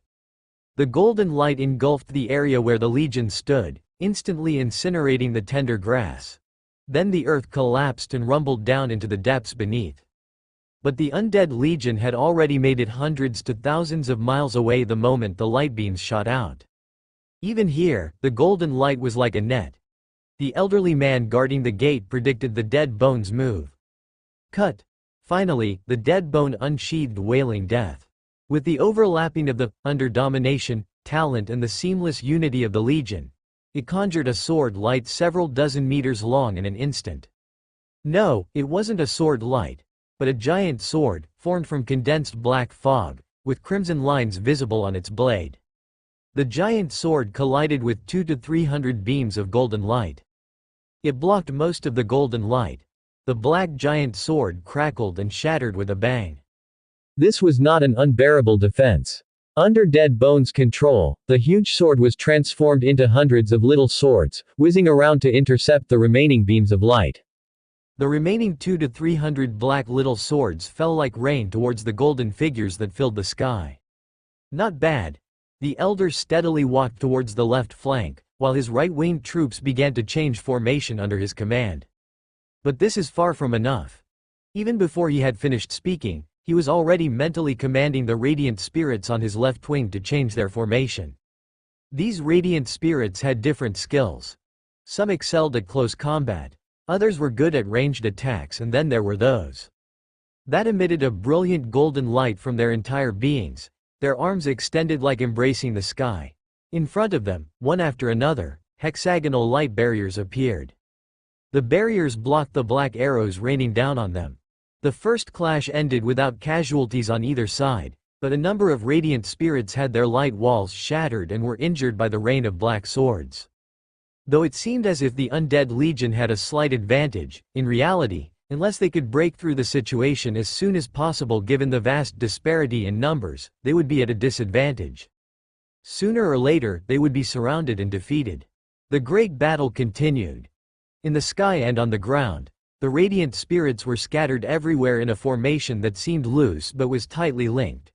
The golden light engulfed the area where the legion stood, instantly incinerating the tender grass. Then the earth collapsed and rumbled down into the depths beneath. But the undead legion had already made it hundreds to thousands of miles away the moment the light beams shot out. Even here, the golden light was like a net. The elderly man guarding the gate predicted the dead bone's move. Cut. Finally, the dead bone unsheathed wailing death. With the overlapping of the under domination, talent and the seamless unity of the legion, it conjured a sword light several dozen meters long in an instant. No, it wasn't a sword light, but a giant sword, formed from condensed black fog, with crimson lines visible on its blade. The giant sword collided with 200 to 300 beams of golden light. It blocked most of the golden light. The black giant sword crackled and shattered with a bang. This was not an unbearable defense. Under Dead Bone's control, the huge sword was transformed into hundreds of little swords, whizzing around to intercept the remaining beams of light. The remaining 200 to 300 black little swords fell like rain towards the golden figures that filled the sky. Not bad. The elder steadily walked towards the left flank, while his right-winged troops began to change formation under his command. But this is far from enough. Even before he had finished speaking, he was already mentally commanding the radiant spirits on his left wing to change their formation. These radiant spirits had different skills. Some excelled at close combat. Others were good at ranged attacks, and then there were those that emitted a brilliant golden light from their entire beings, their arms extended like embracing the sky. In front of them, one after another, hexagonal light barriers appeared. The barriers blocked the black arrows raining down on them. The first clash ended without casualties on either side, but a number of radiant spirits had their light walls shattered and were injured by the rain of black swords. Though it seemed as if the undead legion had a slight advantage, in reality, unless they could break through the situation as soon as possible given the vast disparity in numbers, they would be at a disadvantage. Sooner or later, they would be surrounded and defeated. The great battle continued. In the sky and on the ground, the radiant spirits were scattered everywhere in a formation that seemed loose but was tightly linked.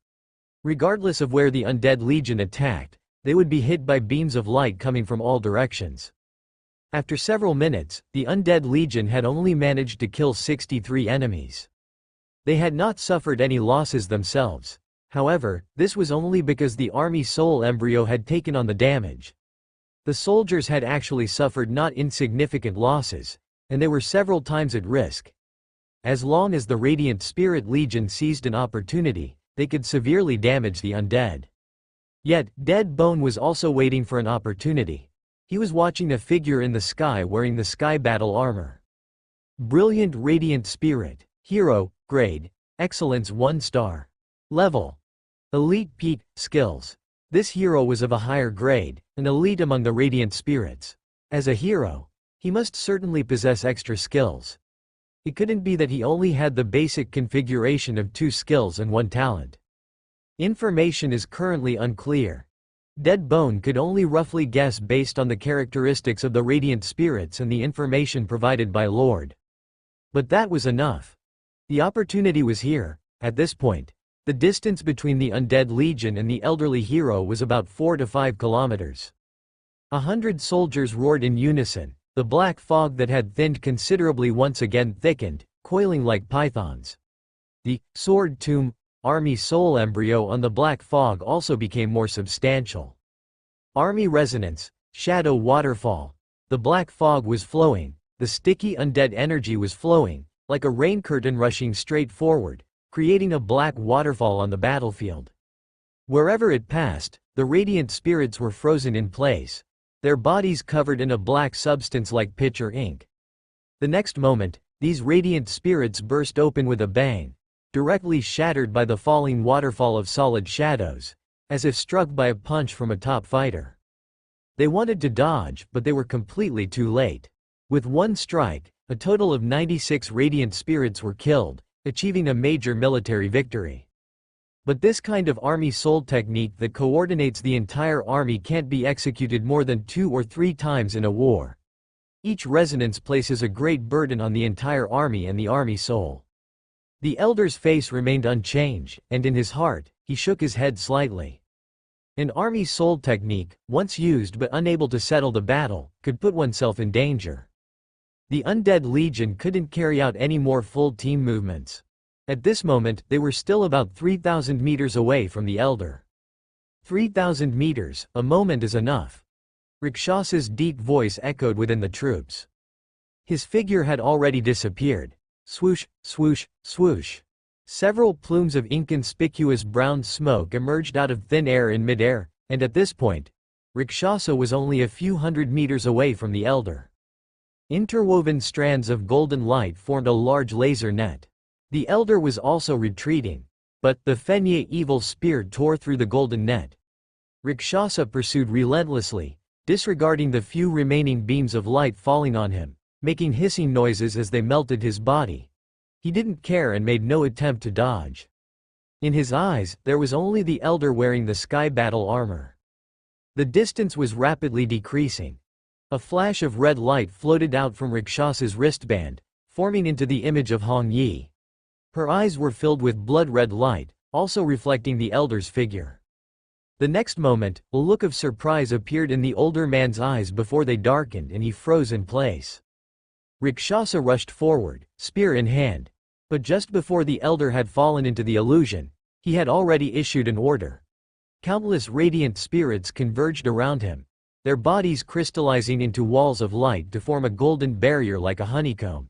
Regardless of where the undead legion attacked, they would be hit by beams of light coming from all directions. After several minutes, the undead legion had only managed to kill 63 enemies. They had not suffered any losses themselves. However, this was only because the army soul embryo had taken on the damage. The soldiers had actually suffered not insignificant losses, and they were several times at risk. As long as the Radiant Spirit Legion seized an opportunity, they could severely damage the undead. Yet, Dead Bone was also waiting for an opportunity. He was watching a figure in the sky wearing the sky battle armor. Brilliant Radiant Spirit, Hero, Grade, Excellence 1 star. Level. Elite Pete, Skills. This hero was of a higher grade, an elite among the Radiant Spirits. As a hero, he must certainly possess extra skills. It couldn't be that he only had the basic configuration of 2 skills and 1 talent. Information is currently unclear. Dead Bone could only roughly guess based on the characteristics of the Radiant Spirits and the information provided by Lord. But that was enough. The opportunity was here. At this point, the distance between the Undead Legion and the elderly hero was about 4 to 5 kilometers. 100 soldiers roared in unison. The black fog that had thinned considerably once again thickened, coiling like pythons. The sword tomb army soul embryo on the black fog also became more substantial. Army resonance, shadow waterfall. The black fog was flowing, the sticky undead energy was flowing, like a rain curtain rushing straight forward, creating a black waterfall on the battlefield. Wherever it passed, the radiant spirits were frozen in place, their bodies covered in a black substance like pitch or ink. The next moment, these radiant spirits burst open with a bang, directly shattered by the falling waterfall of solid shadows, as if struck by a punch from a top fighter. They wanted to dodge, but they were completely too late. With one strike, a total of 96 radiant spirits were killed, achieving a major military victory. But this kind of army soul technique that coordinates the entire army can't be executed more than 2 or 3 times in a war. Each resonance places a great burden on the entire army and the army soul. The elder's face remained unchanged, and in his heart, he shook his head slightly. An army soul technique, once used but unable to settle the battle, could put oneself in danger. The Undead Legion couldn't carry out any more full team movements. At this moment, they were still about 3,000 meters away from the Elder. 3,000 meters, a moment is enough. Rakshas's deep voice echoed within the troops. His figure had already disappeared. Swoosh, swoosh, swoosh. Several plumes of inconspicuous brown smoke emerged out of thin air in midair, and at this point, Rakshasa was only a few hundred meters away from the Elder. Interwoven strands of golden light formed a large laser net. The Elder was also retreating, but the Fenye evil spear tore through the golden net. Rakshasa pursued relentlessly, disregarding the few remaining beams of light falling on him, making hissing noises as they melted his body. He didn't care and made no attempt to dodge. In his eyes, there was only the Elder wearing the sky battle armor. The distance was rapidly decreasing. A flash of red light floated out from Rakshasa's wristband, forming into the image of Hong Yi. Her eyes were filled with blood-red light, also reflecting the Elder's figure. The next moment, a look of surprise appeared in the older man's eyes before they darkened and he froze in place. Rakshasa rushed forward, spear in hand. But just before the Elder had fallen into the illusion, he had already issued an order. Countless radiant spirits converged around him, their bodies crystallizing into walls of light to form a golden barrier like a honeycomb.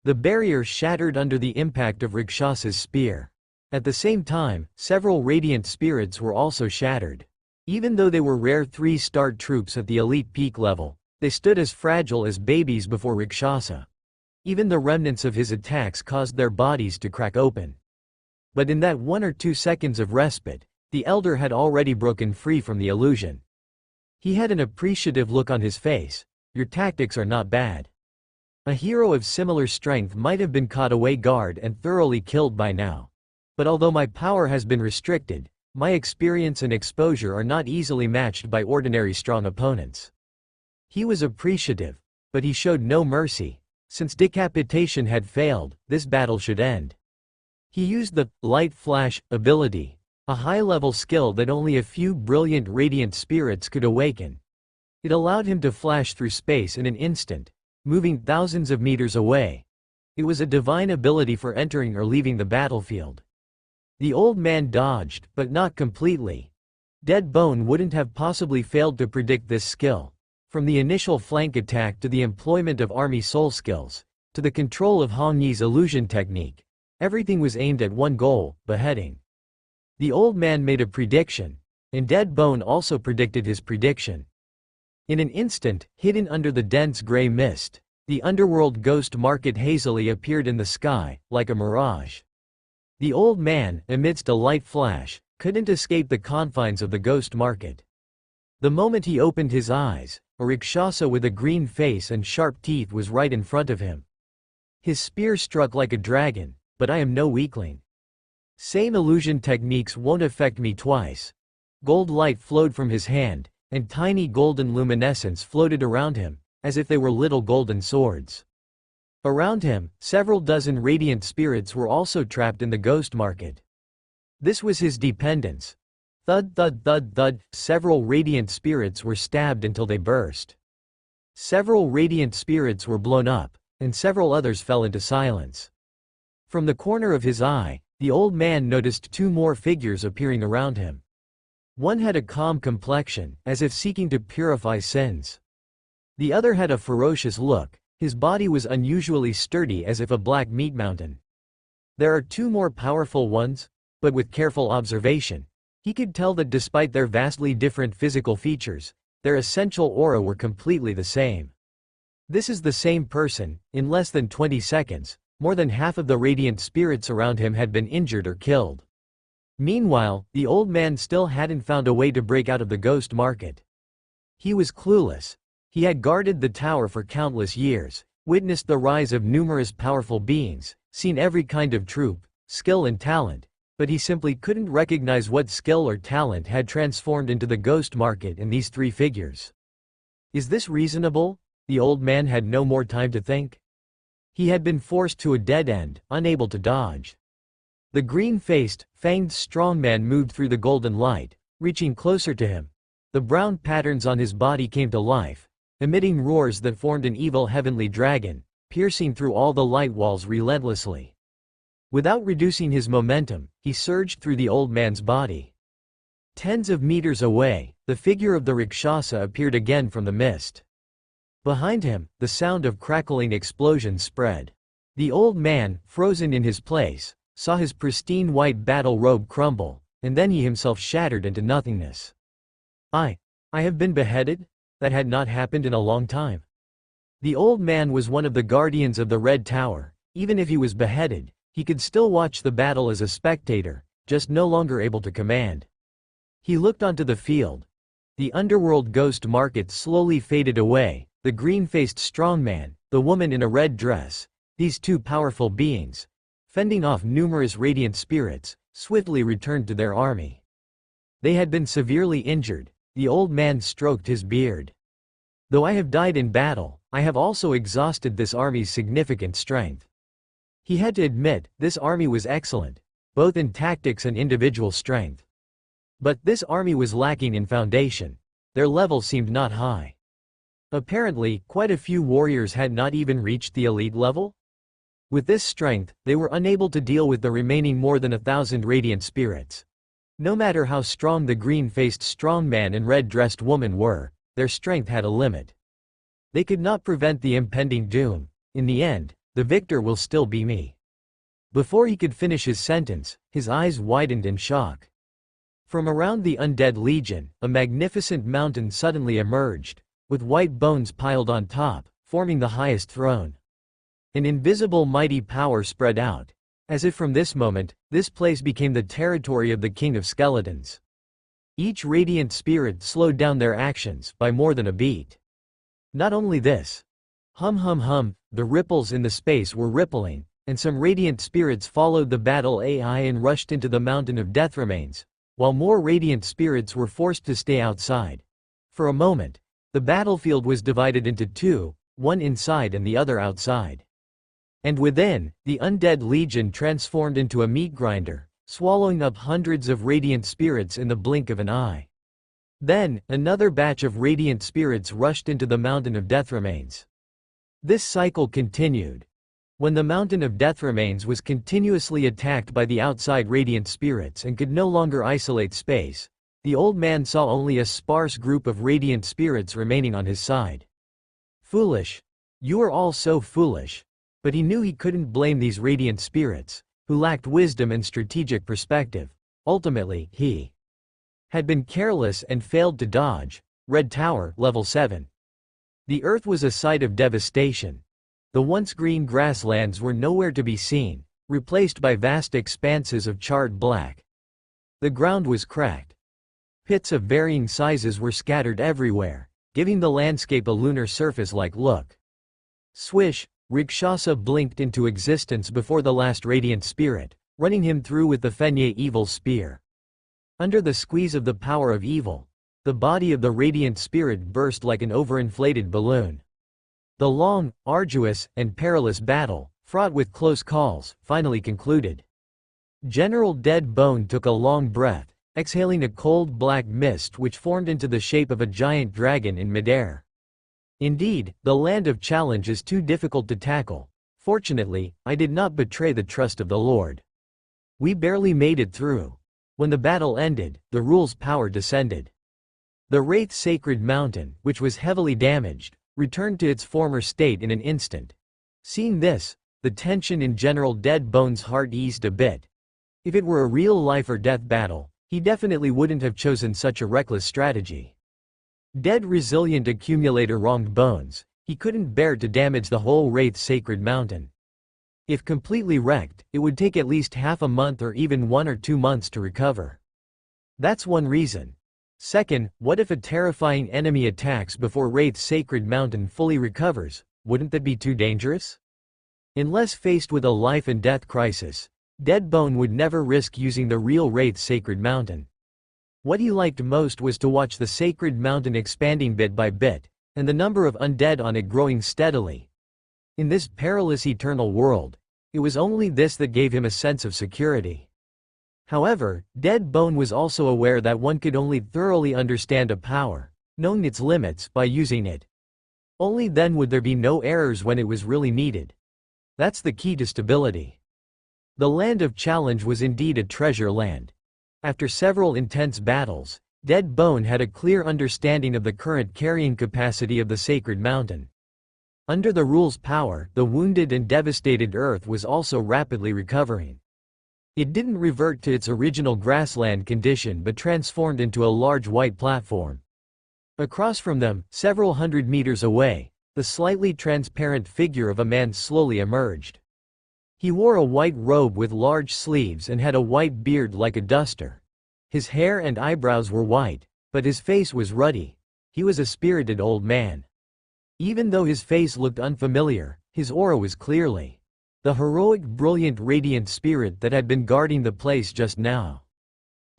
The barrier shattered under the impact of Rakshasa's spear. At the same time, several radiant spirits were also shattered. Even though they were rare 3-star troops at the elite peak level, they stood as fragile as babies before Rakshasa. Even the remnants of his attacks caused their bodies to crack open. But in that 1 or 2 seconds of respite, the Elder had already broken free from the illusion. He had an appreciative look on his face. Your tactics are not bad. A hero of similar strength might have been caught away guard and thoroughly killed by now. But although my power has been restricted, my experience and exposure are not easily matched by ordinary strong opponents. He was appreciative, but he showed no mercy. Since decapitation had failed, this battle should end. He used the light flash ability, a high-level skill that only a few brilliant radiant spirits could awaken. It allowed him to flash through space in an instant, moving thousands of meters away. It was a divine ability for entering or leaving the battlefield. The old man dodged, but not completely. Dead Bone wouldn't have possibly failed to predict this skill. From the initial flank attack to the employment of army soul skills, to the control of Hong Yi's illusion technique, everything was aimed at one goal, beheading. The old man made a prediction, and Dead Bone also predicted his prediction. In an instant, hidden under the dense gray mist, the underworld ghost market hazily appeared in the sky, like a mirage. The old man, amidst a light flash, couldn't escape the confines of the ghost market. The moment he opened his eyes, a Rakshasa with a green face and sharp teeth was right in front of him. His spear struck like a dragon, but I am no weakling. Same illusion techniques won't affect me twice. Gold light flowed from his hand, and tiny golden luminescence floated around him, as if they were little golden swords. Around him, several dozen radiant spirits were also trapped in the ghost market. This was his dependence. Thud thud thud thud, several radiant spirits were stabbed until they burst. Several radiant spirits were blown up, and several others fell into silence. From the corner of his eye, the old man noticed 2 more figures appearing around him. One had a calm complexion, as if seeking to purify sins. The other had a ferocious look, his body was unusually sturdy as if a black meat mountain. There are 2 more powerful ones, but with careful observation, he could tell that despite their vastly different physical features, their essential aura were completely the same. This is the same person. In less than 20 seconds, more than half of the radiant spirits around him had been injured or killed. Meanwhile, the old man still hadn't found a way to break out of the ghost market. He was clueless. He had guarded the tower for countless years, witnessed the rise of numerous powerful beings, seen every kind of troop, skill and talent, but he simply couldn't recognize what skill or talent had transformed into the ghost market in these three figures. Is this reasonable? The old man had no more time to think. He had been forced to a dead end, unable to dodge. The green-faced, fanged strongman moved through the golden light, reaching closer to him. The brown patterns on his body came to life, emitting roars that formed an evil heavenly dragon, piercing through all the light walls relentlessly. Without reducing his momentum, he surged through the old man's body. Tens of meters away, the figure of the Rakshasa appeared again from the mist. Behind him, the sound of crackling explosions spread. The old man, frozen in his place, saw his pristine white battle robe crumble, and then he himself shattered into nothingness. I have been beheaded? That had not happened in a long time. The old man was one of the guardians of the Red Tower. Even if he was beheaded, he could still watch the battle as a spectator, just no longer able to command. He looked onto the field. The underworld ghost market slowly faded away, the green-faced strongman, the woman in a red dress, these two powerful beings, fending off numerous radiant spirits, swiftly returned to their army. They had been severely injured. The old man stroked his beard. Though I have died in battle, I have also exhausted this army's significant strength. He had to admit, this army was excellent, both in tactics and individual strength. But this army was lacking in foundation. Their level seemed not high. Apparently, quite a few warriors had not even reached the elite level. With this strength, they were unable to deal with the remaining more than 1,000 radiant spirits. No matter how strong the green-faced strongman and red-dressed woman were, their strength had a limit. They could not prevent the impending doom. In the end, the victor will still be me. Before he could finish his sentence, his eyes widened in shock. From around the Undead Legion, a magnificent mountain suddenly emerged, with white bones piled on top, forming the highest throne. An invisible mighty power spread out. As if from this moment, this place became the territory of the King of Skeletons. Each radiant spirit slowed down their actions by more than a beat. Not only this. Hum, the ripples in the space were rippling, and some radiant spirits followed the battle AI and rushed into the mountain of death remains, while more radiant spirits were forced to stay outside. For a moment, the battlefield was divided into two, one inside and the other outside. And within, the Undead Legion transformed into a meat grinder, swallowing up hundreds of radiant spirits in the blink of an eye. Then, another batch of radiant spirits rushed into the Mountain of Death Remains. This cycle continued. When the Mountain of Death Remains was continuously attacked by the outside radiant spirits and could no longer isolate space, the old man saw only a sparse group of radiant spirits remaining on his side. Foolish. You are all so foolish. But he knew he couldn't blame these radiant spirits, who lacked wisdom and strategic perspective. Ultimately, he had been careless and failed to dodge. Red Tower, Level 7. The earth was a site of devastation. The once green grasslands were nowhere to be seen, replaced by vast expanses of charred black. The ground was cracked. Pits of varying sizes were scattered everywhere, giving the landscape a lunar surface-like look. Swish! Rakshasa blinked into existence before the last radiant spirit, running him through with the Fenye evil spear. Under the squeeze of the power of evil, the body of the radiant spirit burst like an overinflated balloon. The long, arduous, and perilous battle, fraught with close calls, finally concluded. General Dead Bone took a long breath, exhaling a cold black mist which formed into the shape of a giant dragon in midair. Indeed, the land of challenge is too difficult to tackle. Fortunately, I did not betray the trust of the Lord. We barely made it through. When the battle ended, the rule's power descended. The Wraith Sacred Mountain, which was heavily damaged, returned to its former state in an instant. Seeing this, the tension in General Dead Bone's heart eased a bit. If it were a real life or death battle, he definitely wouldn't have chosen such a reckless strategy. Dead resilient accumulator wronged Bones. He couldn't bear to damage the whole Wraith Sacred Mountain. If completely wrecked, it would take at least half a month or even 1 or 2 months to recover. That's one reason. Second, what if a terrifying enemy attacks before Wraith's sacred mountain fully recovers? Wouldn't that be too dangerous? Unless faced with a life and death crisis, Deadbone would never risk using the real Wraith's sacred mountain. What he liked most was to watch the sacred mountain expanding bit by bit, and the number of undead on it growing steadily. In this perilous eternal world, it was only this that gave him a sense of security. However, Deadbone was also aware that one could only thoroughly understand a power, knowing its limits, by using it. Only then would there be no errors when it was really needed. That's the key to stability. The Land of Challenge was indeed a treasure land. After several intense battles, Deadbone had a clear understanding of the current carrying capacity of the sacred mountain. Under the rule's power, the wounded and devastated Earth was also rapidly recovering. It didn't revert to its original grassland condition but transformed into a large white platform. Across from them, several hundred meters away, the slightly transparent figure of a man slowly emerged. He wore a white robe with large sleeves and had a white beard like a duster. His hair and eyebrows were white, but his face was ruddy. He was a spirited old man. Even though his face looked unfamiliar, his aura was clearly the heroic, brilliant, radiant spirit that had been guarding the place just now.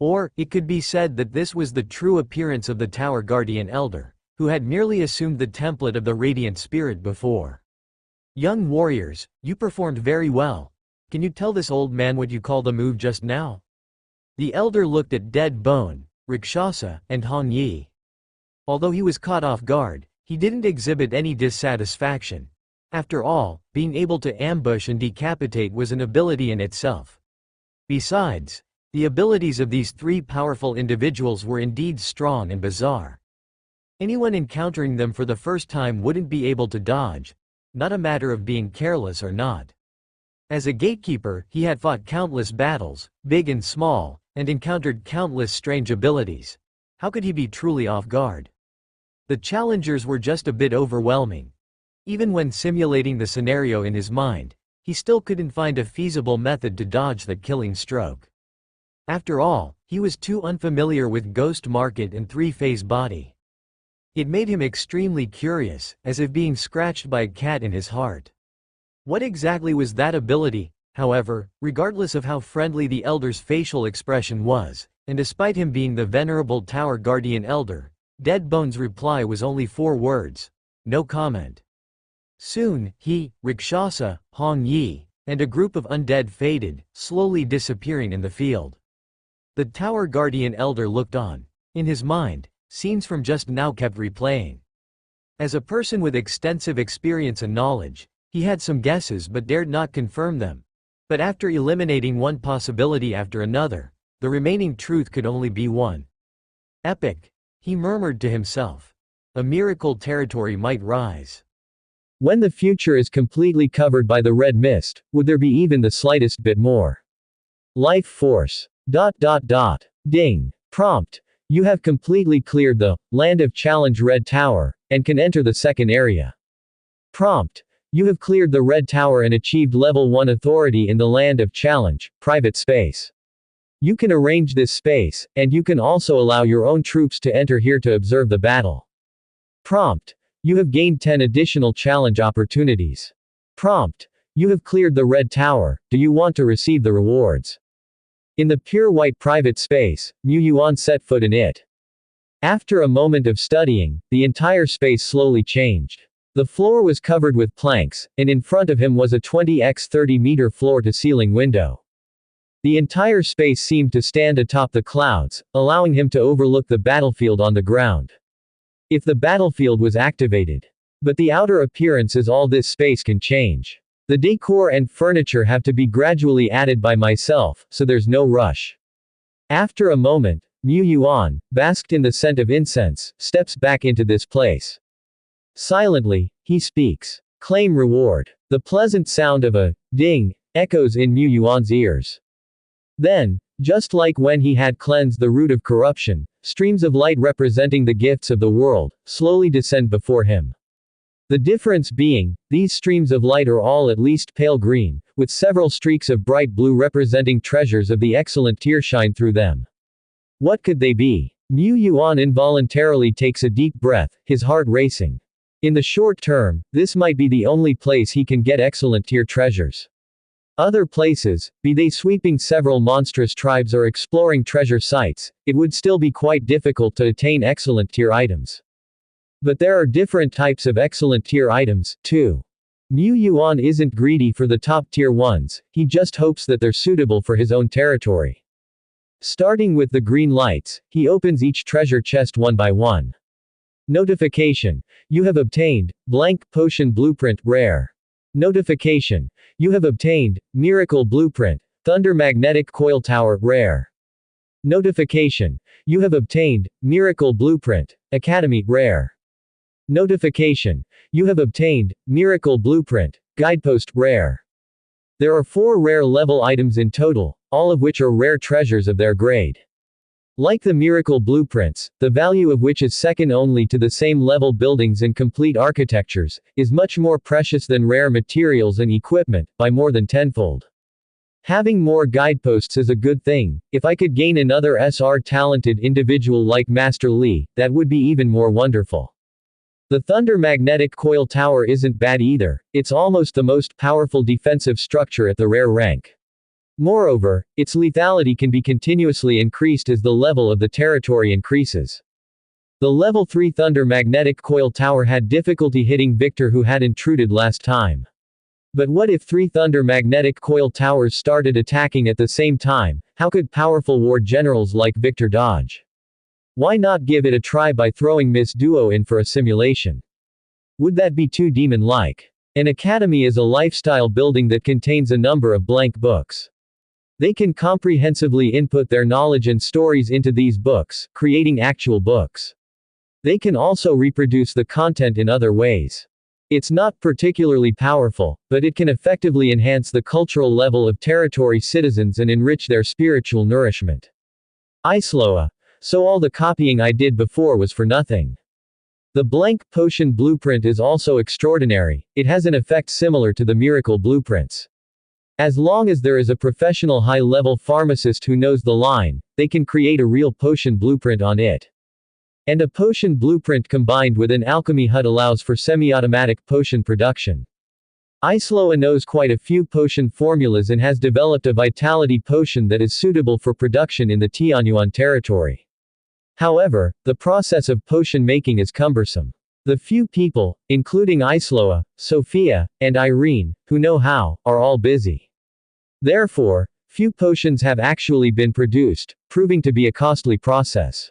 Or, it could be said that this was the true appearance of the Tower Guardian Elder, who had merely assumed the template of the radiant spirit before. Young warriors, you performed very well. Can you tell this old man what you call the move just now? The elder looked at Deadbone, Rakshasa, and Hong Yi. Although he was caught off guard, he didn't exhibit any dissatisfaction. After all, being able to ambush and decapitate was an ability in itself. Besides, the abilities of these three powerful individuals were indeed strong and bizarre. Anyone encountering them for the first time wouldn't be able to dodge, not a matter of being careless or not. As a gatekeeper, he had fought countless battles, big and small, and encountered countless strange abilities. How could he be truly off guard? The challengers were just a bit overwhelming. Even when simulating the scenario in his mind, he still couldn't find a feasible method to dodge that killing stroke. After all, he was too unfamiliar with Ghost Market and Three-Phase Body. It made him extremely curious, as if being scratched by a cat in his heart. What exactly was that ability, however, regardless of how friendly the Elder's facial expression was, and despite him being the venerable Tower Guardian Elder, Deadbone's reply was only 4 words: no comment. Soon, he, Rakshasa, Hong Yi, and a group of undead faded, slowly disappearing in the field. The Tower Guardian Elder looked on. In his mind, scenes from just now kept replaying. As a person with extensive experience and knowledge, he had some guesses but dared not confirm them. But after eliminating one possibility after another, the remaining truth could only be one. Epic, he murmured to himself. A miracle territory might rise. When the future is completely covered by the red mist, would there be even the slightest bit more life force? ... Ding. Prompt. You have completely cleared the Land of Challenge Red Tower, and can enter the second area. Prompt. You have cleared the Red Tower and achieved Level 1 authority in the Land of Challenge, private space. You can arrange this space, and you can also allow your own troops to enter here to observe the battle. Prompt. You have gained 10 additional challenge opportunities. Prompt. You have cleared the Red Tower, do you want to receive the rewards? In the pure white private space, Mu Yuan set foot in it. After a moment of studying, the entire space slowly changed. The floor was covered with planks, and in front of him was a 20 x 30 meter floor-to-ceiling window. The entire space seemed to stand atop the clouds, allowing him to overlook the battlefield on the ground. If the battlefield was activated. But the outer appearance is all this space can change. The decor and furniture have to be gradually added by myself, so there's no rush. After a moment, Mu Yuan, basked in the scent of incense, steps back into this place. Silently, he speaks. Claim reward. The pleasant sound of a ding echoes in Mu Yuan's ears. Then, just like when he had cleansed the root of corruption, streams of light representing the gifts of the world slowly descend before him. The difference being, these streams of light are all at least pale green, with several streaks of bright blue representing treasures of the excellent tier shine through them. What could they be? Mu Yuan involuntarily takes a deep breath, his heart racing. In the short term, this might be the only place he can get excellent tier treasures. Other places, be they sweeping several monstrous tribes or exploring treasure sites, it would still be quite difficult to attain excellent tier items. But there are different types of excellent tier items, too. Mu Yuan isn't greedy for the top tier ones, he just hopes that they're suitable for his own territory. Starting with the green lights, he opens each treasure chest one by one. Notification. You have obtained, blank, potion blueprint, rare. Notification. You have obtained, miracle blueprint, thunder magnetic coil tower, rare. Notification. You have obtained, miracle blueprint, academy, rare. Notification. You have obtained, miracle blueprint, guidepost, rare. There are 4 rare level items in total, all of which are rare treasures of their grade. Like the miracle blueprints, the value of which is second only to the same level buildings and complete architectures, is much more precious than rare materials and equipment, by more than tenfold. Having more guideposts is a good thing. If I could gain another SR talented individual like Master Li, that would be even more wonderful. The Thunder Magnetic Coil Tower isn't bad either, it's almost the most powerful defensive structure at the rare rank. Moreover, its lethality can be continuously increased as the level of the territory increases. The level 3 Thunder Magnetic Coil Tower had difficulty hitting Victor, who had intruded last time. But what if 3 Thunder Magnetic Coil Towers started attacking at the same time? How could powerful war generals like Victor dodge? Why not give it a try by throwing Miss Duo in for a simulation? Would that be too demon-like? An academy is a lifestyle building that contains a number of blank books. They can comprehensively input their knowledge and stories into these books, creating actual books. They can also reproduce the content in other ways. It's not particularly powerful, but it can effectively enhance the cultural level of territory citizens and enrich their spiritual nourishment. Isloa. So all the copying I did before was for nothing. The blank potion blueprint is also extraordinary, it has an effect similar to the miracle blueprints. As long as there is a professional high-level pharmacist who knows the line, they can create a real potion blueprint on it. And a potion blueprint combined with an alchemy hut allows for semi-automatic potion production. Isloa knows quite a few potion formulas and has developed a vitality potion that is suitable for production in the Tianyuan territory. However, the process of potion making is cumbersome. The few people, including Isloa, Sophia, and Irene, who know how, are all busy. Therefore, few potions have actually been produced, proving to be a costly process.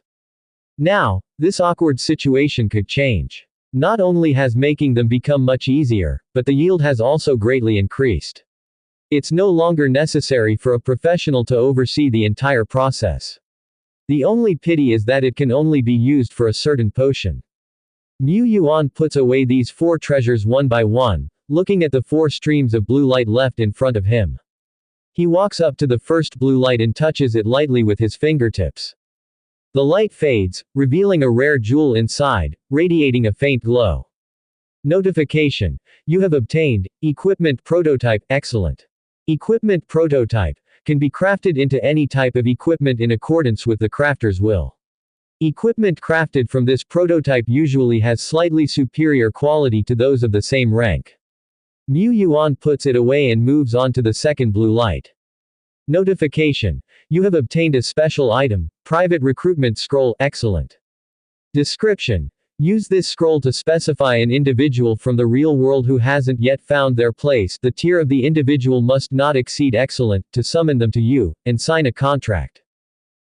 Now, this awkward situation could change. Not only has making them become much easier, but the yield has also greatly increased. It's no longer necessary for a professional to oversee the entire process. The only pity is that it can only be used for a certain potion. Mu Yuan puts away these 4 treasures one by one, looking at the 4 streams of blue light left in front of him. He walks up to the first blue light and touches it lightly with his fingertips. The light fades, revealing a rare jewel inside, radiating a faint glow. Notification. You have obtained, equipment prototype, excellent. Equipment prototype can be crafted into any type of equipment in accordance with the crafter's will. Equipment crafted from this prototype usually has slightly superior quality to those of the same rank. Mu Yuan puts it away and moves on to the second blue light. Notification. You have obtained a special item, private recruitment scroll, excellent. Description. Use this scroll to specify an individual from the real world who hasn't yet found their place. The tier of the individual must not exceed excellent, to summon them to you, and sign a contract.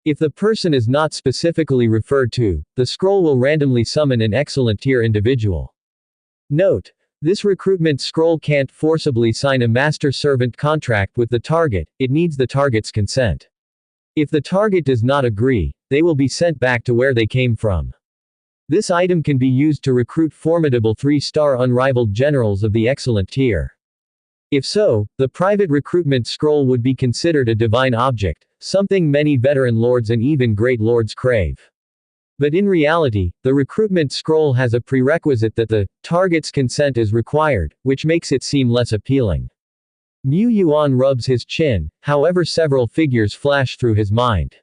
If the person is not specifically referred to, the scroll will randomly summon an excellent tier individual. Note. This recruitment scroll can't forcibly sign a master-servant contract with the target, it needs the target's consent. If the target does not agree, they will be sent back to where they came from. This item can be used to recruit formidable 3-star unrivaled generals of the excellent tier. If so, the private recruitment scroll would be considered a divine object, something many veteran lords and even great lords crave. But in reality, the recruitment scroll has a prerequisite that the target's consent is required, which makes it seem less appealing. Mu Yuan rubs his chin, however several figures flash through his mind.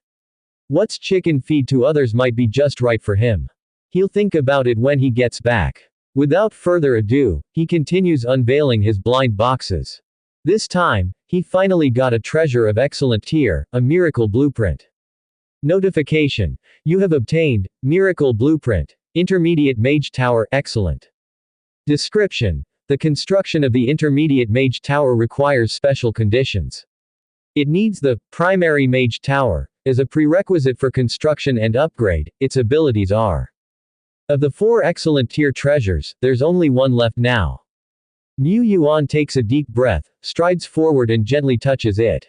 What's chicken feed to others might be just right for him. He'll think about it when he gets back. Without further ado, he continues unveiling his blind boxes. This time, he finally got a treasure of excellent tier, a miracle blueprint. Notification. You have obtained, Miracle Blueprint, Intermediate Mage Tower, excellent. Description. The construction of the Intermediate Mage Tower requires special conditions. It needs the primary Mage Tower as a prerequisite for construction and upgrade. Its abilities are. Of the 4 excellent tier treasures, there's only one left now. Mu Yuan takes a deep breath, strides forward and gently touches it.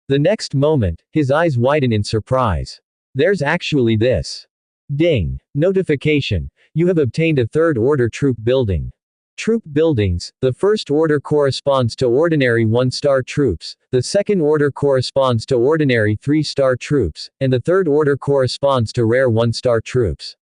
The next moment, his eyes widen in surprise. There's actually this. Ding. Notification. You have obtained a 3rd order troop building. Troop buildings, the 1st order corresponds to ordinary 1-star troops, the 2nd order corresponds to ordinary 3-star troops, and the 3rd order corresponds to rare 1-star troops.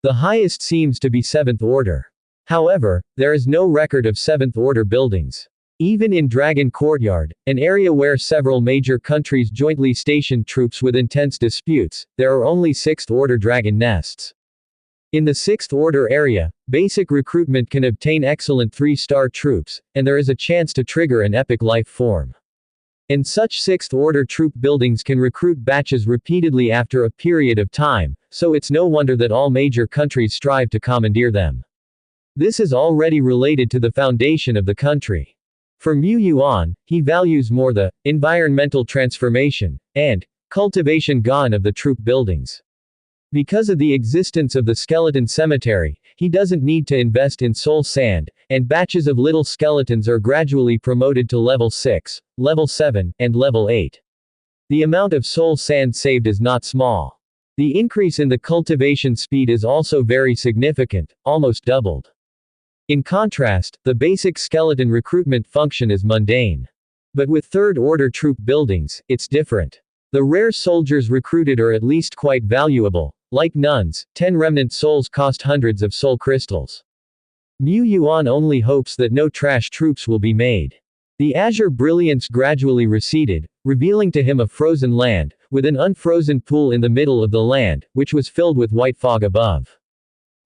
The highest seems to be 7th order. However, there is no record of 7th order buildings. Even in Dragon Courtyard, an area where several major countries jointly stationed troops with intense disputes, there are only 6th order dragon nests. In the 6th order area, basic recruitment can obtain excellent 3-star troops, and there is a chance to trigger an epic life form. And such 6th order troop buildings can recruit batches repeatedly after a period of time, so it's no wonder that all major countries strive to commandeer them. This is already related to the foundation of the country. For Mu Yuan, he values more the environmental transformation and cultivation gain of the troop buildings. Because of the existence of the skeleton cemetery, he doesn't need to invest in soul sand, and batches of little skeletons are gradually promoted to level 6, level 7, and level 8. The amount of soul sand saved is not small. The increase in the cultivation speed is also very significant, almost doubled. In contrast, the basic skeleton recruitment function is mundane. But with 3rd order troop buildings, it's different. The rare soldiers recruited are at least quite valuable. Like nuns, 10 remnant souls cost hundreds of soul crystals. Mu Yuan only hopes that no trash troops will be made. The azure brilliance gradually receded, revealing to him a frozen land, with an unfrozen pool in the middle of the land, which was filled with white fog above.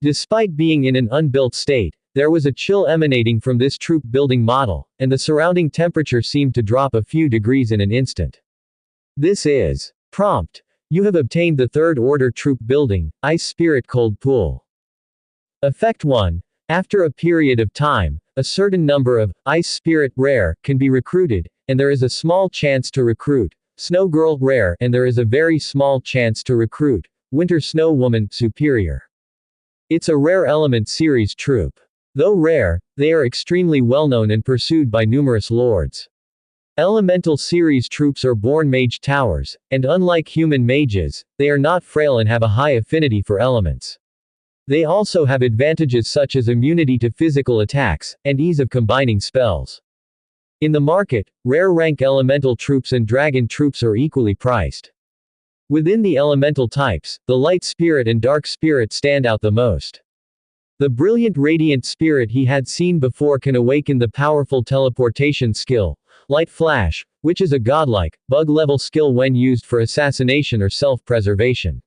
Despite being in an unbuilt state, there was a chill emanating from this troop building model, and the surrounding temperature seemed to drop a few degrees in an instant. This is. Prompt. You have obtained the 3rd order troop building, Ice Spirit Cold Pool. Effect 1. After a period of time, a certain number of Ice Spirit Rare can be recruited, and there is a small chance to recruit Snow Girl Rare, and there is a very small chance to recruit Winter Snow Woman Superior. It's a rare element series troop. Though rare, they are extremely well-known and pursued by numerous lords. Elemental series troops are born mage towers, and unlike human mages, they are not frail and have a high affinity for elements. They also have advantages such as immunity to physical attacks, and ease of combining spells. In the market, rare rank elemental troops and dragon troops are equally priced. Within the elemental types, the light spirit and dark spirit stand out the most. The brilliant radiant spirit he had seen before can awaken the powerful teleportation skill, Light Flash, which is a godlike, bug-level skill when used for assassination or self-preservation.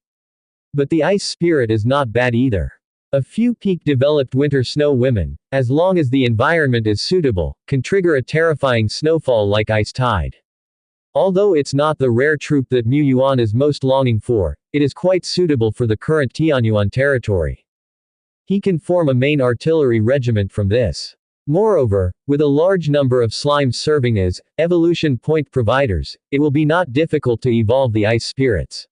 But the Ice Spirit is not bad either. A few peak-developed Winter Snow Women, as long as the environment is suitable, can trigger a terrifying snowfall like Ice Tide. Although it's not the rare troop that Mu Yuan is most longing for, it is quite suitable for the current Tianyuan territory. He can form a main artillery regiment from this. Moreover, with a large number of slimes serving as evolution point providers, it will be not difficult to evolve the ice spirits.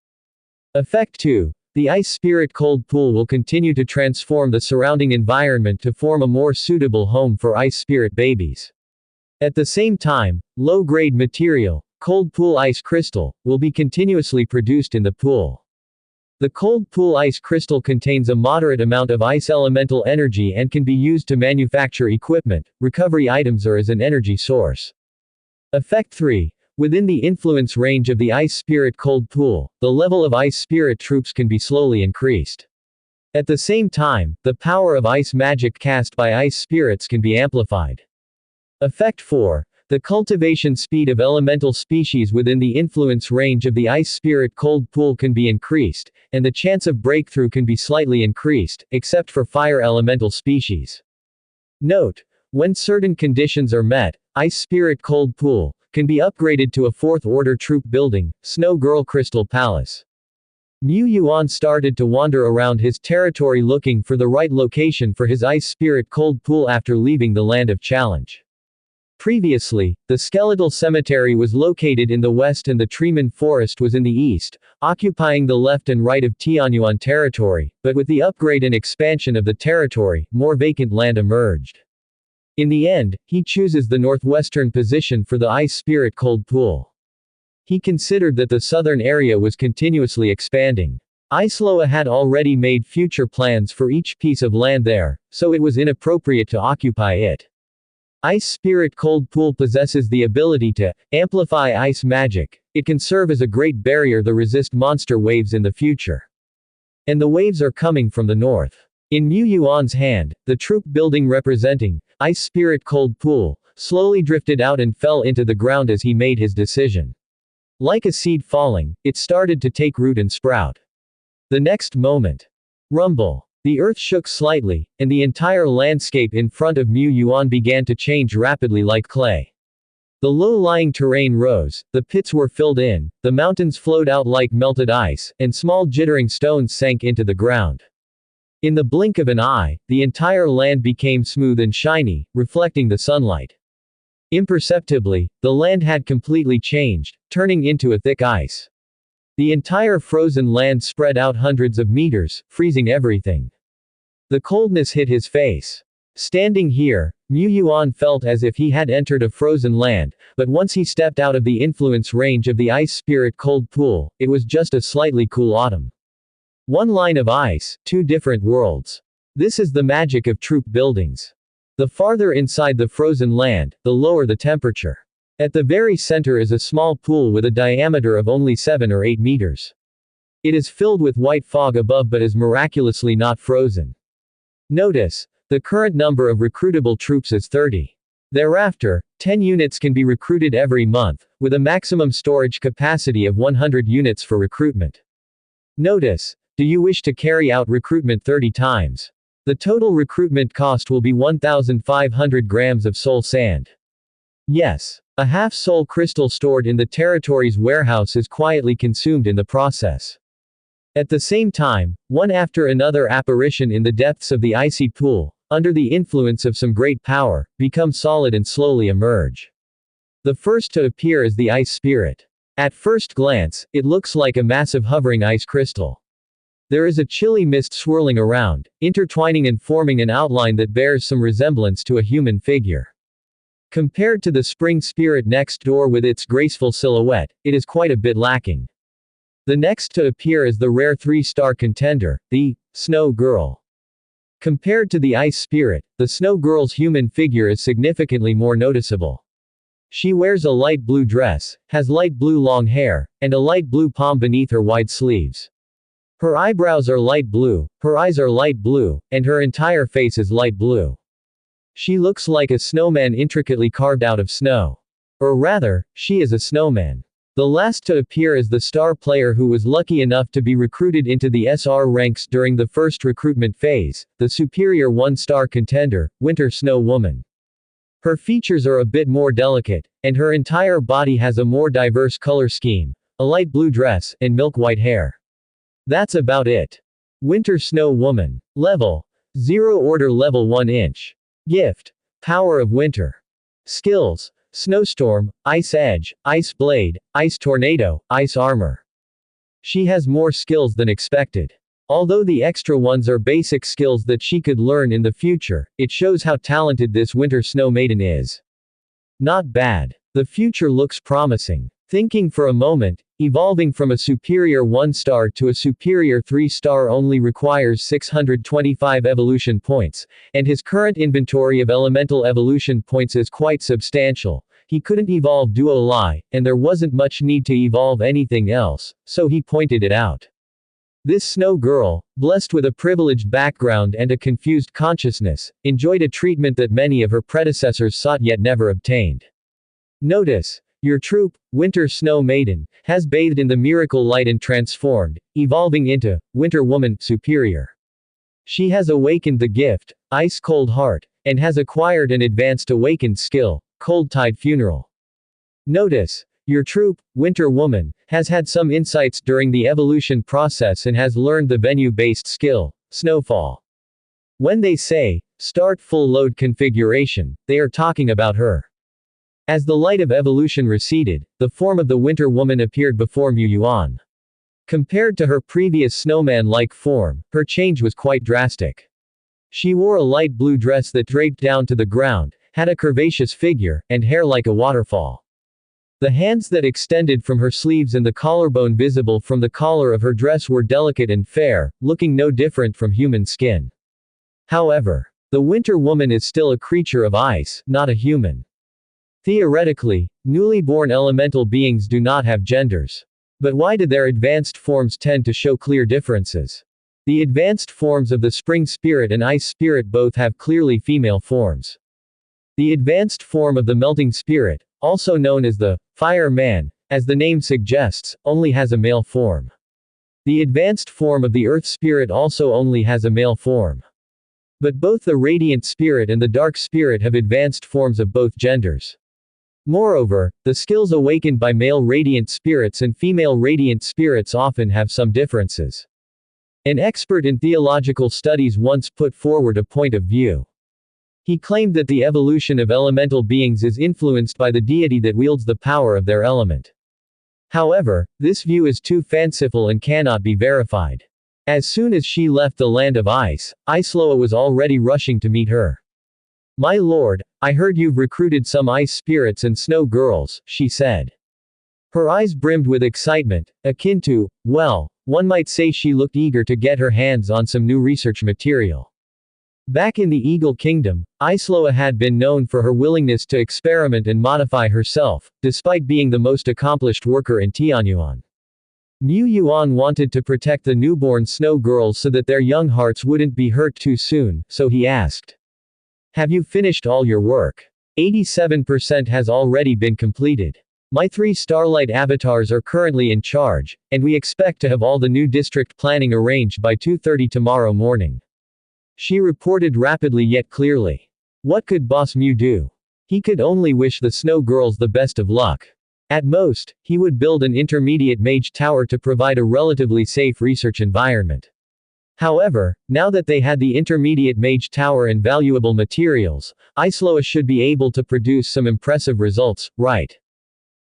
Effect 2. The ice spirit cold pool will continue to transform the surrounding environment to form a more suitable home for ice spirit babies. At the same time, low-grade material, cold pool ice crystal, will be continuously produced in the pool. The cold pool ice crystal contains a moderate amount of ice elemental energy and can be used to manufacture equipment, recovery items or as an energy source. Effect 3. Within the influence range of the ice spirit cold pool, the level of ice spirit troops can be slowly increased. At the same time, the power of ice magic cast by ice spirits can be amplified. Effect 4. The cultivation speed of elemental species within the influence range of the Ice Spirit cold pool can be increased, and the chance of breakthrough can be slightly increased, except for fire elemental species. Note: when certain conditions are met, Ice Spirit cold pool can be upgraded to a 4th order troop building, Snow Girl Crystal Palace. Mu Yuan started to wander around his territory looking for the right location for his Ice Spirit cold pool after leaving the Land of Challenge. Previously, the Skeletal Cemetery was located in the west and the Treeman Forest was in the east, occupying the left and right of Tianyuan territory, but with the upgrade and expansion of the territory, more vacant land emerged. In the end, he chooses the northwestern position for the Ice Spirit cold pool. He considered that the southern area was continuously expanding. Iceloa had already made future plans for each piece of land there, so it was inappropriate to occupy it. Ice Spirit cold pool possesses the ability to amplify ice magic. It can serve as a great barrier to resist monster waves in the future. And the waves are coming from the north. In Mu Yuan's hand, the troop building representing Ice Spirit cold pool slowly drifted out and fell into the ground as he made his decision. Like a seed falling, it started to take root and sprout. The next moment, rumble. The earth shook slightly, and the entire landscape in front of Mu Yuan began to change rapidly like clay. The low-lying terrain rose, the pits were filled in, the mountains flowed out like melted ice, and small jittering stones sank into the ground. In the blink of an eye, the entire land became smooth and shiny, reflecting the sunlight. Imperceptibly, the land had completely changed, turning into a thick ice. The entire frozen land spread out hundreds of meters, freezing everything. The coldness hit his face. Standing here, Mu Yuan felt as if he had entered a frozen land, but once he stepped out of the influence range of the Ice Spirit cold pool, it was just a slightly cool autumn. One line of ice, 2 different worlds. This is the magic of troop buildings. The farther inside the frozen land, the lower the temperature. At the very center is a small pool with a diameter of only 7 or 8 meters. It is filled with white fog above but is miraculously not frozen. Notice, the current number of recruitable troops is 30. Thereafter, 10 units can be recruited every month, with a maximum storage capacity of 100 units for recruitment. Notice, do you wish to carry out recruitment 30 times? The total recruitment cost will be 1,500 grams of soul sand. Yes. A half soul crystal stored in the territory's warehouse is quietly consumed in the process. At the same time, one after another apparition in the depths of the icy pool, under the influence of some great power, become solid and slowly emerge. The first to appear is the Ice Spirit. At first glance, it looks like a massive hovering ice crystal. There is a chilly mist swirling around, intertwining and forming an outline that bears some resemblance to a human figure. Compared to the Spring Spirit next door with its graceful silhouette, it is quite a bit lacking. The next to appear is the rare 3-star contender, the Snow Girl. Compared to the Ice Spirit, the Snow Girl's human figure is significantly more noticeable. She wears a light blue dress, has light blue long hair, and a light blue palm beneath her wide sleeves. Her eyebrows are light blue, her eyes are light blue, and her entire face is light blue. She looks like a snowman intricately carved out of snow. Or rather, she is a snowman. The last to appear is the star player who was lucky enough to be recruited into the SR ranks during the first recruitment phase, the superior 1-star contender, Winter Snow Woman. Her features are a bit more delicate, and her entire body has a more diverse color scheme, a light blue dress, and milk white hair. That's about it. Winter Snow Woman. Level: 0 Order Level 1 inch. Gift: Power of Winter. Skills: Snowstorm, Ice Edge, Ice Blade, Ice Tornado, Ice Armor. She has more skills than expected. Although the extra ones are basic skills that she could learn in the future, it shows how talented this Winter Snow Maiden is. Not bad. The future looks promising. Thinking for a moment, evolving from a superior 1-star to a superior 3-star only requires 625 evolution points, and his current inventory of elemental evolution points is quite substantial. He couldn't evolve Duo Lai, and there wasn't much need to evolve anything else, so he pointed it out. This Snow Girl, blessed with a privileged background and a confused consciousness, enjoyed a treatment that many of her predecessors sought yet never obtained. Notice, your troop, Winter Snow Maiden, has bathed in the miracle light and transformed, evolving into Winter Woman Superior. She has awakened the gift, Ice Cold Heart, and has acquired an advanced awakened skill, Cold Tide Funeral. Notice, your troop, Winter Woman, has had some insights during the evolution process and has learned the venue-based skill, Snowfall. When they say, start full load configuration, they are talking about her. As the light of evolution receded, the form of the Winter Woman appeared before Mu Yuan. Compared to her previous snowman-like form, her change was quite drastic. She wore a light blue dress that draped down to the ground, had a curvaceous figure, and hair like a waterfall. The hands that extended from her sleeves and the collarbone visible from the collar of her dress were delicate and fair, looking no different from human skin. However, the Winter Woman is still a creature of ice, not a human. Theoretically, newly born elemental beings do not have genders. But why do their advanced forms tend to show clear differences? The advanced forms of the Spring Spirit and Ice Spirit both have clearly female forms. The advanced form of the Melting Spirit, also known as the Fire Man, as the name suggests, only has a male form. The advanced form of the Earth Spirit also only has a male form. But both the Radiant Spirit and the Dark Spirit have advanced forms of both genders. Moreover, the skills awakened by male Radiant Spirits and female Radiant Spirits often have some differences. An expert in theological studies once put forward a point of view. He claimed that the evolution of elemental beings is influenced by the deity that wields the power of their element. However, this view is too fanciful and cannot be verified. As soon as she left the land of ice, Iceloa was already rushing to meet her. My lord, I heard you've recruited some ice spirits and snow girls, she said. Her eyes brimmed with excitement, akin to, well, one might say she looked eager to get her hands on some new research material. Back in the Eagle Kingdom, Iceloa had been known for her willingness to experiment and modify herself, despite being the most accomplished worker in Tianyuan. Mu Yuan wanted to protect the newborn snow girls so that their young hearts wouldn't be hurt too soon, so he asked. Have you finished all your work? 87% has already been completed. My 3 Starlight avatars are currently in charge, and we expect to have all the new district planning arranged by 2:30 tomorrow morning. She reported rapidly yet clearly. What could Boss Mu do? He could only wish the snow girls the best of luck. At most, he would build an intermediate mage tower to provide a relatively safe research environment. However, now that they had the intermediate mage tower and valuable materials, Iceloa should be able to produce some impressive results, right?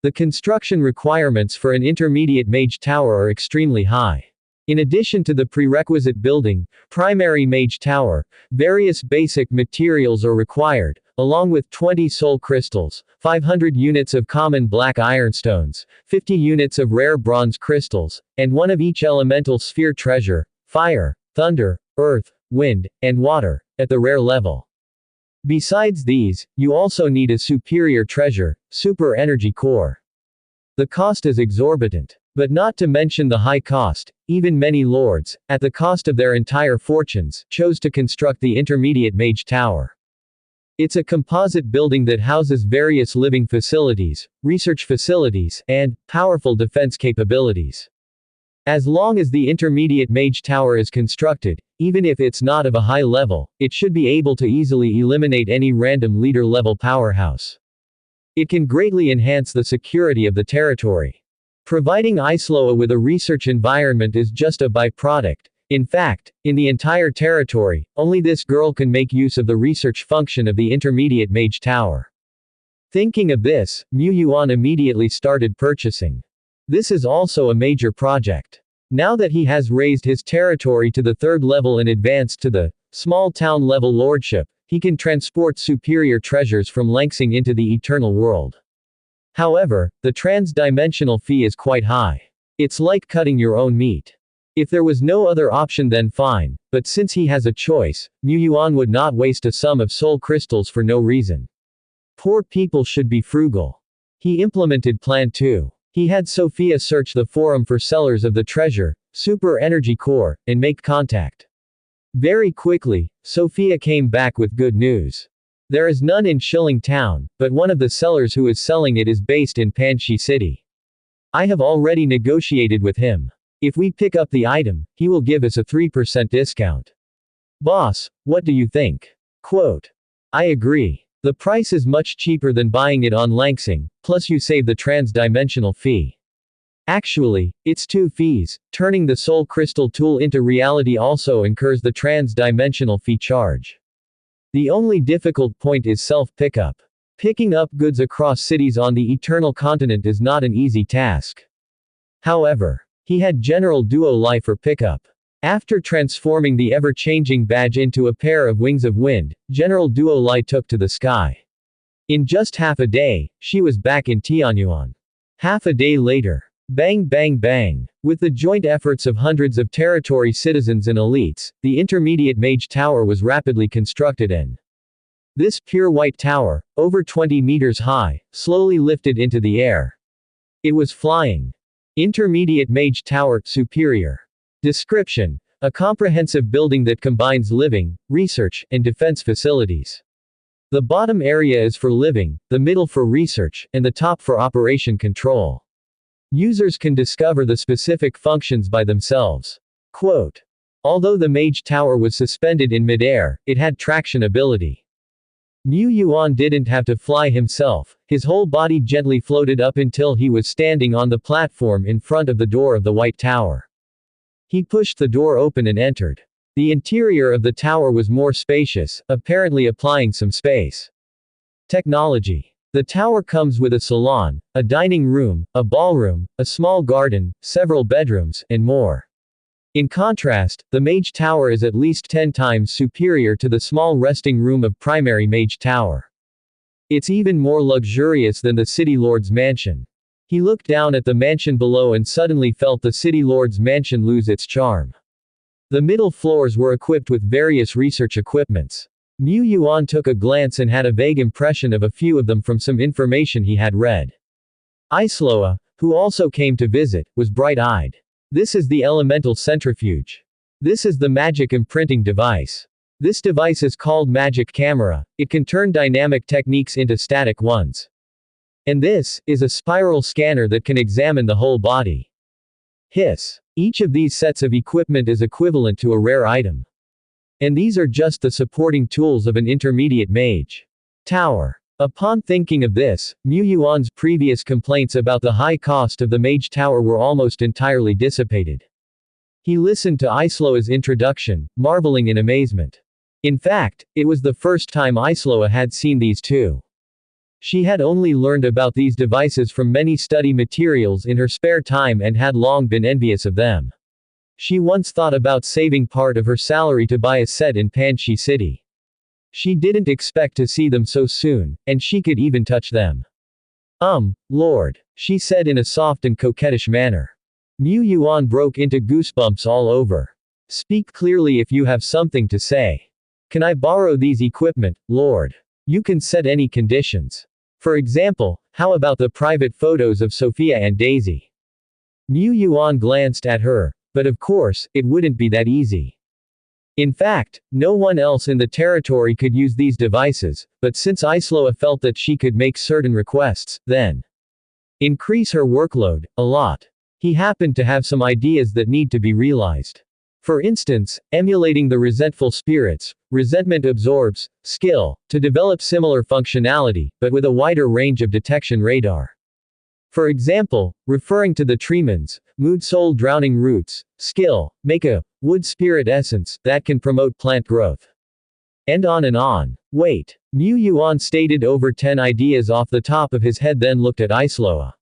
The construction requirements for an intermediate mage tower are extremely high. In addition to the prerequisite building, primary mage tower, various basic materials are required, along with 20 soul crystals, 500 units of common black ironstones, 50 units of rare bronze crystals, and one of each elemental sphere treasure, fire, thunder, earth, wind, and water, at the rare level. Besides these, you also need a superior treasure, super energy core. The cost is exorbitant. But not to mention the high cost, even many lords, at the cost of their entire fortunes, chose to construct the intermediate mage tower. It's a composite building that houses various living facilities, research facilities, and powerful defense capabilities. As long as the intermediate mage tower is constructed, even if it's not of a high level, it should be able to easily eliminate any random leader-level powerhouse. It can greatly enhance the security of the territory. Providing Iceloa with a research environment is just a byproduct. In fact, in the entire territory, only this girl can make use of the research function of the intermediate mage tower. Thinking of this, Mu Yuan immediately started purchasing. This is also a major project. Now that he has raised his territory to the 3rd level and advanced to the small town level lordship, he can transport superior treasures from Langsing into the eternal world. However, the trans-dimensional fee is quite high. It's like cutting your own meat. If there was no other option then fine, but since he has a choice, Mu Yuan would not waste a sum of soul crystals for no reason. Poor people should be frugal. He implemented Plan 2. He had Sophia search the forum for sellers of the treasure, super energy core, and make contact. Very quickly, Sophia came back with good news. There is none in Shilling Town, but one of the sellers who is selling it is based in Panchi City. I have already negotiated with him. If we pick up the item, he will give us a 3% discount. Boss, what do you think? Quote. I agree. The price is much cheaper than buying it on Langsing, plus you save the trans-dimensional fee. Actually, it's 2 fees. Turning the soul crystal tool into reality also incurs the trans-dimensional fee charge. The only difficult point is self-pickup. Picking up goods across cities on the Eternal Continent is not an easy task. However, he had General Duo Lai for pickup. After transforming the ever-changing badge into a pair of wings of wind, General Duo Lai took to the sky. In just half a day, she was back in Tianyuan. Half a day later, bang bang bang. With the joint efforts of hundreds of territory citizens and elites, the intermediate mage tower was rapidly constructed and this pure white tower, over 20 meters high, slowly lifted into the air. It was flying. Intermediate Mage Tower, Superior. Description: a comprehensive building that combines living, research, and defense facilities. The bottom area is for living, the middle for research, and the top for operation control. Users can discover the specific functions by themselves. Quote. Although the Mage Tower was suspended in midair, it had traction ability. Mu Yuan didn't have to fly himself, his whole body gently floated up until he was standing on the platform in front of the door of the White Tower. He pushed the door open and entered. The interior of the tower was more spacious, apparently applying some space. Technology. The tower comes with a salon, a dining room, a ballroom, a small garden, several bedrooms, and more. In contrast, the Mage Tower is at least 10 times superior to the small resting room of primary Mage Tower. It's even more luxurious than the City Lord's mansion. He looked down at the mansion below and suddenly felt the City Lord's mansion lose its charm. The middle floors were equipped with various research equipments. Mu Yuan took a glance and had a vague impression of a few of them from some information he had read. Aisloa, who also came to visit, was bright-eyed. This is the elemental centrifuge. This is the magic imprinting device. This device is called magic camera. It can turn dynamic techniques into static ones. And this is a spiral scanner that can examine the whole body. Hiss. Each of these sets of equipment is equivalent to a rare item. And these are just the supporting tools of an intermediate mage tower. Upon thinking of this, Mu Yuan's previous complaints about the high cost of the Mage Tower were almost entirely dissipated. He listened to Aisloa's introduction, marveling in amazement. In fact, it was the first time Aisloa had seen these two. She had only learned about these devices from many study materials in her spare time and had long been envious of them. She once thought about saving part of her salary to buy a set in Panchi City. She didn't expect to see them so soon, and she could even touch them. Lord, she said in a soft and coquettish manner. Mu Yuan broke into goosebumps all over. Speak clearly if you have something to say. Can I borrow these equipment, Lord? You can set any conditions. For example, how about the private photos of Sophia and Daisy? Mu Yuan glanced at her, but of course, it wouldn't be that easy. In fact, no one else in the territory could use these devices, but since Aisloa felt that she could make certain requests, then increase her workload a lot. He happened to have some ideas that need to be realized. For instance, emulating the resentful spirits, resentment absorbs, skill, to develop similar functionality, but with a wider range of detection radar. For example, referring to the Tremens, mood soul drowning roots, skill, make a wood spirit essence that can promote plant growth. And on and on. Wait. Mu Yuan stated over 10 ideas off the top of his head, then looked at Aisloa.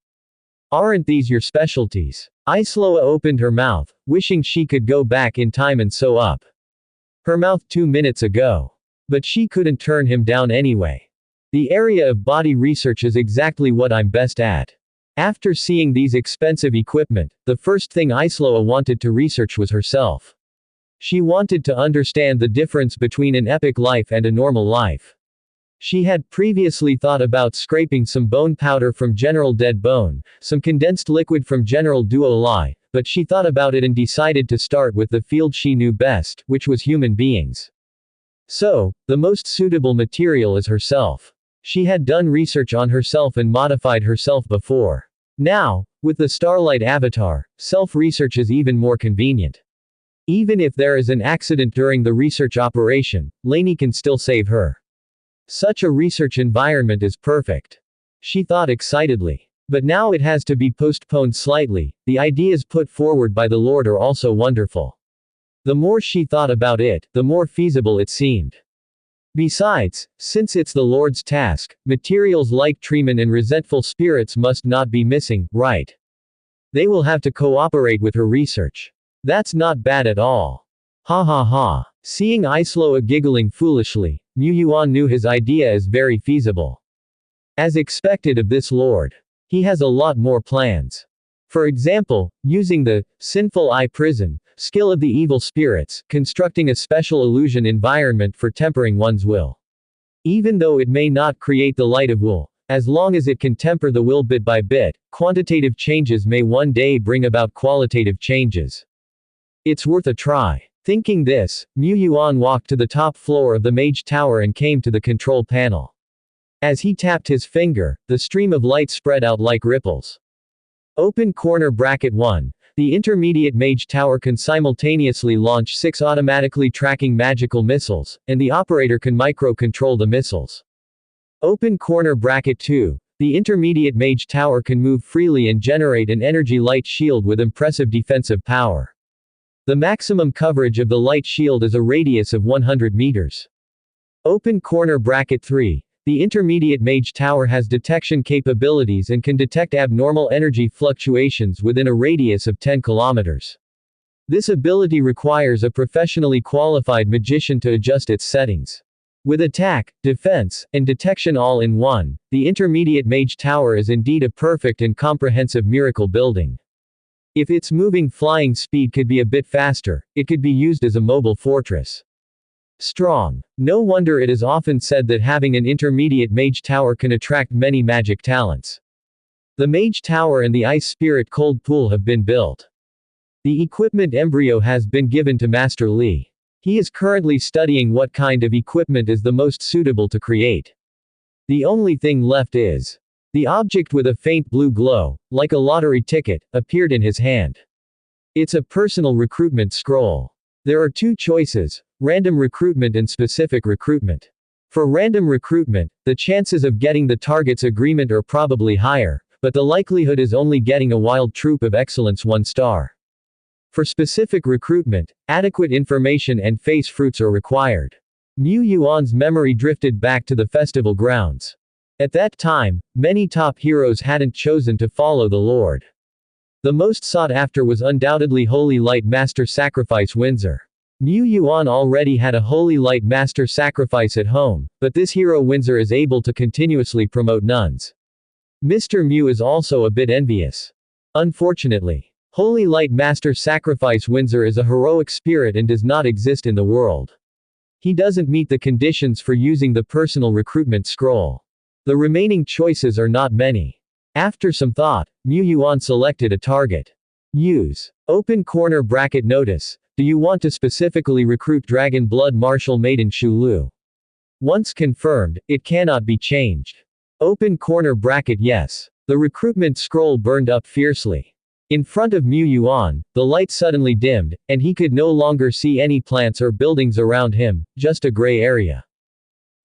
Aren't these your specialties? Aisloa opened her mouth, wishing she could go back in time and sew up her mouth 2 minutes ago. But she couldn't turn him down anyway. The area of body research is exactly what I'm best at. After seeing these expensive equipment, the first thing Aisloa wanted to research was herself. She wanted to understand the difference between an epic life and a normal life. She had previously thought about scraping some bone powder from General Dead Bone, some condensed liquid from General Duo Lai, but she thought about it and decided to start with the field she knew best, which was human beings. So, the most suitable material is herself. She had done research on herself and modified herself before. Now, with the Starlight Avatar, self-research is even more convenient. Even if there is an accident during the research operation, Lainey can still save her. Such a research environment is perfect. She thought excitedly. But now it has to be postponed slightly. The ideas put forward by the Lord are also wonderful. The more she thought about it, the more feasible it seemed. Besides, since it's the Lord's task, materials like Treeman and resentful spirits must not be missing, right? They will have to cooperate with her research. That's not bad at all. Ha ha ha. Seeing Aisloa giggling foolishly, Mu Yuan knew his idea is very feasible. As expected of this Lord. He has a lot more plans. For example, using the sinful eye prison skill of the evil spirits, constructing a special illusion environment for tempering one's will. Even though it may not create the light of will, as long as it can temper the will bit by bit, quantitative changes may one day bring about qualitative changes. It's worth a try. Thinking this, Mu Yuan walked to the top floor of the Mage Tower and came to the control panel. As he tapped his finger, the stream of light spread out like ripples. Open corner bracket 1. The intermediate Mage Tower can simultaneously launch 6 automatically tracking magical missiles, and the operator can micro-control the missiles. Open corner bracket 2. The intermediate Mage Tower can move freely and generate an energy light shield with impressive defensive power. The maximum coverage of the light shield is a radius of 100 meters. Open corner bracket 3. The intermediate Mage Tower has detection capabilities and can detect abnormal energy fluctuations within a radius of 10 kilometers. This ability requires a professionally qualified magician to adjust its settings. With attack, defense, and detection all in one, the intermediate Mage Tower is indeed a perfect and comprehensive miracle building. If its moving flying speed could be a bit faster, it could be used as a mobile fortress. Strong. No wonder it is often said that having an intermediate Mage Tower can attract many magic talents. The Mage Tower and the Ice Spirit Cold Pool have been built. The equipment embryo has been given to Master Li. He is currently studying what kind of equipment is the most suitable to create. The only thing left is. The object with a faint blue glow, like a lottery ticket, appeared in his hand. It's a personal recruitment scroll. There are 2 choices, random recruitment and specific recruitment. For random recruitment, the chances of getting the target's agreement are probably higher, but the likelihood is only getting a wild troop of excellence 1 star. For specific recruitment, adequate information and face fruits are required. Mu Yuan's memory drifted back to the festival grounds. At that time, many top heroes hadn't chosen to follow the Lord. The most sought after was undoubtedly Holy Light Master Sacrifice Windsor. Mu Yuan already had a Holy Light Master Sacrifice at home, but this hero Windsor is able to continuously promote nuns. Mr. Mu is also a bit envious. Unfortunately, Holy Light Master Sacrifice Windsor is a heroic spirit and does not exist in the world. He doesn't meet the conditions for using the personal recruitment scroll. The remaining choices are not many. After some thought, Mu Yuan selected a target. Use. Open corner bracket notice. Do you want to specifically recruit Dragon Blood Martial Maiden Shulu? Once confirmed, it cannot be changed. Open corner bracket yes. The recruitment scroll burned up fiercely. In front of Mu Yuan, the light suddenly dimmed, and he could no longer see any plants or buildings around him, just a gray area.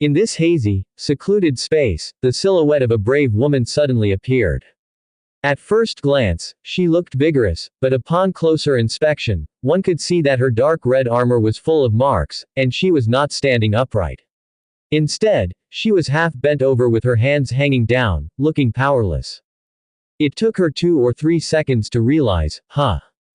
In this hazy, secluded space, the silhouette of a brave woman suddenly appeared. At first glance, she looked vigorous, but upon closer inspection, one could see that her dark red armor was full of marks, and she was not standing upright. Instead, she was half bent over with her hands hanging down, looking powerless. It took her 2 or 3 seconds to realize,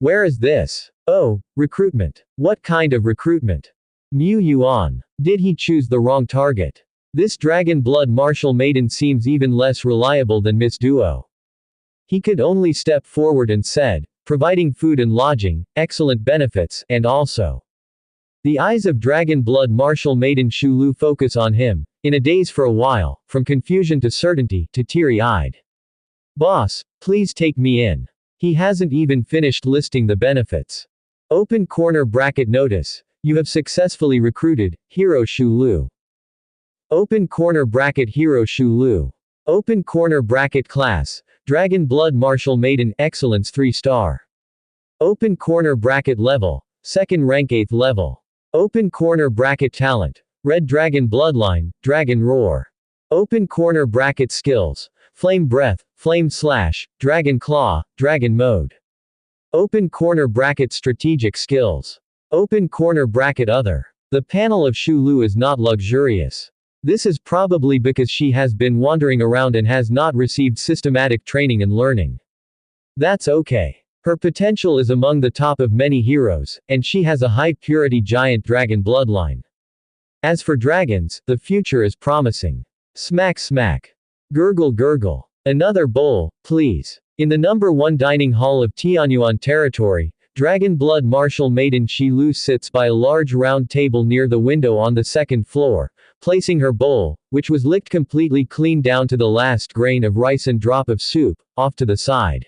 where is this? Oh, recruitment. What kind of recruitment? Mu Yuan. Did he choose the wrong target? This Dragon Blood Martial Maiden seems even less reliable than Miss Duo. He could only step forward and said, providing food and lodging, excellent benefits, and also. The eyes of Dragon Blood Martial Maiden Shulu focus on him, in a daze for a while, from confusion to certainty, to teary-eyed. Boss, please take me in. He hasn't even finished listing the benefits. Open corner bracket notice. You have successfully recruited Hero Shu Lu. Open corner bracket Hero Shu Lu. Open corner bracket class, Dragon Blood Martial Maiden, Excellence 3-star. Open corner bracket level, 2nd rank 8th level. Open corner bracket talent, Red Dragon Bloodline, Dragon Roar. Open corner bracket skills, Flame Breath, Flame Slash, Dragon Claw, Dragon Mode. Open corner bracket strategic skills. Open corner bracket other. The panel of Shu Lu is not luxurious. This is probably because she has been wandering around and has not received systematic training and learning. That's okay. Her potential is among the top of many heroes, and she has a high purity giant dragon bloodline. As for dragons, the future is promising. Smack smack. Gurgle gurgle. Another bowl, please. In the number 1 dining hall of Tianyuan territory, Dragon Blood Martial Maiden Shi Lu sits by a large round table near the window on the 2nd floor, placing her bowl, which was licked completely clean down to the last grain of rice and drop of soup, off to the side.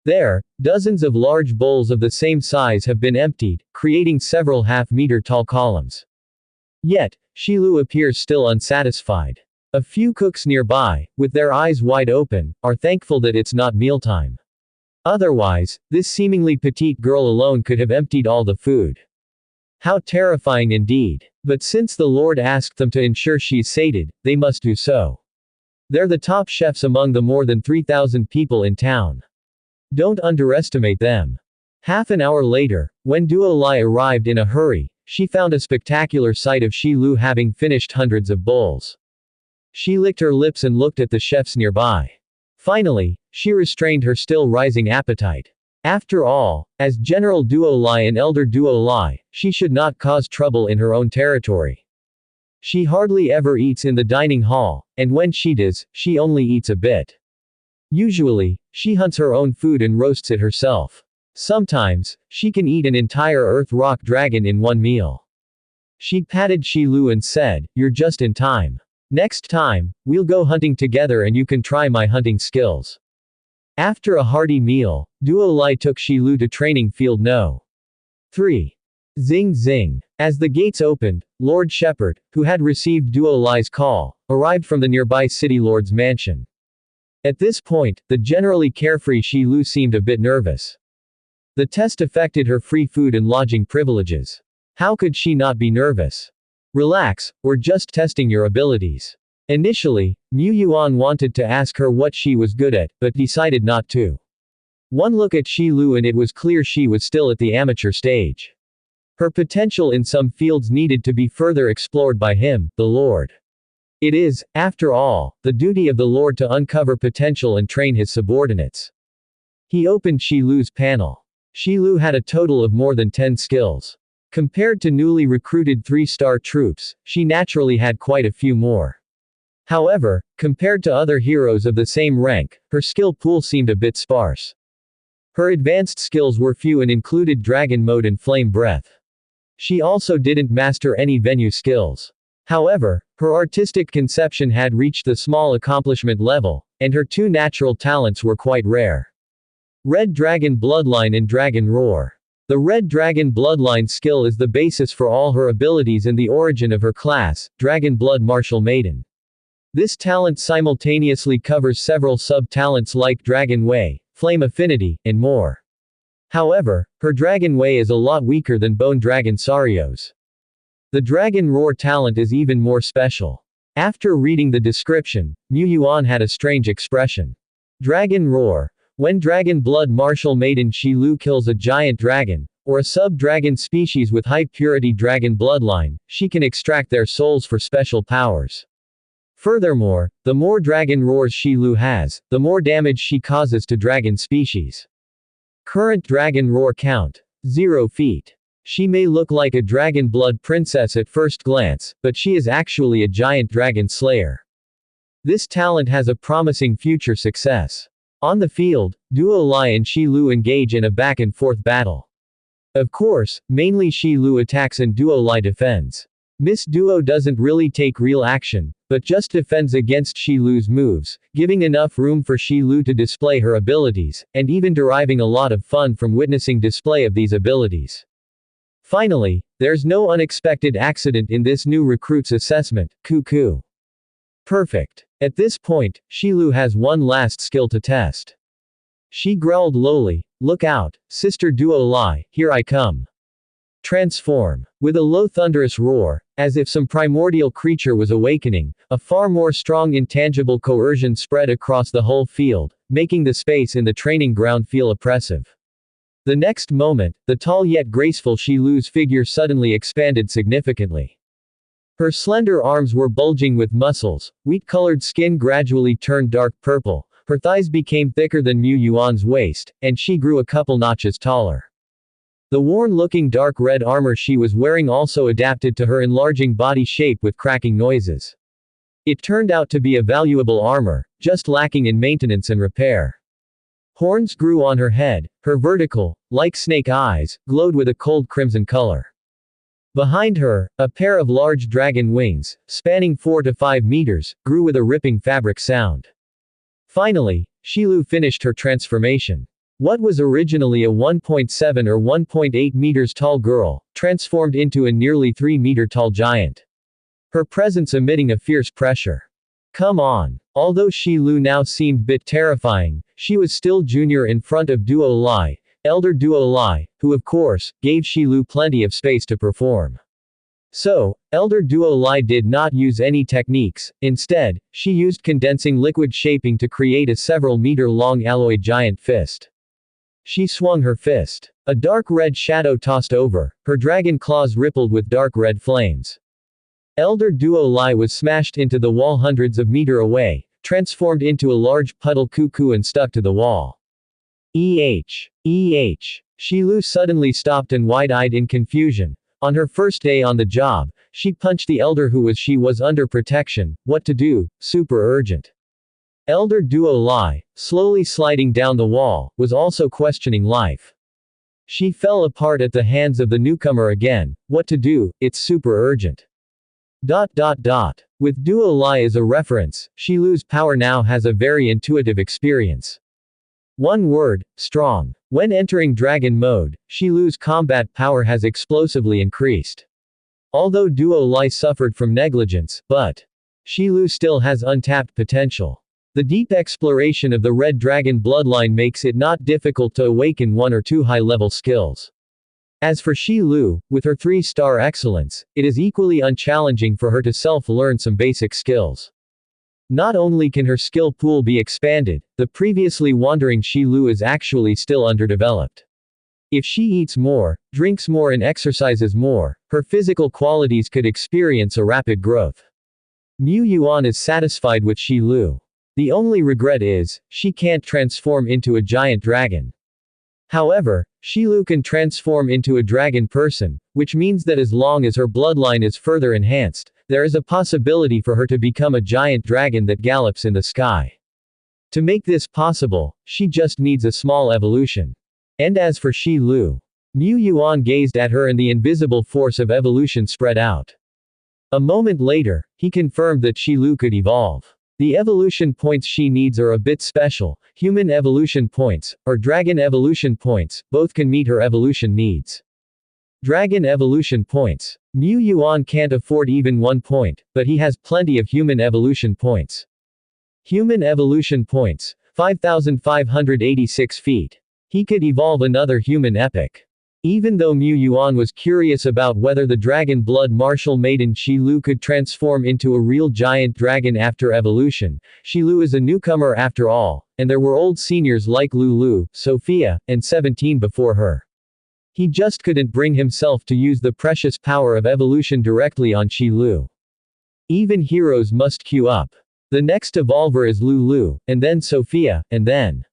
There, dozens of large bowls of the same size have been emptied, creating several half-meter tall columns. Yet, Shi Lu appears still unsatisfied. A few cooks nearby, with their eyes wide open, are thankful that it's not mealtime. Otherwise, this seemingly petite girl alone could have emptied all the food. How terrifying indeed. But since the Lord asked them to ensure she's sated, they must do so. They're the top chefs among the more than 3,000 people in town. Don't underestimate them. Half an hour later, when Duo Lai arrived in a hurry, she found a spectacular sight of Shi Lu having finished hundreds of bowls. She licked her lips and looked at the chefs nearby. Finally, she restrained her still rising appetite. After all, as General Duo Lai and Elder Duo Lai, she should not cause trouble in her own territory. She hardly ever eats in the dining hall, and when she does, she only eats a bit. Usually, she hunts her own food and roasts it herself. Sometimes, she can eat an entire Earth Rock dragon in one meal. She patted Shi Lu and said, "You're just in time. Next time, we'll go hunting together and you can try my hunting skills." After a hearty meal, Duo Lai took Shi Lu to training field No. 3. Zing zing. As the gates opened, Lord Shepard, who had received Duo Lai's call, arrived from the nearby city lord's mansion. At this point, the generally carefree Shi Lu seemed a bit nervous. The test affected her free food and lodging privileges. How could she not be nervous? Relax, we're just testing your abilities. Initially, Mu Yuan wanted to ask her what she was good at, but decided not to. One look at Shi Lu and it was clear she was still at the amateur stage. Her potential in some fields needed to be further explored by him, the Lord. It is, after all, the duty of the Lord to uncover potential and train his subordinates. He opened Shi Lu's panel. Shi Lu had a total of more than 10 skills. Compared to newly recruited 3-star troops, she naturally had quite a few more. However, compared to other heroes of the same rank, her skill pool seemed a bit sparse. Her advanced skills were few and included Dragon Mode and Flame Breath. She also didn't master any venue skills. However, her artistic conception had reached the small accomplishment level, and her 2 natural talents were quite rare. Red Dragon Bloodline and Dragon Roar. The Red Dragon Bloodline skill is the basis for all her abilities and the origin of her class, Dragon Blood Martial Maiden. This talent simultaneously covers several sub-talents like Dragon Way, Flame Affinity, and more. However, her Dragon Way is a lot weaker than Bone Dragon Sario's. The Dragon Roar talent is even more special. After reading the description, Mu Yuan had a strange expression. Dragon Roar. When Dragon Blood Martial Maiden Shi Lu kills a giant dragon, or a sub-dragon species with high-purity dragon bloodline, she can extract their souls for special powers. Furthermore, the more dragon roars Shi Lu has, the more damage she causes to dragon species. Current dragon roar count. 0 feet. She may look like a dragon blood princess at first glance, but she is actually a giant dragon slayer. This talent has a promising future success. On the field, Duo Lai and Shi Lu engage in a back-and-forth battle. Of course, mainly Shi Lu attacks and Duo Lai defends. Miss Duo doesn't really take real action, but just defends against Shi Lu's moves, giving enough room for Shi Lu to display her abilities, and even deriving a lot of fun from witnessing display of these abilities. Finally, there's no unexpected accident in this new recruit's assessment, Cuckoo. Perfect. At this point, Shilu has one last skill to test. She growled lowly, "Look out, Sister Duo Lai, here I come." Transform. With a low thunderous roar, as if some primordial creature was awakening, a far more strong intangible coercion spread across the whole field, making the space in the training ground feel oppressive. The next moment, the tall yet graceful Shilu's figure suddenly expanded significantly. Her slender arms were bulging with muscles, wheat-colored skin gradually turned dark purple, her thighs became thicker than Mu Yuan's waist, and she grew a couple notches taller. The worn-looking dark red armor she was wearing also adapted to her enlarging body shape with cracking noises. It turned out to be a valuable armor, just lacking in maintenance and repair. Horns grew on her head, her vertical, like snake eyes, glowed with a cold crimson color. Behind her, a pair of large dragon wings, spanning 4 to 5 meters, grew with a ripping fabric sound. Finally, Shilu finished her transformation. What was originally a 1.7 or 1.8 meters tall girl, transformed into a nearly 3-meter tall giant. Her presence emitting a fierce pressure. Come on. Although Shilu now seemed bit terrifying, she was still junior in front of Duo Lai, Elder Duo Lai, who of course, gave Shilu plenty of space to perform. So, Elder Duo Lai did not use any techniques, instead, she used condensing liquid shaping to create a several-meter-long alloy giant fist. She swung her fist. A dark red shadow tossed over, her dragon claws rippled with dark red flames. Elder Duo Lai was smashed into the wall hundreds of meters away, transformed into a large puddle cuckoo and stuck to the wall. Shilu suddenly stopped and wide-eyed in confusion. On her first day on the job, she punched the elder who she was under protection. What to do? Super urgent. Elder Duo Lai, slowly sliding down the wall, was also questioning life. She fell apart at the hands of the newcomer again. What to do? It's super urgent. With Duo Lai as a reference, Shilu's power now has a very intuitive experience. One word, strong. When entering dragon mode, Shilu's combat power has explosively increased. Although Duo Lai suffered from negligence, but Shilu still has untapped potential. The deep exploration of the Red Dragon bloodline makes it not difficult to awaken 1 or 2 high-level skills. As for Shilu, with her 3-star excellence, it is equally unchallenging for her to self-learn some basic skills. Not only can her skill pool be expanded, the previously wandering Shilu is actually still underdeveloped. If she eats more, drinks more and exercises more, her physical qualities could experience a rapid growth. Mu Yuan is satisfied with Shilu. The only regret is, she can't transform into a giant dragon. However, Shilu can transform into a dragon person, which means that as long as her bloodline is further enhanced, there is a possibility for her to become a giant dragon that gallops in the sky. To make this possible, she just needs a small evolution. And as for Shilu, Mu Yuan gazed at her and the invisible force of evolution spread out. A moment later, he confirmed that Shilu could evolve. The evolution points she needs are a bit special, human evolution points, or dragon evolution points, both can meet her evolution needs. Dragon evolution points. Mu Yuan can't afford even 1 point, but he has plenty of human evolution points. Human evolution points, 5,586 feet. He could evolve another human epic. Even though Mu Yuan was curious about whether the dragon blood martial maiden Shilu could transform into a real giant dragon after evolution, Shilu is a newcomer after all, and there were old seniors like Lulu, Sophia, and 17 before her. He just couldn't bring himself to use the precious power of evolution directly on Shilu. Even heroes must queue up. The next evolver is Lulu, and then Sophia, and then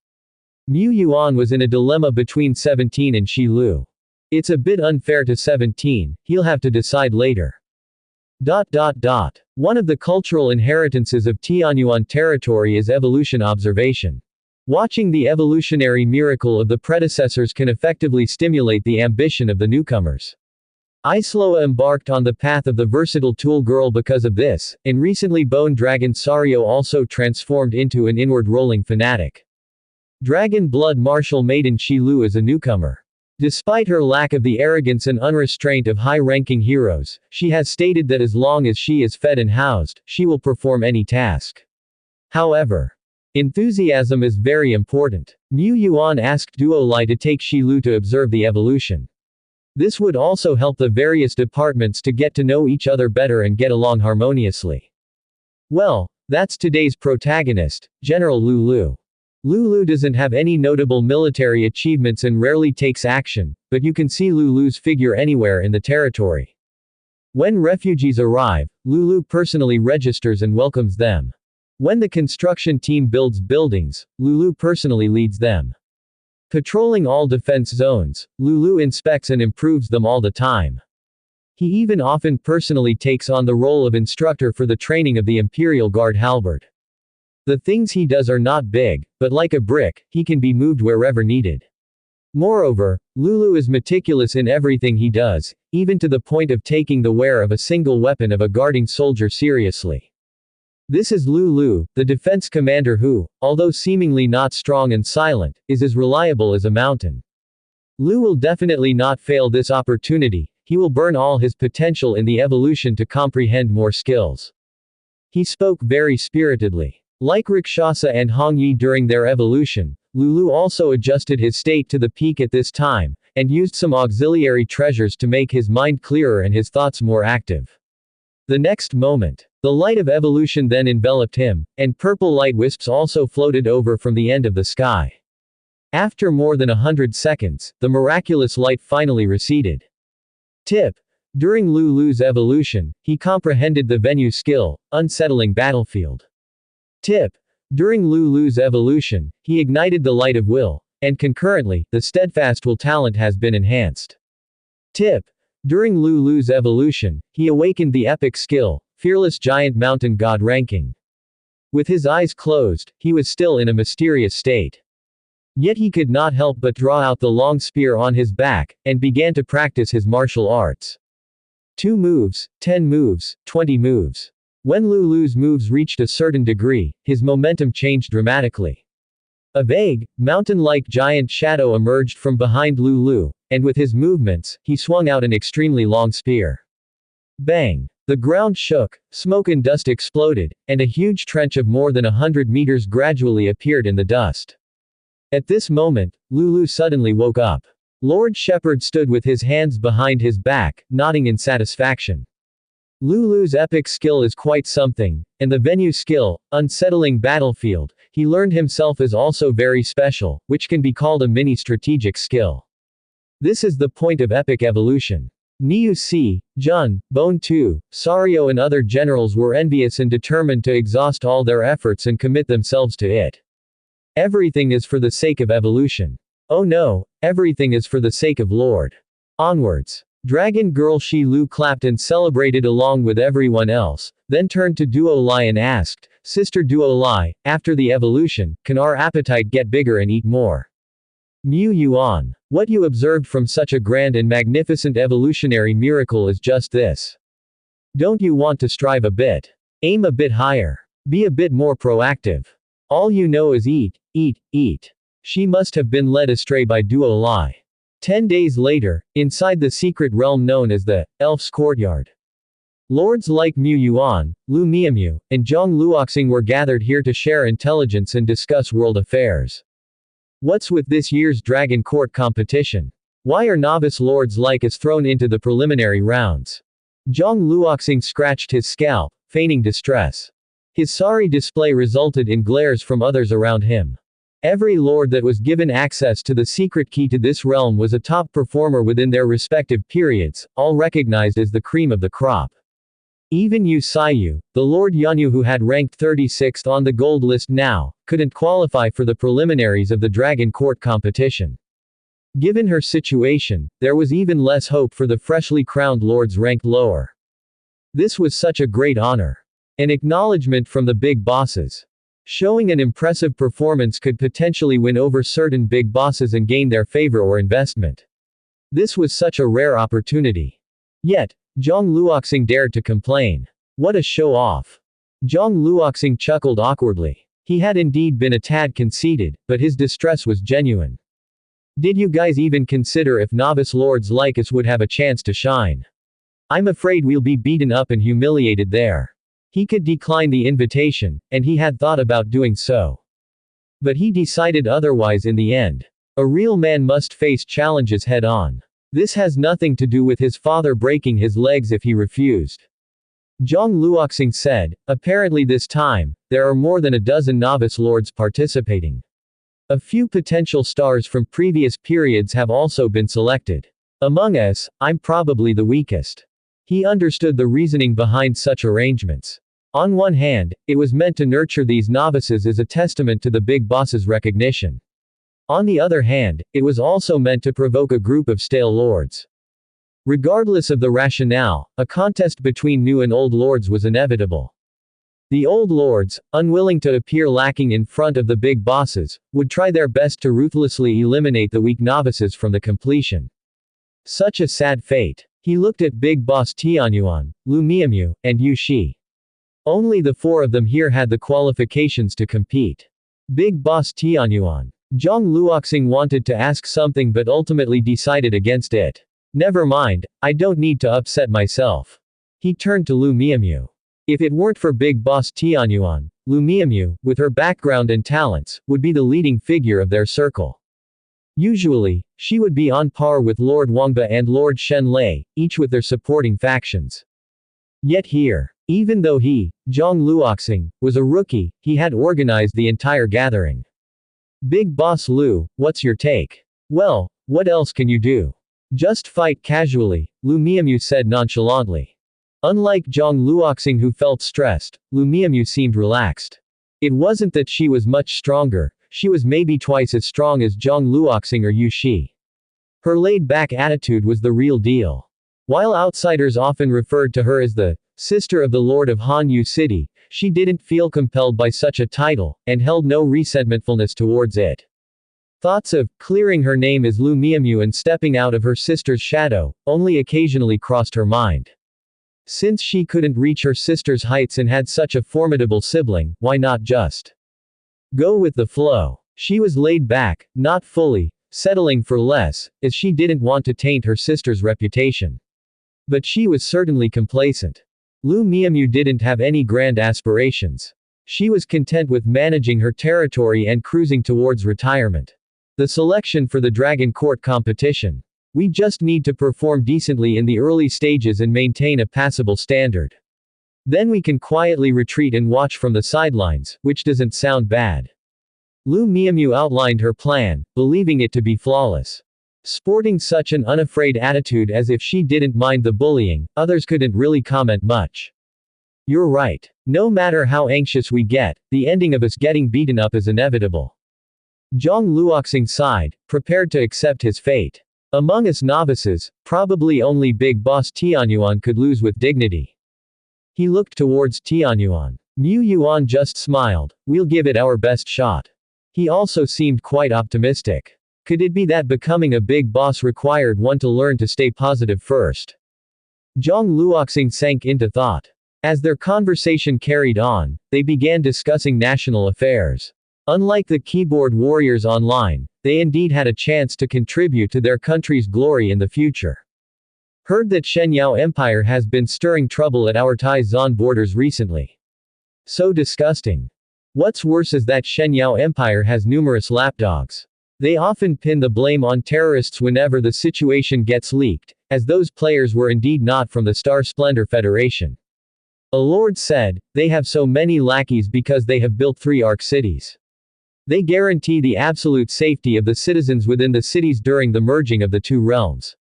Mu Yuan was in a dilemma between 17 and Shilu. It's a bit unfair to 17, he'll have to decide later. One of the cultural inheritances of Tianyuan territory is evolution observation. Watching the evolutionary miracle of the predecessors can effectively stimulate the ambition of the newcomers. Isloa embarked on the path of the versatile tool girl because of this, and recently Bone Dragon Sario also transformed into an inward-rolling fanatic. Dragon Blood Martial Maiden Shilu is a newcomer. Despite her lack of the arrogance and unrestraint of high-ranking heroes, she has stated that as long as she is fed and housed, she will perform any task. However, enthusiasm is very important. Mu Yuan asked Duo Lai to take Shi Lu to observe the evolution. This would also help the various departments to get to know each other better and get along harmoniously. Well, that's today's protagonist, General Lu Lu. Lu Lu doesn't have any notable military achievements and rarely takes action, but you can see Lu Lu's figure anywhere in the territory. When refugees arrive, Lu Lu personally registers and welcomes them. When the construction team builds buildings, Lu Lu personally leads them. Patrolling all defense zones, Lu Lu inspects and improves them all the time. He even often personally takes on the role of instructor for the training of the Imperial Guard halberd. The things he does are not big, but like a brick, he can be moved wherever needed. Moreover, Lu Lu is meticulous in everything he does, even to the point of taking the wear of a single weapon of a guarding soldier seriously. This is Lu Lu, the defense commander who, although seemingly not strong and silent, is as reliable as a mountain. Lu will definitely not fail this opportunity, he will burn all his potential in the evolution to comprehend more skills. He spoke very spiritedly. Like Rakshasa and Hong Yi during their evolution, Lu Lu also adjusted his state to the peak at this time, and used some auxiliary treasures to make his mind clearer and his thoughts more active. The next moment, the light of evolution then enveloped him, and purple light wisps also floated over from the end of the sky. After more than 100 seconds, the miraculous light finally receded. Tip. During Lu Lu's evolution, he comprehended the Venue skill, Unsettling Battlefield. Tip. During Lu Lu's evolution, he ignited the light of will, and concurrently, the steadfast will talent has been enhanced. Tip. During Lu Lu's evolution, he awakened the epic skill, Fearless Giant Mountain God ranking. With his eyes closed, he was still in a mysterious state. Yet he could not help but draw out the long spear on his back, and began to practice his martial arts. 2 moves, 10 moves, 20 moves. When Lu Lu's moves reached a certain degree, his momentum changed dramatically. A vague, mountain-like giant shadow emerged from behind Lu Lu, and with his movements, he swung out an extremely long spear. Bang! The ground shook, smoke and dust exploded, and a huge trench of more than 100 meters gradually appeared in the dust. At this moment, Lu Lu suddenly woke up. Lord Shepherd stood with his hands behind his back, nodding in satisfaction. Lu Lu's epic skill is quite something, and the Venue skill, Unsettling Battlefield, he learned himself is also very special, which can be called a mini-strategic skill. This is the point of epic evolution. Niu Si, Jun, Bone Tu, Sario and other generals were envious and determined to exhaust all their efforts and commit themselves to it. Everything is for the sake of evolution. Oh no, everything is for the sake of Lord. Onwards. Dragon Girl Shi Lu clapped and celebrated along with everyone else, then turned to Duo Lai and asked, Sister Duo Lai, after the evolution, can our appetite get bigger and eat more? Mu Yuan. What you observed from such a grand and magnificent evolutionary miracle is just this. Don't you want to strive a bit? Aim a bit higher. Be a bit more proactive. All you know is eat, eat, eat. She must have been led astray by Duo Lai. 10 days later, inside the secret realm known as the Elf's Courtyard. Lords like Mu Yuan, Lu Miamu, and Zhang Luoxing were gathered here to share intelligence and discuss world affairs. What's with this year's Dragon Court competition? Why are novice lords like us thrown into the preliminary rounds? Zhang Luoxing scratched his scalp, feigning distress. His sorry display resulted in glares from others around him. Every lord that was given access to the secret key to this realm was a top performer within their respective periods, all recognized as the cream of the crop. Even Yu Saiyu, the Lord Yanyu who had ranked 36th on the gold list now, couldn't qualify for the preliminaries of the Dragon Court competition. Given her situation, there was even less hope for the freshly crowned lords ranked lower. This was such a great honor. An acknowledgement from the big bosses. Showing an impressive performance could potentially win over certain big bosses and gain their favor or investment. This was such a rare opportunity. Yet, Zhang Luoxing dared to complain. What a show-off. Zhang Luoxing chuckled awkwardly. He had indeed been a tad conceited, but his distress was genuine. Did you guys even consider if novice lords like us would have a chance to shine? I'm afraid we'll be beaten up and humiliated there. He could decline the invitation, and he had thought about doing so. But he decided otherwise in the end. A real man must face challenges head on. This has nothing to do with his father breaking his legs if he refused. Zhang Luoxing said, apparently this time, there are more than a dozen novice lords participating. A few potential stars from previous periods have also been selected. Among us, I'm probably the weakest. He understood the reasoning behind such arrangements. On one hand, it was meant to nurture these novices as a testament to the big boss's recognition. On the other hand, it was also meant to provoke a group of stale lords. Regardless of the rationale, a contest between new and old lords was inevitable. The old lords, unwilling to appear lacking in front of the big bosses, would try their best to ruthlessly eliminate the weak novices from the completion. Such a sad fate. He looked at Big Boss Tianyuan, Lu Miamu, and Yu Shi. Only the four of them here had the qualifications to compete. Big Boss Tianyuan. Zhang Luoxing wanted to ask something but ultimately decided against it. Never mind, I don't need to upset myself. He turned to Lu Miamu. If it weren't for Big Boss Tianyuan, Lu Miamu, with her background and talents, would be the leading figure of their circle. Usually, she would be on par with Lord Wangba and Lord Shen Lei, each with their supporting factions. Yet here, even though he, Zhang Luoxing, was a rookie, he had organized the entire gathering. Big Boss Lu, what's your take? Well, what else can you do? Just fight casually, Lu Miamu said nonchalantly. Unlike Zhang Luoxing who felt stressed, Lu Miamu seemed relaxed. It wasn't that she was much stronger, she was maybe twice as strong as Zhang Luoxing or Yu Shi. Her laid-back attitude was the real deal. While outsiders often referred to her as the sister of the Lord of Hanyu City, she didn't feel compelled by such a title, and held no resentmentfulness towards it. Thoughts of clearing her name as Lu Miamu and stepping out of her sister's shadow only occasionally crossed her mind. Since she couldn't reach her sister's heights and had such a formidable sibling, why not just go with the flow? She was laid back, not fully, settling for less, as she didn't want to taint her sister's reputation. But she was certainly complacent. Lu Miamu didn't have any grand aspirations. She was content with managing her territory and cruising towards retirement. The selection for the Dragon Court competition. We just need to perform decently in the early stages and maintain a passable standard. Then we can quietly retreat and watch from the sidelines, which doesn't sound bad. Lu Miamu outlined her plan, believing it to be flawless. Sporting such an unafraid attitude as if she didn't mind the bullying, others couldn't really comment much. You're right. No matter how anxious we get, the ending of us getting beaten up is inevitable. Zhang Luoxing sighed, prepared to accept his fate. Among us novices, probably only Big Boss Tianyuan could lose with dignity. He looked towards Tianyuan. Mu Yuan just smiled, we'll give it our best shot. He also seemed quite optimistic. Could it be that becoming a big boss required one to learn to stay positive first? Zhang Luoxing sank into thought. As their conversation carried on, they began discussing national affairs. Unlike the keyboard warriors online, they indeed had a chance to contribute to their country's glory in the future. Heard that Shenyao Empire has been stirring trouble at our Tai-Zan borders recently. So disgusting. What's worse is that Shenyao Empire has numerous lapdogs. They often pin the blame on terrorists whenever the situation gets leaked, as those players were indeed not from the Star Splendor Federation. A lord said, they have so many lackeys because they have built 3 Ark cities. They guarantee the absolute safety of the citizens within the cities during the merging of the 2 realms.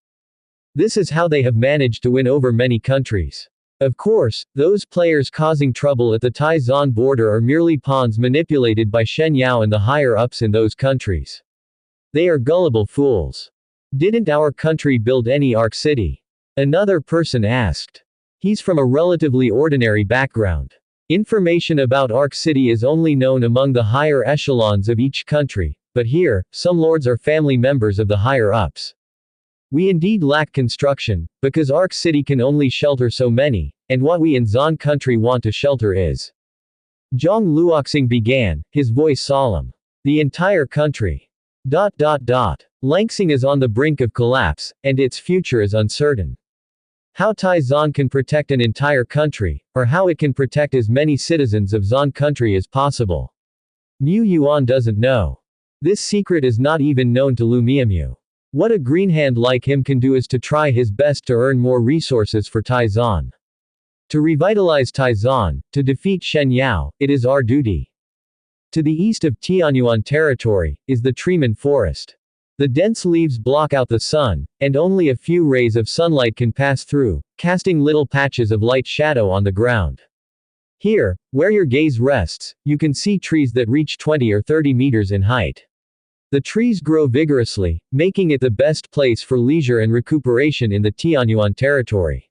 This is how they have managed to win over many countries. Of course, those players causing trouble at the Tai-Zan border are merely pawns manipulated by Shen Yao and the higher-ups in those countries. They are gullible fools. Didn't our country build any Ark City? Another person asked. He's from a relatively ordinary background. Information about Ark City is only known among the higher echelons of each country, but here, some lords are family members of the higher-ups. We indeed lack construction, because Ark City can only shelter so many, and what we in Zan country want to shelter is. Zhang Luoxing began, his voice solemn. The entire country. Langsing is on the brink of collapse, and its future is uncertain. How Taizan can protect an entire country, or how it can protect as many citizens of Zan country as possible. Mu Yuan doesn't know. This secret is not even known to Lu Miamu. What a greenhand like him can do is to try his best to earn more resources for Taizan. To revitalize Taizan, to defeat Shen Yao, it is our duty. To the east of Tianyuan territory, is the Treeman Forest. The dense leaves block out the sun, and only a few rays of sunlight can pass through, casting little patches of light shadow on the ground. Here, where your gaze rests, you can see trees that reach 20 or 30 meters in height. The trees grow vigorously, making it the best place for leisure and recuperation in the Tianyuan territory.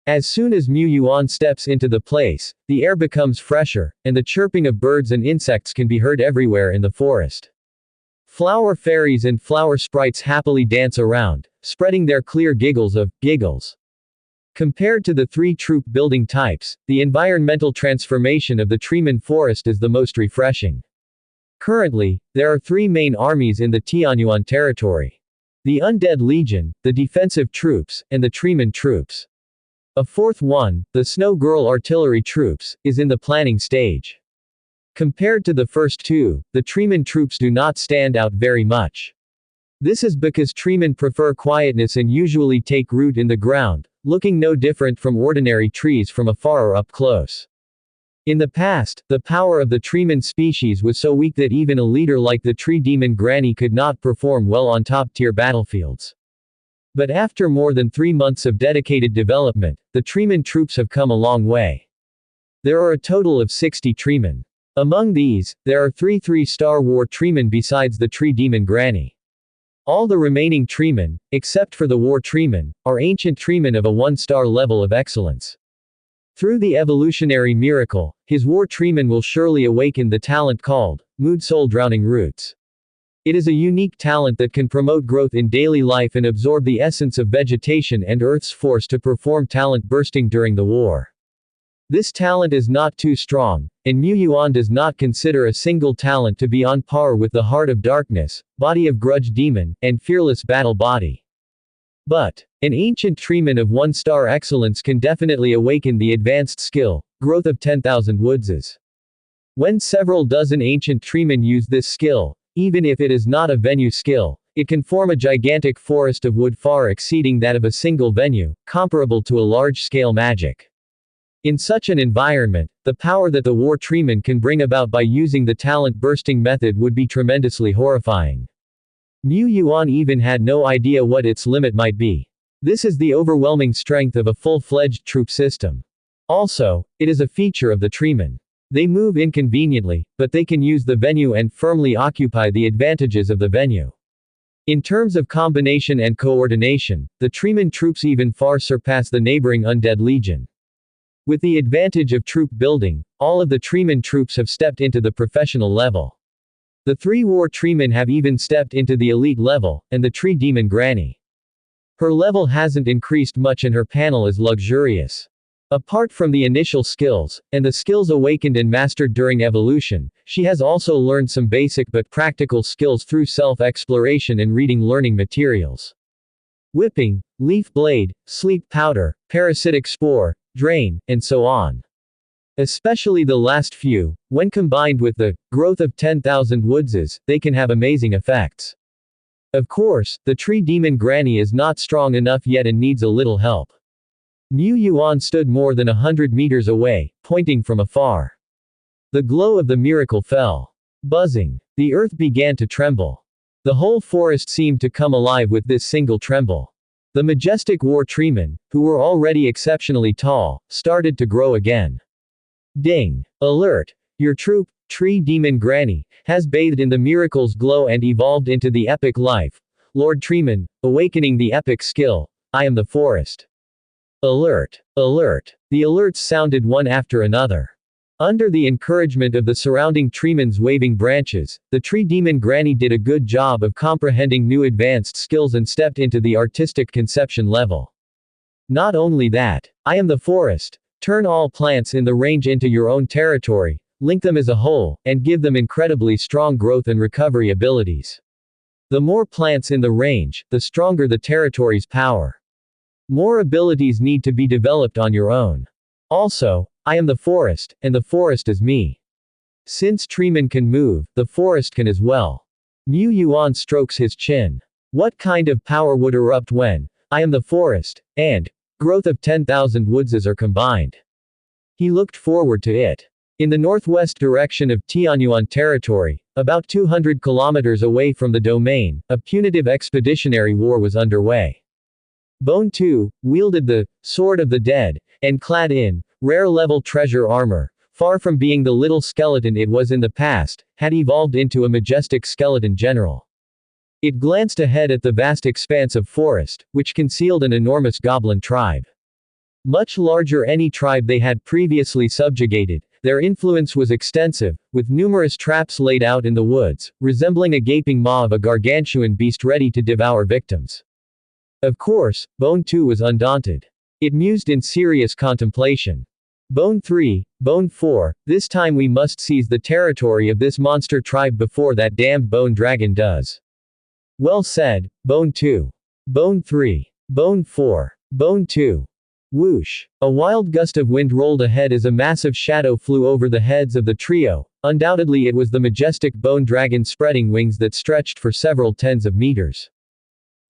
As soon as Mu Yuan steps into the place, the air becomes fresher, and the chirping of birds and insects can be heard everywhere in the forest. Flower fairies and flower sprites happily dance around, spreading their clear giggles. Compared to the three troop building types, the environmental transformation of the Treeman Forest is the most refreshing. Currently, there are three main armies in the Tianyuan territory. The Undead Legion, the Defensive Troops, and the Treeman Troops. A fourth one, the Snow Girl Artillery Troops, is in the planning stage. Compared to the first two, the Treeman troops do not stand out very much. This is because Treeman prefer quietness and usually take root in the ground, looking no different from ordinary trees from afar or up close. In the past, the power of the Treeman species was so weak that even a leader like the tree demon Granny could not perform well on top-tier battlefields. But after more than 3 months of dedicated development, the Treeman troops have come a long way. There are a total of 60 Treeman. Among these, there are 3 3-star war Treeman besides the tree demon Granny. All the remaining Treeman, except for the war Treeman, are ancient Treeman of a 1-star level of excellence. Through the evolutionary miracle, his war Treeman will surely awaken the talent called Mood Soul Drowning Roots. It is a unique talent that can promote growth in daily life and absorb the essence of vegetation and Earth's force to perform talent bursting during the war. This talent is not too strong, and Mu Yuan does not consider a single talent to be on par with the Heart of Darkness, Body of Grudge Demon, and Fearless Battle Body. But, an ancient Treeman of 1-star excellence can definitely awaken the advanced skill, Growth of 10,000 Woodses. When several dozen ancient Treeman use this skill, even if it is not a Venue skill, it can form a gigantic forest of wood far exceeding that of a single Venue, comparable to a large-scale magic. In such an environment, the power that the war Treeman can bring about by using the talent bursting method would be tremendously horrifying. Mu Yuan even had no idea what its limit might be. This is the overwhelming strength of a full-fledged troop system. Also, it is a feature of the Treeman. They move inconveniently, but they can use the Venue and firmly occupy the advantages of the Venue. In terms of combination and coordination, the Treeman troops even far surpass the neighboring Undead Legion. With the advantage of troop building, all of the Treeman troops have stepped into the professional level. The 3 war Treeman have even stepped into the elite level, and the tree demon Granny. Her level hasn't increased much and her panel is luxurious. Apart from the initial skills, and the skills awakened and mastered during evolution, she has also learned some basic but practical skills through self-exploration and reading learning materials. Whipping, leaf blade, sleep powder, parasitic spore, drain, and so on. Especially the last few, when combined with the growth of 10,000 Woodses, they can have amazing effects. Of course, the tree demon Granny is not strong enough yet and needs a little help. Mu Yuan stood more than 100 meters away, pointing from afar. The glow of the miracle fell. Buzzing. The earth began to tremble. The whole forest seemed to come alive with this single tremble. The majestic war Treeman, who were already exceptionally tall, started to grow again. Ding! Alert! Your troop, Tree Demon Granny, has bathed in the miracle's glow and evolved into the epic life. Lord Treeman, awakening the epic skill. I am the forest. Alert! Alert! The alerts sounded one after another. Under the encouragement of the surrounding Treeman's waving branches, the tree demon Granny did a good job of comprehending new advanced skills and stepped into the artistic conception level. Not only that, I am the forest. Turn all plants in the range into your own territory, link them as a whole, and give them incredibly strong growth and recovery abilities. The more plants in the range, the stronger the territory's power. More abilities need to be developed on your own. Also, I am the forest, and the forest is me. Since treeman can move, the forest can as well. Mu Yuan strokes his chin. What kind of power would erupt when I am the forest, and growth of 10,000 woodses are combined? He looked forward to it. In the northwest direction of Tianyuan territory, about 200 kilometers away from the domain, a punitive expeditionary war was underway. Bone 2 wielded the Sword of the Dead, and clad in rare-level treasure armor, far from being the little skeleton it was in the past, had evolved into a majestic skeleton general. It glanced ahead at the vast expanse of forest, which concealed an enormous goblin tribe. Much larger any tribe they had previously subjugated, their influence was extensive, with numerous traps laid out in the woods, resembling a gaping maw of a gargantuan beast ready to devour victims. Of course, Bone 2 was undaunted. It mused in serious contemplation. Bone 3, Bone 4, this time we must seize the territory of this monster tribe before that damned bone dragon does. Well said, Bone 2. Bone 3. Bone 4. Bone 2. Whoosh. A wild gust of wind rolled ahead as a massive shadow flew over the heads of the trio. Undoubtedly it was the majestic bone dragon spreading wings that stretched for several tens of meters.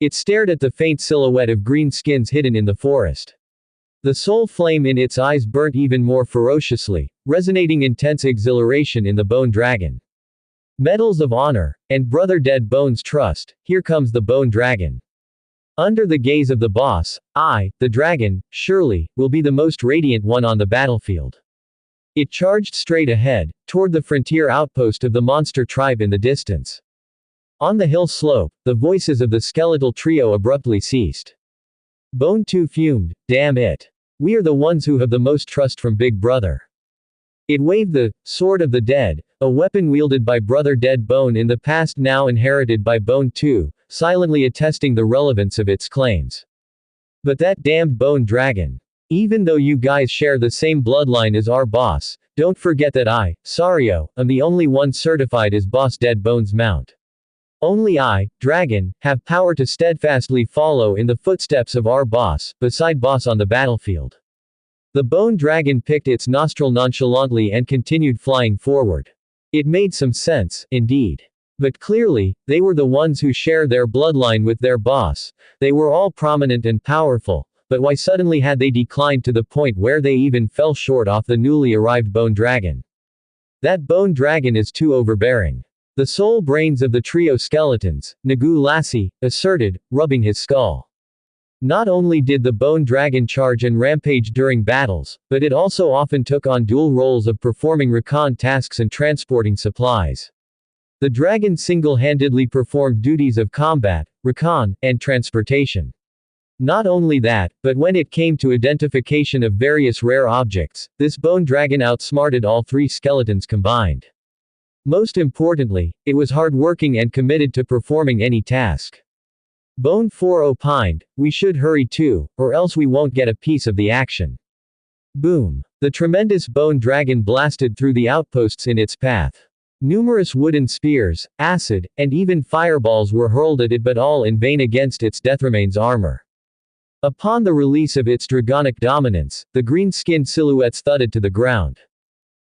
It stared at the faint silhouette of green skins hidden in the forest. The soul flame in its eyes burnt even more ferociously, resonating intense exhilaration in the bone dragon. Medals of honor, and brother Dead Bone's trust, here comes the bone dragon. Under the gaze of the boss, I, the dragon, surely, will be the most radiant one on the battlefield. It charged straight ahead, toward the frontier outpost of the monster tribe in the distance. On the hill slope, the voices of the skeletal trio abruptly ceased. Bone 2 fumed, damn it. We are the ones who have the most trust from Big Brother. It waved the Sword of the Dead, a weapon wielded by Brother Dead Bone in the past now inherited by Bone 2, silently attesting the relevance of its claims. But that damned bone dragon. Even though you guys share the same bloodline as our boss, don't forget that I, Sario, am the only one certified as Boss Dead Bone's mount. Only I, Dragon, have power to steadfastly follow in the footsteps of our boss, beside boss on the battlefield. The bone dragon picked its nostril nonchalantly and continued flying forward. It made some sense, indeed. But clearly, they were the ones who share their bloodline with their boss. They were all prominent and powerful, but why suddenly had they declined to the point where they even fell short off the newly arrived bone dragon? That bone dragon is too overbearing. The sole brains of the trio skeletons, Nagu Lassie, asserted, rubbing his skull. Not only did the bone dragon charge and rampage during battles, but it also often took on dual roles of performing recon tasks and transporting supplies. The dragon single-handedly performed duties of combat, recon, and transportation. Not only that, but when it came to identification of various rare objects, this bone dragon outsmarted all three skeletons combined. Most importantly, it was hardworking and committed to performing any task. Bone 4 opined, we should hurry too, or else we won't get a piece of the action. Boom. The tremendous bone dragon blasted through the outposts in its path. Numerous wooden spears, acid, and even fireballs were hurled at it, but all in vain against its Deathremain's armor. Upon the release of its dragonic dominance, the green-skinned silhouettes thudded to the ground.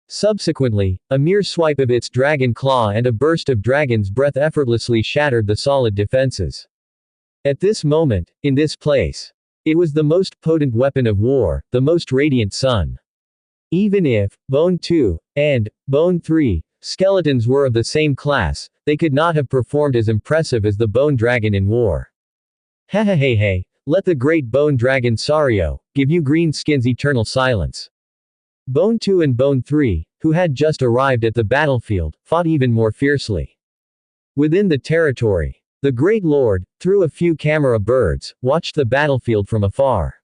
Subsequently, a mere swipe of its dragon claw and a burst of dragon's breath effortlessly shattered the solid defenses. At this moment, in this place, it was the most potent weapon of war, the most radiant sun. Even if Bone 2 and Bone 3 skeletons were of the same class, they could not have performed as impressive as the bone dragon in war. Hehehehe, let the great bone dragon Sario give you green skins eternal silence. Bone 2 and Bone 3, who had just arrived at the battlefield, fought even more fiercely. Within the territory, the Great Lord, through a few camera birds, watched the battlefield from afar.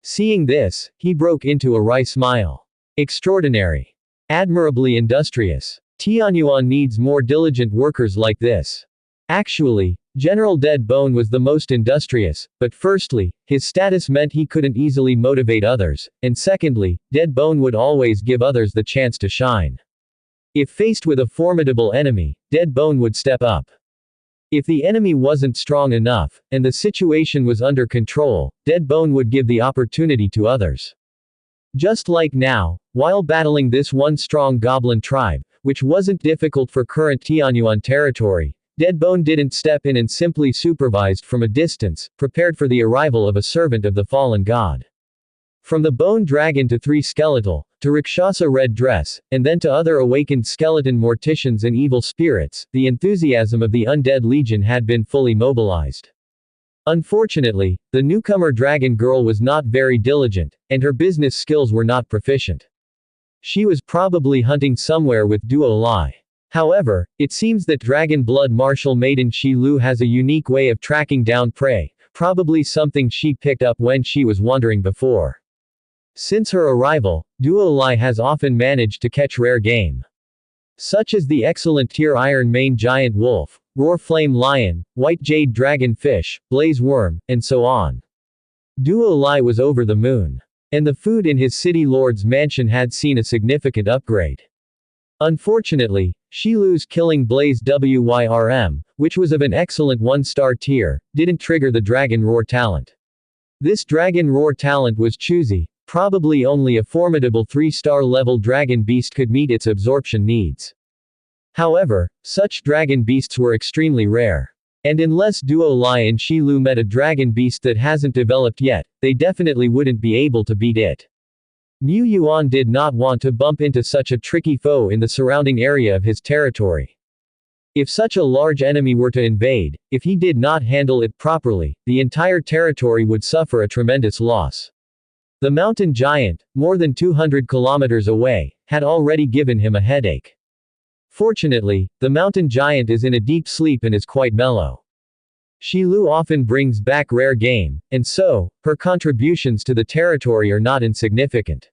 Seeing this, he broke into a wry smile. Extraordinary. Admirably industrious. Tianyuan needs more diligent workers like this. Actually, General Dead Bone was the most industrious, but firstly, his status meant he couldn't easily motivate others, and secondly, Dead Bone would always give others the chance to shine. If faced with a formidable enemy, Dead Bone would step up. If the enemy wasn't strong enough, and the situation was under control, Dead Bone would give the opportunity to others. Just like now, while battling this one strong goblin tribe, which wasn't difficult for current Tianyuan territory, Dead Bone didn't step in and simply supervised from a distance, prepared for the arrival of a servant of the fallen god. From the bone dragon to 3 skeletal, to Rakshasa red dress, and then to other awakened skeleton morticians and evil spirits, the enthusiasm of the undead legion had been fully mobilized. Unfortunately, the newcomer dragon girl was not very diligent, and her business skills were not proficient. She was probably hunting somewhere with Duo Lai. However, it seems that Dragon Blood Martial Maiden Shi Lu has a unique way of tracking down prey, probably something she picked up when she was wandering before. Since her arrival, Duo Lai has often managed to catch rare game, such as the excellent Tier Iron Mane Giant Wolf, Roar Flame Lion, White Jade Dragon Fish, Blaze Worm, and so on. Duo Lai was over the moon. And the food in his city lord's mansion had seen a significant upgrade. Unfortunately, Shi Lu's killing Blaze Wyrm, which was of an excellent 1-star tier, didn't trigger the Dragon Roar talent. This Dragon Roar talent was choosy, probably only a formidable 3-star level dragon beast could meet its absorption needs. However, such dragon beasts were extremely rare. And unless Duo Lai and Shi Lu met a dragon beast that hasn't developed yet, they definitely wouldn't be able to beat it. Mu Yuan did not want to bump into such a tricky foe in the surrounding area of his territory. If such a large enemy were to invade, if he did not handle it properly, the entire territory would suffer a tremendous loss. The mountain giant, more than 200 kilometers away, had already given him a headache. Fortunately, the mountain giant is in a deep sleep and is quite mellow. Shi Lu often brings back rare game, and so, her contributions to the territory are not insignificant.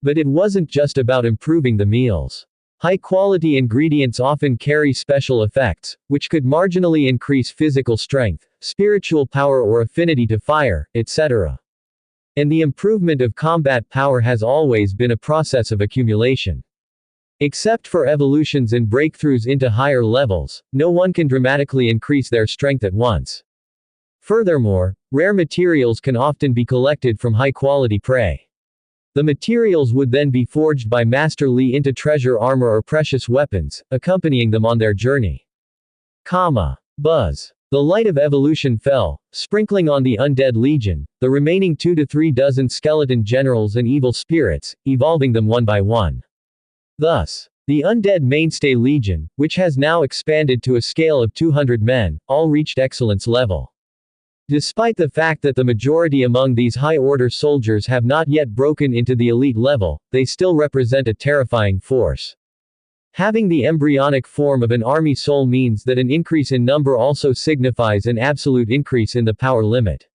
But it wasn't just about improving the meals. High-quality ingredients often carry special effects, which could marginally increase physical strength, spiritual power or affinity to fire, etc. And the improvement of combat power has always been a process of accumulation. Except for evolutions and breakthroughs into higher levels, no one can dramatically increase their strength at once. Furthermore, rare materials can often be collected from high-quality prey. The materials would then be forged by Master Li into treasure armor or precious weapons, accompanying them on their journey. Buzz. The light of evolution fell, sprinkling on the undead legion, the remaining 2 to 3 dozen skeleton generals and evil spirits, evolving them one by one. Thus, the undead mainstay legion, which has now expanded to a scale of 200 men, all reached excellence level. Despite the fact that the majority among these high-order soldiers have not yet broken into the elite level, they still represent a terrifying force. Having the embryonic form of an army soul means that an increase in number also signifies an absolute increase in the power limit.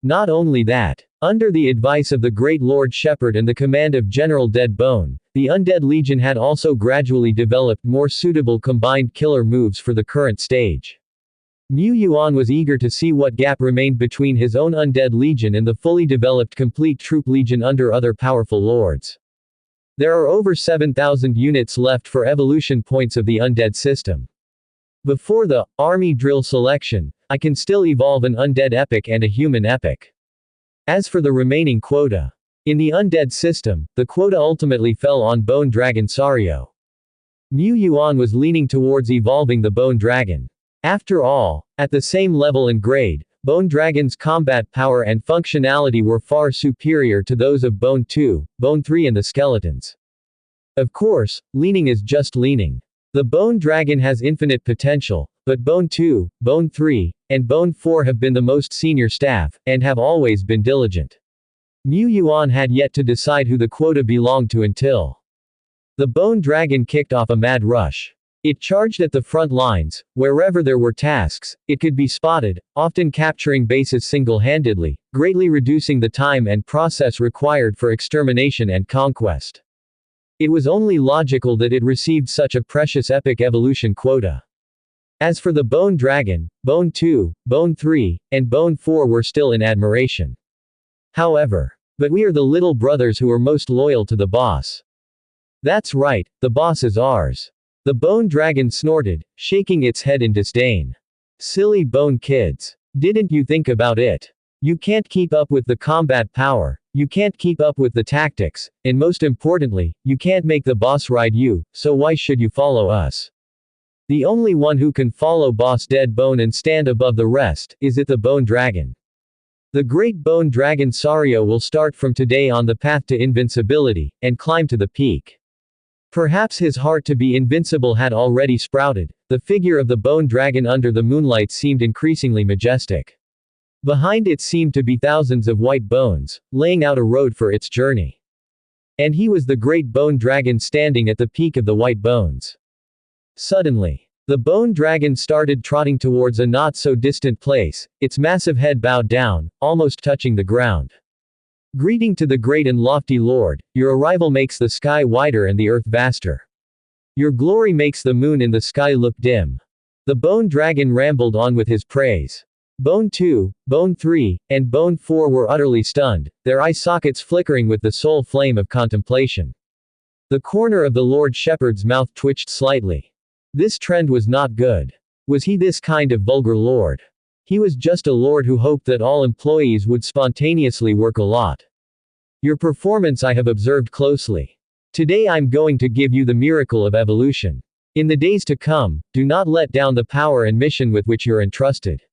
Not only that, under the advice of the Great Lord Shepherd and the command of General Dead Bone, the Undead Legion had also gradually developed more suitable combined killer moves for the current stage. Mu Yuan was eager to see what gap remained between his own Undead Legion and the fully developed complete troop legion under other powerful lords. There are over 7,000 units left for evolution points of the Undead system. Before the army drill selection, I can still evolve an Undead Epic and a Human Epic. As for the remaining quota, in the Undead system, the quota ultimately fell on Bone Dragon Sario. Mu Yuan was leaning towards evolving the Bone Dragon. After all, at the same level and grade, Bone Dragon's combat power and functionality were far superior to those of Bone 2, Bone 3 and the skeletons. Of course, leaning is just leaning. The Bone Dragon has infinite potential, but Bone 2, Bone 3, and Bone 4 have been the most senior staff, and have always been diligent. Mu Yuan had yet to decide who the quota belonged to until the Bone Dragon kicked off a mad rush. It charged at the front lines, wherever there were tasks, it could be spotted, often capturing bases single-handedly, greatly reducing the time and process required for extermination and conquest. It was only logical that it received such a precious epic evolution quota. As for the Bone Dragon, Bone 2, Bone 3, and Bone 4 were still in admiration. However, but we are the little brothers who are most loyal to the boss. That's right, the boss is ours. The Bone Dragon snorted, shaking its head in disdain. Silly bone kids. Didn't you think about it? You can't keep up with the combat power, you can't keep up with the tactics, and most importantly, you can't make the boss ride you, so why should you follow us? The only one who can follow Boss Dead Bone and stand above the rest, is it the Bone Dragon. The great Bone Dragon Sario will start from today on the path to invincibility, and climb to the peak. Perhaps his heart to be invincible had already sprouted. The figure of the Bone Dragon under the moonlight seemed increasingly majestic. Behind it seemed to be thousands of white bones, laying out a road for its journey. And he was the great Bone Dragon standing at the peak of the white bones. Suddenly, the Bone Dragon started trotting towards a not-so-distant place, its massive head bowed down, almost touching the ground. Greeting to the great and lofty Lord, your arrival makes the sky wider and the earth vaster. Your glory makes the moon in the sky look dim. The Bone Dragon rambled on with his praise. Bone 2, Bone 3, and Bone 4 were utterly stunned, their eye sockets flickering with the soul flame of contemplation. The corner of the Lord Shepherd's mouth twitched slightly. This trend was not good. Was he this kind of vulgar lord? He was just a lord who hoped that all employees would spontaneously work a lot. Your performance I have observed closely. Today I'm going to give you the miracle of evolution. In the days to come, do not let down the power and mission with which you're entrusted.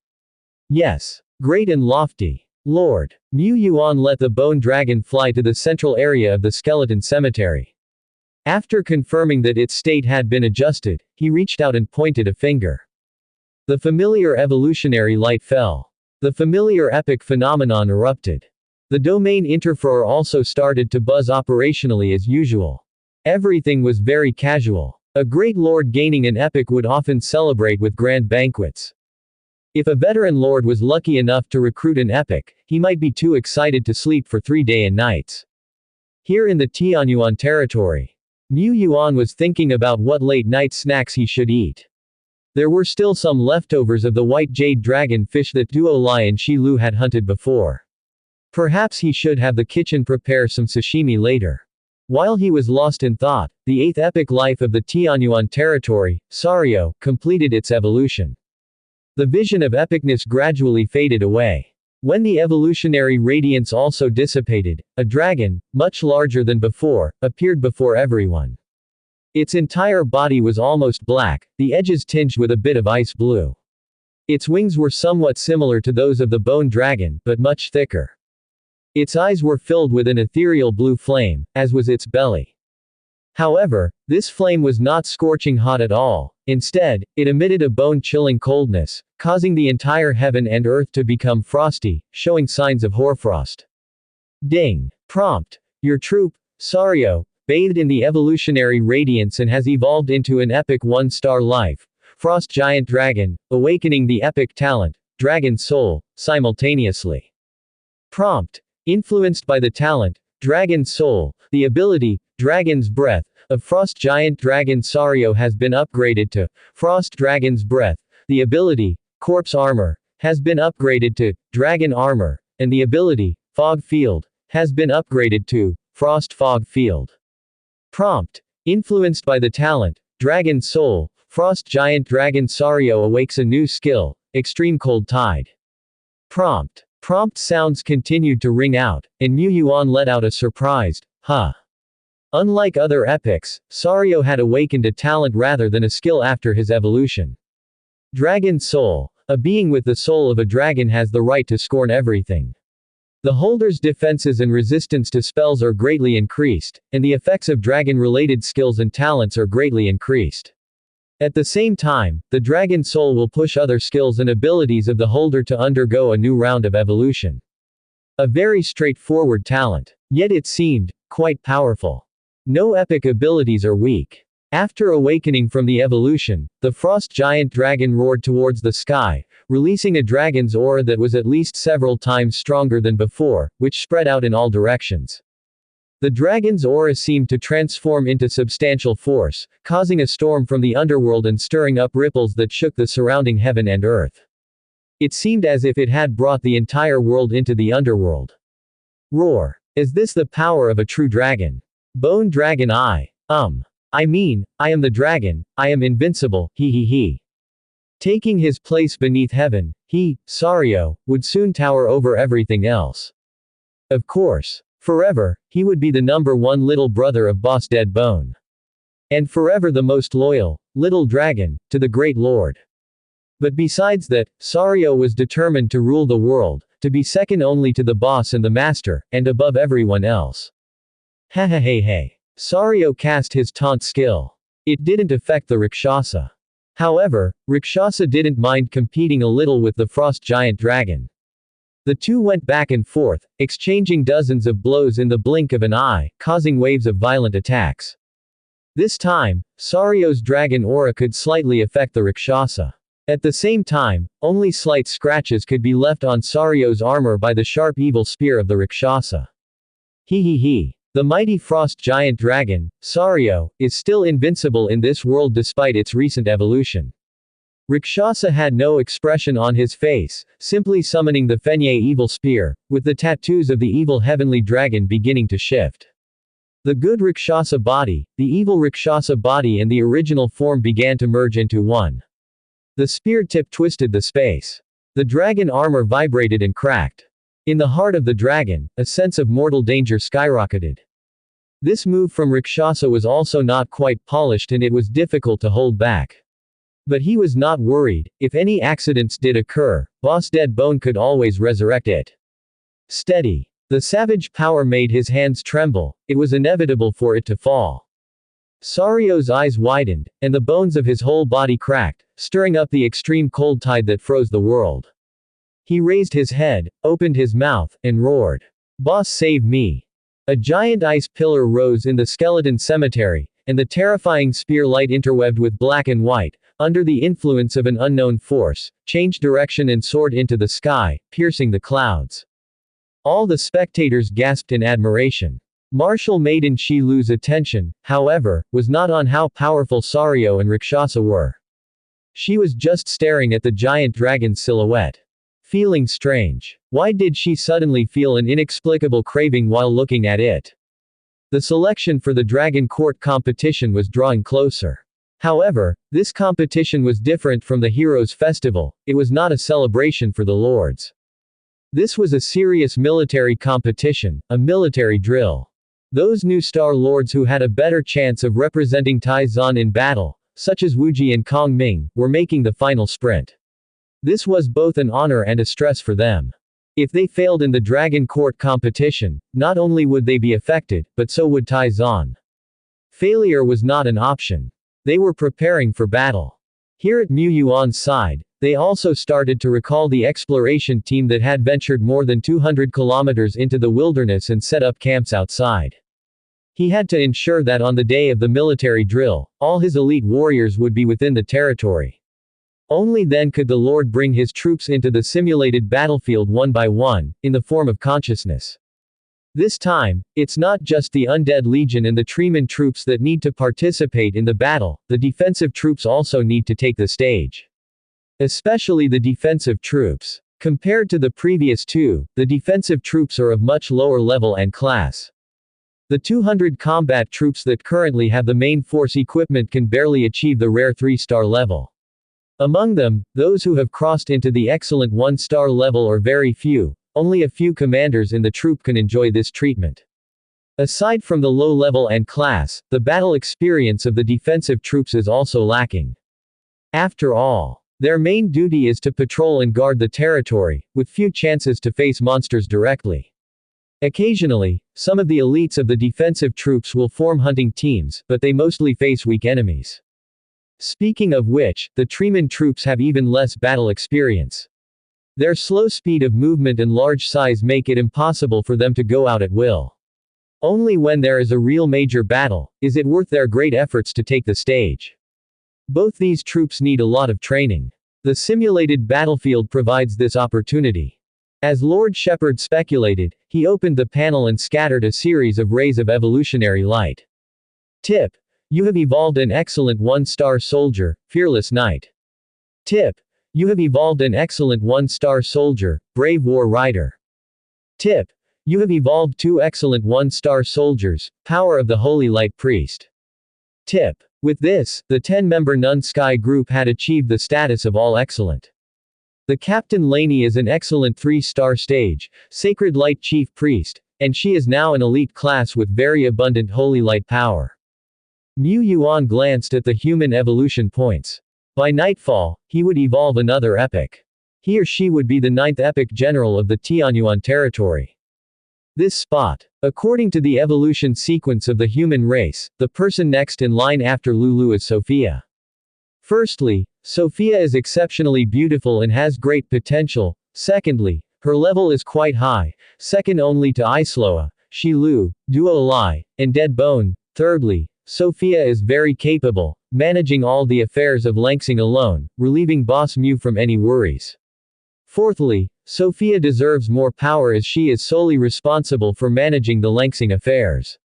Yes. Great and lofty Lord. Mu Yuan let the Bone Dragon fly to the central area of the skeleton cemetery. After confirming that its state had been adjusted, he reached out and pointed a finger. The familiar evolutionary light fell. The familiar epic phenomenon erupted. The domain interferer also started to buzz operationally as usual. Everything was very casual. A great lord gaining an epic would often celebrate with grand banquets. If a veteran lord was lucky enough to recruit an epic, he might be too excited to sleep for 3 days and nights. Here in the Tianyuan territory, Mu Yuan was thinking about what late-night snacks he should eat. There were still some leftovers of the white jade dragon fish that Duo Lai and Shi Lu had hunted before. Perhaps he should have the kitchen prepare some sashimi later. While he was lost in thought, the 8th epic life of the Tianyuan territory, Sario, completed its evolution. The vision of epicness gradually faded away. When the evolutionary radiance also dissipated, a dragon, much larger than before, appeared before everyone. Its entire body was almost black, the edges tinged with a bit of ice blue. Its wings were somewhat similar to those of the Bone Dragon, but much thicker. Its eyes were filled with an ethereal blue flame, as was its belly. However, this flame was not scorching hot at all. Instead, it emitted a bone-chilling coldness, causing the entire heaven and earth to become frosty, showing signs of hoarfrost. Ding. Prompt. Your troop, Sario, bathed in the evolutionary radiance and has evolved into an epic 1-star life, Frost Giant Dragon, awakening the epic talent, Dragon Soul, simultaneously. Prompt. Influenced by the talent, Dragon Soul, the ability, Dragon's Breath, of Frost Giant Dragon Sario has been upgraded to Frost Dragon's Breath, the ability, Corpse Armor, has been upgraded to Dragon Armor, and the ability, Fog Field, has been upgraded to Frost Fog Field. Prompt. Influenced by the talent, Dragon Soul, Frost Giant Dragon Sario awakes a new skill, Extreme Cold Tide. Prompt. Prompt sounds continued to ring out, and Mu Yuan let out a surprised, huh. Unlike other epics, Sario had awakened a talent rather than a skill after his evolution. Dragon Soul. A being with the soul of a dragon has the right to scorn everything. The holder's defenses and resistance to spells are greatly increased, and the effects of dragon-related skills and talents are greatly increased. At the same time, the Dragon Soul will push other skills and abilities of the holder to undergo a new round of evolution. A very straightforward talent. Yet it seemed quite powerful. No epic abilities are weak. After awakening from the evolution, the Frost Giant Dragon roared towards the sky, releasing a dragon's aura that was at least several times stronger than before, which spread out in all directions. The dragon's aura seemed to transform into substantial force, causing a storm from the underworld and stirring up ripples that shook the surrounding heaven and earth. It seemed as if it had brought the entire world into the underworld. Roar. Is this the power of a true dragon? Bone Dragon I mean, I am the dragon, I am invincible, he. Taking his place beneath heaven, he, Sario, would soon tower over everything else. Of course. Forever, he would be the #1 little brother of Boss Dead Bone. And forever the most loyal, little dragon, to the Great Lord. But besides that, Sario was determined to rule the world, to be second only to the boss and the master, and above everyone else. Ha ha hey hey. Sario cast his taunt skill. It didn't affect the Rakshasa. However, Rakshasa didn't mind competing a little with the frost giant dragon. The two went back and forth, exchanging dozens of blows in the blink of an eye, causing waves of violent attacks. This time, Sario's dragon aura could slightly affect the Rakshasa. At the same time, only slight scratches could be left on Sario's armor by the sharp evil spear of the Rakshasa. He. The mighty frost giant dragon, Sario, is still invincible in this world despite its recent evolution. Rakshasa had no expression on his face, simply summoning the Fenye evil spear, with the tattoos of the evil heavenly dragon beginning to shift. The good Rakshasa body, the evil Rakshasa body and the original form began to merge into one. The spear tip twisted the space. The dragon armor vibrated and cracked. In the heart of the dragon, a sense of mortal danger skyrocketed. This move from Rakshasa was also not quite polished and it was difficult to hold back. But he was not worried. If any accidents did occur, Boss Dead Bone could always resurrect it. Steady. The savage power made his hands tremble, it was inevitable for it to fall. Sario's eyes widened, and the bones of his whole body cracked, stirring up the extreme cold tide that froze the world. He raised his head, opened his mouth, and roared. Boss, save me. A giant ice pillar rose in the skeleton cemetery, and the terrifying spear light interweaved with black and white, under the influence of an unknown force, changed direction and soared into the sky, piercing the clouds. All the spectators gasped in admiration. Martial Maiden Shilu's attention, however, was not on how powerful Sario and Rakshasa were. She was just staring at the giant dragon's silhouette. Feeling strange. Why did she suddenly feel an inexplicable craving while looking at it? The selection for the Dragon Court competition was drawing closer. However, this competition was different from the Heroes Festival, it was not a celebration for the lords. This was a serious military competition, a military drill. Those new Star Lords who had a better chance of representing Taizan in battle, such as Wuji and Kong Ming, were making the final sprint. This was both an honor and a stress for them. If they failed in the Dragon Court competition, not only would they be affected, but so would Taizan. Failure was not an option. They were preparing for battle. Here at Mu Yuan's side, they also started to recall the exploration team that had ventured more than 200 kilometers into the wilderness and set up camps outside. He had to ensure that on the day of the military drill, all his elite warriors would be within the territory. Only then could the Lord bring his troops into the simulated battlefield one by one, in the form of consciousness. This time, it's not just the Undead Legion and the Treeman troops that need to participate in the battle, the defensive troops also need to take the stage. Especially the defensive troops. Compared to the previous two, the defensive troops are of much lower level and class. The 200 combat troops that currently have the main force equipment can barely achieve the rare 3-star level. Among them, those who have crossed into the excellent 1-star level are very few. Only a few commanders in the troop can enjoy this treatment. Aside from the low level and class, the battle experience of the defensive troops is also lacking. After all, their main duty is to patrol and guard the territory, with few chances to face monsters directly. Occasionally, some of the elites of the defensive troops will form hunting teams, but they mostly face weak enemies. Speaking of which, the Treeman troops have even less battle experience. Their slow speed of movement and large size make it impossible for them to go out at will. Only when there is a real major battle, is it worth their great efforts to take the stage. Both these troops need a lot of training. The simulated battlefield provides this opportunity. As Lord Shepard speculated, he opened the panel and scattered a series of rays of evolutionary light. Tip. You have evolved an excellent 1-star soldier, Fearless Knight. Tip. You have evolved an excellent 1-star soldier, Brave War Rider. Tip. You have evolved 2 excellent 1-star soldiers, Power of the Holy Light Priest. Tip. With this, the 10-member Nun Sky group had achieved the status of All Excellent. The Captain Laney is an excellent 3-star stage, Sacred Light Chief Priest, and she is now an elite class with very abundant holy light power. Mu Yuan glanced at the human evolution points. By nightfall, he would evolve another epic. He or she would be the 9th epic general of the Tianyuan territory. This spot. According to the evolution sequence of the human race, the person next in line after Lulu is Sophia. Firstly, Sophia is exceptionally beautiful and has great potential. Secondly, her level is quite high, second only to Isloa, Shilu, Duo Lai, and Dead Bone. Thirdly, Sophia is very capable, managing all the affairs of Langsing alone, relieving Boss Mu from any worries. Fourthly, Sophia deserves more power as she is solely responsible for managing the Langsing affairs.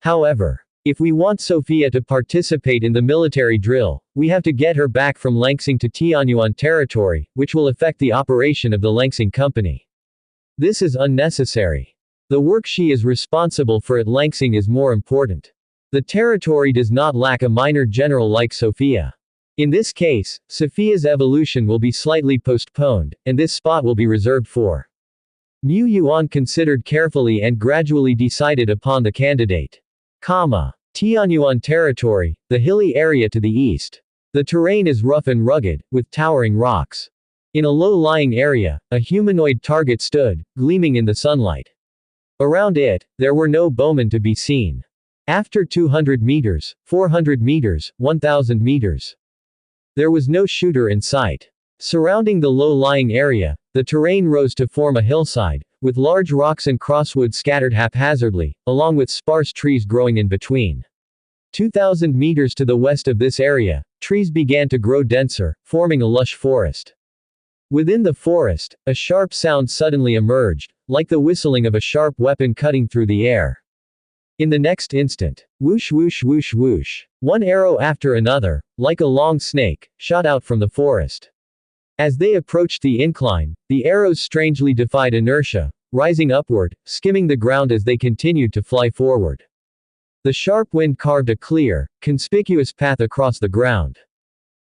However, if we want Sophia to participate in the military drill, we have to get her back from Langsing to Tianyuan territory, which will affect the operation of the Langsing company. This is unnecessary. The work she is responsible for at Langsing is more important. The territory does not lack a minor general like Sophia. In this case, Sophia's evolution will be slightly postponed, and this spot will be reserved for. Mu Yuan considered carefully and gradually decided upon the candidate. Tianyuan territory, the hilly area to the east. The terrain is rough and rugged, with towering rocks. In a low-lying area, a humanoid target stood, gleaming in the sunlight. Around it, there were no bowmen to be seen. After 200 meters, 400 meters, 1000 meters. There was no shooter in sight. Surrounding the low-lying area, the terrain rose to form a hillside, with large rocks and crosswood scattered haphazardly, along with sparse trees growing in between. 2,000 meters to the west of this area, trees began to grow denser, forming a lush forest. Within the forest, a sharp sound suddenly emerged, like the whistling of a sharp weapon cutting through the air. In the next instant, whoosh whoosh whoosh whoosh, one arrow after another, like a long snake, shot out from the forest. As they approached the incline, the arrows strangely defied inertia, rising upward, skimming the ground as they continued to fly forward. The sharp wind carved a clear, conspicuous path across the ground.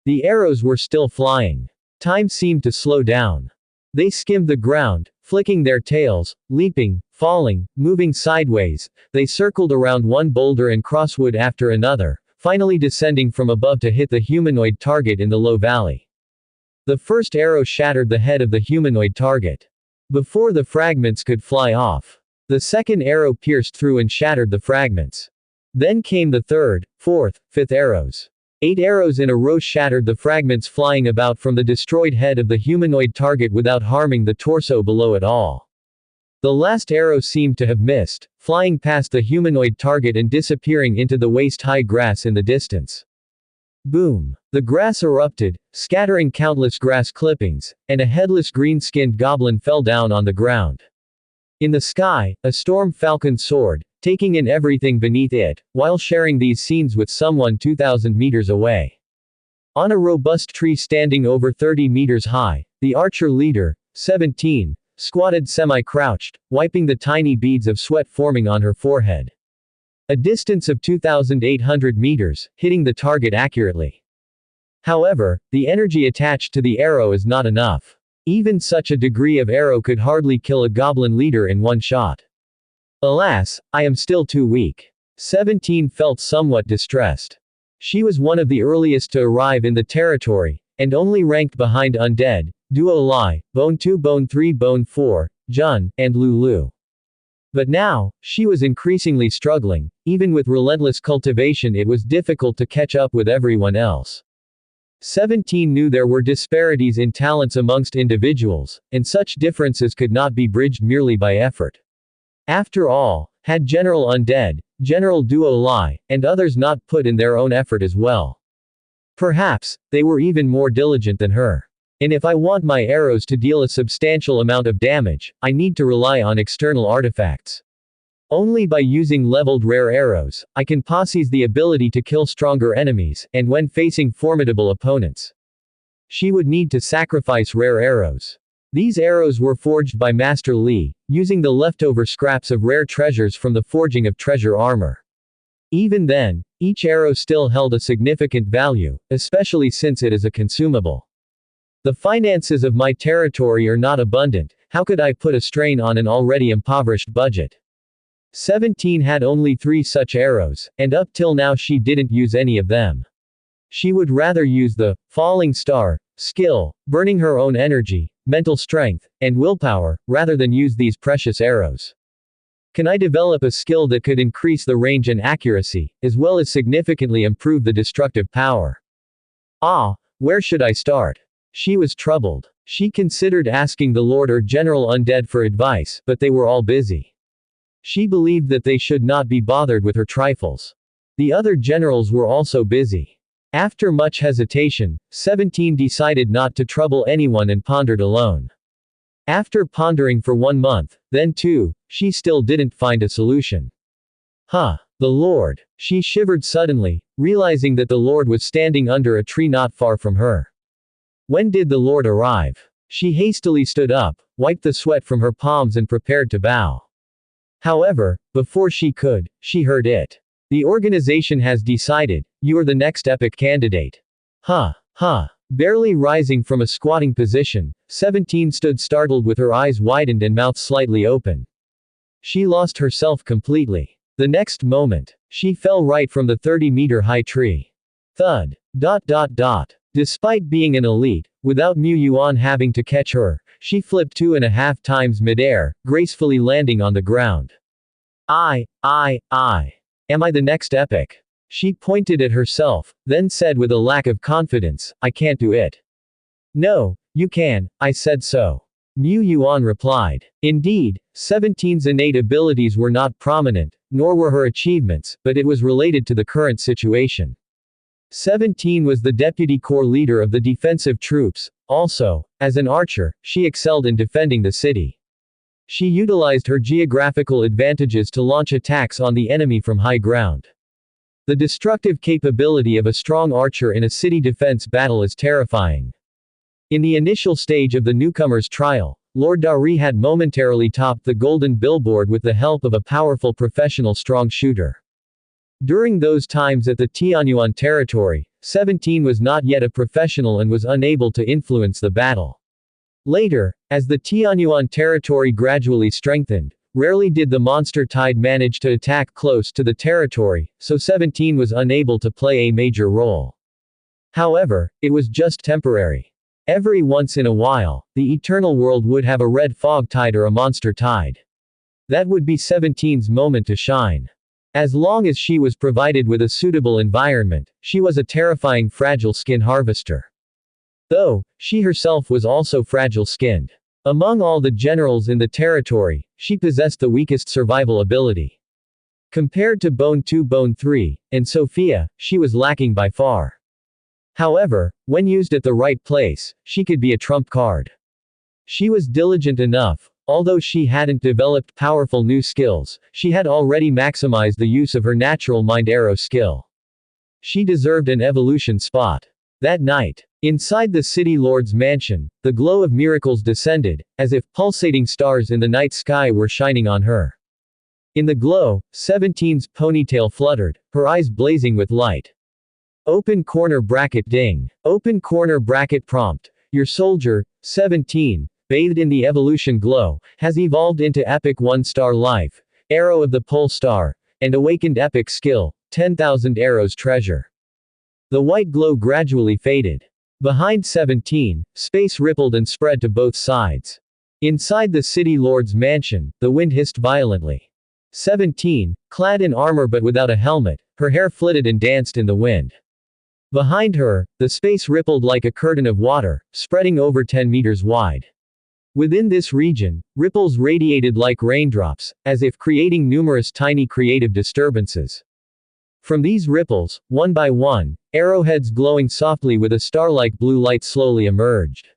The arrows were still flying. Time seemed to slow down. They skimmed the ground, flicking their tails, leaping, falling, moving sideways. They circled around one boulder and crosswood after another, finally descending from above to hit the humanoid target in the low valley. The first arrow shattered the head of the humanoid target. Before the fragments could fly off, the second arrow pierced through and shattered the fragments. Then came the third, fourth, fifth arrows. 8 arrows in a row shattered the fragments, flying about from the destroyed head of the humanoid target without harming the torso below at all. The last arrow seemed to have missed, flying past the humanoid target and disappearing into the waist-high grass in the distance. Boom! The grass erupted, scattering countless grass clippings, and a headless green-skinned goblin fell down on the ground. In the sky, a storm falcon soared, taking in everything beneath it, while sharing these scenes with someone 2,000 meters away. On a robust tree standing over 30 meters high, the archer leader, 17, squatted semi-crouched, wiping the tiny beads of sweat forming on her forehead. A distance of 2,800 meters, hitting the target accurately. However, the energy attached to the arrow is not enough. Even such a degree of arrow could hardly kill a goblin leader in one shot. Alas, I am still too weak. 17 felt somewhat distressed. She was one of the earliest to arrive in the territory, and only ranked behind Undead, Duo Lai, Bone 2 Bone 3 Bone 4, Jun, and Lulu. But now, she was increasingly struggling. Even with relentless cultivation, it was difficult to catch up with everyone else. 17 knew there were disparities in talents amongst individuals, and such differences could not be bridged merely by effort. After all, had General Undead, General Duo Lai, and others not put in their own effort as well? Perhaps, they were even more diligent than her. And if I want my arrows to deal a substantial amount of damage, I need to rely on external artifacts. Only by using leveled rare arrows, I can possess the ability to kill stronger enemies, and when facing formidable opponents. She would need to sacrifice rare arrows. These arrows were forged by Master Li, using the leftover scraps of rare treasures from the forging of treasure armor. Even then, Each arrow still held a significant value, especially since it is a consumable. The finances of my territory are not abundant, how could I put a strain on an already impoverished budget? 17 had only 3 such arrows, and up till now she didn't use any of them. She would rather use the falling star skill, burning her own energy, mental strength, and willpower, rather than use these precious arrows. Can I develop a skill that could increase the range and accuracy, as well as significantly improve the destructive power? Where should I start? She was troubled. She considered asking the Lord or General Undead for advice, but they were all busy. She believed that they should not be bothered with her trifles. The other generals were also busy. After much hesitation, 17 decided not to trouble anyone and pondered alone. After pondering for 1 month, then 2, she still didn't find a solution. The Lord. She shivered suddenly, realizing that the Lord was standing under a tree not far from her. When did the Lord arrive? She hastily stood up, wiped the sweat from her palms and prepared to bow. However, before she could, she heard it. The organization has decided, you are the next epic candidate. Barely rising from a squatting position, 17 stood startled with her eyes widened and mouth slightly open. She lost herself completely. The next moment, she fell right from the 30-meter high tree. Thud. Despite being an elite, without Mu Yuan having to catch her, she flipped 2.5 times midair, gracefully landing on the ground. Am I the next epic? She pointed at herself, then said with a lack of confidence, I can't do it. No, you can, I said so. Mu Yuan replied. Indeed, 17's innate abilities were not prominent, nor were her achievements, but it was related to the current situation. 17 was the deputy corps leader of the defensive troops. Also, as an archer, she excelled in defending the city. She utilized her geographical advantages to launch attacks on the enemy from high ground. The destructive capability of a strong archer in a city defense battle is terrifying. In the initial stage of the newcomer's trial, Lord Dari had momentarily topped the golden billboard with the help of a powerful professional strong shooter. During those times at the Tianyuan territory, 17 was not yet a professional and was unable to influence the battle. Later, as the Tianyuan territory gradually strengthened, rarely did the monster tide manage to attack close to the territory, so 17 was unable to play a major role. However, it was just temporary. Every once in a while, the eternal world would have a red fog tide or a monster tide. That would be 17's moment to shine. As long as she was provided with a suitable environment, she was a terrifying fragile skin harvester. Though, she herself was also fragile-skinned. Among all the generals in the territory, she possessed the weakest survival ability. Compared to Bone 2, Bone 3, and Sophia, she was lacking by far. However, when used at the right place, she could be a trump card. She was diligent enough. Although she hadn't developed powerful new skills, she had already maximized the use of her natural mind arrow skill. She deserved an evolution spot. That night, inside the city lord's mansion, the glow of miracles descended, as if pulsating stars in the night sky were shining on her. In the glow, 17's ponytail fluttered, her eyes blazing with light. Open corner bracket ding. Open corner bracket prompt. Your soldier, 17, bathed in the evolution glow, has evolved into epic 1-star life, arrow of the pole star, and awakened epic skill, 10,000 arrows treasure. The white glow gradually faded. Behind 17, space rippled and spread to both sides. Inside the city lord's mansion, the wind hissed violently. 17, clad in armor but without a helmet, her hair flitted and danced in the wind. Behind her, the space rippled like a curtain of water, spreading over 10 meters wide. Within this region, ripples radiated like raindrops, as if creating numerous tiny creative disturbances. From these ripples, one by one, arrowheads glowing softly with a star-like blue light slowly emerged.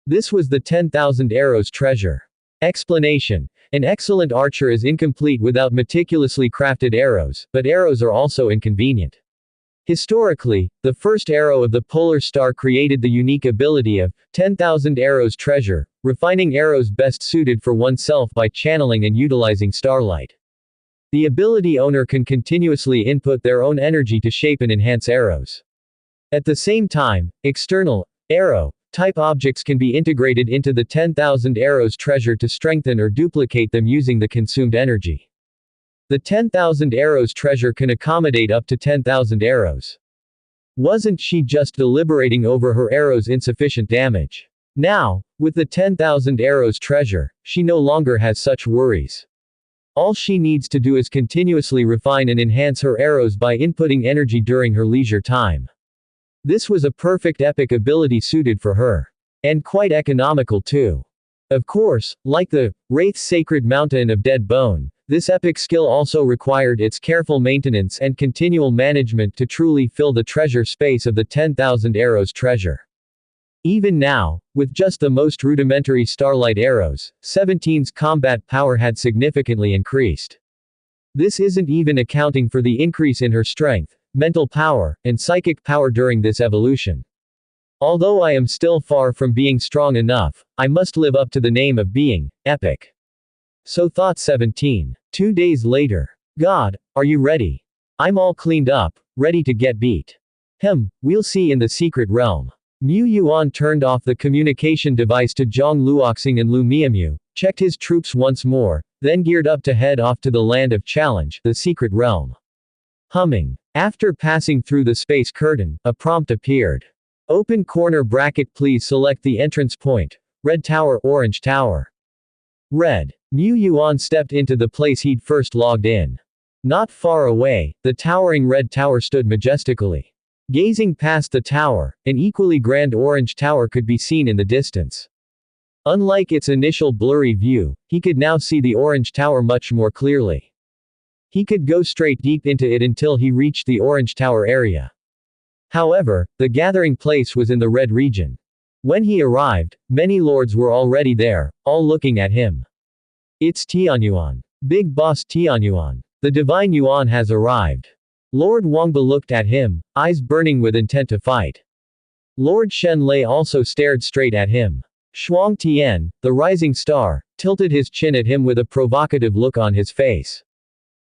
This was the 10,000 arrows treasure. Explanation. An excellent archer is incomplete without meticulously crafted arrows, but arrows are also inconvenient. Historically, the first arrow of the polar star created the unique ability of 10,000 arrows treasure, refining arrows best suited for oneself by channeling and utilizing starlight. The ability owner can continuously input their own energy to shape and enhance arrows. At the same time, external, arrow, type objects can be integrated into the 10,000 arrows treasure to strengthen or duplicate them using the consumed energy. The 10,000 arrows treasure can accommodate up to 10,000 arrows. Wasn't she just deliberating over her arrows' insufficient damage? Now, with the 10,000 arrows treasure, she no longer has such worries. All she needs to do is continuously refine and enhance her arrows by inputting energy during her leisure time. This was a perfect epic ability suited for her. And quite economical too. Of course, like the Wraith's Sacred Mountain of Dead Bone, this epic skill also required its careful maintenance and continual management to truly fill the treasure space of the 10,000 arrows treasure. Even now, with just the most rudimentary starlight arrows, 17's combat power had significantly increased. This isn't even accounting for the increase in her strength, mental power, and psychic power during this evolution. Although I am still far from being strong enough, I must live up to the name of being epic. So thought 17. 2 days later. God, are you ready? I'm all cleaned up, ready to get beat. We'll see in the secret realm. Mu Yuan turned off the communication device to Zhang Luoxing and Lu Miamu, checked his troops once more, then geared up to head off to the land of challenge, the secret realm. Humming. After passing through the space curtain, a prompt appeared. Open corner bracket, please select the entrance point. Red Tower, Orange Tower. Red. Mu Yuan stepped into the place he'd first logged in. Not far away, the towering red tower stood majestically. Gazing past the tower, an equally grand orange tower could be seen in the distance. Unlike its initial blurry view, he could now see the orange tower much more clearly. He could go straight deep into it until he reached the orange tower area. However, the gathering place was in the red region. When he arrived, many lords were already there, all looking at him. It's Tianyuan. Big Boss Tianyuan. The Divine Yuan has arrived. Lord Wangba looked at him, eyes burning with intent to fight. Lord Shen Lei also stared straight at him. Shuang Tian, the rising star, tilted his chin at him with a provocative look on his face.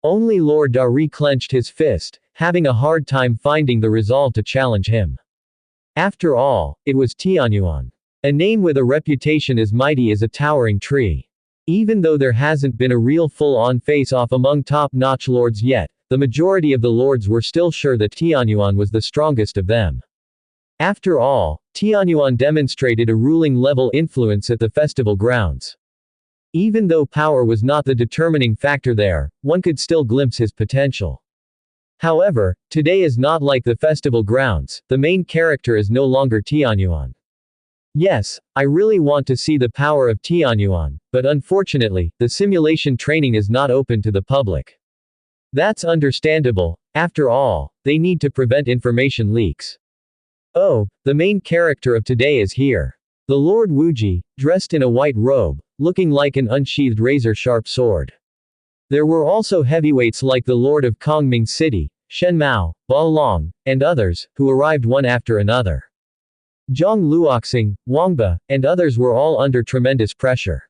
Only Lord Dari clenched his fist, having a hard time finding the resolve to challenge him. After all, it was Tianyuan. A name with a reputation as mighty as a towering tree. Even though there hasn't been a real full-on face-off among top-notch lords yet, the majority of the lords were still sure that Tianyuan was the strongest of them. After all, Tianyuan demonstrated a ruling-level influence at the festival grounds. Even though power was not the determining factor there, one could still glimpse his potential. However, today is not like the festival grounds, the main character is no longer Tianyuan. Yes, I really want to see the power of Tianyuan, but unfortunately, the simulation training is not open to the public. That's understandable, after all, they need to prevent information leaks. Oh, the main character of today is here. The Lord Wuji, dressed in a white robe, looking like an unsheathed razor-sharp sword. There were also heavyweights like the Lord of Kongming City, Shen Mao, Ba Long, and others, who arrived one after another. Zhang Luoxing, Wangba, and others were all under tremendous pressure.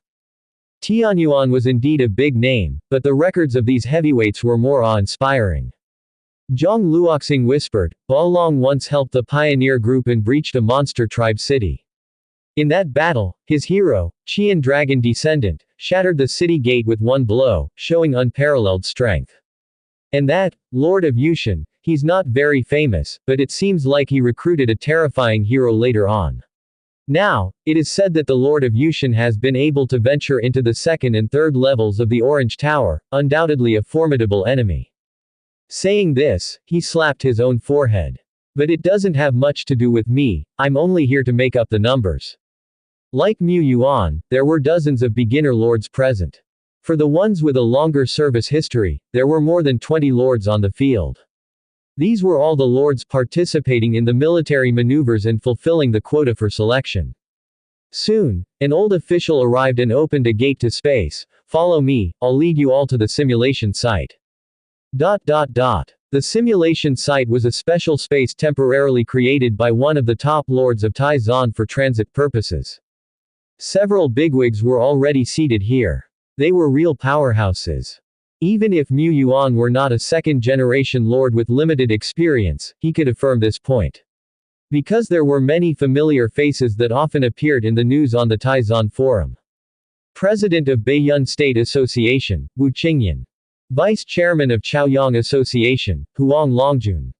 Tianyuan was indeed a big name, but the records of these heavyweights were more awe-inspiring. Zhang Luoxing whispered, Ba Long once helped the pioneer group and breached a monster tribe city. In that battle, his hero, Qian Dragon Descendant, shattered the city gate with one blow, showing unparalleled strength. And that, Lord of Yushan, he's not very famous, but it seems like he recruited a terrifying hero later on. Now, it is said that the Lord of Yushan has been able to venture into the second and third levels of the Orange Tower, undoubtedly a formidable enemy. Saying this, he slapped his own forehead. But it doesn't have much to do with me, I'm only here to make up the numbers. Like Mu Yuan, there were dozens of beginner lords present. For the ones with a longer service history, there were more than 20 lords on the field. These were all the lords participating in the military maneuvers and fulfilling the quota for selection. Soon, an old official arrived and opened a gate to space. Follow me, I'll lead you all to the simulation site. The simulation site was a special space temporarily created by one of the top lords of Taizan for transit purposes. Several bigwigs were already seated here. They were real powerhouses. Even if Mu Yuan were not a second-generation lord with limited experience, he could affirm this point. Because there were many familiar faces that often appeared in the news on the Taizan Forum. President of Beiyun State Association, Wu Qingyan. Vice Chairman of Chaoyang Association, Huang Longjun.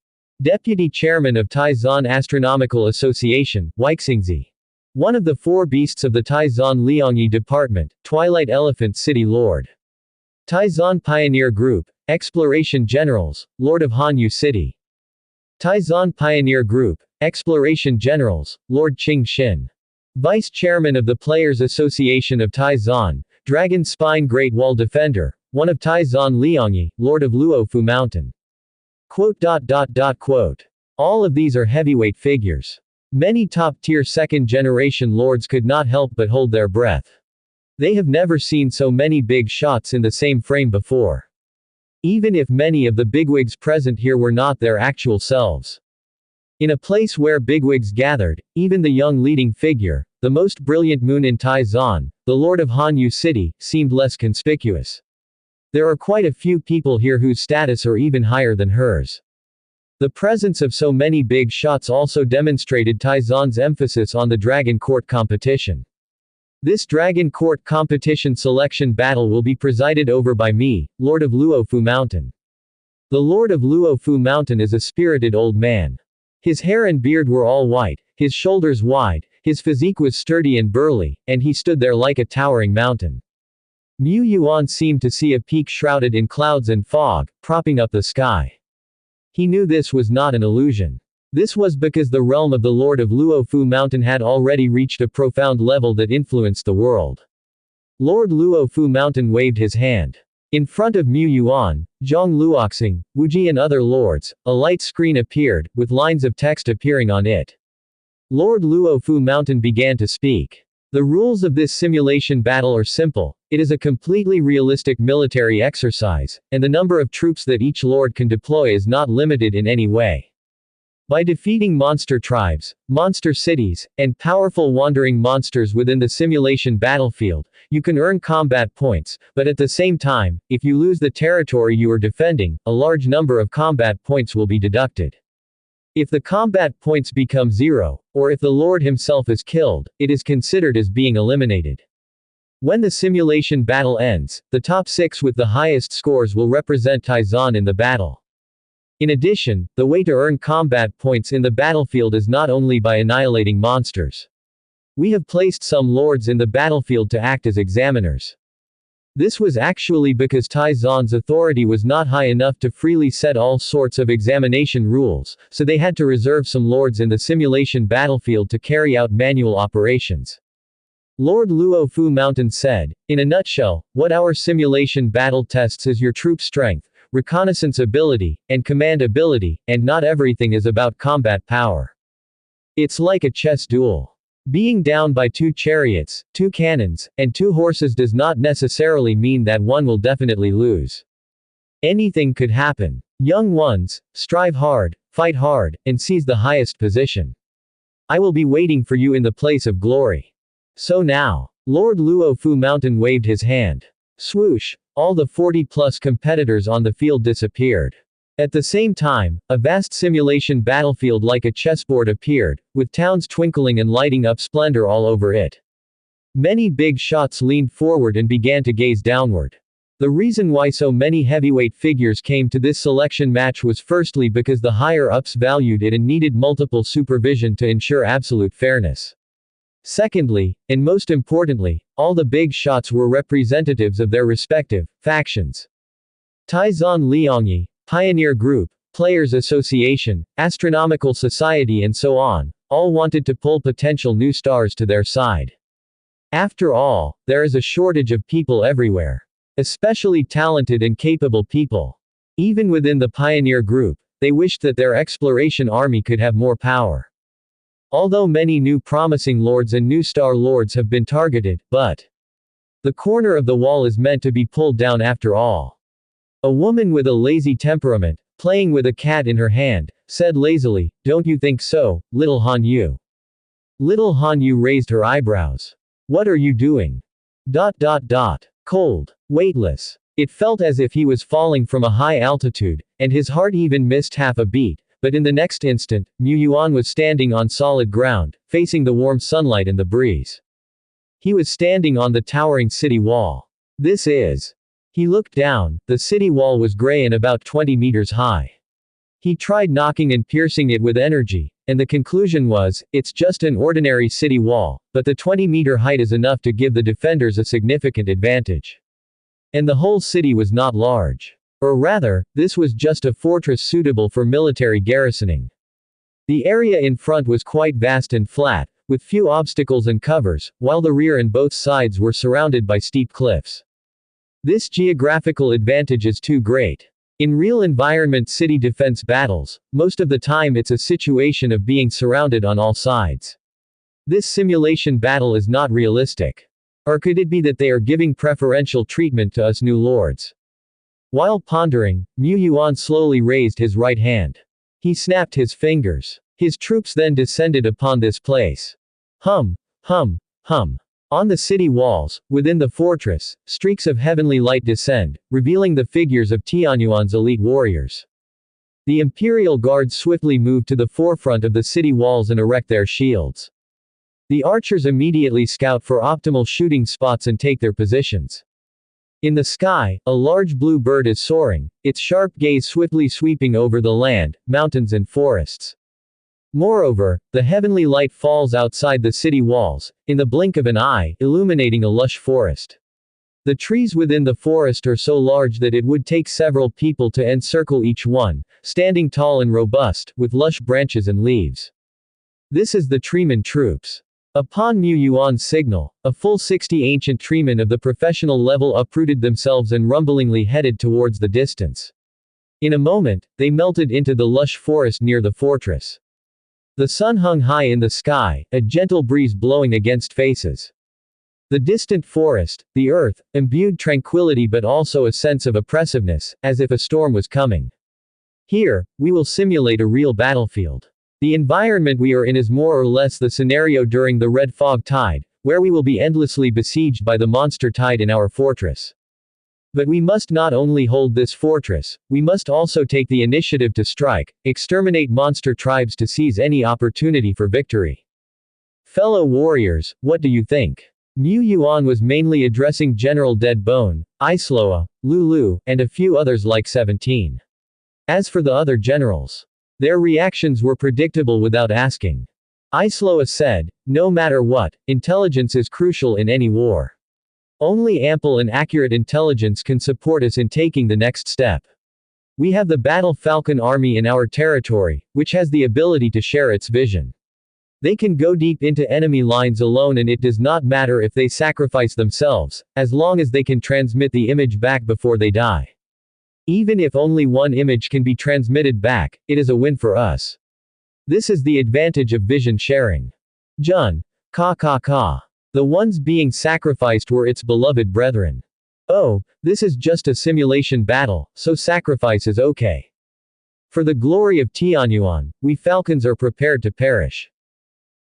Deputy Chairman of Taizan Astronomical Association, Weixingzi. One of the four beasts of the Taizan Liangyi Department, Twilight Elephant City Lord. Taizan Pioneer Group, Exploration Generals, Lord of Hanyu City. Taizan Pioneer Group, Exploration Generals, Lord Qing Xin. Vice Chairman of the Players Association of Taizan, Dragon Spine Great Wall Defender, one of Taizan Liangyi, Lord of Luofu Mountain. All of these are heavyweight figures. Many top-tier second-generation lords could not help but hold their breath. They have never seen so many big shots in the same frame before. Even if many of the bigwigs present here were not their actual selves. In a place where bigwigs gathered, even the young leading figure, the most brilliant moon in Taizan, the Lord of Hanyu City, seemed less conspicuous. There are quite a few people here whose status are even higher than hers. The presence of so many big shots also demonstrated Taizan's emphasis on the Dragon Court competition. This Dragon Court competition selection battle will be presided over by me, Lord of Luofu Mountain. The Lord of Luofu Mountain is a spirited old man. His hair and beard were all white, his shoulders wide, his physique was sturdy and burly, and he stood there like a towering mountain. Mu Yuan seemed to see a peak shrouded in clouds and fog, propping up the sky. He knew this was not an illusion. This was because the realm of the Lord of Luofu Mountain had already reached a profound level that influenced the world. Lord Luofu Mountain waved his hand. In front of Mu Yuan, Zhang Luoxing, Wuji and other lords, a light screen appeared, with lines of text appearing on it. Lord Luofu Mountain began to speak. The rules of this simulation battle are simple. It is a completely realistic military exercise, and the number of troops that each lord can deploy is not limited in any way. By defeating monster tribes, monster cities, and powerful wandering monsters within the simulation battlefield, you can earn combat points, but at the same time, if you lose the territory you are defending, a large number of combat points will be deducted. If the combat points become 0, or if the lord himself is killed, it is considered as being eliminated. When the simulation battle ends, the top 6 with the highest scores will represent Taizan in the battle. In addition, the way to earn combat points in the battlefield is not only by annihilating monsters. We have placed some lords in the battlefield to act as examiners. This was actually because Taizan's authority was not high enough to freely set all sorts of examination rules, so they had to reserve some lords in the simulation battlefield to carry out manual operations. Lord Luofu Mountain said, in a nutshell, what our simulation battle tests is your troop strength, reconnaissance ability, and command ability, and not everything is about combat power. It's like a chess duel. Being down by 2 chariots, 2 cannons, and 2 horses does not necessarily mean that one will definitely lose. Anything could happen. Young ones, strive hard, fight hard, and seize the highest position. I will be waiting for you in the place of glory. So now. Lord Luofu Mountain waved his hand. Swoosh. All the 40-plus competitors on the field disappeared. At the same time, a vast simulation battlefield like a chessboard appeared, with towns twinkling and lighting up splendor all over it. Many big shots leaned forward and began to gaze downward. The reason why so many heavyweight figures came to this selection match was firstly because the higher-ups valued it and needed multiple supervision to ensure absolute fairness. Secondly, and most importantly, all the big shots were representatives of their respective factions. Taizan Liangyi, Pioneer Group, Players Association, Astronomical Society and so on, all wanted to pull potential new stars to their side. After all, there is a shortage of people everywhere. Especially talented and capable people. Even within the Pioneer Group, they wished that their exploration army could have more power. Although many new promising lords and new star lords have been targeted, but the corner of the wall is meant to be pulled down after all. A woman with a lazy temperament, playing with a cat in her hand, said lazily, "Don't you think so, little Han Yu?" Little Han Yu raised her eyebrows. "What are you doing?" Cold. Weightless. It felt as if he was falling from a high altitude, and his heart even missed half a beat, but in the next instant, Mu Yuan was standing on solid ground, facing the warm sunlight and the breeze. He was standing on the towering city wall. This is. He looked down, the city wall was gray and about 20 meters high. He tried knocking and piercing it with energy, and the conclusion was, it's just an ordinary city wall, but the 20-meter height is enough to give the defenders a significant advantage. And the whole city was not large. Or rather, this was just a fortress suitable for military garrisoning. The area in front was quite vast and flat, with few obstacles and covers, while the rear and both sides were surrounded by steep cliffs. This geographical advantage is too great. In real environment city defense battles, most of the time it's a situation of being surrounded on all sides. This simulation battle is not realistic. Or could it be that they are giving preferential treatment to us new lords? While pondering, Mu Yuan slowly raised his right hand. He snapped his fingers. His troops then descended upon this place. Hum, hum, hum. On the city walls, within the fortress, streaks of heavenly light descend, revealing the figures of Tianyuan's elite warriors. The Imperial Guards swiftly move to the forefront of the city walls and erect their shields. The archers immediately scout for optimal shooting spots and take their positions. In the sky, a large blue bird is soaring, its sharp gaze swiftly sweeping over the land, mountains and forests. Moreover, the heavenly light falls outside the city walls, in the blink of an eye, illuminating a lush forest. The trees within the forest are so large that it would take several people to encircle each one, standing tall and robust, with lush branches and leaves. This is the treeman troops. Upon Mu Yuan's signal, a full 60 ancient treemen of the professional level uprooted themselves and rumblingly headed towards the distance. In a moment, they melted into the lush forest near the fortress. The sun hung high in the sky, a gentle breeze blowing against faces. The distant forest, the earth, imbued tranquility but also a sense of oppressiveness, as if a storm was coming. Here, we will simulate a real battlefield. The environment we are in is more or less the scenario during the Red Fog Tide, where we will be endlessly besieged by the monster tide in our fortress. But we must not only hold this fortress, we must also take the initiative to strike, exterminate monster tribes to seize any opportunity for victory. Fellow warriors, what do you think? Mu Yuan was mainly addressing General Deadbone, Isloa, Lulu, and a few others like 17. As for the other generals, their reactions were predictable without asking. Isloa said, no matter what, intelligence is crucial in any war. Only ample and accurate intelligence can support us in taking the next step. We have the Battle Falcon Army in our territory, which has the ability to share its vision. They can go deep into enemy lines alone and it does not matter if they sacrifice themselves, as long as they can transmit the image back before they die. Even if only one image can be transmitted back, it is a win for us. This is the advantage of vision sharing. Jun. Ka. The ones being sacrificed were its beloved brethren. Oh, this is just a simulation battle, so sacrifice is okay. For the glory of Tianyuan, we Falcons are prepared to perish.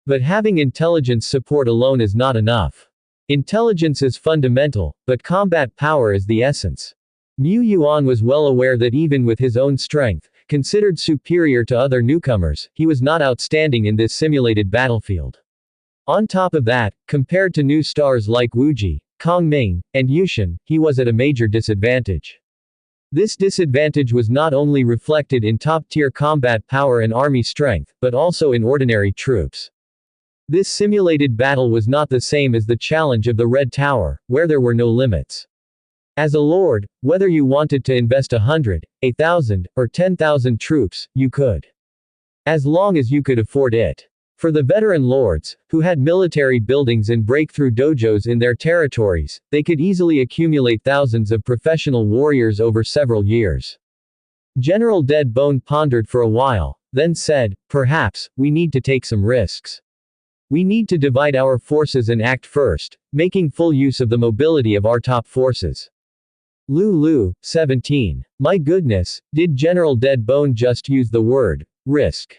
But having intelligence support alone is not enough. Intelligence is fundamental, but combat power is the essence. Mu Yuan was well aware that even with his own strength, considered superior to other newcomers, he was not outstanding in this simulated battlefield. On top of that, compared to new stars like Wuji, Kong Ming, and Yushin, he was at a major disadvantage. This disadvantage was not only reflected in top-tier combat power and army strength, but also in ordinary troops. This simulated battle was not the same as the challenge of the Red Tower, where there were no limits. As a lord, whether you wanted to invest 100, 1,000, or 10,000 troops, you could. As long as you could afford it. For the veteran lords, who had military buildings and breakthrough dojos in their territories, they could easily accumulate thousands of professional warriors over several years. General Deadbone pondered for a while, then said, perhaps, we need to take some risks. We need to divide our forces and act first, making full use of the mobility of our top forces. Lulu, 17. My goodness, did General Deadbone just use the word, risk?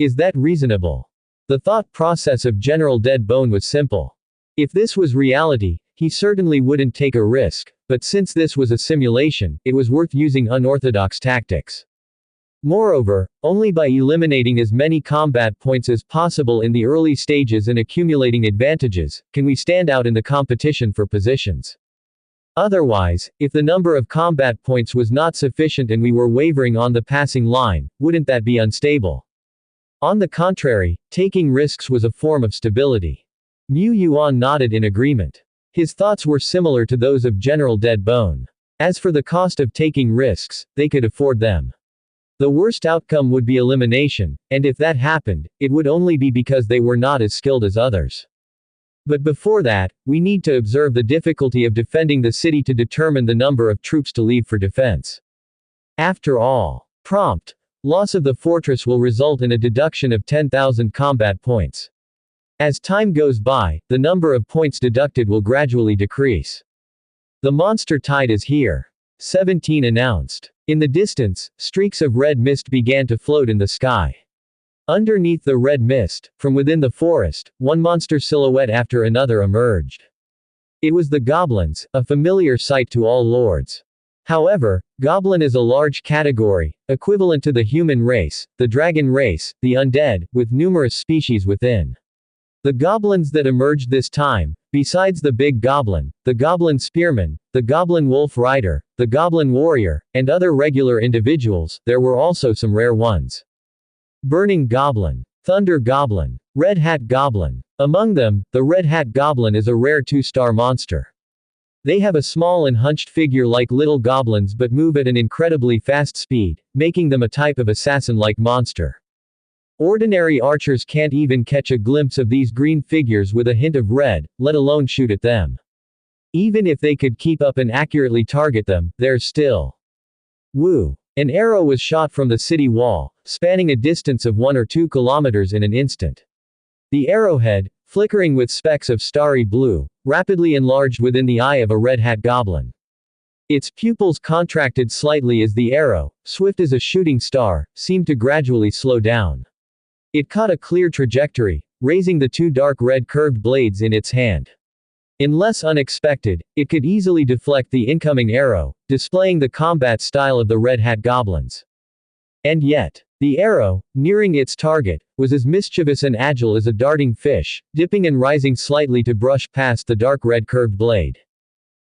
Is that reasonable? The thought process of General Deadbone was simple. If this was reality, he certainly wouldn't take a risk, but since this was a simulation, it was worth using unorthodox tactics. Moreover, only by eliminating as many combat points as possible in the early stages and accumulating advantages, can we stand out in the competition for positions. Otherwise, if the number of combat points was not sufficient and we were wavering on the passing line, wouldn't that be unstable? On the contrary, taking risks was a form of stability. Mu Yuan nodded in agreement. His thoughts were similar to those of General Dead Bone. As for the cost of taking risks, they could afford them. The worst outcome would be elimination, and if that happened, it would only be because they were not as skilled as others. But before that, we need to observe the difficulty of defending the city to determine the number of troops to leave for defense. After all, prompt loss of the fortress will result in a deduction of 10,000 combat points. As time goes by, the number of points deducted will gradually decrease. The monster tide is here. 17 announced. In the distance, streaks of red mist began to float in the sky. Underneath the red mist, from within the forest, one monster silhouette after another emerged. It was the goblins, a familiar sight to all lords. However, goblin is a large category, equivalent to the human race, the dragon race, the undead, with numerous species within. The goblins that emerged this time, besides the big goblin, the goblin spearman, the goblin wolf rider, the goblin warrior, and other regular individuals, there were also some rare ones. Burning goblin, thunder goblin, red hat goblin. Among them, the red hat goblin is a rare 2-star monster. They have a small and hunched figure like little goblins but move at an incredibly fast speed, making them a type of assassin-like monster. Ordinary archers can't even catch a glimpse of these green figures with a hint of red, let alone shoot at them. Even if they could keep up and accurately target them, they're still. Woo! An arrow was shot from the city wall, spanning a distance of 1 or 2 kilometers in an instant. The arrowhead, flickering with specks of starry blue, rapidly enlarged within the eye of a red hat goblin. Its pupils contracted slightly as the arrow, swift as a shooting star, seemed to gradually slow down. It caught a clear trajectory, raising the 2 dark red curved blades in its hand. Unless unexpected, it could easily deflect the incoming arrow, displaying the combat style of the red hat goblins. And yet, the arrow, nearing its target, was as mischievous and agile as a darting fish, dipping and rising slightly to brush past the dark red curved blade.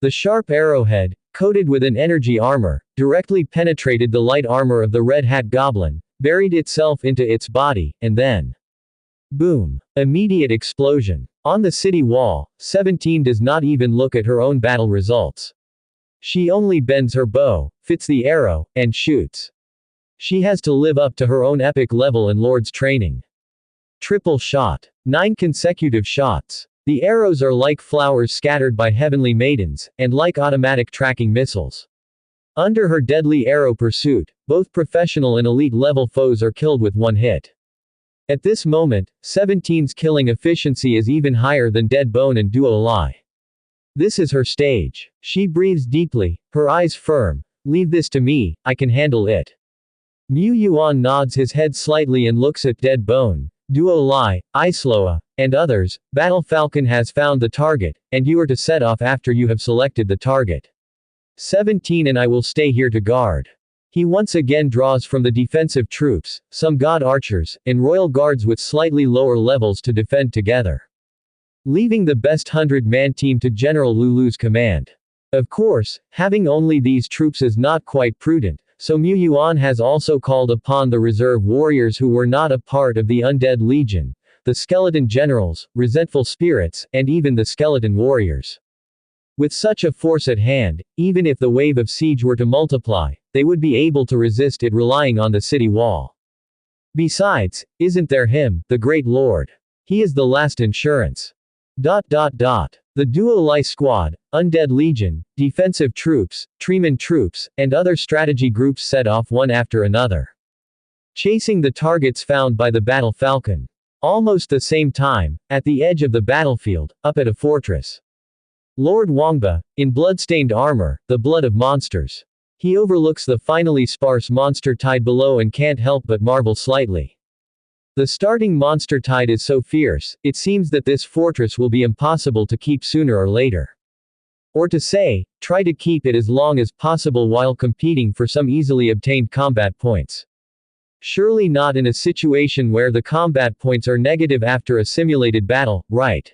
The sharp arrowhead, coated with an energy armor, directly penetrated the light armor of the red hat goblin, buried itself into its body, and then. Boom! Immediate explosion. On the city wall, 17 does not even look at her own battle results. She only bends her bow, fits the arrow, and shoots. She has to live up to her own epic level and lord's training. Triple shot. 9 consecutive shots. The arrows are like flowers scattered by heavenly maidens, and like automatic tracking missiles. Under her deadly arrow pursuit, both professional and elite level foes are killed with 1 hit. At this moment, 17's killing efficiency is even higher than Dead Bone and Duo Lai. This is her stage. She breathes deeply, her eyes firm. Leave this to me, I can handle it. Mu Yuan nods his head slightly and looks at Dead Bone, Duo Lai, Isloa, and others. Battle Falcon has found the target, and you are to set off after you have selected the target. 17 and I will stay here to guard. He once again draws from the defensive troops, some god archers, and royal guards with slightly lower levels to defend together. Leaving the best 100-man team to General Lulu's command. Of course, having only these troops is not quite prudent, so Mu Yuan has also called upon the reserve warriors who were not a part of the Undead Legion, the skeleton generals, resentful spirits, and even the skeleton warriors. With such a force at hand, even if the wave of siege were to multiply, they would be able to resist it relying on the city wall. Besides, isn't there him, the Great Lord? He is the last insurance. The Duo Lai squad, Undead Legion, defensive troops, Treeman troops, and other strategy groups set off one after another. Chasing the targets found by the Battle Falcon. Almost the same time, at the edge of the battlefield, up at a fortress. Lord Wangba, in blood-stained armor, the blood of monsters. He overlooks the finally sparse monster tide below and can't help but marvel slightly. The starting monster tide is so fierce, it seems that this fortress will be impossible to keep sooner or later. Or to say, try to keep it as long as possible while competing for some easily obtained combat points. Surely not in a situation where the combat points are negative after a simulated battle, right?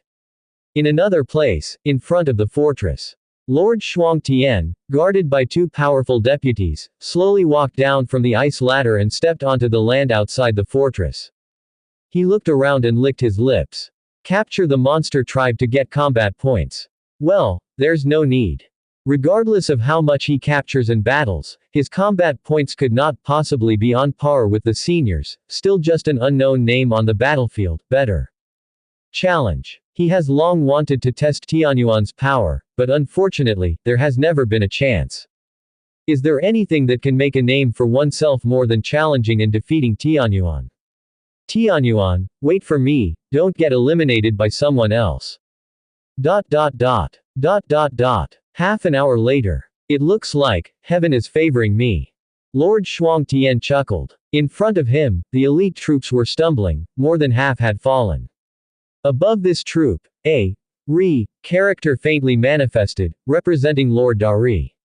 In another place, in front of the fortress, Lord Shuang-Tian, guarded by two powerful deputies, slowly walked down from the ice ladder and stepped onto the land outside the fortress. He looked around and licked his lips. Capture the monster tribe to get combat points. Well, there's no need. Regardless of how much he captures and battles, his combat points could not possibly be on par with the seniors, still just an unknown name on the battlefield, better. Challenge. He has long wanted to test Tianyuan's power, but unfortunately, there has never been a chance. Is there anything that can make a name for oneself more than challenging and defeating Tianyuan? Tianyuan, wait for me, don't get eliminated by someone else. ... Half an hour later. It looks like, heaven is favoring me. Lord Shuang-Tian chuckled. In front of him, the elite troops were stumbling, more than half had fallen. Above this troop, a character faintly manifested, representing Lord Dari.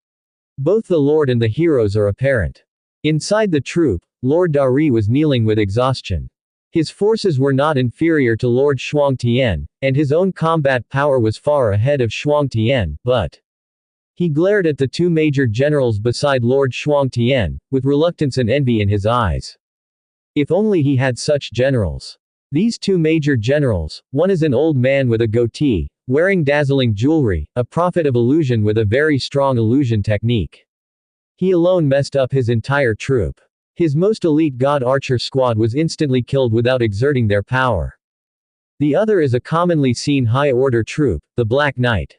Both the Lord and the heroes are apparent. Inside the troop, Lord Dari was kneeling with exhaustion. His forces were not inferior to Lord Shuang-Tian, and his own combat power was far ahead of Shuang-Tian, but he glared at the two major generals beside Lord Shuang-Tian, with reluctance and envy in his eyes. If only he had such generals. These two major generals, one is an old man with a goatee, wearing dazzling jewelry, a prophet of illusion with a very strong illusion technique. He alone messed up his entire troop. His most elite god archer squad was instantly killed without exerting their power. The other is a commonly seen high-order troop, the Black Knight.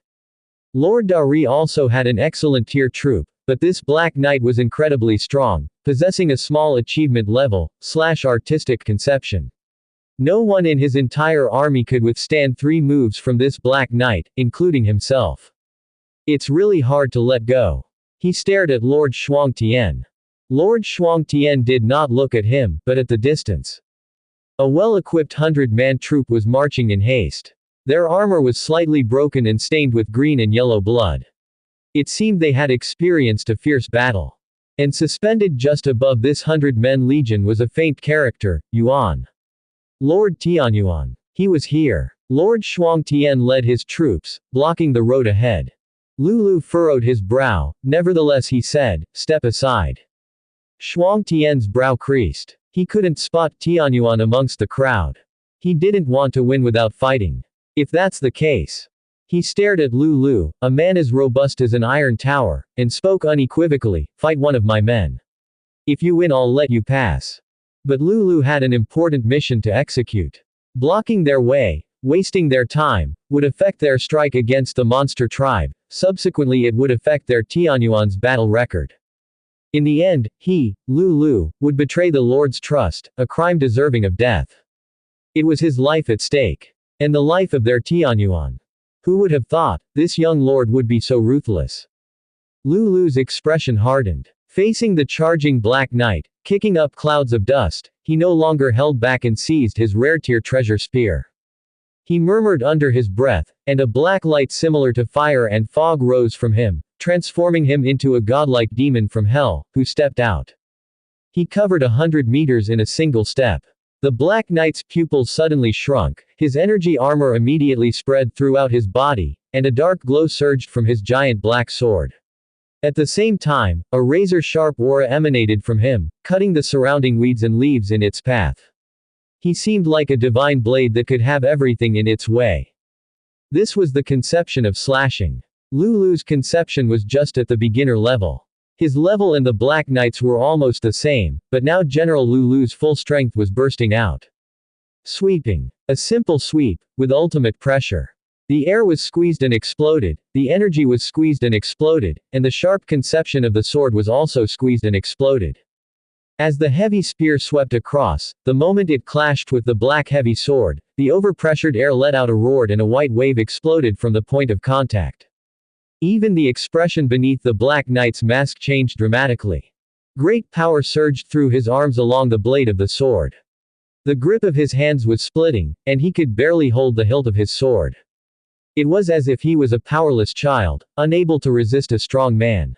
Lord Dari also had an excellent tier troop, but this Black Knight was incredibly strong, possessing a small achievement level, / artistic conception. No one in his entire army could withstand 3 moves from this Black Knight, including himself. It's really hard to let go. He stared at Lord Shuang-Tian. Lord Shuang-Tian did not look at him, but at the distance. A well-equipped 100-man troop was marching in haste. Their armor was slightly broken and stained with green and yellow blood. It seemed they had experienced a fierce battle. And suspended just above this 100-men legion was a faint character, Yuan. Lord Tianyuan. He was here. Lord Shuang-Tian led his troops, blocking the road ahead. Lulu furrowed his brow, nevertheless he said, step aside. Shuang-Tian's brow creased. He couldn't spot Tianyuan amongst the crowd. He didn't want to win without fighting. If that's the case. He stared at Lulu, a man as robust as an iron tower, and spoke unequivocally, fight one of my men. If you win I'll let you pass. But Lulu had an important mission to execute. Blocking their way, wasting their time, would affect their strike against the monster tribe, subsequently it would affect their Tianyuan's battle record. In the end, he, Lulu, would betray the Lord's trust, a crime deserving of death. It was his life at stake. And the life of their Tianyuan. Who would have thought, this young lord would be so ruthless? Lulu's expression hardened. Facing the charging Black Knight, kicking up clouds of dust, he no longer held back and seized his rare tier treasure spear. He murmured under his breath, and a black light similar to fire and fog rose from him, transforming him into a godlike demon from hell, who stepped out. He covered 100 meters in a single step. The Black Knight's pupils suddenly shrunk, his energy armor immediately spread throughout his body, and a dark glow surged from his giant black sword. At the same time, a razor-sharp aura emanated from him, cutting the surrounding weeds and leaves in its path. He seemed like a divine blade that could have everything in its way. This was the conception of slashing. Lulu's conception was just at the beginner level. His level and the Black Knight's were almost the same, but now General Lulu's full strength was bursting out. Sweeping. A simple sweep, with ultimate pressure. The air was squeezed and exploded, the energy was squeezed and exploded, and the sharp conception of the sword was also squeezed and exploded. As the heavy spear swept across, the moment it clashed with the black heavy sword, the overpressured air let out a roar and a white wave exploded from the point of contact. Even the expression beneath the Black Knight's mask changed dramatically. Great power surged through his arms along the blade of the sword. The grip of his hands was splitting, and he could barely hold the hilt of his sword. It was as if he was a powerless child, unable to resist a strong man.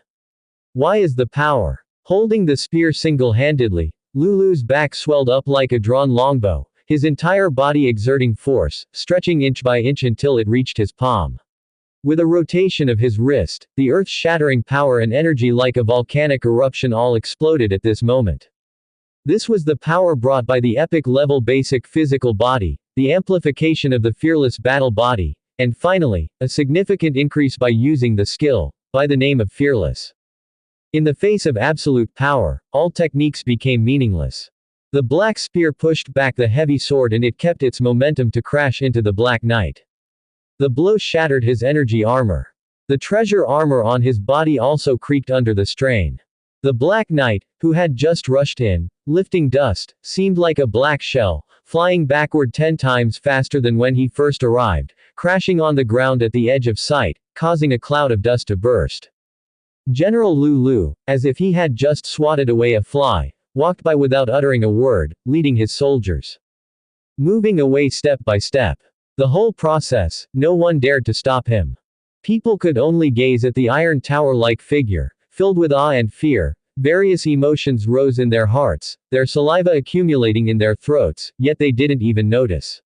Why is the power? Holding the spear single-handedly, Lulu's back swelled up like a drawn longbow, his entire body exerting force, stretching inch by inch until it reached his palm. With a rotation of his wrist, the earth-shattering power and energy like a volcanic eruption all exploded at this moment. This was the power brought by the epic-level basic physical body, the amplification of the fearless battle body, and finally, a significant increase by using the skill, by the name of fearless. In the face of absolute power, all techniques became meaningless. The black spear pushed back the heavy sword and it kept its momentum to crash into the Black Knight. The blow shattered his energy armor. The treasure armor on his body also creaked under the strain. The Black Knight, who had just rushed in, lifting dust, seemed like a black shell, flying backward 10 times faster than when he first arrived, crashing on the ground at the edge of sight, causing a cloud of dust to burst. General Lulu, as if he had just swatted away a fly, walked by without uttering a word, leading his soldiers. Moving away step by step. The whole process, no one dared to stop him. People could only gaze at the iron tower-like figure, filled with awe and fear. Various emotions rose in their hearts, their saliva accumulating in their throats, yet they didn't even notice.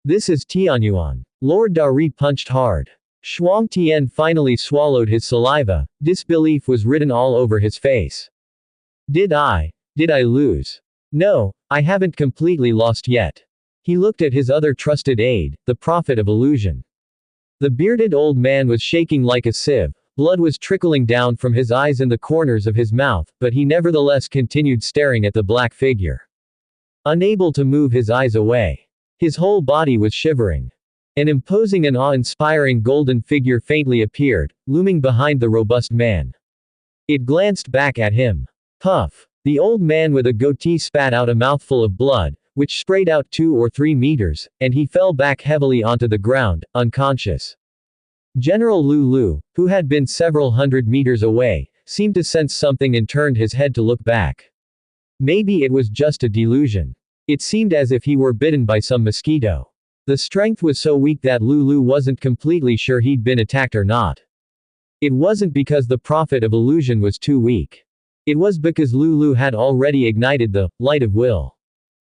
This is Tianyuan. Lord Dari punched hard. Shuang Tian finally swallowed his saliva, disbelief was written all over his face. Did I lose? No, I haven't completely lost yet. He looked at his other trusted aide, the prophet of illusion. The bearded old man was shaking like a sieve, blood was trickling down from his eyes and the corners of his mouth, but he nevertheless continued staring at the black figure. Unable to move his eyes away. His whole body was shivering. An imposing and awe-inspiring golden figure faintly appeared, looming behind the robust man. It glanced back at him. Puff. The old man with a goatee spat out a mouthful of blood, which sprayed out 2 or 3 meters, and he fell back heavily onto the ground, unconscious. General Lulu, who had been several hundred meters away, seemed to sense something and turned his head to look back. Maybe it was just a delusion. It seemed as if he were bitten by some mosquito. The strength was so weak that Lulu wasn't completely sure he'd been attacked or not. It wasn't because the prophet of illusion was too weak. It was because Lulu had already ignited the light of will.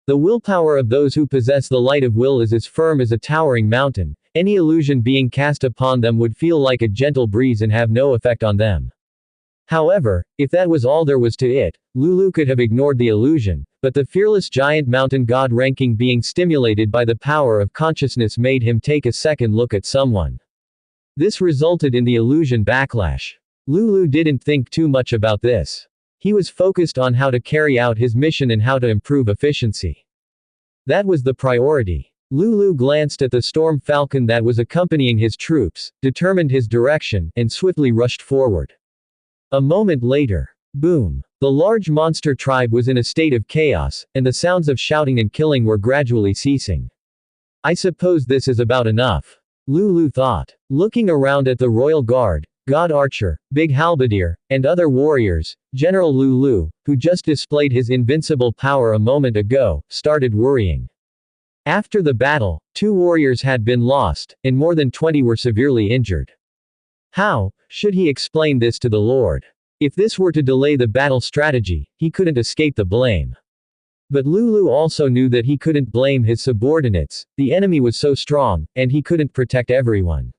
The willpower of those who possess the light of will is as firm as a towering mountain. Any illusion being cast upon them would feel like a gentle breeze and have no effect on them. However, if that was all there was to it, Lulu could have ignored the illusion, but the fearless giant mountain god ranking being stimulated by the power of consciousness made him take a second look at someone. This resulted in the illusion backlash. Lulu didn't think too much about this. He was focused on how to carry out his mission and how to improve efficiency. That was the priority. Lulu glanced at the storm falcon that was accompanying his troops, determined his direction, and swiftly rushed forward. A moment later. Boom. The large monster tribe was in a state of chaos, and the sounds of shouting and killing were gradually ceasing. I suppose this is about enough. Lulu thought. Looking around at the royal guard, God Archer, Big Halberdier, and other warriors, General Lulu, who just displayed his invincible power a moment ago, started worrying. After the battle, 2 warriors had been lost, and more than 20 were severely injured. How should he explain this to the Lord? If this were to delay the battle strategy, he couldn't escape the blame. But Lulu also knew that he couldn't blame his subordinates, the enemy was so strong, and he couldn't protect everyone.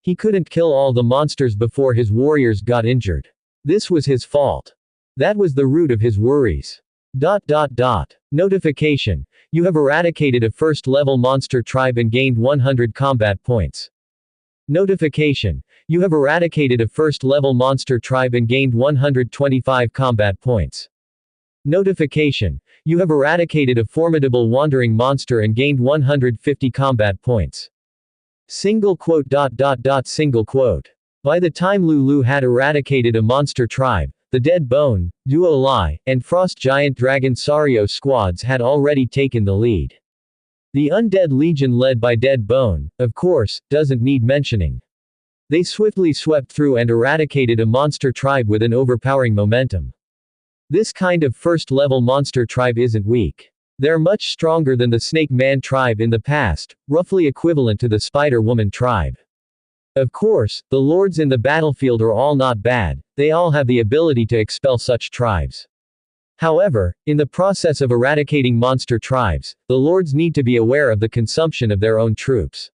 He couldn't kill all the monsters before his warriors got injured. This was his fault. That was the root of his worries. Notification. You have eradicated a first-level monster tribe and gained 100 combat points. Notification. You have eradicated a first-level monster tribe and gained 125 combat points. Notification. You have eradicated a formidable wandering monster and gained 150 combat points. Single quote. Single quote. By the time Lulu had eradicated a monster tribe, the Dead Bone, Duo Lai, and Frost Giant Dragon Sario squads had already taken the lead. The Undead Legion led by Dead Bone, of course, doesn't need mentioning. They swiftly swept through and eradicated a monster tribe with an overpowering momentum. This kind of first-level monster tribe isn't weak. They're much stronger than the Snake Man tribe in the past, roughly equivalent to the Spider Woman tribe. Of course, the lords in the battlefield are all not bad, they all have the ability to expel such tribes. However, in the process of eradicating monster tribes, the lords need to be aware of the consumption of their own troops.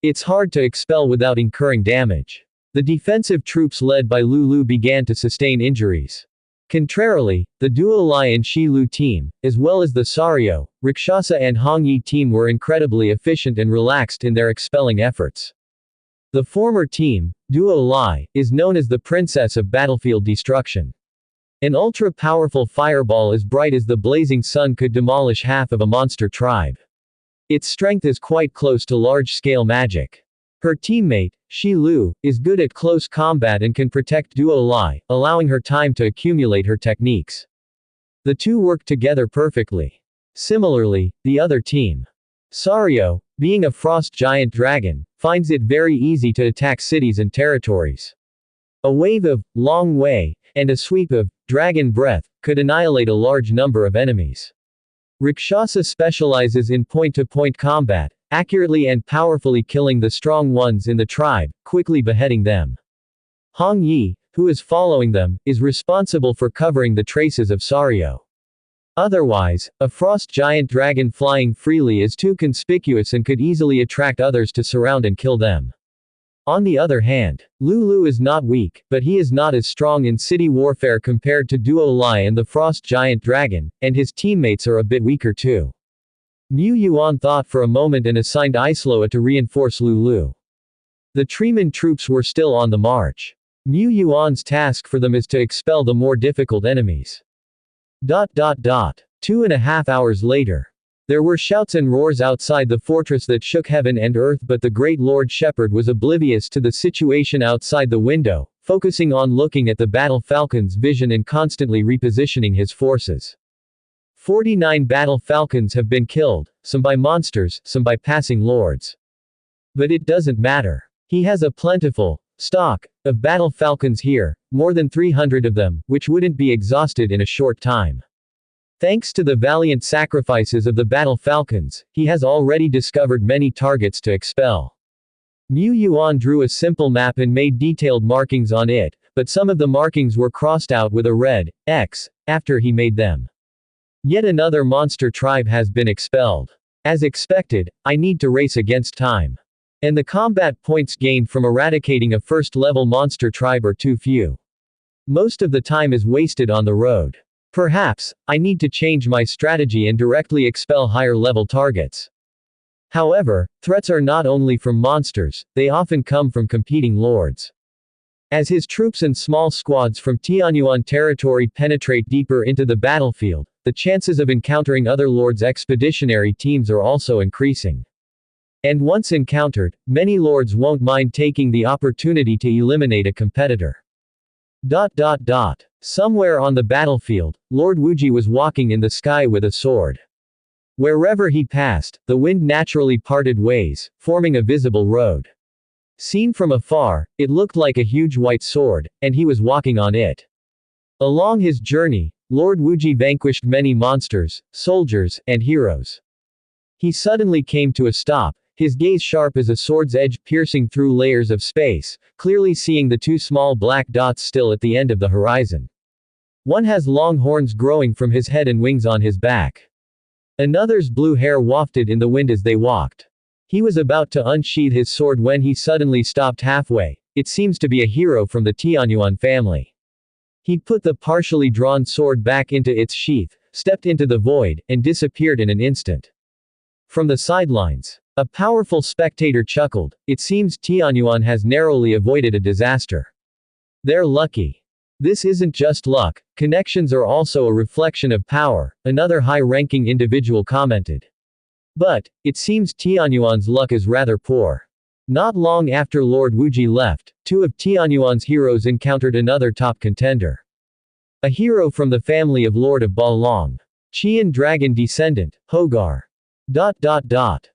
It's hard to expel without incurring damage. The defensive troops led by Lu Lu began to sustain injuries. Contrarily, the Duo Lai and Shi Lu team, as well as the Sario, Rakshasa and Hong Yi team were incredibly efficient and relaxed in their expelling efforts. The former team, Duo Lai, is known as the Princess of Battlefield Destruction. An ultra-powerful fireball as bright as the blazing sun could demolish half of a monster tribe. Its strength is quite close to large-scale magic. Her teammate, Shi Lu, is good at close combat and can protect Duo Lai, allowing her time to accumulate her techniques. The two work together perfectly. Similarly, the other team, Sario, being a frost giant dragon, finds it very easy to attack cities and territories. A wave of Long Wei and a sweep of Dragon Breath could annihilate a large number of enemies. Rakshasa specializes in point-to-point combat, accurately and powerfully killing the strong ones in the tribe, quickly beheading them. Hong Yi, who is following them, is responsible for covering the traces of Sario. Otherwise, a frost giant dragon flying freely is too conspicuous and could easily attract others to surround and kill them. On the other hand, Lu Lu is not weak, but he is not as strong in city warfare compared to Duo Lai and the frost giant dragon, and his teammates are a bit weaker too. Mu Yuan thought for a moment and assigned Isloa to reinforce Lu Lu. The Treeman troops were still on the march. Mu Yuan's task for them is to expel the more difficult enemies. 2.5 hours later. There were shouts and roars outside the fortress that shook heaven and earth, but the great Lord Shepherd was oblivious to the situation outside the window, focusing on looking at the battle falcon's vision and constantly repositioning his forces. 49 battle falcons have been killed, some by monsters, some by passing lords. But it doesn't matter. He has a plentiful stock of battle falcons here, more than 300 of them, which wouldn't be exhausted in a short time. Thanks to the valiant sacrifices of the battle falcons, he has already discovered many targets to expel. Mu Yuan drew a simple map and made detailed markings on it, but some of the markings were crossed out with a red X after he made them. Yet another monster tribe has been expelled. As expected, I need to race against time. And the combat points gained from eradicating a first-level monster tribe are too few. Most of the time is wasted on the road. Perhaps, I need to change my strategy and directly expel higher-level targets. However, threats are not only from monsters, they often come from competing lords. As his troops and small squads from Tianyuan territory penetrate deeper into the battlefield, the chances of encountering other lords' expeditionary teams are also increasing. And once encountered, many lords won't mind taking the opportunity to eliminate a competitor. Somewhere on the battlefield, Lord Wuji was walking in the sky with a sword. Wherever he passed, the wind naturally parted ways, forming a visible road. Seen from afar, it looked like a huge white sword, and he was walking on it. Along his journey, Lord Wuji vanquished many monsters, soldiers, and heroes. He suddenly came to a stop, his gaze sharp as a sword's edge piercing through layers of space, clearly seeing the two small black dots still at the end of the horizon. One has long horns growing from his head and wings on his back. Another's blue hair wafted in the wind as they walked. He was about to unsheath his sword when he suddenly stopped halfway. It seems to be a hero from the Tianyuan family. He put the partially drawn sword back into its sheath, stepped into the void, and disappeared in an instant. From the sidelines, a powerful spectator chuckled. It seems Tianyuan has narrowly avoided a disaster. They're lucky. This isn't just luck, connections are also a reflection of power, another high-ranking individual commented. But, it seems Tianyuan's luck is rather poor. Not long after Lord Wuji left, two of Tianyuan's heroes encountered another top contender. A hero from the family of Lord of Balong. Qian dragon descendant, Hogar.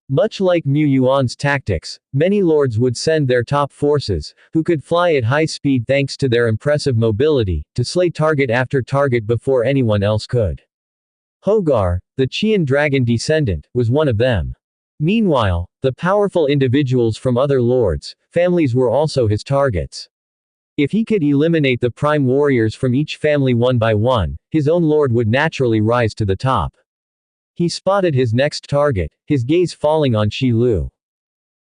Much like Mu Yuan's tactics, many lords would send their top forces, who could fly at high speed thanks to their impressive mobility, to slay target after target before anyone else could. Hogar, the Qian dragon descendant, was one of them. Meanwhile, the powerful individuals from other lords, families were also his targets. If he could eliminate the prime warriors from each family one by one, his own lord would naturally rise to the top. He spotted his next target, his gaze falling on Shi Lu.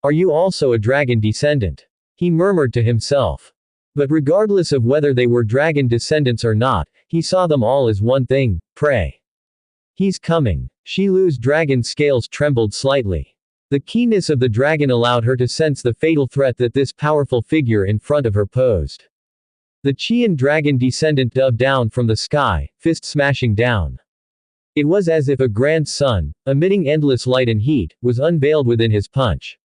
Are you also a dragon descendant? He murmured to himself. But regardless of whether they were dragon descendants or not, he saw them all as one thing: prey. He's coming. Shi Lu's dragon scales trembled slightly. The keenness of the dragon allowed her to sense the fatal threat that this powerful figure in front of her posed. The Qian dragon descendant dove down from the sky, fist smashing down. It was as if a grand sun, emitting endless light and heat, was unveiled within his punch.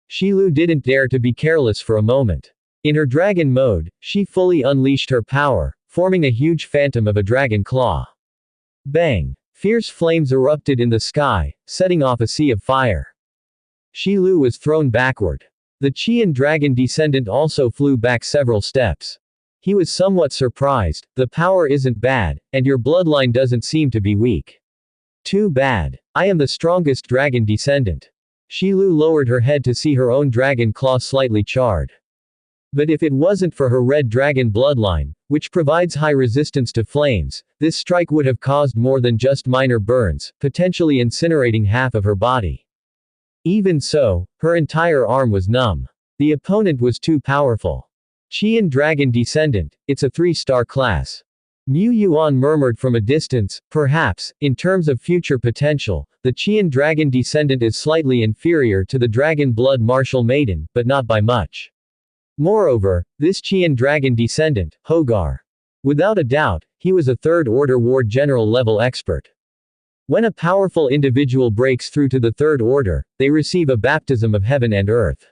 Shi Lu didn't dare to be careless for a moment. In her dragon mode, she fully unleashed her power, forming a huge phantom of a dragon claw. Bang! Fierce flames erupted in the sky, setting off a sea of fire. Shi Lu was thrown backward. The Qian dragon descendant also flew back several steps. He was somewhat surprised. The power isn't bad, and your bloodline doesn't seem to be weak. Too bad. I am the strongest dragon descendant. Shi Lu lowered her head to see her own dragon claw slightly charred. But if it wasn't for her red dragon bloodline, which provides high resistance to flames, this strike would have caused more than just minor burns, potentially incinerating half of her body. Even so, her entire arm was numb. The opponent was too powerful. Qian dragon descendant, it's a 3-star class. Mu Yuan murmured from a distance. Perhaps, in terms of future potential, the Qian dragon descendant is slightly inferior to the dragon blood martial maiden, but not by much. Moreover, this Qian dragon descendant, Hogar. Without a doubt, he was a third-order war general level expert. When a powerful individual breaks through to the third order, they receive a baptism of heaven and earth.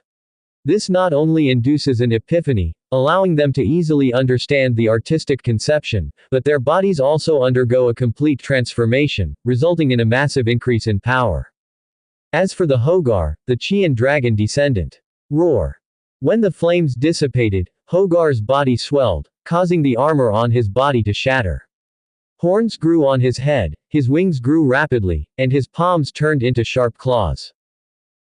This not only induces an epiphany, allowing them to easily understand the artistic conception, but their bodies also undergo a complete transformation, resulting in a massive increase in power. As for the Hogar, the Qian dragon descendant. Roar. When the flames dissipated, Hogar's body swelled, causing the armor on his body to shatter. Horns grew on his head, his wings grew rapidly, and his palms turned into sharp claws.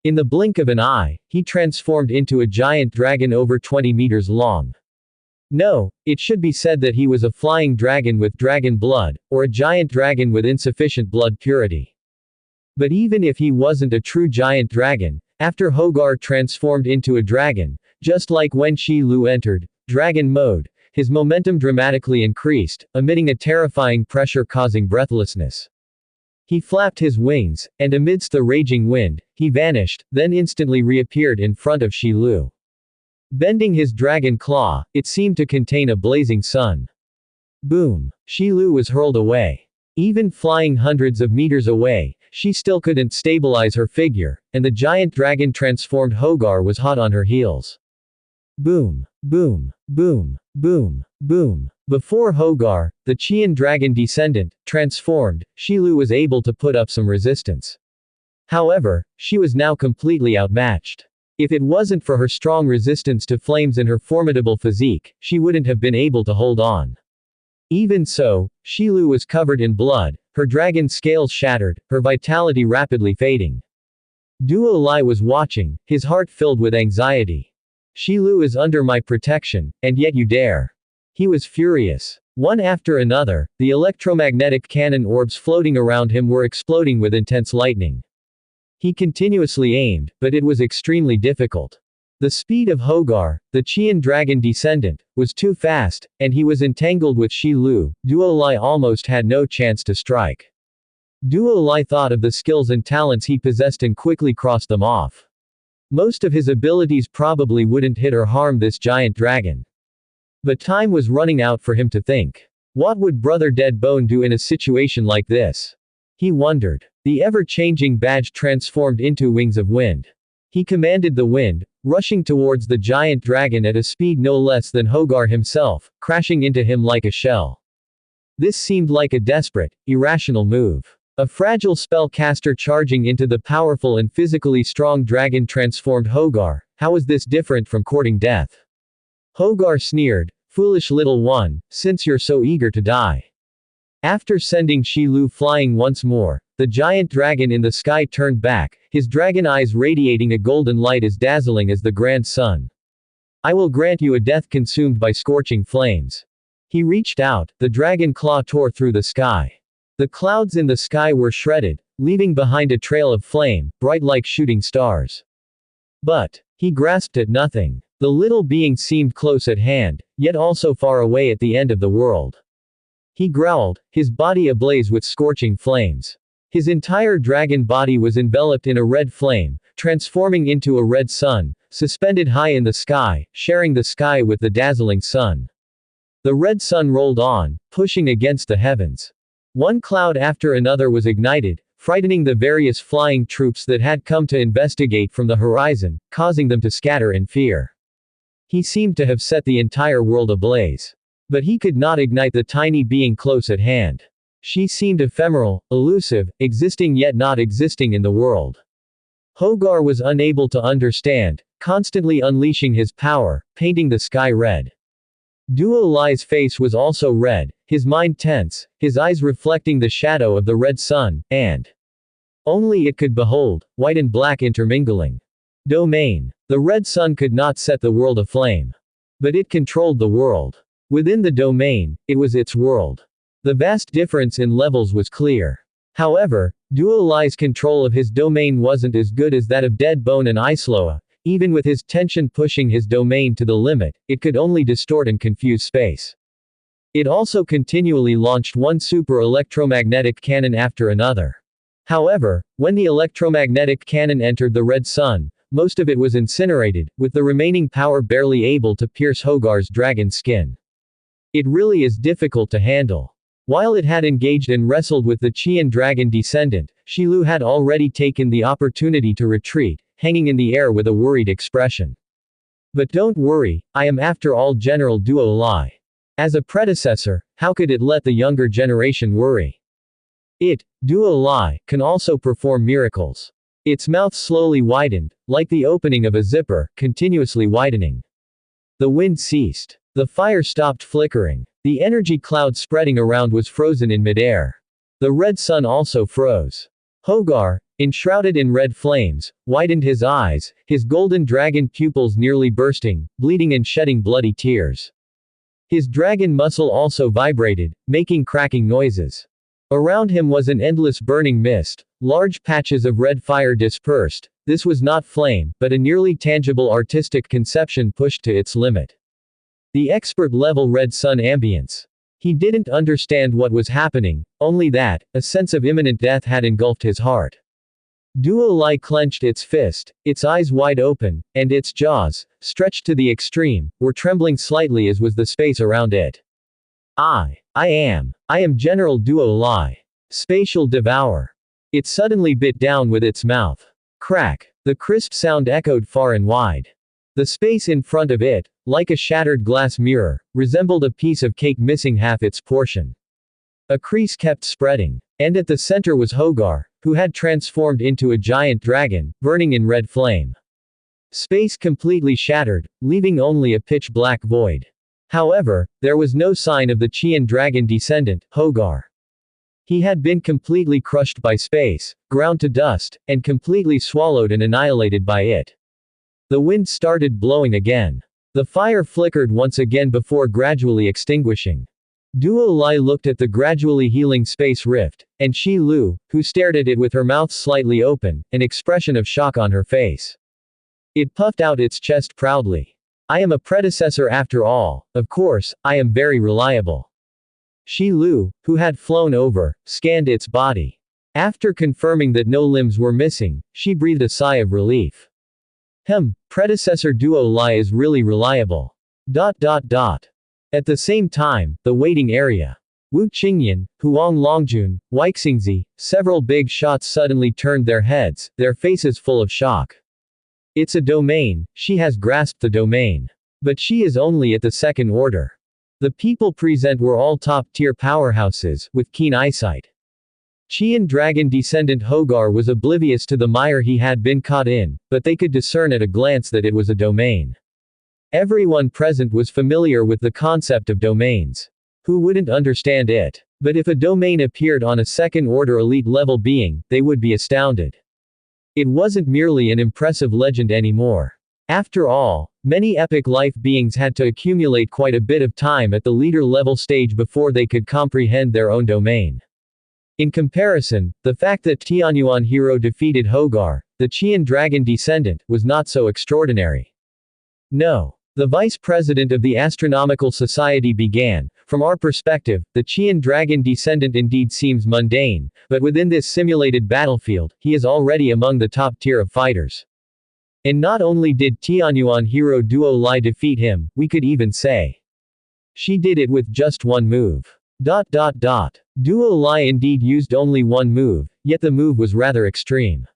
In the blink of an eye, he transformed into a giant dragon over 20 meters long. No, it should be said that he was a flying dragon with dragon blood, or a giant dragon with insufficient blood purity. But even if he wasn't a true giant dragon, after Hogar transformed into a dragon, just like when Shi Lu entered dragon mode, his momentum dramatically increased, emitting a terrifying pressure causing breathlessness. He flapped his wings, and amidst the raging wind, he vanished, then instantly reappeared in front of Shi Lu. Bending his dragon claw, it seemed to contain a blazing sun. Boom! Shi Lu was hurled away. Even flying hundreds of meters away, she still couldn't stabilize her figure, and the giant dragon transformed Hogar was hot on her heels. Boom! Boom! Boom! Boom! Boom! Before Hogar, the Qian dragon descendant, transformed, Shi Lu was able to put up some resistance. However, she was now completely outmatched. If it wasn't for her strong resistance to flames and her formidable physique, she wouldn't have been able to hold on. Even so, Shi Lu was covered in blood, her dragon scales shattered, her vitality rapidly fading. Duo Lai was watching, his heart filled with anxiety. Shi Lu is under my protection, and yet you dare. He was furious. One after another, the electromagnetic cannon orbs floating around him were exploding with intense lightning. He continuously aimed, but it was extremely difficult. The speed of Hogar, the Qian dragon descendant, was too fast, and he was entangled with Shi Lu. Duo Lai almost had no chance to strike. Duo Lai thought of the skills and talents he possessed and quickly crossed them off. Most of his abilities probably wouldn't hit or harm this giant dragon. But time was running out for him to think. What would Brother Deadbone do in a situation like this? He wondered. The ever-changing badge transformed into wings of wind. He commanded the wind, rushing towards the giant dragon at a speed no less than Hogar himself, crashing into him like a shell. This seemed like a desperate, irrational move. A fragile spellcaster charging into the powerful and physically strong dragon transformed Hogar. How was this different from courting death? Hogar sneered, "Foolish little one, since you're so eager to die. After sending Shi Lu flying once more, the giant dragon in the sky turned back, his dragon eyes radiating a golden light as dazzling as the grand sun. I will grant you a death consumed by scorching flames. He reached out, the dragon claw tore through the sky. The clouds in the sky were shredded, leaving behind a trail of flame, bright like shooting stars. But he grasped at nothing. The little being seemed close at hand, yet also far away at the end of the world. He growled, his body ablaze with scorching flames. His entire dragon body was enveloped in a red flame, transforming into a red sun, suspended high in the sky, sharing the sky with the dazzling sun. The red sun rolled on, pushing against the heavens. One cloud after another was ignited, frightening the various flying troops that had come to investigate from the horizon, causing them to scatter in fear. He seemed to have set the entire world ablaze. But he could not ignite the tiny being close at hand. She seemed ephemeral, elusive, existing yet not existing in the world. Hogar was unable to understand, constantly unleashing his power, painting the sky red. Duo Lai's face was also red, his mind tense, his eyes reflecting the shadow of the red sun, and only it could behold, white and black intermingling. Domain. The red sun could not set the world aflame. But it controlled the world. Within the domain, it was its world. The vast difference in levels was clear. However, Duo Lai's control of his domain wasn't as good as that of Dead Bone and Isloa. Even with his tension pushing his domain to the limit, it could only distort and confuse space. It also continually launched one super electromagnetic cannon after another. However, when the electromagnetic cannon entered the red sun, most of it was incinerated, with the remaining power barely able to pierce Hogar's dragon skin. It really is difficult to handle. While it had engaged and wrestled with the Qian dragon descendant, Shi Lu had already taken the opportunity to retreat, hanging in the air with a worried expression. But don't worry, I am after all General Duo Lai. As a predecessor, how could it let the younger generation worry? It, Duo Lai, can also perform miracles. Its mouth slowly widened, like the opening of a zipper, continuously widening. The wind ceased. The fire stopped flickering. The energy cloud spreading around was frozen in midair. The red sun also froze. Hogar, enshrouded in red flames, widened his eyes, his golden dragon pupils nearly bursting, bleeding and shedding bloody tears. His dragon muscle also vibrated, making cracking noises. Around him was an endless burning mist, large patches of red fire dispersed. This was not flame, but a nearly tangible artistic conception pushed to its limit. The expert-level red sun ambience. He didn't understand what was happening, only that, a sense of imminent death had engulfed his heart. Duo Lai clenched its fist, its eyes wide open, and its jaws, stretched to the extreme, were trembling slightly as was the space around it. I am General Duo Lai. Spatial Devourer. It suddenly bit down with its mouth. Crack. The crisp sound echoed far and wide. The space in front of it, like a shattered glass mirror, resembled a piece of cake missing half its portion. A crease kept spreading. And at the center was Hogar, who had transformed into a giant dragon, burning in red flame. Space completely shattered, leaving only a pitch-black void. However, there was no sign of the Qian dragon descendant, Hogar. He had been completely crushed by space, ground to dust, and completely swallowed and annihilated by it. The wind started blowing again. The fire flickered once again before gradually extinguishing. Duo Lai looked at the gradually healing space rift, and Shi Lu, who stared at it with her mouth slightly open, an expression of shock on her face. It puffed out its chest proudly. I am a predecessor after all, of course, I am very reliable. Shi Lu, who had flown over, scanned its body. After confirming that no limbs were missing, she breathed a sigh of relief. Predecessor Duo Lai is really reliable. At the same time, the waiting area. Wu Qingyan, Huang Longjun, Weixingzi, several big shots suddenly turned their heads, their faces full of shock. It's a domain, she has grasped the domain. But she is only at the second order. The people present were all top-tier powerhouses, with keen eyesight. Qian dragon descendant Hogar was oblivious to the mire he had been caught in, but they could discern at a glance that it was a domain. Everyone present was familiar with the concept of domains. Who wouldn't understand it? But if a domain appeared on a second-order elite-level being, they would be astounded. It wasn't merely an impressive legend anymore. After all, many epic life beings had to accumulate quite a bit of time at the leader-level stage before they could comprehend their own domain. In comparison, the fact that Tianyuan Hero defeated Hogar, the Qian dragon descendant, was not so extraordinary. No. The vice president of the Astronomical Society began. From our perspective, the Qian dragon descendant indeed seems mundane, but within this simulated battlefield, he is already among the top tier of fighters. And not only did Tianyuan Hero Duo Lai defeat him, we could even say she did it with just one move. Duo Lai indeed used only one move, yet the move was rather extreme.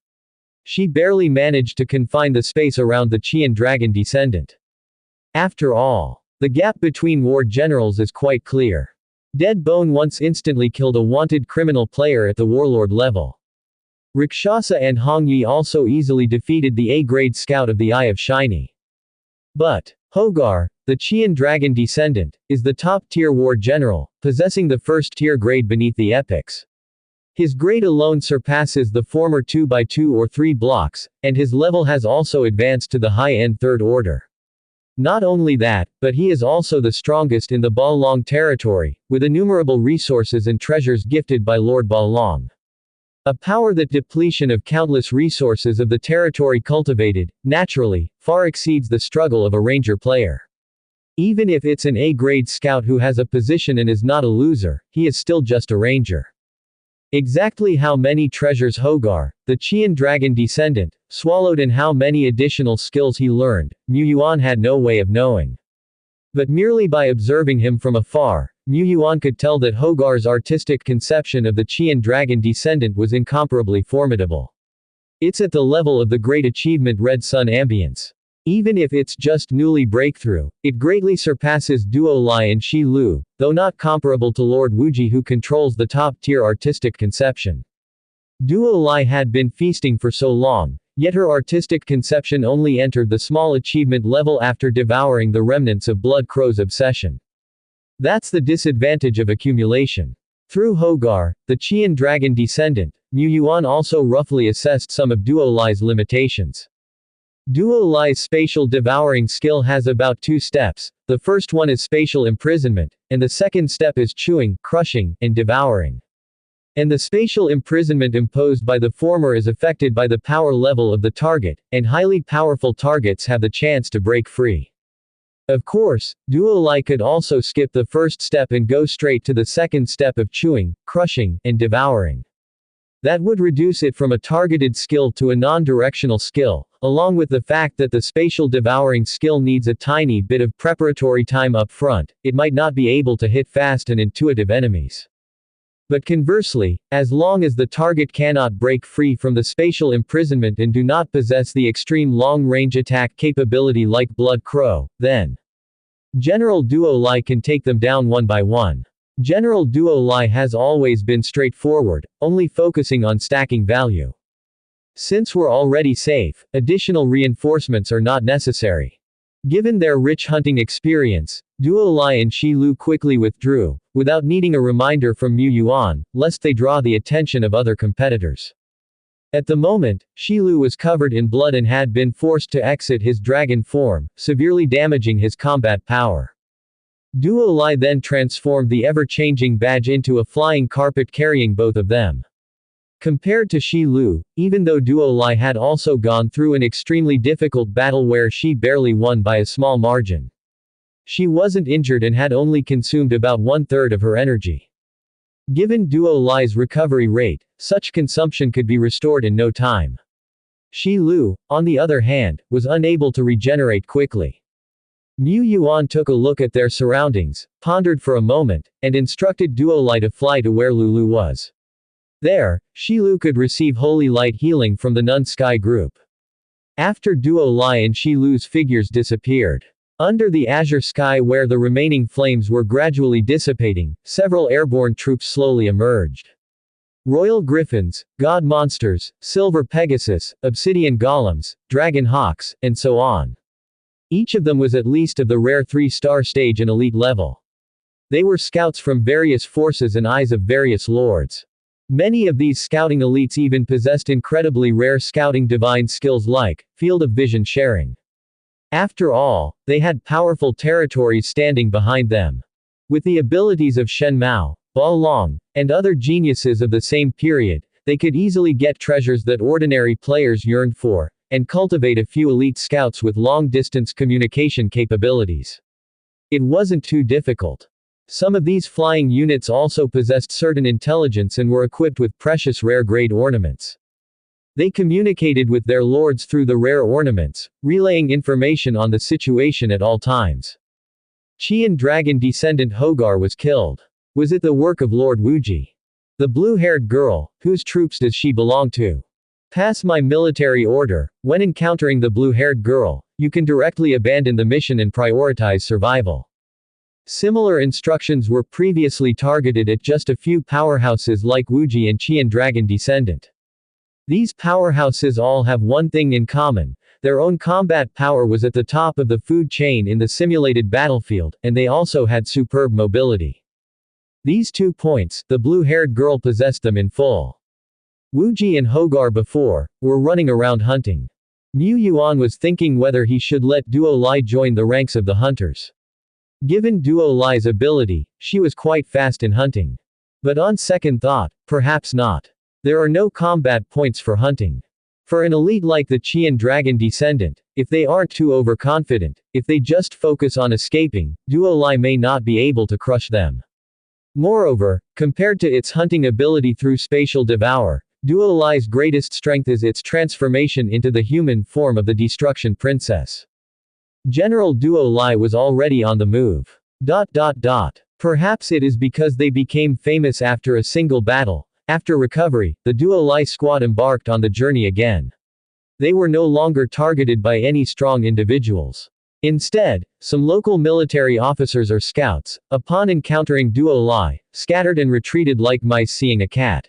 She barely managed to confine the space around the Qian dragon descendant. After all, the gap between war generals is quite clear. Dead Bone once instantly killed a wanted criminal player at the warlord level. Rakshasa and Hong Yi also easily defeated the A-grade scout of the Eye of Shiny. But Hogar, the Qian dragon descendant, is the top-tier war general, possessing the first-tier grade beneath the epics. His grade alone surpasses the former 2x2 or 3 blocks, and his level has also advanced to the high-end third order. Not only that, but he is also the strongest in the Balong territory, with innumerable resources and treasures gifted by Lord Balong. A power that depletion of countless resources of the territory cultivated, naturally, far exceeds the struggle of a ranger player. Even if it's an A-grade scout who has a position and is not a loser, he is still just a ranger. Exactly how many treasures Hogar, the Qian dragon descendant, swallowed and how many additional skills he learned, Mu Yuan had no way of knowing. But merely by observing him from afar, Mu Yuan could tell that Hogar's artistic conception of the Qian dragon descendant was incomparably formidable. It's at the level of the great achievement Red Sun Ambience. Even if it's just newly breakthrough, it greatly surpasses Duo Lai and Shi Lu, though not comparable to Lord Wuji who controls the top-tier artistic conception. Duo Lai had been feasting for so long, yet her artistic conception only entered the small achievement level after devouring the remnants of Blood Crow's obsession. That's the disadvantage of accumulation. Through Hogar, the Qian dragon descendant, Mu Yuan also roughly assessed some of Duo Lai's limitations. Duo Lai's spatial devouring skill has about 2 steps. The first one is spatial imprisonment, and the second step is chewing, crushing, and devouring. And the spatial imprisonment imposed by the former is affected by the power level of the target, and highly powerful targets have the chance to break free. Of course, Duo Lai could also skip the first step and go straight to the second step of chewing, crushing, and devouring. That would reduce it from a targeted skill to a non-directional skill, along with the fact that the spatial devouring skill needs a tiny bit of preparatory time up front. It might not be able to hit fast and intuitive enemies. But conversely, as long as the target cannot break free from the spatial imprisonment and do not possess the extreme long-range attack capability like Blood Crow, then General Duo Lai can take them down one by one. General Duo Lai has always been straightforward, only focusing on stacking value. Since we're already safe, additional reinforcements are not necessary. Given their rich hunting experience, Duo Lai and Shi Lu quickly withdrew, without needing a reminder from Mu Yuan, lest they draw the attention of other competitors. At the moment, Shi Lu was covered in blood and had been forced to exit his dragon form, severely damaging his combat power. Duo Lai then transformed the ever-changing badge into a flying carpet carrying both of them. Compared to Shi Lu, even though Duo Lai had also gone through an extremely difficult battle where she barely won by a small margin. She wasn't injured and had only consumed about 1/3 of her energy. Given Duo Lai's recovery rate, such consumption could be restored in no time. Shi Lu, on the other hand, was unable to regenerate quickly. Mu Yuan took a look at their surroundings, pondered for a moment, and instructed Duo Lai to fly to where Lulu was. There, Shi Lu could receive holy light healing from the Nun Sky group. After Duo Lai and Shi Lu's figures disappeared, under the azure sky where the remaining flames were gradually dissipating, several airborne troops slowly emerged. Royal Griffins, God Monsters, Silver Pegasus, Obsidian Golems, Dragon Hawks, and so on. Each of them was at least of the rare 3-star stage and elite level. They were scouts from various forces and eyes of various lords. Many of these scouting elites even possessed incredibly rare scouting divine skills like field of vision sharing. After all, they had powerful territories standing behind them. With the abilities of Shen Mao, Bao Long, and other geniuses of the same period, they could easily get treasures that ordinary players yearned for, and cultivate a few elite scouts with long-distance communication capabilities. It wasn't too difficult. Some of these flying units also possessed certain intelligence and were equipped with precious rare grade ornaments. They communicated with their lords through the rare ornaments, relaying information on the situation at all times. Qian dragon descendant Hogar was killed. Was it the work of Lord Wuji? The blue-haired girl, whose troops does she belong to? Pass my military order. When encountering the blue-haired girl, you can directly abandon the mission and prioritize survival. Similar instructions were previously targeted at just a few powerhouses like Wuji and Qian Dragon Descendant. These powerhouses all have one thing in common: their own combat power was at the top of the food chain in the simulated battlefield, and they also had superb mobility. These 2 points, the blue-haired girl possessed them in full. Wuji and Hogar before were running around hunting. Mu Yuan was thinking whether he should let Duo Lai join the ranks of the hunters. Given Duo Lai's ability, she was quite fast in hunting. But on second thought, perhaps not. There are no combat points for hunting. For an elite like the Qian Dragon Descendant, if they aren't too overconfident, if they just focus on escaping, Duo Lai may not be able to crush them. Moreover, compared to its hunting ability through spatial devour, Duo Lai's greatest strength is its transformation into the human form of the Destruction Princess. General Duo Lai was already on the move. Perhaps it is because they became famous after a single battle. After recovery, the Duo Lai squad embarked on the journey again. They were no longer targeted by any strong individuals. Instead, some local military officers or scouts, upon encountering Duo Lai, scattered and retreated like mice seeing a cat.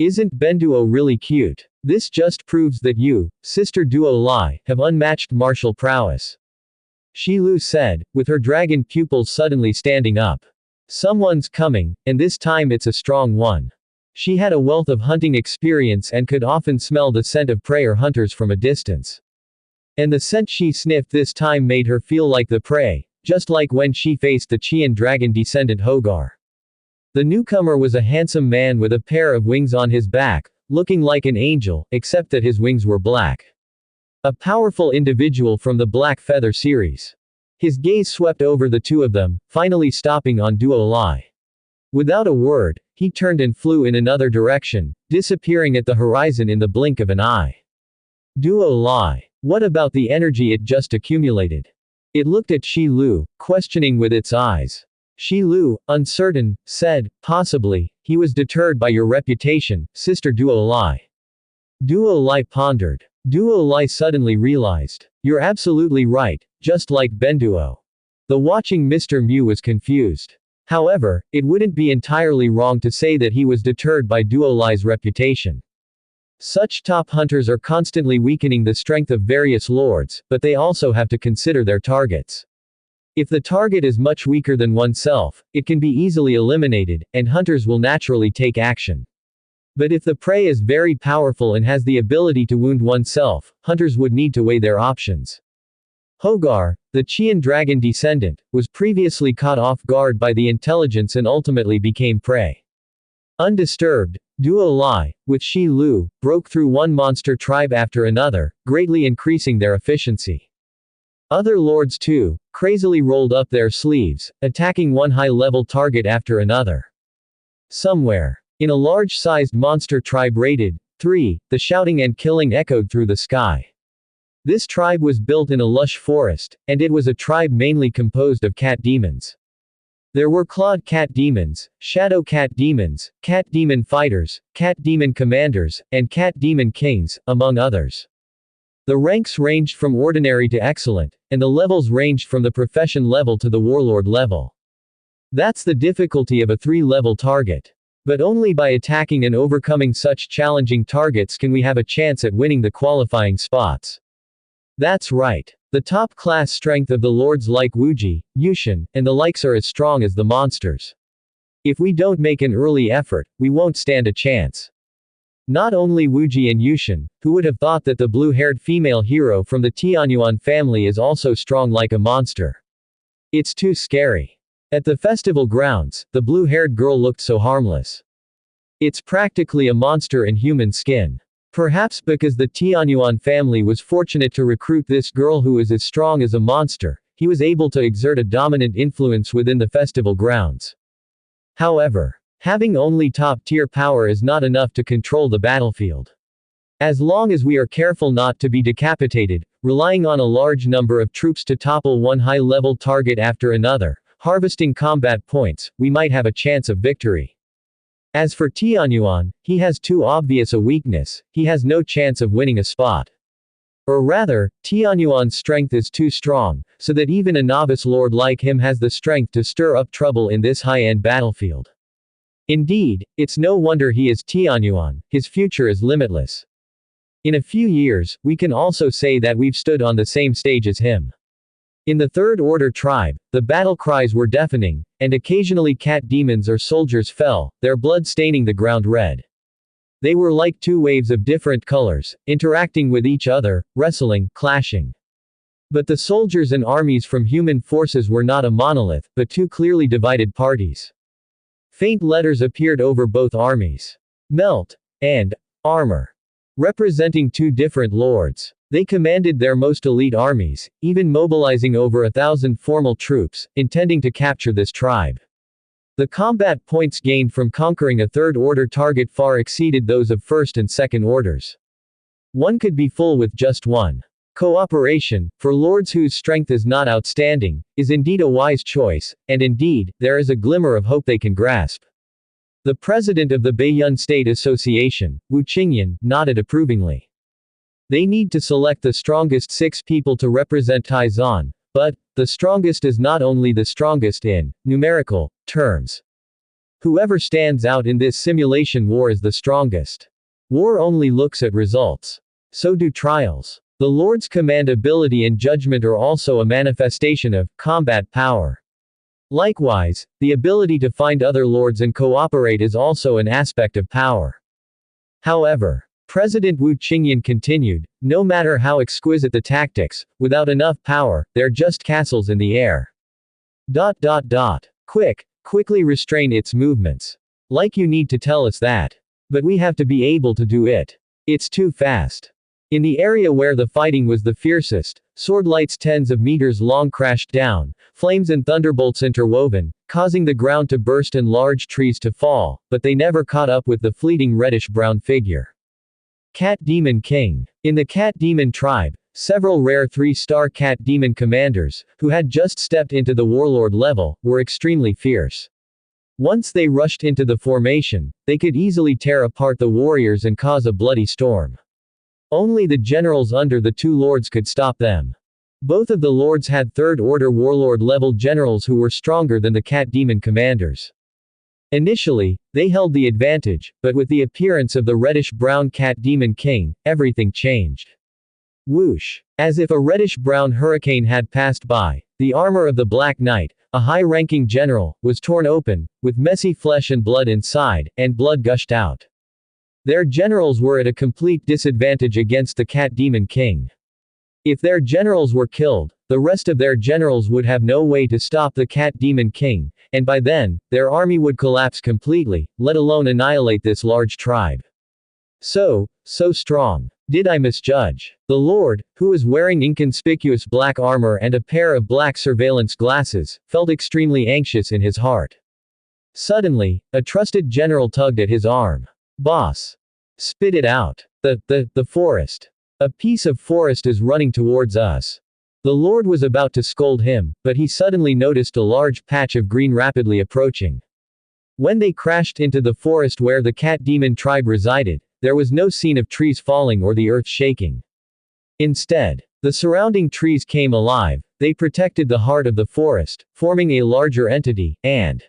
Isn't Benduo really cute? This just proves that you, Sister Duo Lai, have unmatched martial prowess. Shi Lu said, with her dragon pupils suddenly standing up. Someone's coming, and this time it's a strong one. She had a wealth of hunting experience and could often smell the scent of prey or hunters from a distance. And the scent she sniffed this time made her feel like the prey, just like when she faced the Qian Dragon Descendant Hogar. The newcomer was a handsome man with a pair of wings on his back, looking like an angel, except that his wings were black. A powerful individual from the Black Feather series. His gaze swept over the two of them, finally stopping on Duo Lai. Without a word, he turned and flew in another direction, disappearing at the horizon in the blink of an eye. Duo Lai. What about the energy it just accumulated? It looked at Shi Lu, questioning with its eyes. Shi Lu, uncertain, said, possibly, he was deterred by your reputation, Sister Duo Lai. Duo Lai pondered. Duo Lai suddenly realized. You're absolutely right, just like Benduo. The watching Mr. Mu was confused. However, it wouldn't be entirely wrong to say that he was deterred by Duo Lai's reputation. Such top hunters are constantly weakening the strength of various lords, but they also have to consider their targets. If the target is much weaker than oneself, it can be easily eliminated, and hunters will naturally take action. But if the prey is very powerful and has the ability to wound oneself, hunters would need to weigh their options. Hogar, the Qian Dragon Descendant, was previously caught off guard by the intelligence and ultimately became prey. Undisturbed, Duo Lai, with Shi Lu, broke through one monster tribe after another, greatly increasing their efficiency. Other lords too, crazily rolled up their sleeves, attacking one high-level target after another. Somewhere in a large-sized monster tribe raided, 3, the shouting and killing echoed through the sky. This tribe was built in a lush forest, and it was a tribe mainly composed of cat demons. There were clawed cat demons, shadow cat demons, cat demon fighters, cat demon commanders, and cat demon kings, among others. The ranks ranged from ordinary to excellent, and the levels ranged from the profession level to the warlord level. That's the difficulty of a 3-level target. But only by attacking and overcoming such challenging targets can we have a chance at winning the qualifying spots. That's right. The top class strength of the lords like Wuji, Yushin, and the likes are as strong as the monsters. If we don't make an early effort, we won't stand a chance. Not only Wuji and Yushin, who would have thought that the blue-haired female hero from the Tianyuan family is also strong like a monster. It's too scary. At the festival grounds, the blue-haired girl looked so harmless. It's practically a monster in human skin. Perhaps because the Tianyuan family was fortunate to recruit this girl who is as strong as a monster, he was able to exert a dominant influence within the festival grounds. However, having only top-tier power is not enough to control the battlefield. As long as we are careful not to be decapitated, relying on a large number of troops to topple one high-level target after another, harvesting combat points, we might have a chance of victory. As for Tianyuan, he has too obvious a weakness, he has no chance of winning a spot. Or rather, Tianyuan's strength is too strong, so that even a novice lord like him has the strength to stir up trouble in this high-end battlefield. Indeed, it's no wonder he is Tianyuan, his future is limitless. In a few years, we can also say that we've stood on the same stage as him. In the Third Order tribe, the battle cries were deafening, and occasionally cat demons or soldiers fell, their blood staining the ground red. They were like two waves of different colors, interacting with each other, wrestling, clashing. But the soldiers and armies from human forces were not a monolith, but two clearly divided parties. Faint letters appeared over both armies. Melt, and armor. Representing two different lords. They commanded their most elite armies, even mobilizing over 1,000 formal troops, intending to capture this tribe. The combat points gained from conquering a third-order target far exceeded those of first and second orders. One could be full with just one. Cooperation, for lords whose strength is not outstanding, is indeed a wise choice, and indeed, there is a glimmer of hope they can grasp. The president of the Baiyun State Association, Wu Qingyan, nodded approvingly. They need to select the strongest 6 people to represent Taizan, but the strongest is not only the strongest in numerical terms. Whoever stands out in this simulation war is the strongest. War only looks at results. So do trials. The Lord's command ability and judgment are also a manifestation of combat power. Likewise, the ability to find other lords and cooperate is also an aspect of power. However, President Wu Qingyan continued, no matter how exquisite the tactics, without enough power, they're just castles in the air. Quickly restrain its movements. Like you need to tell us that. But we have to be able to do it. It's too fast. In the area where the fighting was the fiercest, sword lights tens of meters long crashed down, flames and thunderbolts interwoven, causing the ground to burst and large trees to fall, but they never caught up with the fleeting reddish-brown figure. Cat Demon King. In the Cat Demon tribe, several rare 3-star Cat Demon commanders, who had just stepped into the warlord level, were extremely fierce. Once they rushed into the formation, they could easily tear apart the warriors and cause a bloody storm. Only the generals under the 2 lords could stop them. Both of the lords had third-order warlord-level generals who were stronger than the Cat Demon commanders. Initially, they held the advantage, but with the appearance of the reddish-brown Cat Demon King, everything changed. Whoosh! As if a reddish-brown hurricane had passed by, the armor of the Black Knight, a high-ranking general, was torn open, with messy flesh and blood inside, and blood gushed out. Their generals were at a complete disadvantage against the Cat Demon King. If their generals were killed, the rest of their generals would have no way to stop the Cat Demon King, and by then, their army would collapse completely, let alone annihilate this large tribe. So strong. Did I misjudge? The Lord, who was wearing inconspicuous black armor and a pair of black surveillance glasses, felt extremely anxious in his heart. Suddenly, a trusted general tugged at his arm. Boss. Spit it out. The forest. A piece of forest is running towards us. The Lord was about to scold him, but he suddenly noticed a large patch of green rapidly approaching. When they crashed into the forest where the Cat Demon tribe resided, there was no scene of trees falling or the earth shaking. Instead, the surrounding trees came alive, they protected the heart of the forest, forming a larger entity, and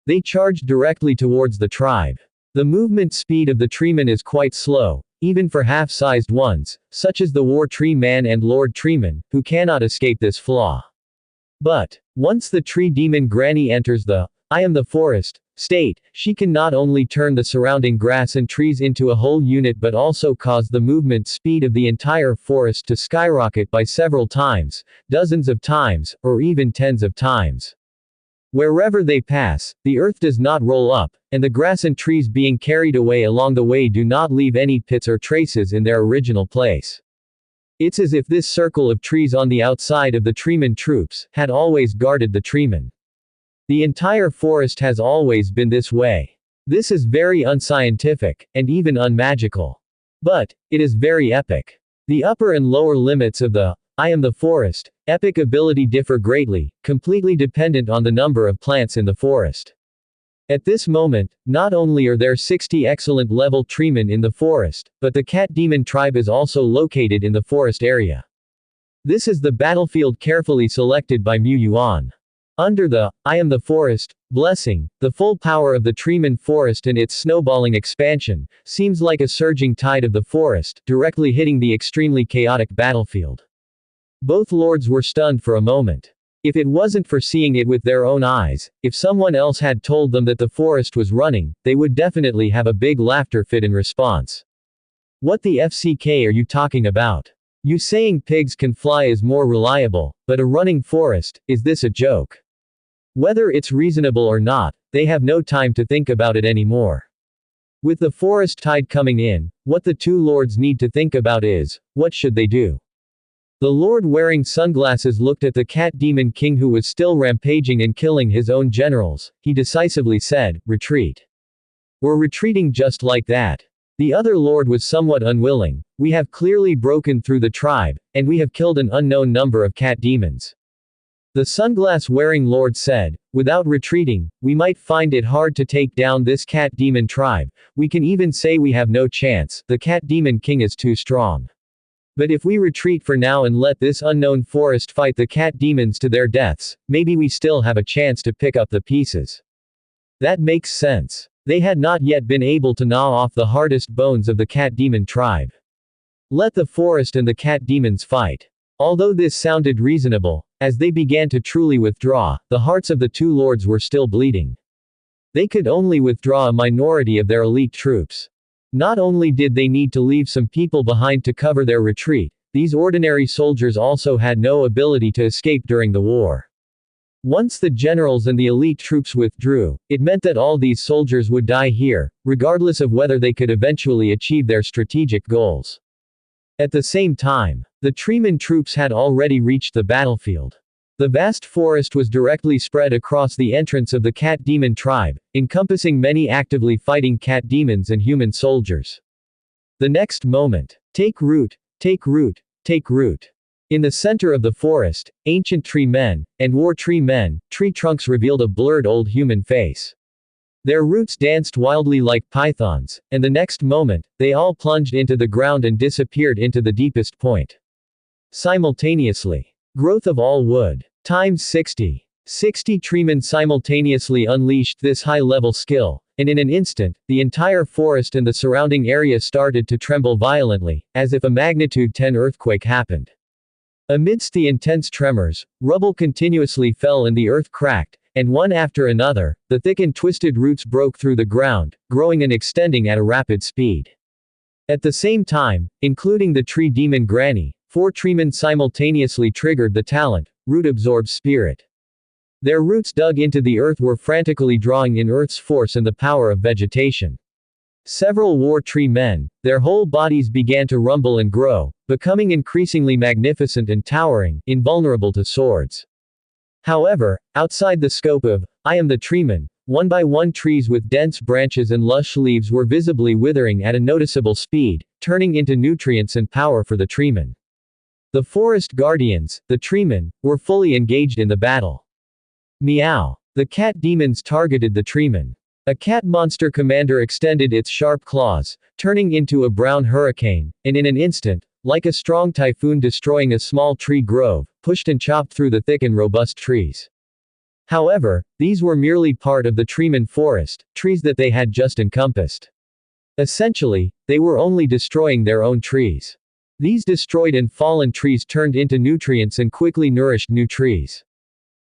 they charged directly towards the tribe. The movement speed of the treemen is quite slow, even for half-sized ones, such as the War Tree Man and Lord Treeman, who cannot escape this flaw. But, once the tree demon Granny enters the "I am the forest" state, she can not only turn the surrounding grass and trees into a whole unit but also cause the movement speed of the entire forest to skyrocket by several times, dozens of times, or even tens of times. Wherever they pass, the earth does not roll up, and the grass and trees being carried away along the way do not leave any pits or traces in their original place. It's as if this circle of trees on the outside of the Treeman troops had always guarded the Treeman. The entire forest has always been this way. This is very unscientific, and even unmagical. But, it is very epic. The upper and lower limits of the "I am the forest" epic ability differ greatly, completely dependent on the number of plants in the forest. At this moment, not only are there 60 excellent level treemen in the forest, but the cat demon tribe is also located in the forest area. This is the battlefield carefully selected by Mu Yuan. Under the "I am the forest" blessing, the full power of the Treeman forest and its snowballing expansion seems like a surging tide of the forest, directly hitting the extremely chaotic battlefield. Both lords were stunned for a moment. If it wasn't for seeing it with their own eyes, if someone else had told them that the forest was running, they would definitely have a big laughter fit in response. What the FCK are you talking about? You saying pigs can fly is more reliable, but a running forest, is this a joke? Whether it's reasonable or not, they have no time to think about it anymore. With the forest tide coming in, what the two lords need to think about is, what should they do? The lord wearing sunglasses looked at the cat demon king who was still rampaging and killing his own generals. He decisively said, "Retreat." "We're retreating just like that." The other lord was somewhat unwilling. "We have clearly broken through the tribe, and we have killed an unknown number of cat demons." The sunglass-wearing lord said, "Without retreating, we might find it hard to take down this cat demon tribe. We can even say we have no chance, the cat demon king is too strong. But if we retreat for now and let this unknown forest fight the cat demons to their deaths, maybe we still have a chance to pick up the pieces." That makes sense. They had not yet been able to gnaw off the hardest bones of the cat demon tribe. Let the forest and the cat demons fight. Although this sounded reasonable, as they began to truly withdraw, the hearts of the two lords were still bleeding. They could only withdraw a minority of their elite troops. Not only did they need to leave some people behind to cover their retreat, these ordinary soldiers also had no ability to escape during the war. Once the generals and the elite troops withdrew, it meant that all these soldiers would die here, regardless of whether they could eventually achieve their strategic goals. At the same time, the Treeman troops had already reached the battlefield. The vast forest was directly spread across the entrance of the cat demon tribe, encompassing many actively fighting cat demons and human soldiers. The next moment, take root, take root, take root. In the center of the forest, ancient tree men, and war tree men, tree trunks revealed a blurred old human face. Their roots danced wildly like pythons, and the next moment, they all plunged into the ground and disappeared into the deepest point. Simultaneously. Growth of all wood. Times 60. 60 treemen simultaneously unleashed this high-level skill, and in an instant, the entire forest and the surrounding area started to tremble violently, as if a magnitude 10 earthquake happened. Amidst the intense tremors, rubble continuously fell and the earth cracked, and one after another, the thick and twisted roots broke through the ground, growing and extending at a rapid speed. At the same time, including the tree demon Granny, 4 treemen simultaneously triggered the talent, Root Absorbs Spirit. Their roots dug into the earth were frantically drawing in Earth's force and the power of vegetation. Several war tree men, their whole bodies began to rumble and grow, becoming increasingly magnificent and towering, invulnerable to swords. However, outside the scope of, I am the treeman, one by one trees with dense branches and lush leaves were visibly withering at a noticeable speed, turning into nutrients and power for the treeman. The forest guardians, the treemen, were fully engaged in the battle. Meow. The cat demons targeted the treemen. A cat monster commander extended its sharp claws, turning into a brown hurricane, and in an instant, like a strong typhoon destroying a small tree grove, pushed and chopped through the thick and robust trees. However, these were merely part of the treeman forest, trees that they had just encompassed. Essentially, they were only destroying their own trees. These destroyed and fallen trees turned into nutrients and quickly nourished new trees.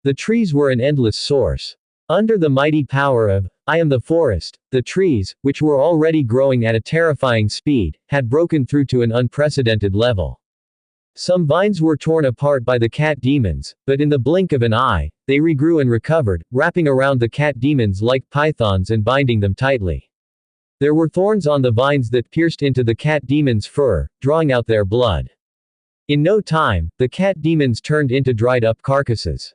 The trees were an endless source. Under the mighty power of, I am the forest, the trees, which were already growing at a terrifying speed, had broken through to an unprecedented level. Some vines were torn apart by the cat demons, but in the blink of an eye, they regrew and recovered, wrapping around the cat demons like pythons and binding them tightly. There were thorns on the vines that pierced into the cat demons' fur, drawing out their blood. In no time, the cat demons turned into dried-up carcasses.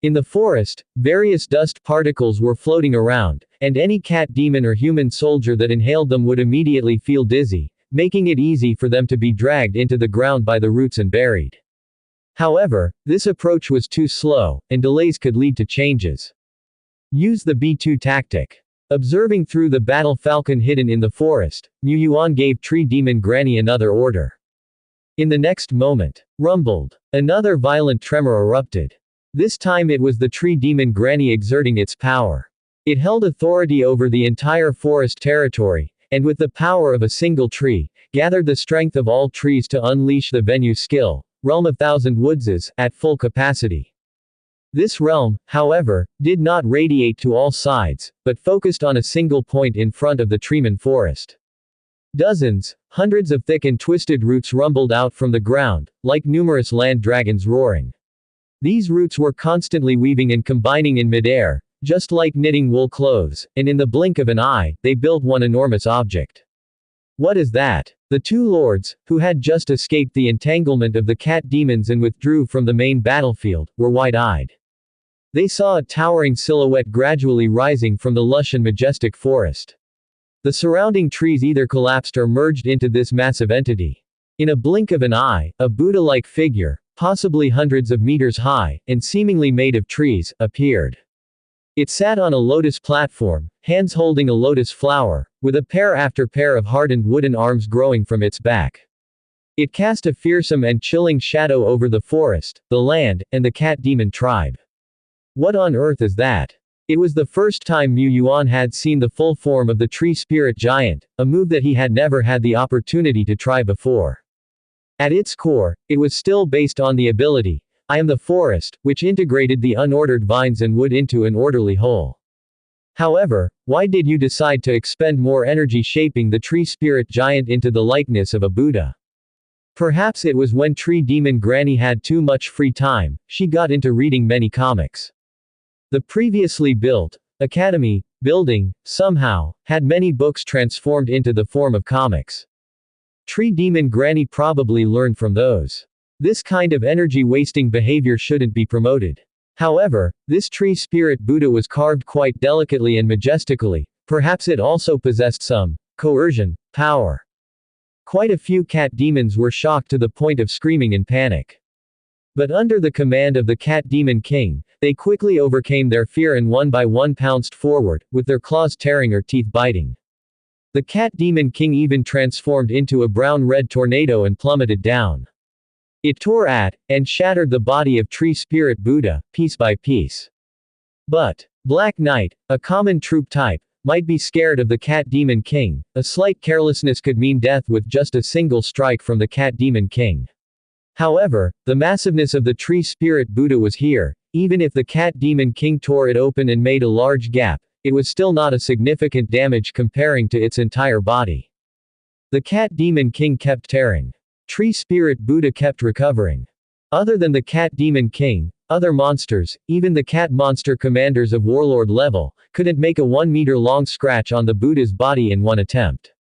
In the forest, various dust particles were floating around, and any cat demon or human soldier that inhaled them would immediately feel dizzy, making it easy for them to be dragged into the ground by the roots and buried. However, this approach was too slow, and delays could lead to changes. Use the B2 tactic. Observing through the battle falcon hidden in the forest, Mu Yuan gave Tree Demon Granny another order. In the next moment, rumbled. Another violent tremor erupted. This time it was the Tree Demon Granny exerting its power. It held authority over the entire forest territory, and with the power of a single tree, gathered the strength of all trees to unleash the Venu skill, Realm of Thousand Woodses, at full capacity. This realm, however, did not radiate to all sides, but focused on a single point in front of the Treeman forest. Dozens, hundreds of thick and twisted roots rumbled out from the ground, like numerous land dragons roaring. These roots were constantly weaving and combining in midair, just like knitting wool clothes, and in the blink of an eye, they built one enormous object. What is that? The two lords, who had just escaped the entanglement of the cat demons and withdrew from the main battlefield, were wide-eyed. They saw a towering silhouette gradually rising from the lush and majestic forest. The surrounding trees either collapsed or merged into this massive entity. In a blink of an eye, a Buddha-like figure, possibly hundreds of meters high, and seemingly made of trees, appeared. It sat on a lotus platform, hands holding a lotus flower, with a pair after pair of hardened wooden arms growing from its back. It cast a fearsome and chilling shadow over the forest, the land, and the cat demon tribe. What on earth is that? It was the first time Mu Yuan had seen the full form of the tree spirit giant, a move that he had never had the opportunity to try before. At its core, it was still based on the ability, I am the forest, which integrated the unordered vines and wood into an orderly whole. However, why did you decide to expend more energy shaping the tree spirit giant into the likeness of a Buddha? Perhaps it was when Tree Demon Granny had too much free time, she got into reading many comics. The previously built academy building, somehow, had many books transformed into the form of comics. Tree Demon Granny probably learned from those. This kind of energy-wasting behavior shouldn't be promoted. However, this tree spirit Buddha was carved quite delicately and majestically, perhaps it also possessed some coercion power. Quite a few cat demons were shocked to the point of screaming in panic. But under the command of the Cat Demon King, they quickly overcame their fear and one by one pounced forward, with their claws tearing or teeth biting. The Cat Demon King even transformed into a brown-red tornado and plummeted down. It tore at, and shattered the body of Tree Spirit Buddha, piece by piece. But Black Knight, a common troop type, might be scared of the Cat Demon King. A slight carelessness could mean death with just a single strike from the Cat Demon King. However, the massiveness of the Tree Spirit Buddha was here. Even if the Cat Demon King tore it open and made a large gap, it was still not a significant damage comparing to its entire body. The Cat Demon King kept tearing. Tree Spirit Buddha kept recovering. Other than the Cat Demon King, other monsters, even the cat monster commanders of warlord level, couldn't make a 1-meter-long scratch on the Buddha's body in one attempt.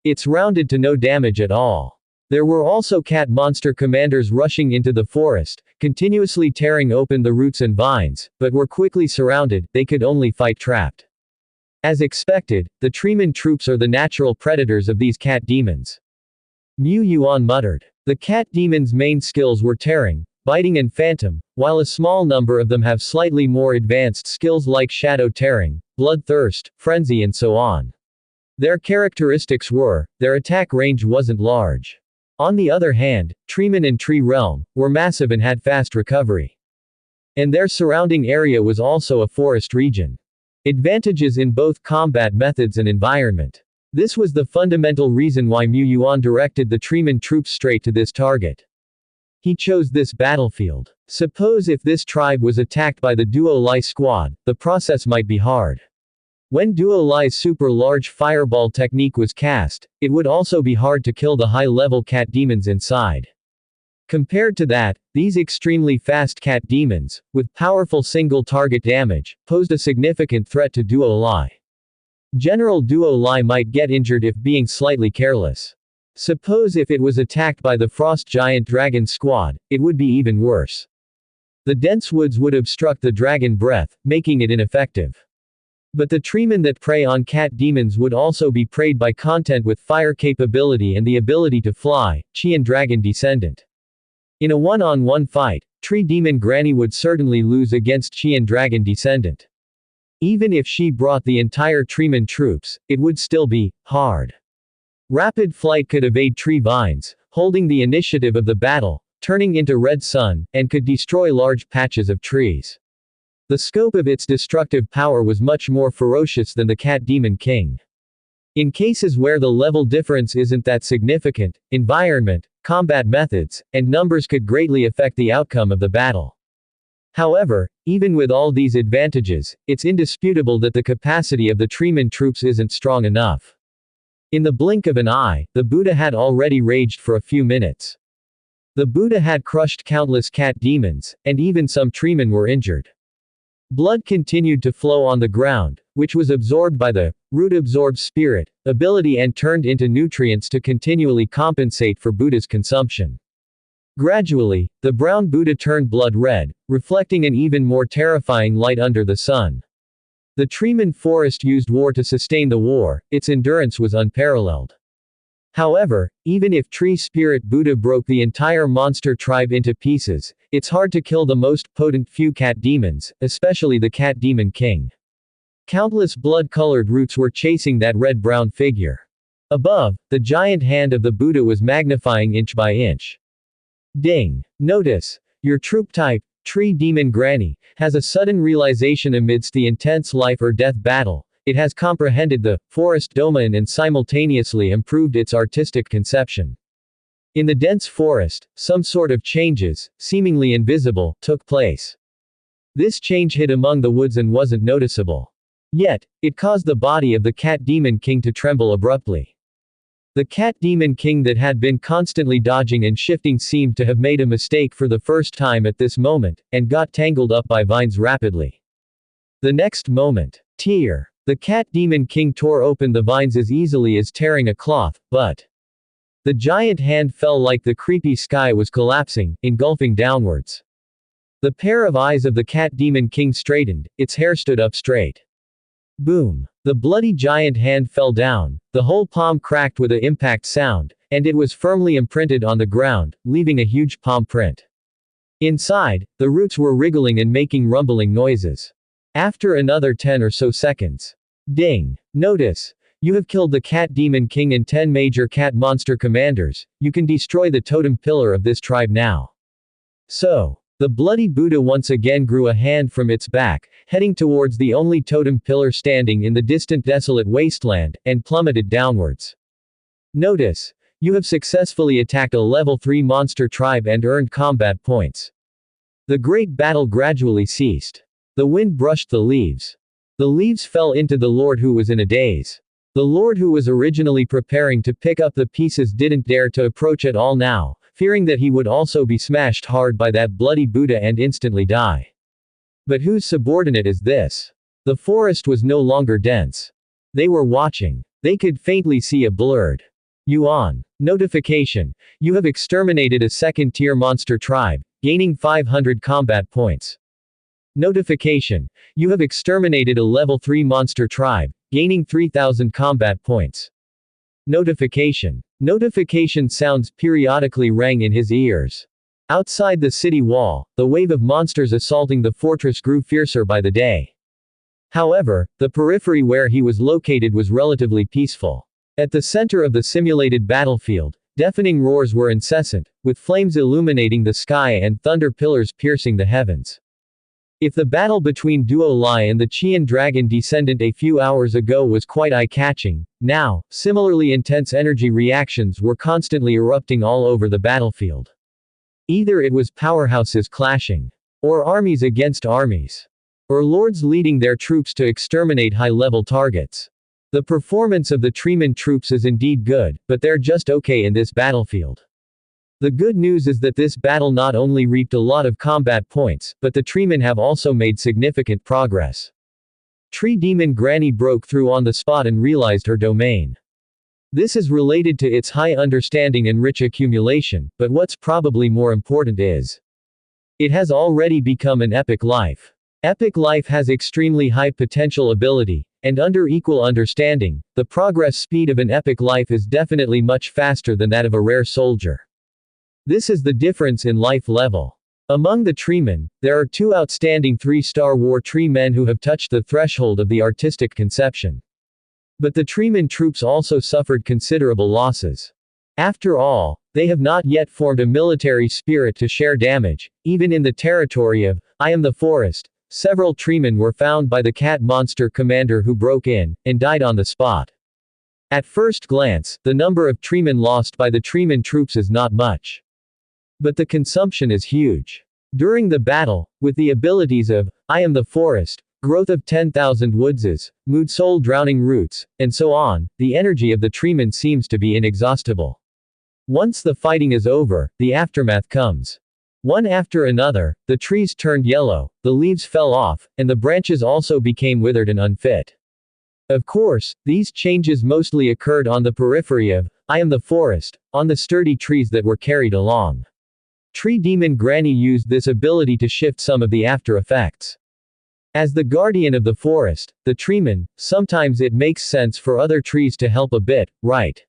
It's rounded to no damage at all. There were also cat monster commanders rushing into the forest, continuously tearing open the roots and vines, but were quickly surrounded. They could only fight trapped. As expected, the Treeman troops are the natural predators of these cat demons. Mu Yuan muttered. The cat demons' main skills were tearing, biting and phantom, while a small number of them have slightly more advanced skills like shadow tearing, bloodthirst, frenzy and so on. Their characteristics were, their attack range wasn't large. On the other hand, Treeman and Tree Realm were massive and had fast recovery. And their surrounding area was also a forest region. Advantages in both combat methods and environment. This was the fundamental reason why Mu Yuan directed the Treeman troops straight to this target. He chose this battlefield. Suppose if this tribe was attacked by the Duo Lai squad, the process might be hard. When Duo Lai's super large fireball technique was cast, it would also be hard to kill the high-level cat demons inside. Compared to that, these extremely fast cat demons, with powerful single-target damage, posed a significant threat to Duo Lai. General Duo Lai might get injured if being slightly careless. Suppose if it was attacked by the Frost Giant Dragon squad, it would be even worse. The dense woods would obstruct the dragon breath, making it ineffective. But the treemen that prey on cat demons would also be preyed by content with fire capability and the ability to fly, Qian Dragon Descendant. In a one-on-one fight, Tree Demon Granny would certainly lose against Qian Dragon Descendant. Even if she brought the entire treeman troops, it would still be hard. Rapid flight could evade tree vines, holding the initiative of the battle, turning into red sun, and could destroy large patches of trees. The scope of its destructive power was much more ferocious than the Cat Demon King. In cases where the level difference isn't that significant, environment, combat methods, and numbers could greatly affect the outcome of the battle. However, even with all these advantages, it's indisputable that the capacity of the treeman troops isn't strong enough. In the blink of an eye, the Buddha had already raged for a few minutes. The Buddha had crushed countless cat demons, and even some treemen were injured. Blood continued to flow on the ground, which was absorbed by the root-absorbed spirit ability and turned into nutrients to continually compensate for Buddha's consumption. Gradually, the brown Buddha turned blood red, reflecting an even more terrifying light under the sun. The Treeman forest used war to sustain the war, its endurance was unparalleled. However, even if Tree Spirit Buddha broke the entire monster tribe into pieces, it's hard to kill the most potent few cat demons, especially the Cat Demon King. Countless blood-colored roots were chasing that red-brown figure. Above, the giant hand of the Buddha was magnifying inch by inch. Ding! Notice, your troop type, Tree Demon Granny, has a sudden realization amidst the intense life or death battle. It has comprehended the forest domain and simultaneously improved its artistic conception. In the dense forest, some sort of changes, seemingly invisible, took place. This change hid among the woods and wasn't noticeable. Yet, it caused the body of the Cat Demon King to tremble abruptly. The Cat Demon King that had been constantly dodging and shifting seemed to have made a mistake for the first time at this moment, and got tangled up by vines rapidly. The next moment, tear. The Cat Demon King tore open the vines as easily as tearing a cloth, but the giant hand fell like the creepy sky was collapsing, engulfing downwards. The pair of eyes of the Cat Demon King straightened, its hair stood up straight. Boom! The bloody giant hand fell down, the whole palm cracked with an impact sound, and it was firmly imprinted on the ground, leaving a huge palm print. Inside, the roots were wriggling and making rumbling noises. After another 10 or so seconds. Ding! Notice! You have killed the Cat Demon King and 10 major cat monster commanders, you can destroy the totem pillar of this tribe now. So, the bloody Buddha once again grew a hand from its back, heading towards the only totem pillar standing in the distant desolate wasteland, and plummeted downwards. Notice, you have successfully attacked a level 3 monster tribe and earned combat points. The great battle gradually ceased. The wind brushed the leaves. The leaves fell into the Lord who was in a daze. The Lord who was originally preparing to pick up the pieces didn't dare to approach at all now, fearing that he would also be smashed hard by that bloody Buddha and instantly die. But whose subordinate is this? The forest was no longer dense. They were watching. They could faintly see a blurred Yuan. Notification. You have exterminated a second-tier monster tribe, gaining 500 combat points. Notification. You have exterminated a level 3 monster tribe, gaining 3000 combat points. Notification. Notification sounds periodically rang in his ears. Outside the city wall, the wave of monsters assaulting the fortress grew fiercer by the day. However, the periphery where he was located was relatively peaceful. At the center of the simulated battlefield, deafening roars were incessant, with flames illuminating the sky and thunder pillars piercing the heavens. If the battle between Duo Lai and the Qian dragon descendant a few hours ago was quite eye-catching, now, similarly intense energy reactions were constantly erupting all over the battlefield. Either it was powerhouses clashing, or armies against armies, or lords leading their troops to exterminate high-level targets. The performance of the Treeman troops is indeed good, but they're just okay in this battlefield. The good news is that this battle not only reaped a lot of combat points, but the Treemen have also made significant progress. Tree Demon Granny broke through on the spot and realized her domain. This is related to its high understanding and rich accumulation, but what's probably more important is it has already become an epic life. Epic life has extremely high potential ability, and under equal understanding, the progress speed of an epic life is definitely much faster than that of a rare soldier. This is the difference in life level. Among the Treemen, there are two outstanding 3-star war tree men who have touched the threshold of the artistic conception. But the Treemen troops also suffered considerable losses. After all, they have not yet formed a military spirit to share damage. Even in the territory of I Am the Forest, several Treemen were found by the cat monster commander who broke in and died on the spot. At first glance, the number of Treemen lost by the Treemen troops is not much. But the consumption is huge. During the battle, with the abilities of I Am the Forest, growth of 10,000 woodses, mood soul drowning roots, and so on, the energy of the Treemen seems to be inexhaustible. Once the fighting is over, the aftermath comes. One after another, the trees turned yellow, the leaves fell off, and the branches also became withered and unfit. Of course, these changes mostly occurred on the periphery of I Am the Forest, on the sturdy trees that were carried along. Tree Demon Granny used this ability to shift some of the after effects. As the guardian of the forest, the Treeman, sometimes it makes sense for other trees to help a bit, right?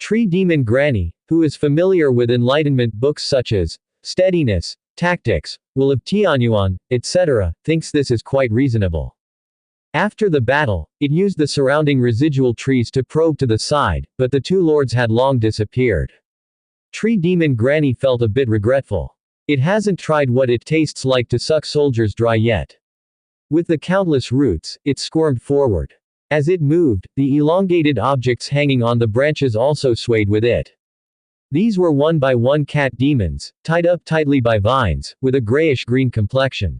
Tree Demon Granny, who is familiar with Enlightenment books such as Steadiness, Tactics, Will of Tianyuan, etc., thinks this is quite reasonable. After the battle, it used the surrounding residual trees to probe to the side, but the two lords had long disappeared. Tree Demon Granny felt a bit regretful. It hasn't tried what it tastes like to suck soldiers dry yet. With the countless roots, it squirmed forward. As it moved, the elongated objects hanging on the branches also swayed with it. These were one by one cat demons, tied up tightly by vines, with a grayish-green complexion.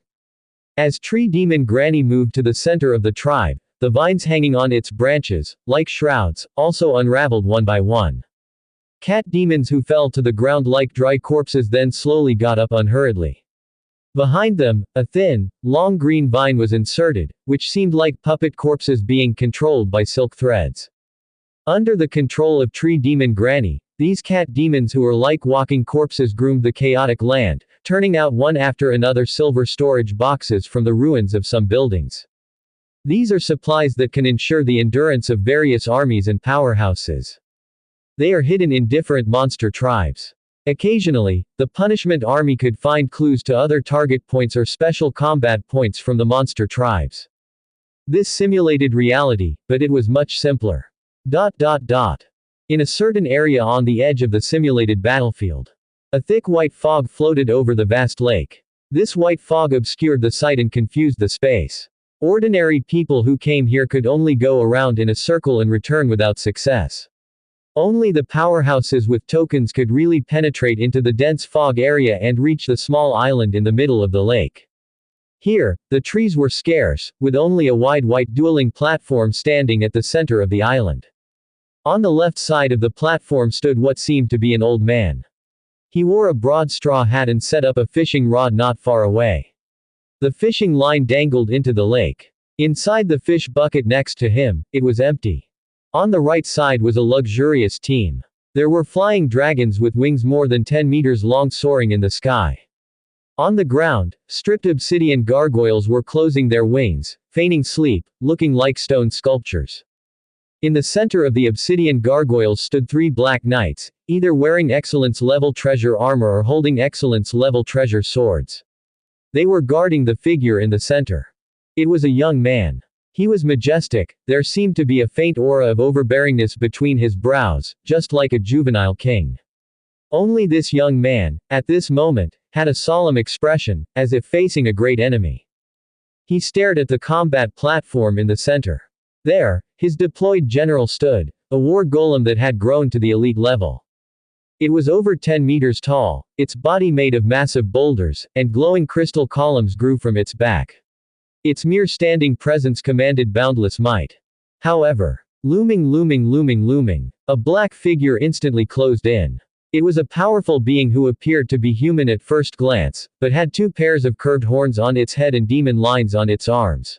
As Tree Demon Granny moved to the center of the tribe, the vines hanging on its branches, like shrouds, also unraveled one by one. Cat demons who fell to the ground like dry corpses then slowly got up unhurriedly. Behind them, a thin, long green vine was inserted, which seemed like puppet corpses being controlled by silk threads. Under the control of Tree Demon Granny, these cat demons who are like walking corpses groomed the chaotic land, turning out one after another silver storage boxes from the ruins of some buildings. These are supplies that can ensure the endurance of various armies and powerhouses. They are hidden in different monster tribes. Occasionally, the Punishment Army could find clues to other target points or special combat points from the monster tribes. This simulated reality, but it was much simpler. In a certain area on the edge of the simulated battlefield, a thick white fog floated over the vast lake. This white fog obscured the sight and confused the space. Ordinary people who came here could only go around in a circle and return without success. Only the powerhouses with tokens could really penetrate into the dense fog area and reach the small island in the middle of the lake. Here, the trees were scarce, with only a wide white dueling platform standing at the center of the island. On the left side of the platform stood what seemed to be an old man. He wore a broad straw hat and set up a fishing rod not far away. The fishing line dangled into the lake. Inside the fish bucket next to him, it was empty. On the right side was a luxurious team. There were flying dragons with wings more than 10 meters long soaring in the sky. On the ground, stripped obsidian gargoyles were closing their wings, feigning sleep, looking like stone sculptures. In the center of the obsidian gargoyles stood 3 black knights, either wearing excellence-level treasure armor or holding excellence-level treasure swords. They were guarding the figure in the center. It was a young man. He was majestic, there seemed to be a faint aura of overbearingness between his brows, just like a juvenile king. Only this young man, at this moment, had a solemn expression, as if facing a great enemy. He stared at the combat platform in the center. There, his deployed general stood, a war golem that had grown to the elite level. It was over 10 meters tall, its body made of massive boulders, and glowing crystal columns grew from its back. Its mere standing presence commanded boundless might. However, looming, a black figure instantly closed in. It was a powerful being who appeared to be human at first glance, but had two pairs of curved horns on its head and demon lines on its arms.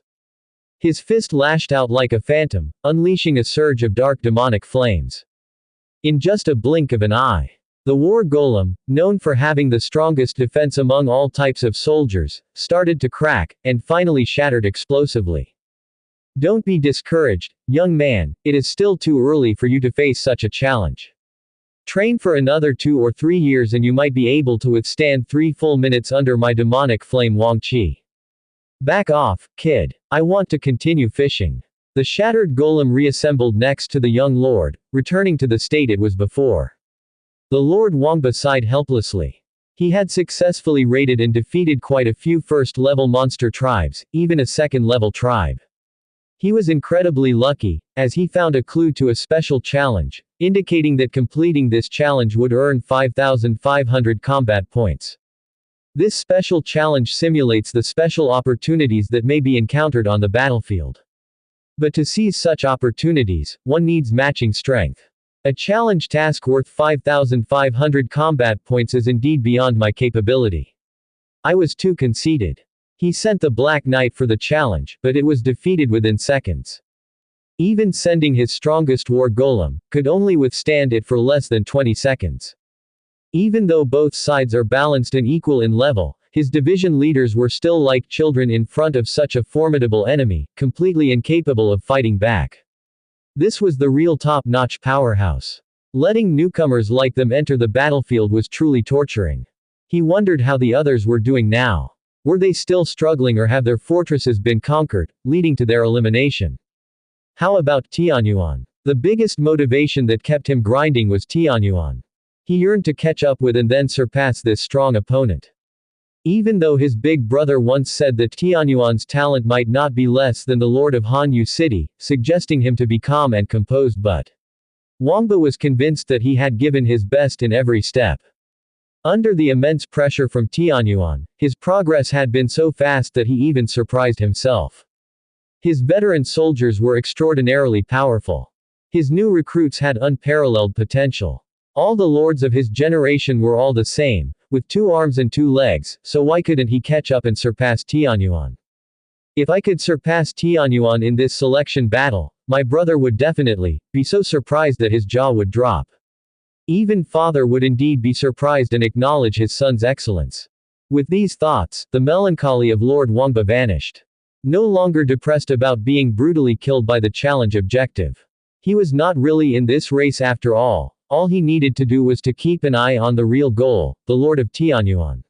His fist lashed out like a phantom, unleashing a surge of dark demonic flames. In just a blink of an eye, the war golem, known for having the strongest defense among all types of soldiers, started to crack, and finally shattered explosively. Don't be discouraged, young man, it is still too early for you to face such a challenge. Train for another 2 or 3 years and you might be able to withstand 3 full minutes under my demonic flame Wang Qi. Back off, kid. I want to continue fishing. The shattered golem reassembled next to the young lord, returning to the state it was before. The Lord Wangba sighed helplessly. He had successfully raided and defeated quite a few first-level monster tribes, even a second-level tribe. He was incredibly lucky, as he found a clue to a special challenge, indicating that completing this challenge would earn 5,500 combat points. This special challenge simulates the special opportunities that may be encountered on the battlefield. But to seize such opportunities, one needs matching strength. A challenge task worth 5,500 combat points is indeed beyond my capability. I was too conceited. He sent the Black Knight for the challenge, but it was defeated within seconds. Even sending his strongest war golem, could only withstand it for less than 20 seconds. Even though both sides are balanced and equal in level, his division leaders were still like children in front of such a formidable enemy, completely incapable of fighting back. This was the real top-notch powerhouse. Letting newcomers like them enter the battlefield was truly torturing. He wondered how the others were doing now. Were they still struggling or have their fortresses been conquered, leading to their elimination? How about Tianyuan? The biggest motivation that kept him grinding was Tianyuan. He yearned to catch up with and then surpass this strong opponent. Even though his big brother once said that Tianyuan's talent might not be less than the Lord of Hanyu City, suggesting him to be calm and composed, but Wangba was convinced that he had given his best in every step. Under the immense pressure from Tianyuan, his progress had been so fast that he even surprised himself. His veteran soldiers were extraordinarily powerful. His new recruits had unparalleled potential. All the lords of his generation were all the same, with 2 arms and 2 legs, so why couldn't he catch up and surpass Tianyuan? If I could surpass Tianyuan in this selection battle, my brother would definitely be so surprised that his jaw would drop. Even father would indeed be surprised and acknowledge his son's excellence. With these thoughts, the melancholy of Lord Wangba vanished. No longer depressed about being brutally killed by the challenge objective. He was not really in this race after all. All he needed to do was to keep an eye on the real goal, the Lord of Tianyuan.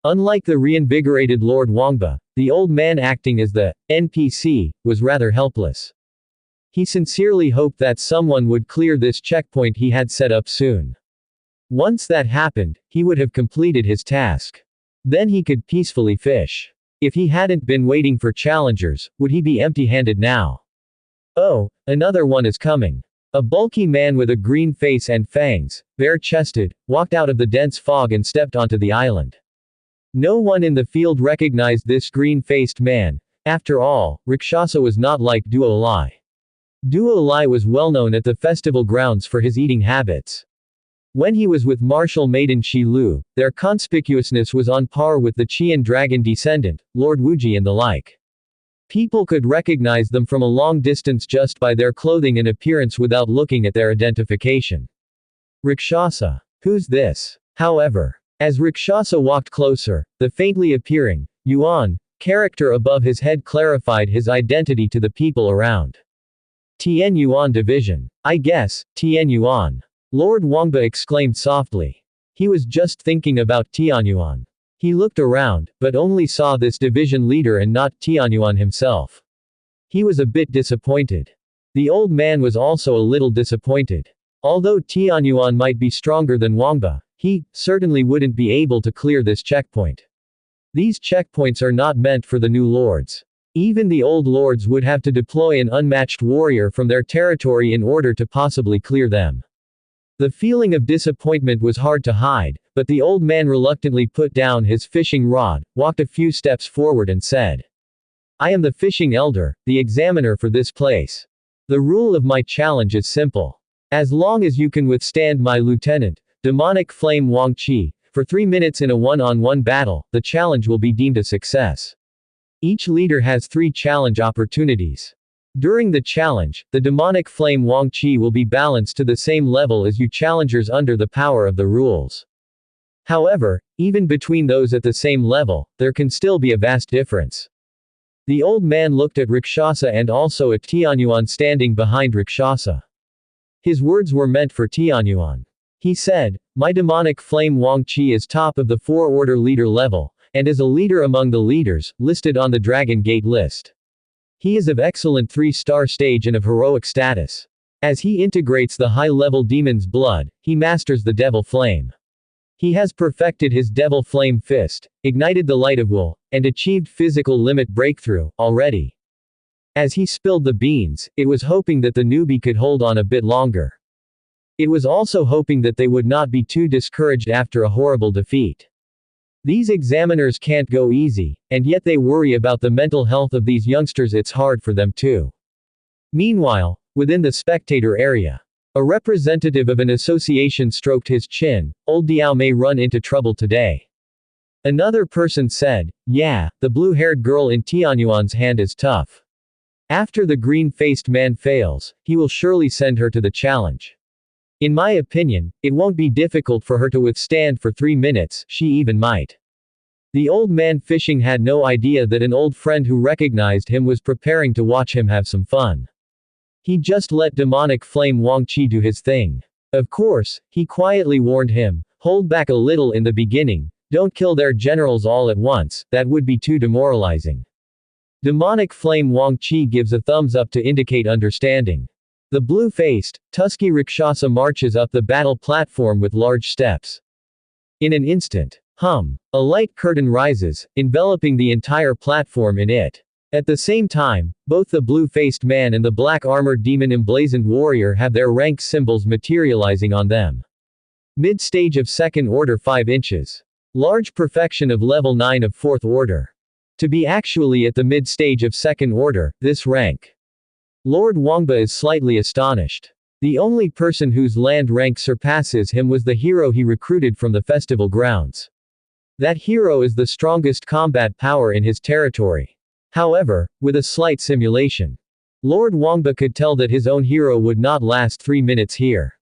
Unlike the reinvigorated Lord Wangba, the old man acting as the NPC was rather helpless. He sincerely hoped that someone would clear this checkpoint he had set up soon. Once that happened, he would have completed his task. Then he could peacefully fish. If he hadn't been waiting for challengers, would he be empty-handed now? Oh, another one is coming. A bulky man with a green face and fangs, bare-chested, walked out of the dense fog and stepped onto the island. No one in the field recognized this green-faced man. After all, Rakshasa was not like Duo Lai. Duo Lai was well known at the festival grounds for his eating habits. When he was with martial maiden Shi Lu, their conspicuousness was on par with the Qian dragon descendant, Lord Wuji and the like. People could recognize them from a long distance just by their clothing and appearance without looking at their identification. Rakshasa. Who's this? However, as Rakshasa walked closer, the faintly appearing Yuan character above his head clarified his identity to the people around. Tien Yuan Division. I guess, Tien Yuan. Lord Wangba exclaimed softly. He was just thinking about Tianyuan. He looked around, but only saw this division leader and not Tianyuan himself. He was a bit disappointed. The old man was also a little disappointed. Although Tianyuan might be stronger than Wangba, he certainly wouldn't be able to clear this checkpoint. These checkpoints are not meant for the new lords. Even the old lords would have to deploy an unmatched warrior from their territory in order to possibly clear them. The feeling of disappointment was hard to hide, but the old man reluctantly put down his fishing rod, walked a few steps forward and said, "I am the fishing elder, the examiner for this place. The rule of my challenge is simple. As long as you can withstand my lieutenant, demonic flame Wang Qi, for 3 minutes in a one-on-one battle, the challenge will be deemed a success. Each leader has 3 challenge opportunities. During the challenge, the demonic flame Wang Qi will be balanced to the same level as you challengers under the power of the rules. However, even between those at the same level, there can still be a vast difference." The old man looked at Rakshasa and also at Tianyuan standing behind Rakshasa. His words were meant for Tianyuan. He said, "My demonic flame Wang Qi is top of the 4-order leader level, and is a leader among the leaders, listed on the Dragon Gate list. He is of excellent 3-star stage and of heroic status. As he integrates the high-level demon's blood, he masters the devil flame. He has perfected his devil flame fist, ignited the light of will, and achieved physical limit breakthrough, already." As he spilled the beans, it was hoping that the newbie could hold on a bit longer. It was also hoping that they would not be too discouraged after a horrible defeat. These examiners can't go easy, and yet they worry about the mental health of these youngsters. It's hard for them too. Meanwhile, within the spectator area, a representative of an association stroked his chin. "Old Diao may run into trouble today." Another person said, "Yeah, the blue-haired girl in Tianyuan's hand is tough. After the green-faced man fails, he will surely send her to the challenge. In my opinion, it won't be difficult for her to withstand for 3 minutes, she even might." The old man fishing had no idea that an old friend who recognized him was preparing to watch him have some fun. He just let demonic flame Wang Qi do his thing. Of course, he quietly warned him, "Hold back a little in the beginning, don't kill their generals all at once, that would be too demoralizing." Demonic flame Wang Qi gives a thumbs up to indicate understanding. The blue-faced, tusky Rakshasa marches up the battle platform with large steps. In an instant, a light curtain rises, enveloping the entire platform in it. At the same time, both the blue-faced man and the black-armored demon emblazoned warrior have their rank symbols materializing on them. Mid-stage of 2nd order 5 inches. Large perfection of level 9 of 4th order. To be actually at the mid-stage of 2nd order, this rank. Lord Wangba is slightly astonished. The only person whose land rank surpasses him was the hero he recruited from the festival grounds. That hero is the strongest combat power in his territory. However, with a slight simulation, Lord Wangba could tell that his own hero would not last 3 minutes here.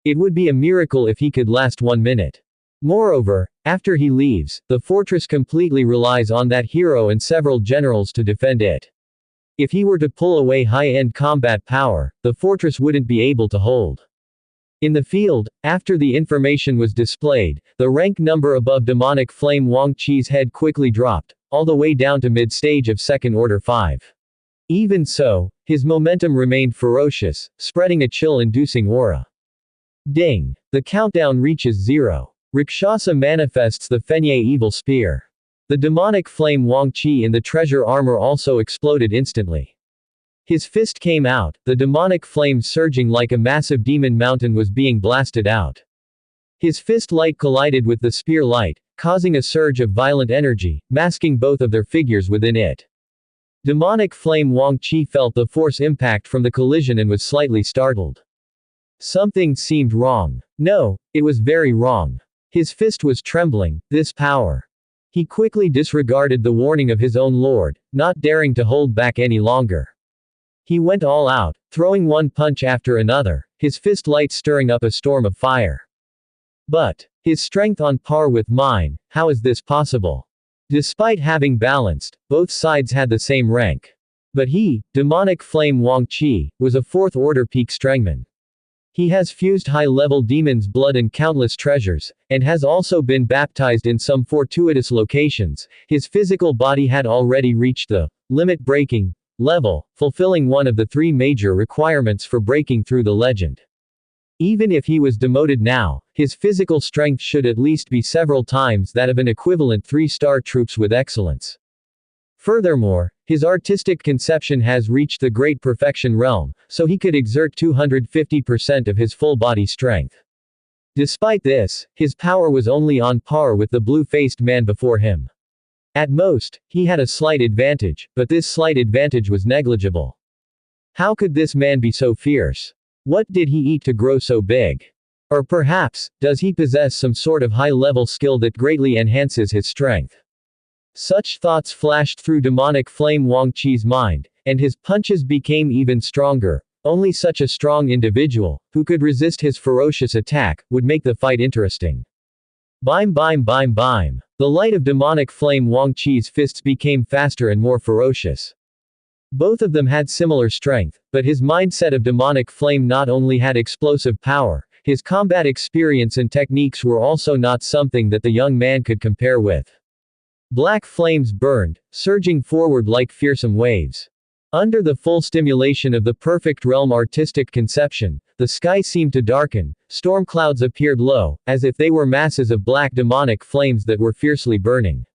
It would be a miracle if he could last 1 minute. Moreover, after he leaves, the fortress completely relies on that hero and several generals to defend it. If he were to pull away high-end combat power, the fortress wouldn't be able to hold. In the field, after the information was displayed, the rank number above demonic flame Wang Qi's head quickly dropped, all the way down to mid-stage of 2nd order 5. Even so, his momentum remained ferocious, spreading a chill-inducing aura. Ding! The countdown reaches 0. Rakshasa manifests the Fenye Evil Spear. The demonic flame Wang Qi in the treasure armor also exploded instantly. His fist came out, the demonic flame surging like a massive demon mountain was being blasted out. His fist light collided with the spear light, causing a surge of violent energy, masking both of their figures within it. Demonic flame Wang Qi felt the force impact from the collision and was slightly startled. Something seemed wrong. No, it was very wrong. His fist was trembling. This power. He quickly disregarded the warning of his own lord, not daring to hold back any longer. He went all out, throwing one punch after another, his fist light stirring up a storm of fire. But, his strength on par with mine, how is this possible? Despite having balanced, both sides had the same rank. But he, demonic flame Wang Qi, was a 4th order peak strengman. He has fused high-level demon's blood and countless treasures, and has also been baptized in some fortuitous locations. His physical body had already reached the limit-breaking level, fulfilling one of the 3 major requirements for breaking through the legend. Even if he was demoted now, his physical strength should at least be several times that of an equivalent 3-star troops with excellence. Furthermore, his artistic conception has reached the great perfection realm, so he could exert 250% of his full body strength. Despite this, his power was only on par with the blue-faced man before him. At most, he had a slight advantage, but this slight advantage was negligible. How could this man be so fierce? What did he eat to grow so big? Or perhaps, does he possess some sort of high-level skill that greatly enhances his strength? Such thoughts flashed through demonic flame Wang Qi's mind, and his punches became even stronger. Only such a strong individual, who could resist his ferocious attack, would make the fight interesting. Bime bime bime bime. The light of demonic flame Wang Qi's fists became faster and more ferocious. Both of them had similar strength, but his mindset of demonic flame not only had explosive power, his combat experience and techniques were also not something that the young man could compare with. Black flames burned, surging forward like fearsome waves. Under the full stimulation of the perfect realm artistic conception, the sky seemed to darken, storm clouds appeared low, as if they were masses of black demonic flames that were fiercely burning.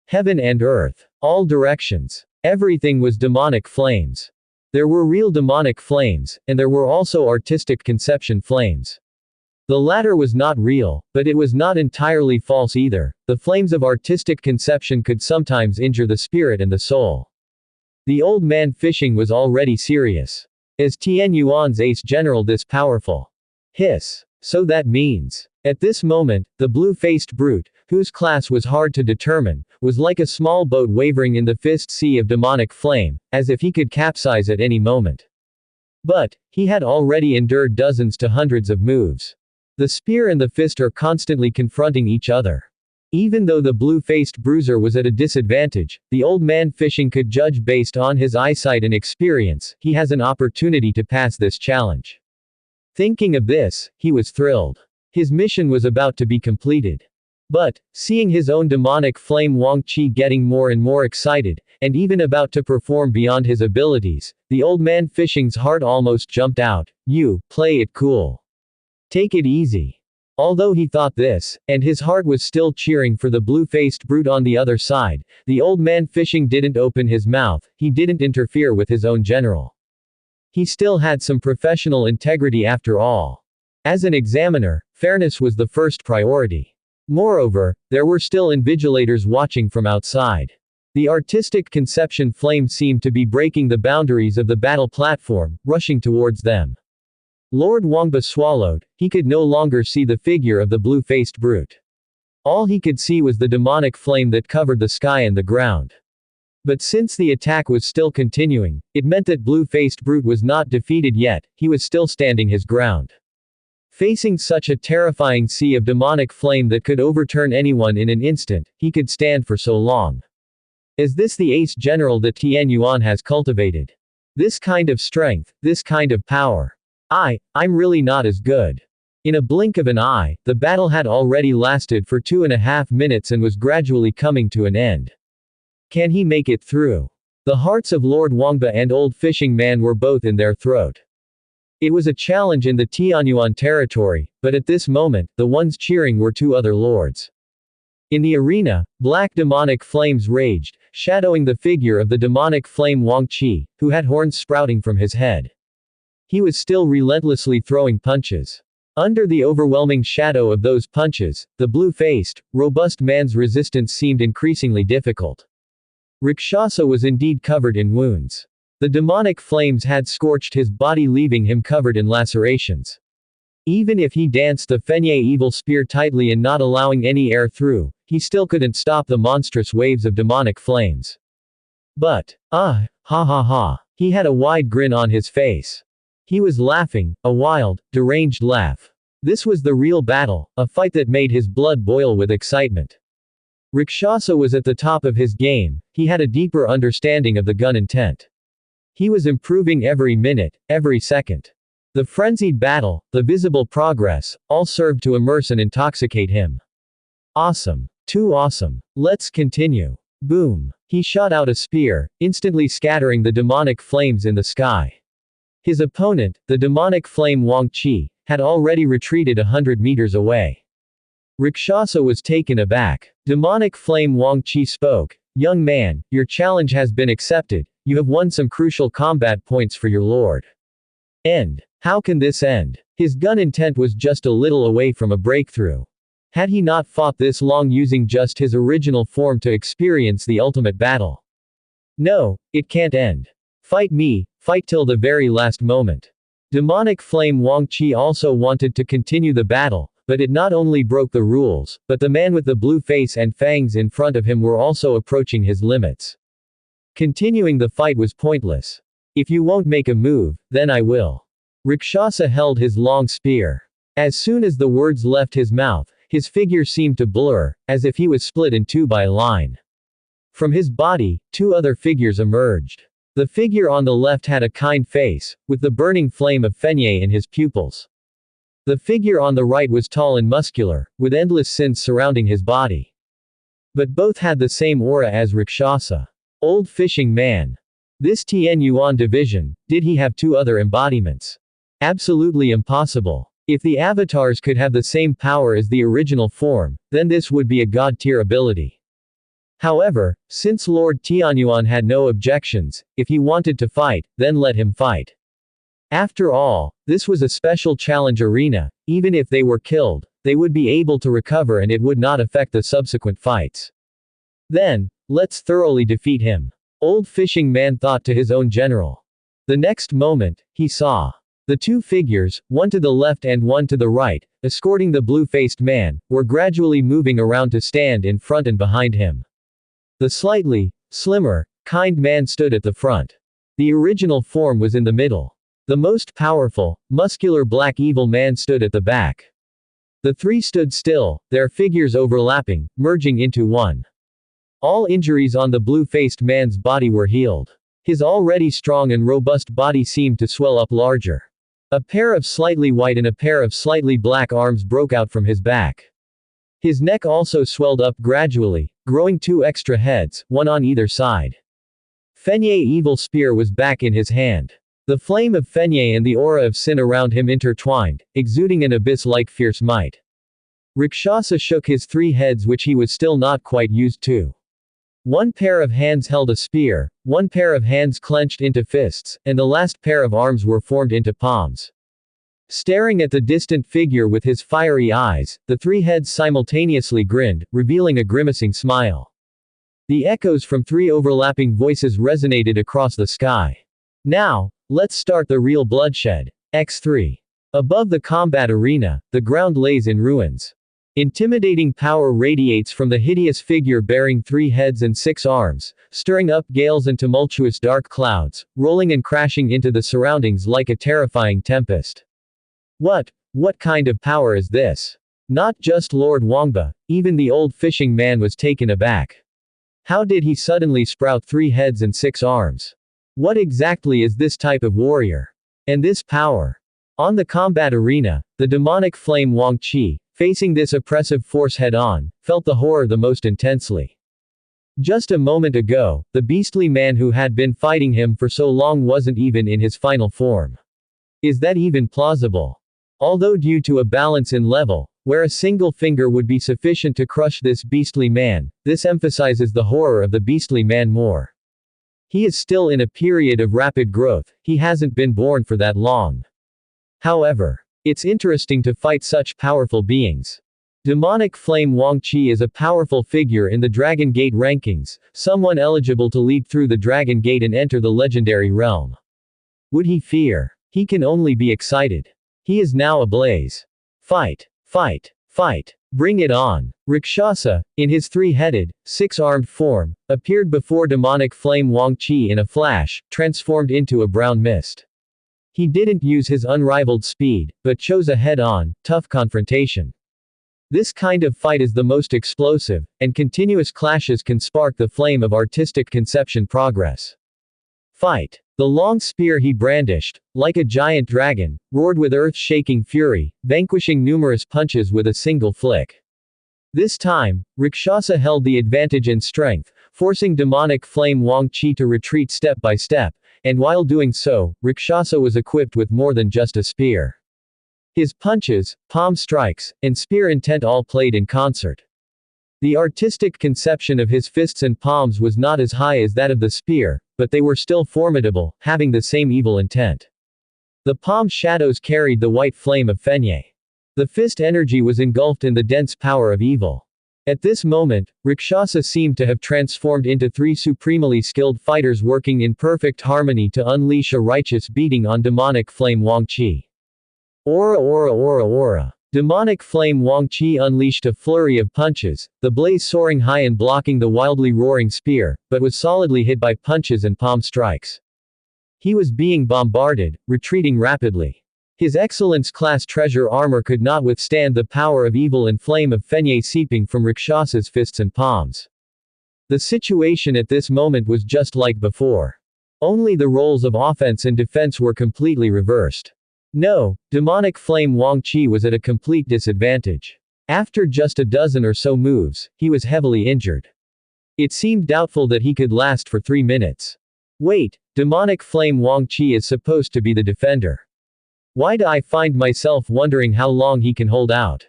Heaven and earth. All directions. Everything was demonic flames. There were real demonic flames, and there were also artistic conception flames. The latter was not real, but it was not entirely false either. The flames of artistic conception could sometimes injure the spirit and the soul. The old man fishing was already serious. Is Tian Yuan's ace general this powerful? Hiss. So that means. At this moment, the blue-faced brute, whose class was hard to determine, was like a small boat wavering in the fist sea of demonic flame, as if he could capsize at any moment. But, he had already endured dozens to hundreds of moves. The spear and the fist are constantly confronting each other. Even though the blue-faced bruiser was at a disadvantage, the old man fishing could judge based on his eyesight and experience. He has an opportunity to pass this challenge. Thinking of this, he was thrilled. His mission was about to be completed. But, seeing his own demonic flame Wang Qi getting more and more excited, and even about to perform beyond his abilities, the old man fishing's heart almost jumped out. You, play it cool. Take it easy. Although he thought this, and his heart was still cheering for the blue-faced brute on the other side, the old man fishing didn't open his mouth, he didn't interfere with his own general. He still had some professional integrity after all. As an examiner, fairness was the first priority. Moreover, there were still invigilators watching from outside. The artistic conception flame seemed to be breaking the boundaries of the battle platform, rushing towards them. Lord Wangba swallowed, he could no longer see the figure of the blue-faced brute. All he could see was the demonic flame that covered the sky and the ground. But since the attack was still continuing, it meant that blue-faced brute was not defeated yet, he was still standing his ground. Facing such a terrifying sea of demonic flame that could overturn anyone in an instant, he could stand for so long. Is this the ace general that Tian Yuan has cultivated? This kind of strength, this kind of power. I'm really not as good. In a blink of an eye, the battle had already lasted for 2.5 minutes and was gradually coming to an end. Can he make it through? The hearts of Lord Wangba and Old Fishing Man were both in their throat. It was a challenge in the Tianyuan territory, but at this moment, the ones cheering were two other lords. In the arena, black demonic flames raged, shadowing the figure of the demonic flame Wang Qi, who had horns sprouting from his head. He was still relentlessly throwing punches. Under the overwhelming shadow of those punches, the blue-faced, robust man's resistance seemed increasingly difficult. Rakshasa was indeed covered in wounds. The demonic flames had scorched his body, leaving him covered in lacerations. Even if he danced the Fenye evil spear tightly and not allowing any air through, he still couldn't stop the monstrous waves of demonic flames. But, ha ha ha. He had a wide grin on his face. He was laughing, a wild, deranged laugh. This was the real battle, a fight that made his blood boil with excitement. Rakshasa was at the top of his game, he had a deeper understanding of the gun intent. He was improving every minute, every second. The frenzied battle, the visible progress, all served to immerse and intoxicate him. Awesome. Too awesome. Let's continue. Boom. He shot out a spear, instantly scattering the demonic flames in the sky. His opponent, the demonic flame Wang Qi, had already retreated 100 meters away. Rakshasa was taken aback. Demonic flame Wang Qi spoke, "Young man, your challenge has been accepted, you have won some crucial combat points for your lord." End. How can this end? His gun intent was just a little away from a breakthrough. Had he not fought this long using just his original form to experience the ultimate battle? No, it can't end. Fight me, fight till the very last moment. Demonic flame Wang Qi also wanted to continue the battle, but it not only broke the rules, but the man with the blue face and fangs in front of him were also approaching his limits. Continuing the fight was pointless. If you won't make a move, then I will. Rakshasa held his long spear. As soon as the words left his mouth, his figure seemed to blur, as if he was split in two by a line. From his body, two other figures emerged. The figure on the left had a kind face, with the burning flame of Fenye in his pupils. The figure on the right was tall and muscular, with endless sins surrounding his body. But both had the same aura as Rakshasa. Old fishing man. This Tian Yuan division, did he have two other embodiments? Absolutely impossible. If the avatars could have the same power as the original form, then this would be a god-tier ability. However, since Lord Tianyuan had no objections, if he wanted to fight, then let him fight. After all, this was a special challenge arena, even if they were killed, they would be able to recover and it would not affect the subsequent fights. Then, let's thoroughly defeat him. Old fishing man thought to his own general. The next moment, he saw the two figures, one to the left and one to the right, escorting the blue-faced man, were gradually moving around to stand in front and behind him. The slightly slimmer, kind man stood at the front. The original form was in the middle. The most powerful, muscular black evil man stood at the back. The three stood still, their figures overlapping, merging into one. All injuries on the blue-faced man's body were healed. His already strong and robust body seemed to swell up larger. A pair of slightly white and a pair of slightly black arms broke out from his back. His neck also swelled up gradually, growing two extra heads, one on either side. Fenye evil spear was back in his hand. The flame of Fenye and the aura of sin around him intertwined, exuding an abyss-like fierce might. Rakshasa shook his three heads which he was still not quite used to. One pair of hands held a spear, one pair of hands clenched into fists, and the last pair of arms were formed into palms. Staring at the distant figure with his fiery eyes, the three heads simultaneously grinned, revealing a grimacing smile. The echoes from three overlapping voices resonated across the sky. Now, let's start the real bloodshed. X3. Above the combat arena, the ground lays in ruins. Intimidating power radiates from the hideous figure bearing three heads and six arms, stirring up gales and tumultuous dark clouds, rolling and crashing into the surroundings like a terrifying tempest. What kind of power is this? Not just Lord Wangba, even the old fishing man was taken aback. How did he suddenly sprout three heads and six arms? What exactly is this type of warrior? And this power? On the combat arena, the demonic flame Wang Qi, facing this oppressive force head-on, felt the horror the most intensely. Just a moment ago, the beastly man who had been fighting him for so long wasn't even in his final form. Is that even plausible? Although due to a balance in level, where a single finger would be sufficient to crush this beastly man, this emphasizes the horror of the beastly man more. He is still in a period of rapid growth, he hasn't been born for that long. However, it's interesting to fight such powerful beings. Demonic Flame Wang Qi is a powerful figure in the Dragon Gate rankings, someone eligible to leap through the Dragon Gate and enter the legendary realm. Would he fear? He can only be excited. He is now ablaze. Fight! Fight! Fight! Bring it on! Rakshasa, in his three-headed, six-armed form, appeared before Demonic Flame Wang Qi in a flash, transformed into a brown mist. He didn't use his unrivaled speed, but chose a head-on, tough confrontation. This kind of fight is the most explosive, and continuous clashes can spark the flame of artistic conception progress. Fight! The long spear he brandished, like a giant dragon, roared with earth-shaking fury, vanquishing numerous punches with a single flick. This time, Rakshasa held the advantage in strength, forcing Demonic Flame Wang Qi to retreat step by step, and while doing so, Rakshasa was equipped with more than just a spear. His punches, palm strikes, and spear intent all played in concert. The artistic conception of his fists and palms was not as high as that of the spear, but they were still formidable, having the same evil intent. The palm shadows carried the white flame of Fenye. The fist energy was engulfed in the dense power of evil. At this moment, Rakshasa seemed to have transformed into three supremely skilled fighters working in perfect harmony to unleash a righteous beating on demonic flame Wang Qi. Aura aura aura aura. Demonic flame Wang Qi unleashed a flurry of punches, the blaze soaring high and blocking the wildly roaring spear, but was solidly hit by punches and palm strikes. He was being bombarded, retreating rapidly. His excellence-class treasure armor could not withstand the power of evil and flame of Fenye seeping from Rakshasa's fists and palms. The situation at this moment was just like before. Only the roles of offense and defense were completely reversed. No, demonic flame Wang Qi was at a complete disadvantage. After just a dozen or so moves, he was heavily injured. It seemed doubtful that he could last for 3 minutes. Wait, demonic flame Wang Qi is supposed to be the defender. Why do I find myself wondering how long he can hold out?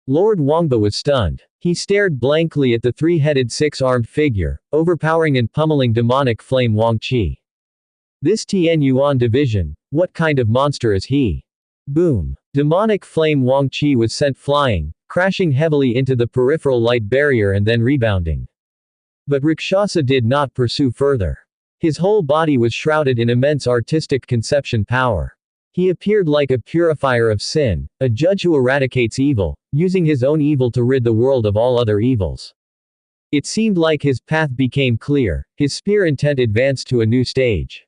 Lord Wangba was stunned. He stared blankly at the three-headed six-armed figure, overpowering and pummeling demonic flame Wang Qi. This Tian Yuan division, what kind of monster is he? Boom. Demonic flame Wang Qi was sent flying, crashing heavily into the peripheral light barrier and then rebounding. But Rakshasa did not pursue further. His whole body was shrouded in immense artistic conception power. He appeared like a purifier of sin, a judge who eradicates evil, using his own evil to rid the world of all other evils. It seemed like his path became clear, his spear intent advanced to a new stage.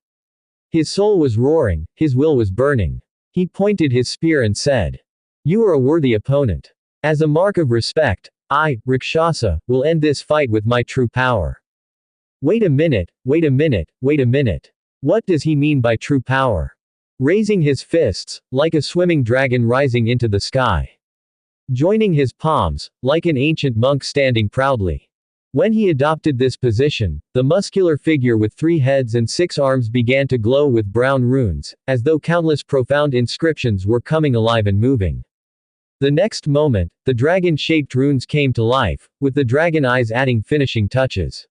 His soul was roaring, his will was burning. He pointed his spear and said, "You are a worthy opponent. As a mark of respect, I, Rakshasa, will end this fight with my true power." Wait a minute, wait a minute, wait a minute. What does he mean by true power? Raising his fists, like a swimming dragon rising into the sky. Joining his palms, like an ancient monk standing proudly. When he adopted this position, the muscular figure with 3 heads and 6 arms began to glow with brown runes, as though countless profound inscriptions were coming alive and moving. The next moment, the dragon-shaped runes came to life, with the dragon eyes adding finishing touches.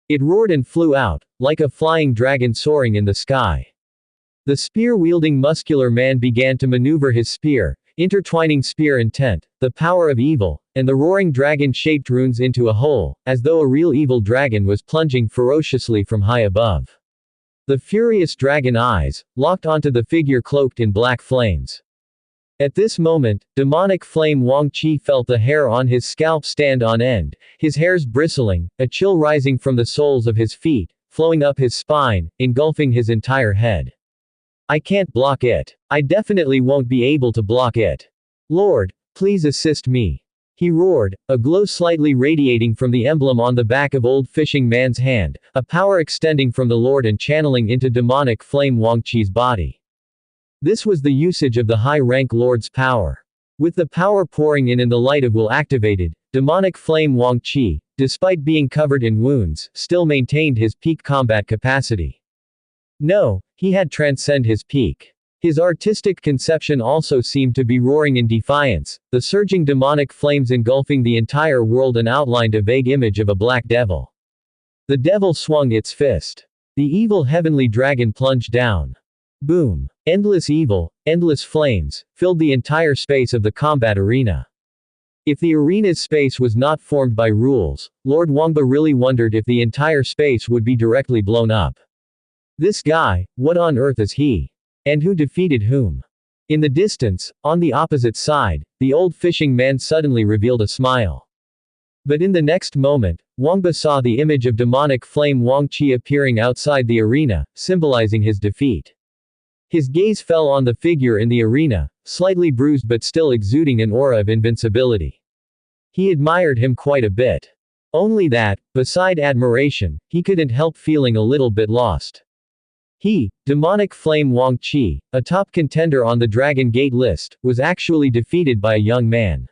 It roared and flew out, like a flying dragon soaring in the sky. The spear-wielding muscular man began to maneuver his spear, intertwining spear intent, the power of evil, and the roaring dragon-shaped runes into a whole, as though a real evil dragon was plunging ferociously from high above. The furious dragon eyes, locked onto the figure cloaked in black flames. At this moment, demonic flame Wang Qi felt the hair on his scalp stand on end, his hairs bristling, a chill rising from the soles of his feet, flowing up his spine, engulfing his entire head. I can't block it. I definitely won't be able to block it. Lord, please assist me. He roared, a glow slightly radiating from the emblem on the back of old fishing man's hand, a power extending from the Lord and channeling into demonic flame Wang Qi's body. This was the usage of the high-rank Lord's power. With the power pouring in and the light of will activated, demonic flame Wang Qi, despite being covered in wounds, still maintained his peak combat capacity. No, he had transcended his peak. His artistic conception also seemed to be roaring in defiance, the surging demonic flames engulfing the entire world and outlined a vague image of a black devil. The devil swung its fist. The evil heavenly dragon plunged down. Boom. Endless evil, endless flames, filled the entire space of the combat arena. If the arena's space was not formed by rules, Lord Wangba really wondered if the entire space would be directly blown up. This guy, what on earth is he? And who defeated whom? In the distance, on the opposite side, the old fishing man suddenly revealed a smile. But in the next moment, Wangba saw the image of demonic flame Wang Qi appearing outside the arena, symbolizing his defeat. His gaze fell on the figure in the arena, slightly bruised but still exuding an aura of invincibility. He admired him quite a bit. Only that, beside admiration, he couldn't help feeling a little bit lost. He, demonic flame Wang Qi, a top contender on the Dragon Gate list, was actually defeated by a young man.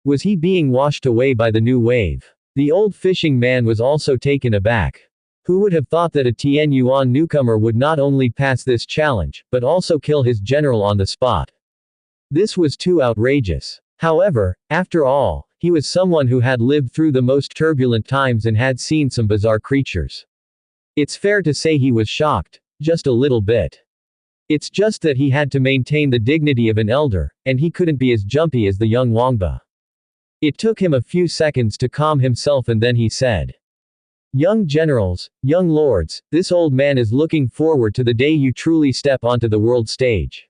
Was he being washed away by the new wave? The old fishing man was also taken aback. Who would have thought that a Tian Yuan newcomer would not only pass this challenge, but also kill his general on the spot? This was too outrageous. However, after all, he was someone who had lived through the most turbulent times and had seen some bizarre creatures. It's fair to say he was shocked, just a little bit. It's just that he had to maintain the dignity of an elder, and he couldn't be as jumpy as the young Wangba. It took him a few seconds to calm himself and then he said, "Young generals, young lords, this old man is looking forward to the day you truly step onto the world stage."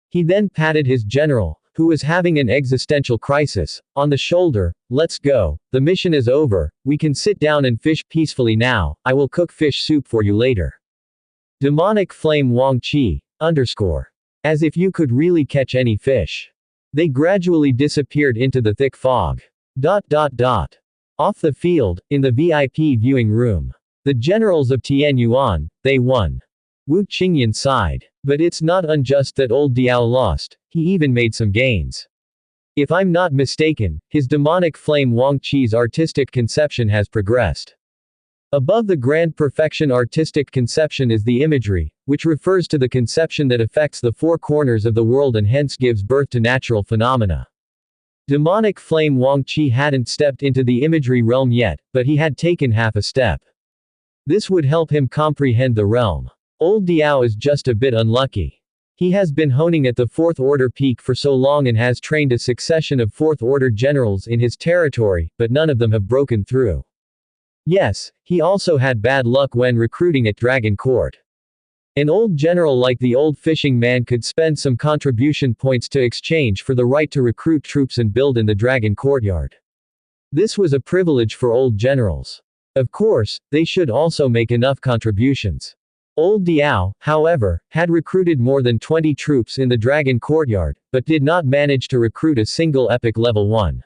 He then patted his general, who was having an existential crisis, on the shoulder. "Let's go, the mission is over, we can sit down and fish peacefully now, I will cook fish soup for you later." Demonic Flame Wang Qi, _ As if you could really catch any fish. They gradually disappeared into the thick fog. Off the field, in the VIP viewing room. The generals of Tianyuan, they won. Wu Qingyan sighed. But it's not unjust that old Diao lost, he even made some gains. If I'm not mistaken, his demonic flame Wang Qi's artistic conception has progressed. Above the grand perfection artistic conception is the imagery, which refers to the conception that affects the four corners of the world and hence gives birth to natural phenomena. Demonic flame Wang Qi hadn't stepped into the imagery realm yet, but he had taken half a step. This would help him comprehend the realm. Old Diao is just a bit unlucky. He has been honing at the Fourth Order peak for so long and has trained a succession of Fourth Order generals in his territory, but none of them have broken through. Yes, he also had bad luck when recruiting at Dragon Court. An old general like the old fishing man could spend some contribution points to exchange for the right to recruit troops and build in the Dragon Courtyard. This was a privilege for old generals. Of course, they should also make enough contributions. Old Diao, however, had recruited more than 20 troops in the Dragon Courtyard, but did not manage to recruit a single epic level 1.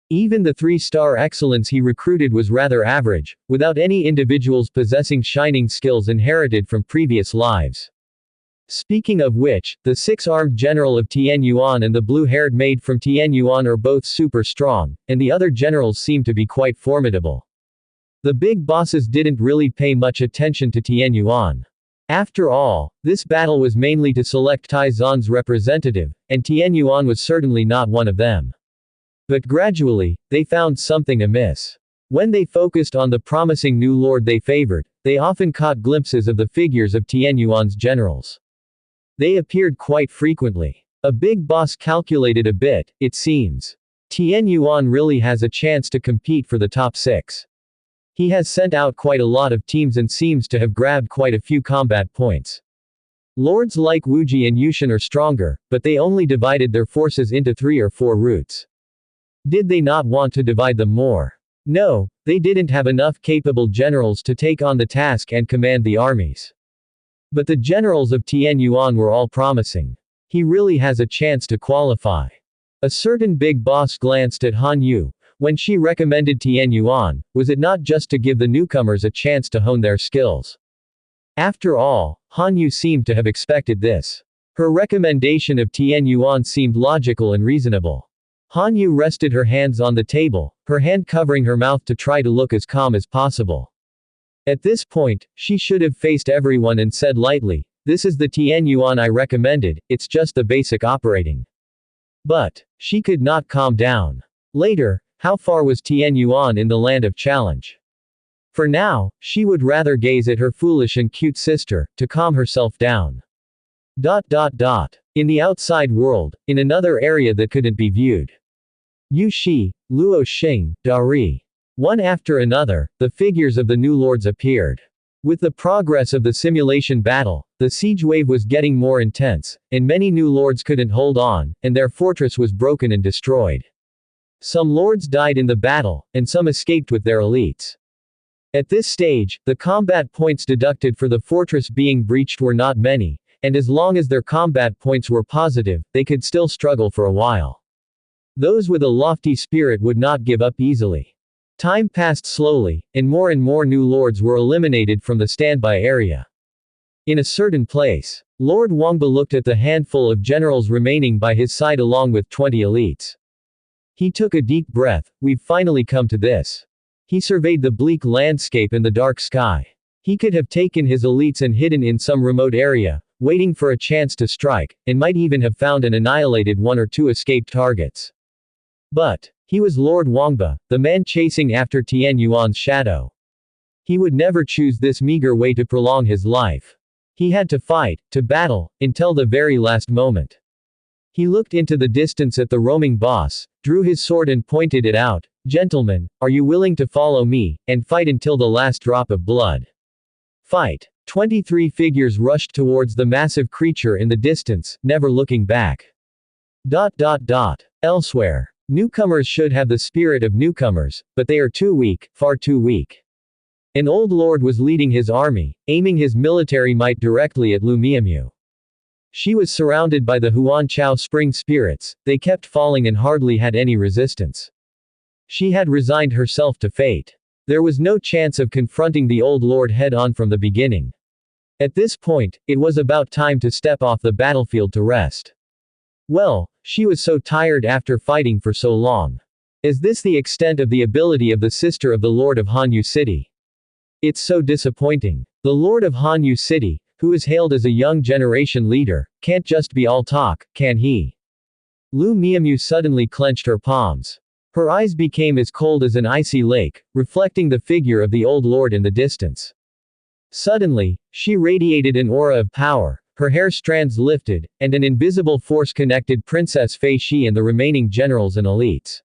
Even the 3-star excellence he recruited was rather average, without any individuals possessing shining skills inherited from previous lives. Speaking of which, the 6-armed general of Tianyuan and the blue-haired maid from Tianyuan are both super strong, and the other generals seem to be quite formidable. The big bosses didn't really pay much attention to Tianyuan. After all, this battle was mainly to select Taizan's representative, and Tianyuan was certainly not one of them. But gradually, they found something amiss. When they focused on the promising new lord they favored, they often caught glimpses of the figures of Tianyuan's generals. They appeared quite frequently. A big boss calculated a bit, it seems. Tianyuan really has a chance to compete for the top 6. He has sent out quite a lot of teams and seems to have grabbed quite a few combat points. Lords like Wuji and Yushin are stronger, but they only divided their forces into 3 or 4 routes. Did they not want to divide them more? No, they didn't have enough capable generals to take on the task and command the armies. But the generals of Tianyuan were all promising. He really has a chance to qualify. A certain big boss glanced at Han Yu. When she recommended Tianyuan, was it not just to give the newcomers a chance to hone their skills? After all, Han Yu seemed to have expected this. Her recommendation of Tianyuan seemed logical and reasonable. Han Yu rested her hands on the table, her hand covering her mouth to try to look as calm as possible. At this point, she should have faced everyone and said lightly, "This is the Tianyuan I recommended, it's just the basic operating." But she could not calm down. Later, how far was Tianyuan in the land of challenge? For now, she would rather gaze at her foolish and cute sister, to calm herself down. In the outside world, in another area that couldn't be viewed. Yu Shi, Luo Xing, Dari. One after another, the figures of the new lords appeared. With the progress of the simulation battle, the siege wave was getting more intense, and many new lords couldn't hold on, and their fortress was broken and destroyed. Some lords died in the battle, and some escaped with their elites. At this stage, the combat points deducted for the fortress being breached were not many, and as long as their combat points were positive, they could still struggle for a while. Those with a lofty spirit would not give up easily. Time passed slowly, and more new lords were eliminated from the standby area. In a certain place, Lord Wangba looked at the handful of generals remaining by his side along with 20 elites. He took a deep breath. We've finally come to this. He surveyed the bleak landscape and the dark sky. He could have taken his elites and hidden in some remote area, waiting for a chance to strike, and might even have found and annihilated one or two escaped targets. But he was Lord Wangba, the man chasing after Tian Yuan's shadow. He would never choose this meager way to prolong his life. He had to fight, to battle, until the very last moment. He looked into the distance at the roaming boss, drew his sword and pointed it out. Gentlemen, are you willing to follow me, and fight until the last drop of blood? Fight. 23 figures rushed towards the massive creature in the distance, never looking back. Elsewhere. Newcomers should have the spirit of newcomers, but they are too weak, far too weak. An old lord was leading his army, aiming his military might directly at Lu Miamu. She was surrounded by the Huan Chao spring spirits, they kept falling and hardly had any resistance. She had resigned herself to fate. There was no chance of confronting the old lord head-on from the beginning. At this point, it was about time to step off the battlefield to rest. Well, she was so tired after fighting for so long. Is this the extent of the ability of the sister of the Lord of Hanyu City? It's so disappointing. The Lord of Hanyu City, who is hailed as a young generation leader, can't just be all talk, can he? Lu Miamu suddenly clenched her palms. Her eyes became as cold as an icy lake, reflecting the figure of the old lord in the distance. Suddenly, she radiated an aura of power, her hair strands lifted, and an invisible force connected Princess Fei Shi and the remaining generals and elites.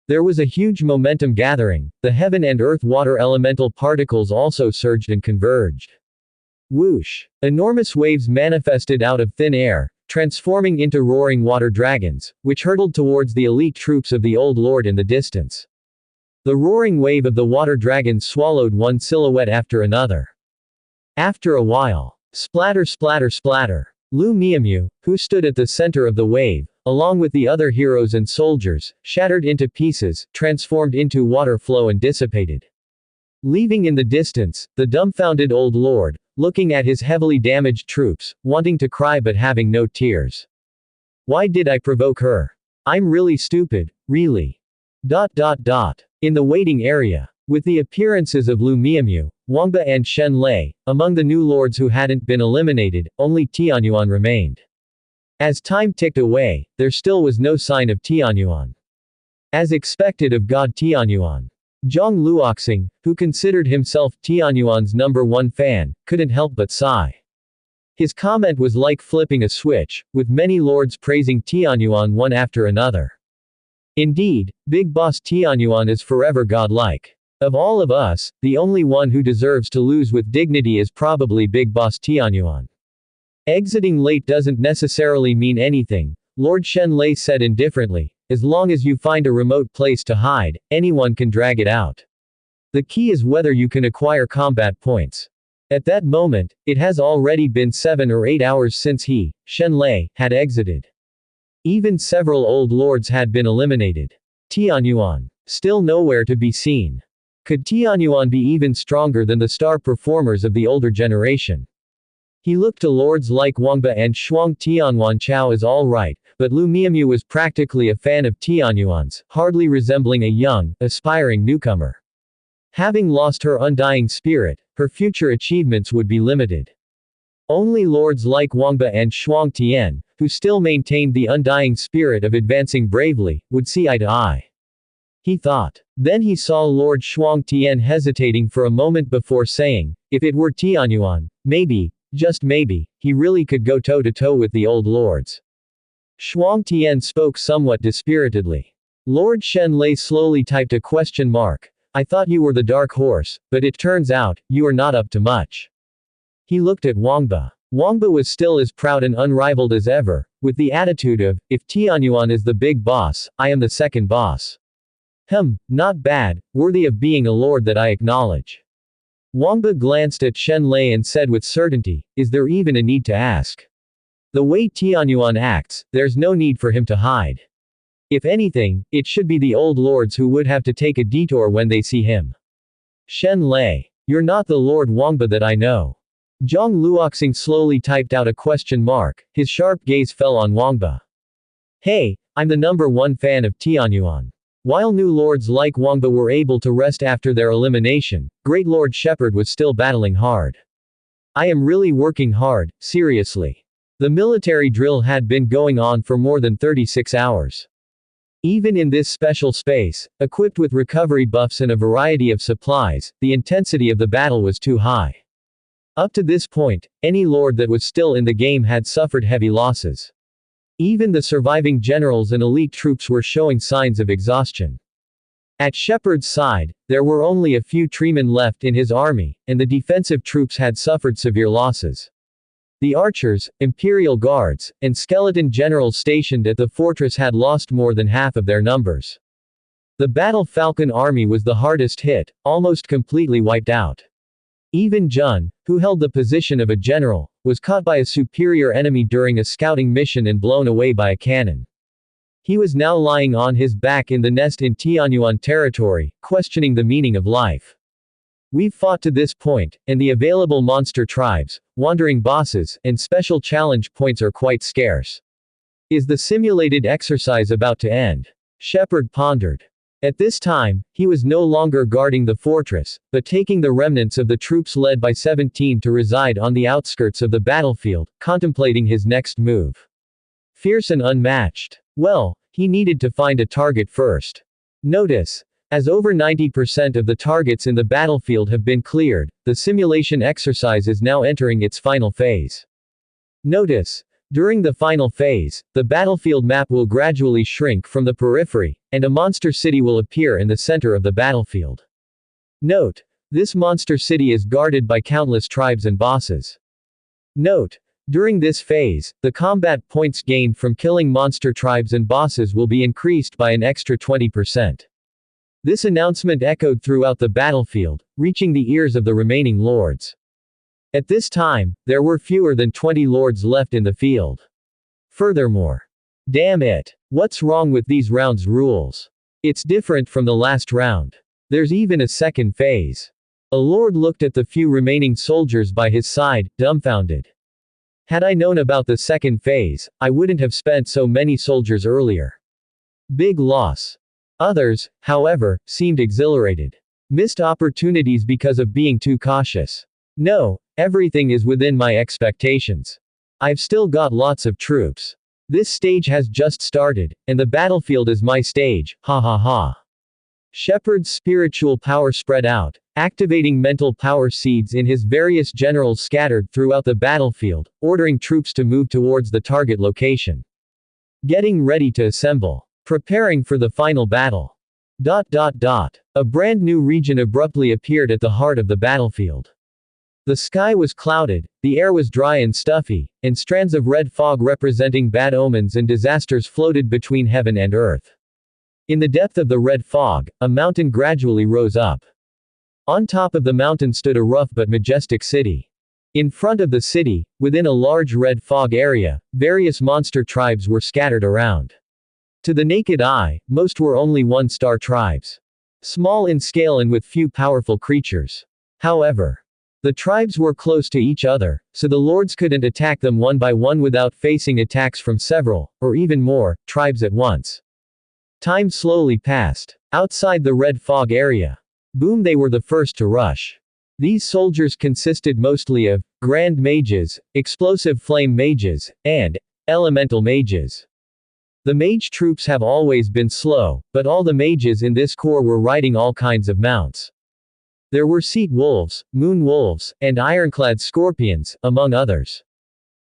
There was a huge momentum gathering, the heaven and earth water elemental particles also surged and converged. Whoosh! Enormous waves manifested out of thin air, transforming into roaring water dragons, which hurtled towards the elite troops of the old lord in the distance. The roaring wave of the water dragons swallowed one silhouette after another. After a while, splatter splatter splatter, Lu Miamu, who stood at the center of the wave, along with the other heroes and soldiers, shattered into pieces, transformed into water flow and dissipated. Leaving in the distance, the dumbfounded old lord, looking at his heavily damaged troops, wanting to cry but having no tears. Why did I provoke her? I'm really stupid, really. In the waiting area, with the appearances of Lu Miamu, Wangba and Shen Lei, among the new lords who hadn't been eliminated, only Tianyuan remained. As time ticked away, there still was no sign of Tianyuan. As expected of God Tianyuan, Zhang Luoxing, who considered himself Tianyuan's #1 fan, couldn't help but sigh. His comment was like flipping a switch, with many lords praising Tianyuan one after another. Indeed, Big Boss Tianyuan is forever godlike. Of all of us, the only one who deserves to lose with dignity is probably Big Boss Tianyuan. Exiting late doesn't necessarily mean anything, Lord Shen Lei said indifferently. As long as you find a remote place to hide, anyone can drag it out. The key is whether you can acquire combat points. At that moment, it has already been 7 or 8 hours since he, Shen Lei, had exited. Even several old lords had been eliminated. Tianyuan, still nowhere to be seen. Could Tianyuan be even stronger than the star performers of the older generation? He looked to lords like Wangba and Shuang Tianyuan Chao as all right, but Lu Miamu was practically a fan of Tianyuan's, hardly resembling a young, aspiring newcomer. Having lost her undying spirit, her future achievements would be limited. Only lords like Wangba and Shuang Tian, who still maintained the undying spirit of advancing bravely, would see eye to eye. He thought. Then he saw Lord Shuang Tian hesitating for a moment before saying, if it were Tianyuan, maybe, just maybe, he really could go toe-to-toe with the old lords. Shuang Tian spoke somewhat dispiritedly. Lord Shen Lei slowly typed a question mark. I thought you were the dark horse, but it turns out, you are not up to much. He looked at Wangba. Wangba was still as proud and unrivaled as ever, with the attitude of, if Tianyuan is the big boss, I am the second boss. Not bad, worthy of being a lord that I acknowledge. Wangba glanced at Shen Lei and said with certainty, is there even a need to ask? The way Tianyuan acts, there's no need for him to hide. If anything, it should be the old lords who would have to take a detour when they see him. Shen Lei. You're not the Lord Wangba that I know. Zhang Luoxing slowly typed out a question mark, his sharp gaze fell on Wangba. Hey, I'm the #1 fan of Tianyuan. While new lords like Wangba were able to rest after their elimination, Great Lord Shepherd was still battling hard. I am really working hard, seriously. The military drill had been going on for more than 36 hours. Even in this special space, equipped with recovery buffs and a variety of supplies, the intensity of the battle was too high. Up to this point, any lord that was still in the game had suffered heavy losses. Even the surviving generals and elite troops were showing signs of exhaustion. At Shepard's side, there were only a few treemen left in his army, and the defensive troops had suffered severe losses. The archers, Imperial Guards, and skeleton generals stationed at the fortress had lost more than half of their numbers. The Battle Falcon army was the hardest hit, almost completely wiped out. Even Jun, who held the position of a general, was caught by a superior enemy during a scouting mission and blown away by a cannon. He was now lying on his back in the nest in Tianyuan territory, questioning the meaning of life. We've fought to this point, and the available monster tribes, wandering bosses, and special challenge points are quite scarce. Is the simulated exercise about to end? Shepard pondered. At this time, he was no longer guarding the fortress, but taking the remnants of the troops led by 17 to reside on the outskirts of the battlefield, contemplating his next move. Fierce and unmatched. Well, he needed to find a target first. Notice, as over 90% of the targets in the battlefield have been cleared, the simulation exercise is now entering its final phase. Notice, during the final phase, the battlefield map will gradually shrink from the periphery, and a monster city will appear in the center of the battlefield. Note, this monster city is guarded by countless tribes and bosses. Note, during this phase, the combat points gained from killing monster tribes and bosses will be increased by an extra 20%. This announcement echoed throughout the battlefield, reaching the ears of the remaining lords. At this time, there were fewer than 20 lords left in the field. Furthermore, damn it, what's wrong with these rounds' rules? It's different from the last round. There's even a second phase. A lord looked at the few remaining soldiers by his side, dumbfounded. Had I known about the second phase, I wouldn't have spent so many soldiers earlier. Big loss. Others, however, seemed exhilarated. Missed opportunities because of being too cautious. No, everything is within my expectations. I've still got lots of troops. This stage has just started, and the battlefield is my stage, ha ha ha. Shepard's spiritual power spread out, activating mental power seeds in his various generals scattered throughout the battlefield, ordering troops to move towards the target location. Getting ready to assemble. Preparing for the final battle. A brand new region abruptly appeared at the heart of the battlefield. The sky was clouded, the air was dry and stuffy, and strands of red fog representing bad omens and disasters floated between heaven and earth. In the depth of the red fog, a mountain gradually rose up. On top of the mountain stood a rough but majestic city. In front of the city, within a large red fog area, various monster tribes were scattered around. To the naked eye, most were only one-star tribes. Small in scale and with few powerful creatures. However, the tribes were close to each other, so the lords couldn't attack them one by one without facing attacks from several, or even more, tribes at once. Time slowly passed. Outside the red fog area. Boom, they were the first to rush. These soldiers consisted mostly of Grand Mages, Explosive Flame Mages, and Elemental Mages. The mage troops have always been slow, but all the mages in this corps were riding all kinds of mounts. There were Seat Wolves, Moon Wolves, and Ironclad Scorpions, among others.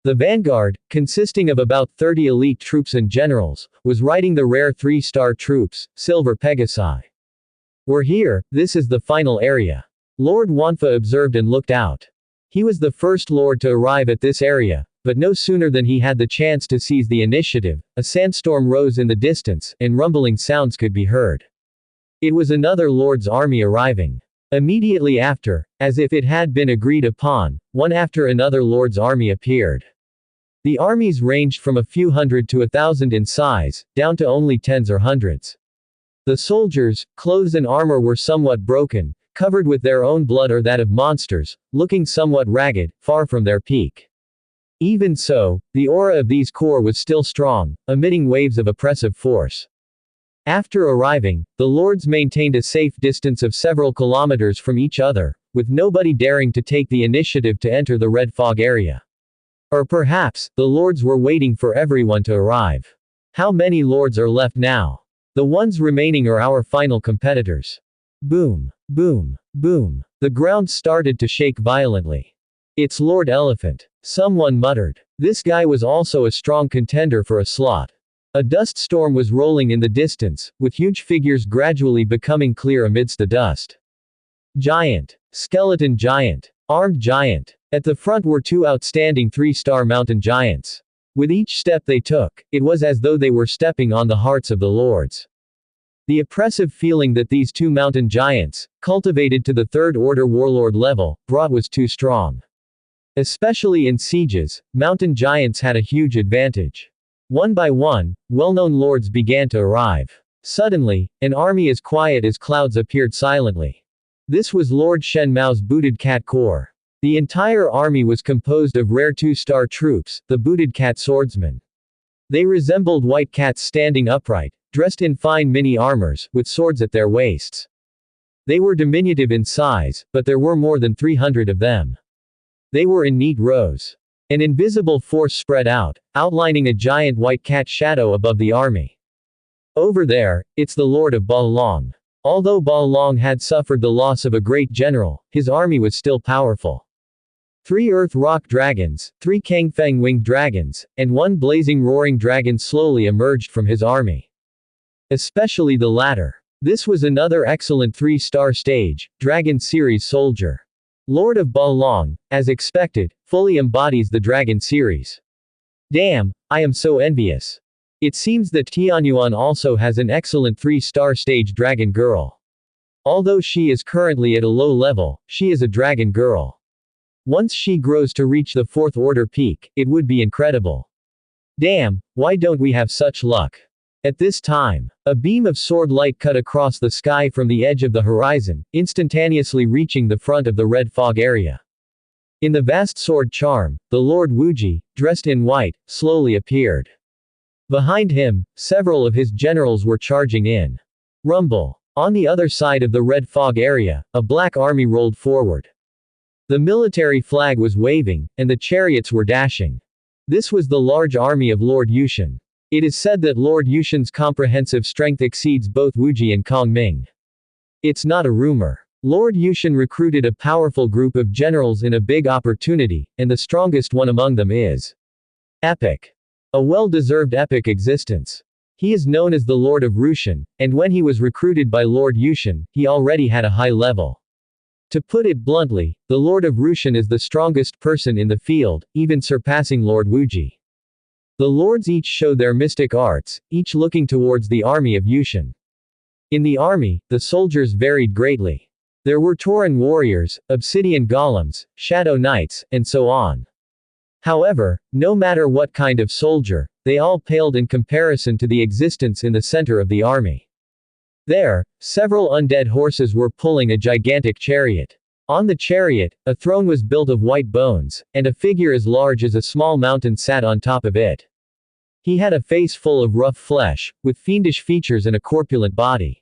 The vanguard, consisting of about 30 elite troops and generals, was riding the rare 3-star troops, Silver Pegasi. We're here, this is the final area. Lord Wanfa observed and looked out. He was the first lord to arrive at this area, but no sooner than he had the chance to seize the initiative, a sandstorm rose in the distance, and rumbling sounds could be heard. It was another lord's army arriving. Immediately after, as if it had been agreed upon, one after another lord's army appeared. The armies ranged from a few hundred to 1,000 in size, down to only tens or hundreds. The soldiers, clothes and armor were somewhat broken, covered with their own blood or that of monsters, looking somewhat ragged, far from their peak. Even so, the aura of these corps was still strong, emitting waves of oppressive force. After arriving, the lords maintained a safe distance of several kilometers from each other, with nobody daring to take the initiative to enter the red fog area. Or perhaps, the lords were waiting for everyone to arrive. How many lords are left now? The ones remaining are our final competitors. Boom, boom, boom. The ground started to shake violently. It's Lord Elephant. Someone muttered. This guy was also a strong contender for a slot. A dust storm was rolling in the distance, with huge figures gradually becoming clear amidst the dust. Giant. Skeleton giant. Armed giant. At the front were two outstanding 3-star mountain giants. With each step they took, it was as though they were stepping on the hearts of the lords. The oppressive feeling that these two mountain giants, cultivated to the Third Order warlord level, brought was too strong. Especially in sieges, mountain giants had a huge advantage. One by one, well-known lords began to arrive. Suddenly, an army as quiet as clouds appeared silently. This was Lord Shen Mao's Booted Cat Corps. The entire army was composed of rare 2-star troops, the Booted Cat Swordsmen. They resembled white cats standing upright, dressed in fine mini armors, with swords at their waists. They were diminutive in size, but there were more than 300 of them. They were in neat rows. An invisible force spread out, outlining a giant white cat shadow above the army. Over there, it's the Lord of Balong. Although Balong had suffered the loss of a great general, his army was still powerful. 3 earth rock dragons, 3 Kangfeng winged dragons, and 1 blazing roaring dragon slowly emerged from his army. Especially the latter. This was another excellent 3-star stage, Dragon Series soldier. Lord of Balong, as expected, fully embodies the Dragon Series. Damn, I am so envious. It seems that Tianyuan also has an excellent 3-star stage Dragon Girl. Although she is currently at a low level, she is a Dragon Girl. Once she grows to reach the 4th order peak, it would be incredible. Damn, why don't we have such luck? At this time, a beam of sword light cut across the sky from the edge of the horizon, instantaneously reaching the front of the red fog area. In the vast sword charm, the Lord Wuji, dressed in white, slowly appeared. Behind him, several of his generals were charging in. Rumble. On the other side of the red fog area, a black army rolled forward. The military flag was waving, and the chariots were dashing. This was the large army of Lord Yushan. It is said that Lord Yushan's comprehensive strength exceeds both Wuji and Kong Ming. It's not a rumor. Lord Yushan recruited a powerful group of generals in a big opportunity, and the strongest one among them is Epic. A well-deserved epic existence. He is known as the Lord of Rushan, and when he was recruited by Lord Yushan, he already had a high level. To put it bluntly, the Lord of Rushan is the strongest person in the field, even surpassing Lord Wuji. The lords each show their mystic arts, each looking towards the army of Yushan. In the army, the soldiers varied greatly. There were Tauran warriors, obsidian golems, shadow knights, and so on. However, no matter what kind of soldier, they all paled in comparison to the existence in the center of the army. There, several undead horses were pulling a gigantic chariot. On the chariot, a throne was built of white bones, and a figure as large as a small mountain sat on top of it. He had a face full of rough flesh, with fiendish features and a corpulent body.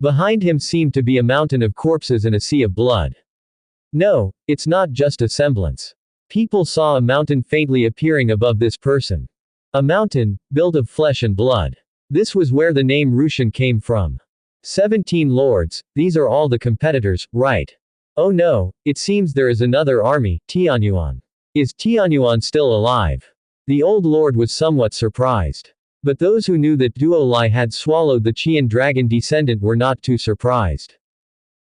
Behind him seemed to be a mountain of corpses and a sea of blood. No, it's not just a semblance. People saw a mountain faintly appearing above this person. A mountain, built of flesh and blood. This was where the name Rushan came from. 17 lords, these are all the competitors, right? Oh no, it seems there is another army, Tianyuan. Is Tianyuan still alive? The old lord was somewhat surprised. But those who knew that Duo Lai had swallowed the Qian dragon descendant were not too surprised.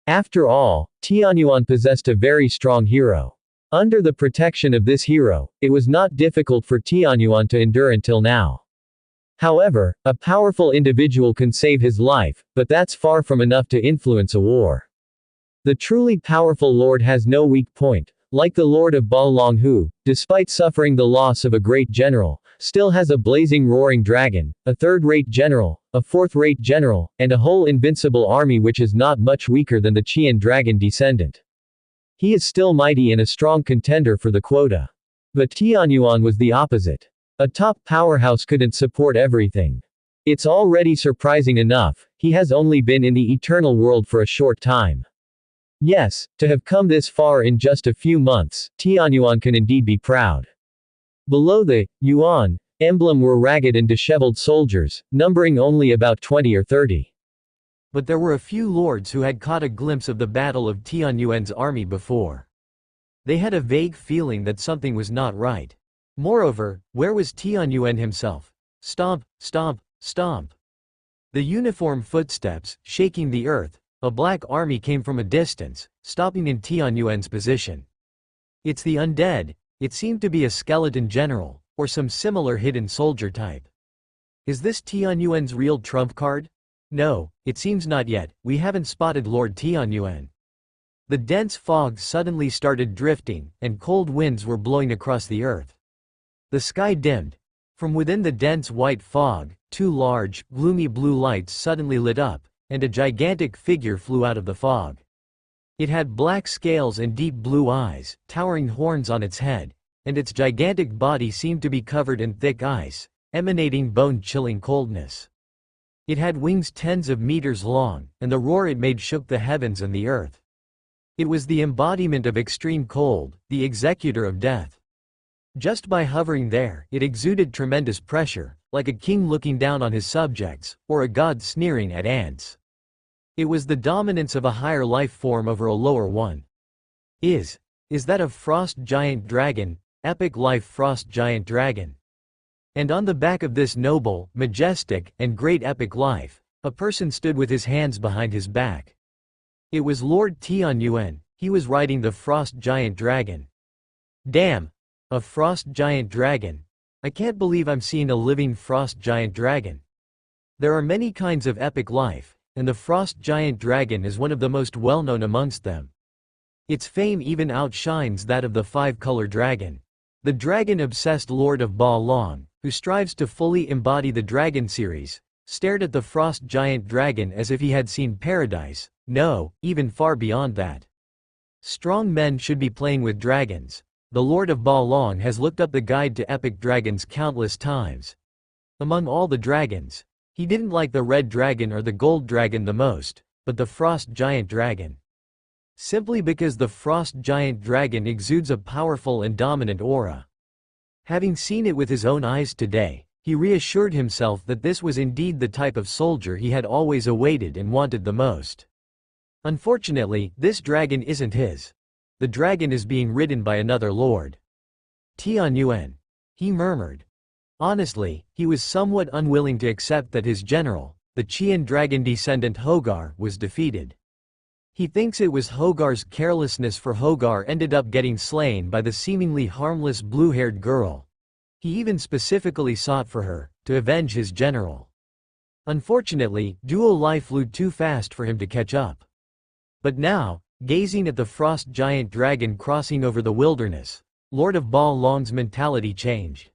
After all, Tianyuan possessed a very strong hero. Under the protection of this hero, it was not difficult for Tianyuan to endure until now. However, a powerful individual can save his life, but that's far from enough to influence a war. The truly powerful lord has no weak point, like the Lord of Balong who, despite suffering the loss of a great general, still has a blazing roaring dragon, a third-rate general, a fourth-rate general, and a whole invincible army which is not much weaker than the Qian dragon descendant. He is still mighty and a strong contender for the quota. But Tianyuan was the opposite. A top powerhouse couldn't support everything. It's already surprising enough, he has only been in the eternal world for a short time. Yes, to have come this far in just a few months, Tianyuan can indeed be proud. Below the Yuan emblem were ragged and disheveled soldiers, numbering only about 20 or 30. But there were a few lords who had caught a glimpse of the battle of Tianyuan's army before. They had a vague feeling that something was not right. Moreover, where was Tianyuan himself? Stomp, stomp, stomp. The uniform footsteps, shaking the earth, a black army came from a distance, stopping in Tianyuan's position. It's the undead. It seemed to be a skeleton general, or some similar hidden soldier type. Is this Tianyuan's real trump card? No, it seems not yet. We haven't spotted Lord Tianyuan. The dense fog suddenly started drifting, and cold winds were blowing across the earth. The sky dimmed. From within the dense white fog, two large, gloomy blue lights suddenly lit up, and a gigantic figure flew out of the fog. It had black scales and deep blue eyes, towering horns on its head, and its gigantic body seemed to be covered in thick ice, emanating bone-chilling coldness. It had wings tens of meters long, and the roar it made shook the heavens and the earth. It was the embodiment of extreme cold, the executor of death. Just by hovering there, it exuded tremendous pressure, like a king looking down on his subjects, or a god sneering at ants. It was the dominance of a higher life form over a lower one. Is that a frost giant dragon, epic life frost giant dragon? And on the back of this noble, majestic, and great epic life, a person stood with his hands behind his back. It was Lord Tianyuan. He was riding the frost giant dragon. Damn! A frost giant dragon. I can't believe I'm seeing a living frost giant dragon. There are many kinds of epic life, and the frost giant dragon is one of the most well-known amongst them. Its fame even outshines that of the five-color dragon. The dragon-obsessed Lord of Ba Long, who strives to fully embody the dragon series, stared at the frost giant dragon as if he had seen paradise, no, even far beyond that. Strong men should be playing with dragons. The Lord of Ba Long has looked up the guide to epic dragons countless times. Among all the dragons, he didn't like the red dragon or the gold dragon the most, but the frost giant dragon. Simply because the frost giant dragon exudes a powerful and dominant aura. Having seen it with his own eyes today, he reassured himself that this was indeed the type of soldier he had always awaited and wanted the most. Unfortunately, this dragon isn't his. The dragon is being ridden by another lord. Tianyuan. He murmured. Honestly, he was somewhat unwilling to accept that his general, the Qian dragon descendant Hogar, was defeated. He thinks it was Hogar's carelessness, for Hogar ended up getting slain by the seemingly harmless blue-haired girl. He even specifically sought for her, to avenge his general. Unfortunately, Duo Lai flew too fast for him to catch up. But now, gazing at the frost giant dragon crossing over the wilderness, Lord of Ba Long's mentality changed.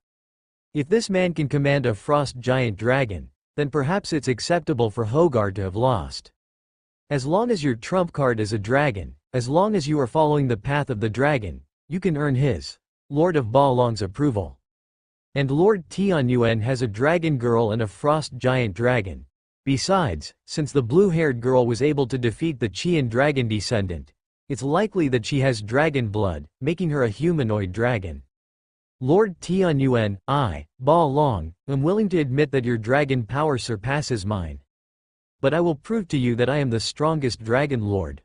If this man can command a frost giant dragon, then perhaps it's acceptable for Hogar to have lost. As long as your trump card is a dragon, as long as you are following the path of the dragon, you can earn his, Lord of Ba Long's approval. And Lord Tianyuan has a dragon girl and a frost giant dragon. Besides, since the blue-haired girl was able to defeat the Qian dragon descendant, it's likely that she has dragon blood, making her a humanoid dragon. Lord Tianyuan, I, Ba Long, am willing to admit that your dragon power surpasses mine. But I will prove to you that I am the strongest dragon lord.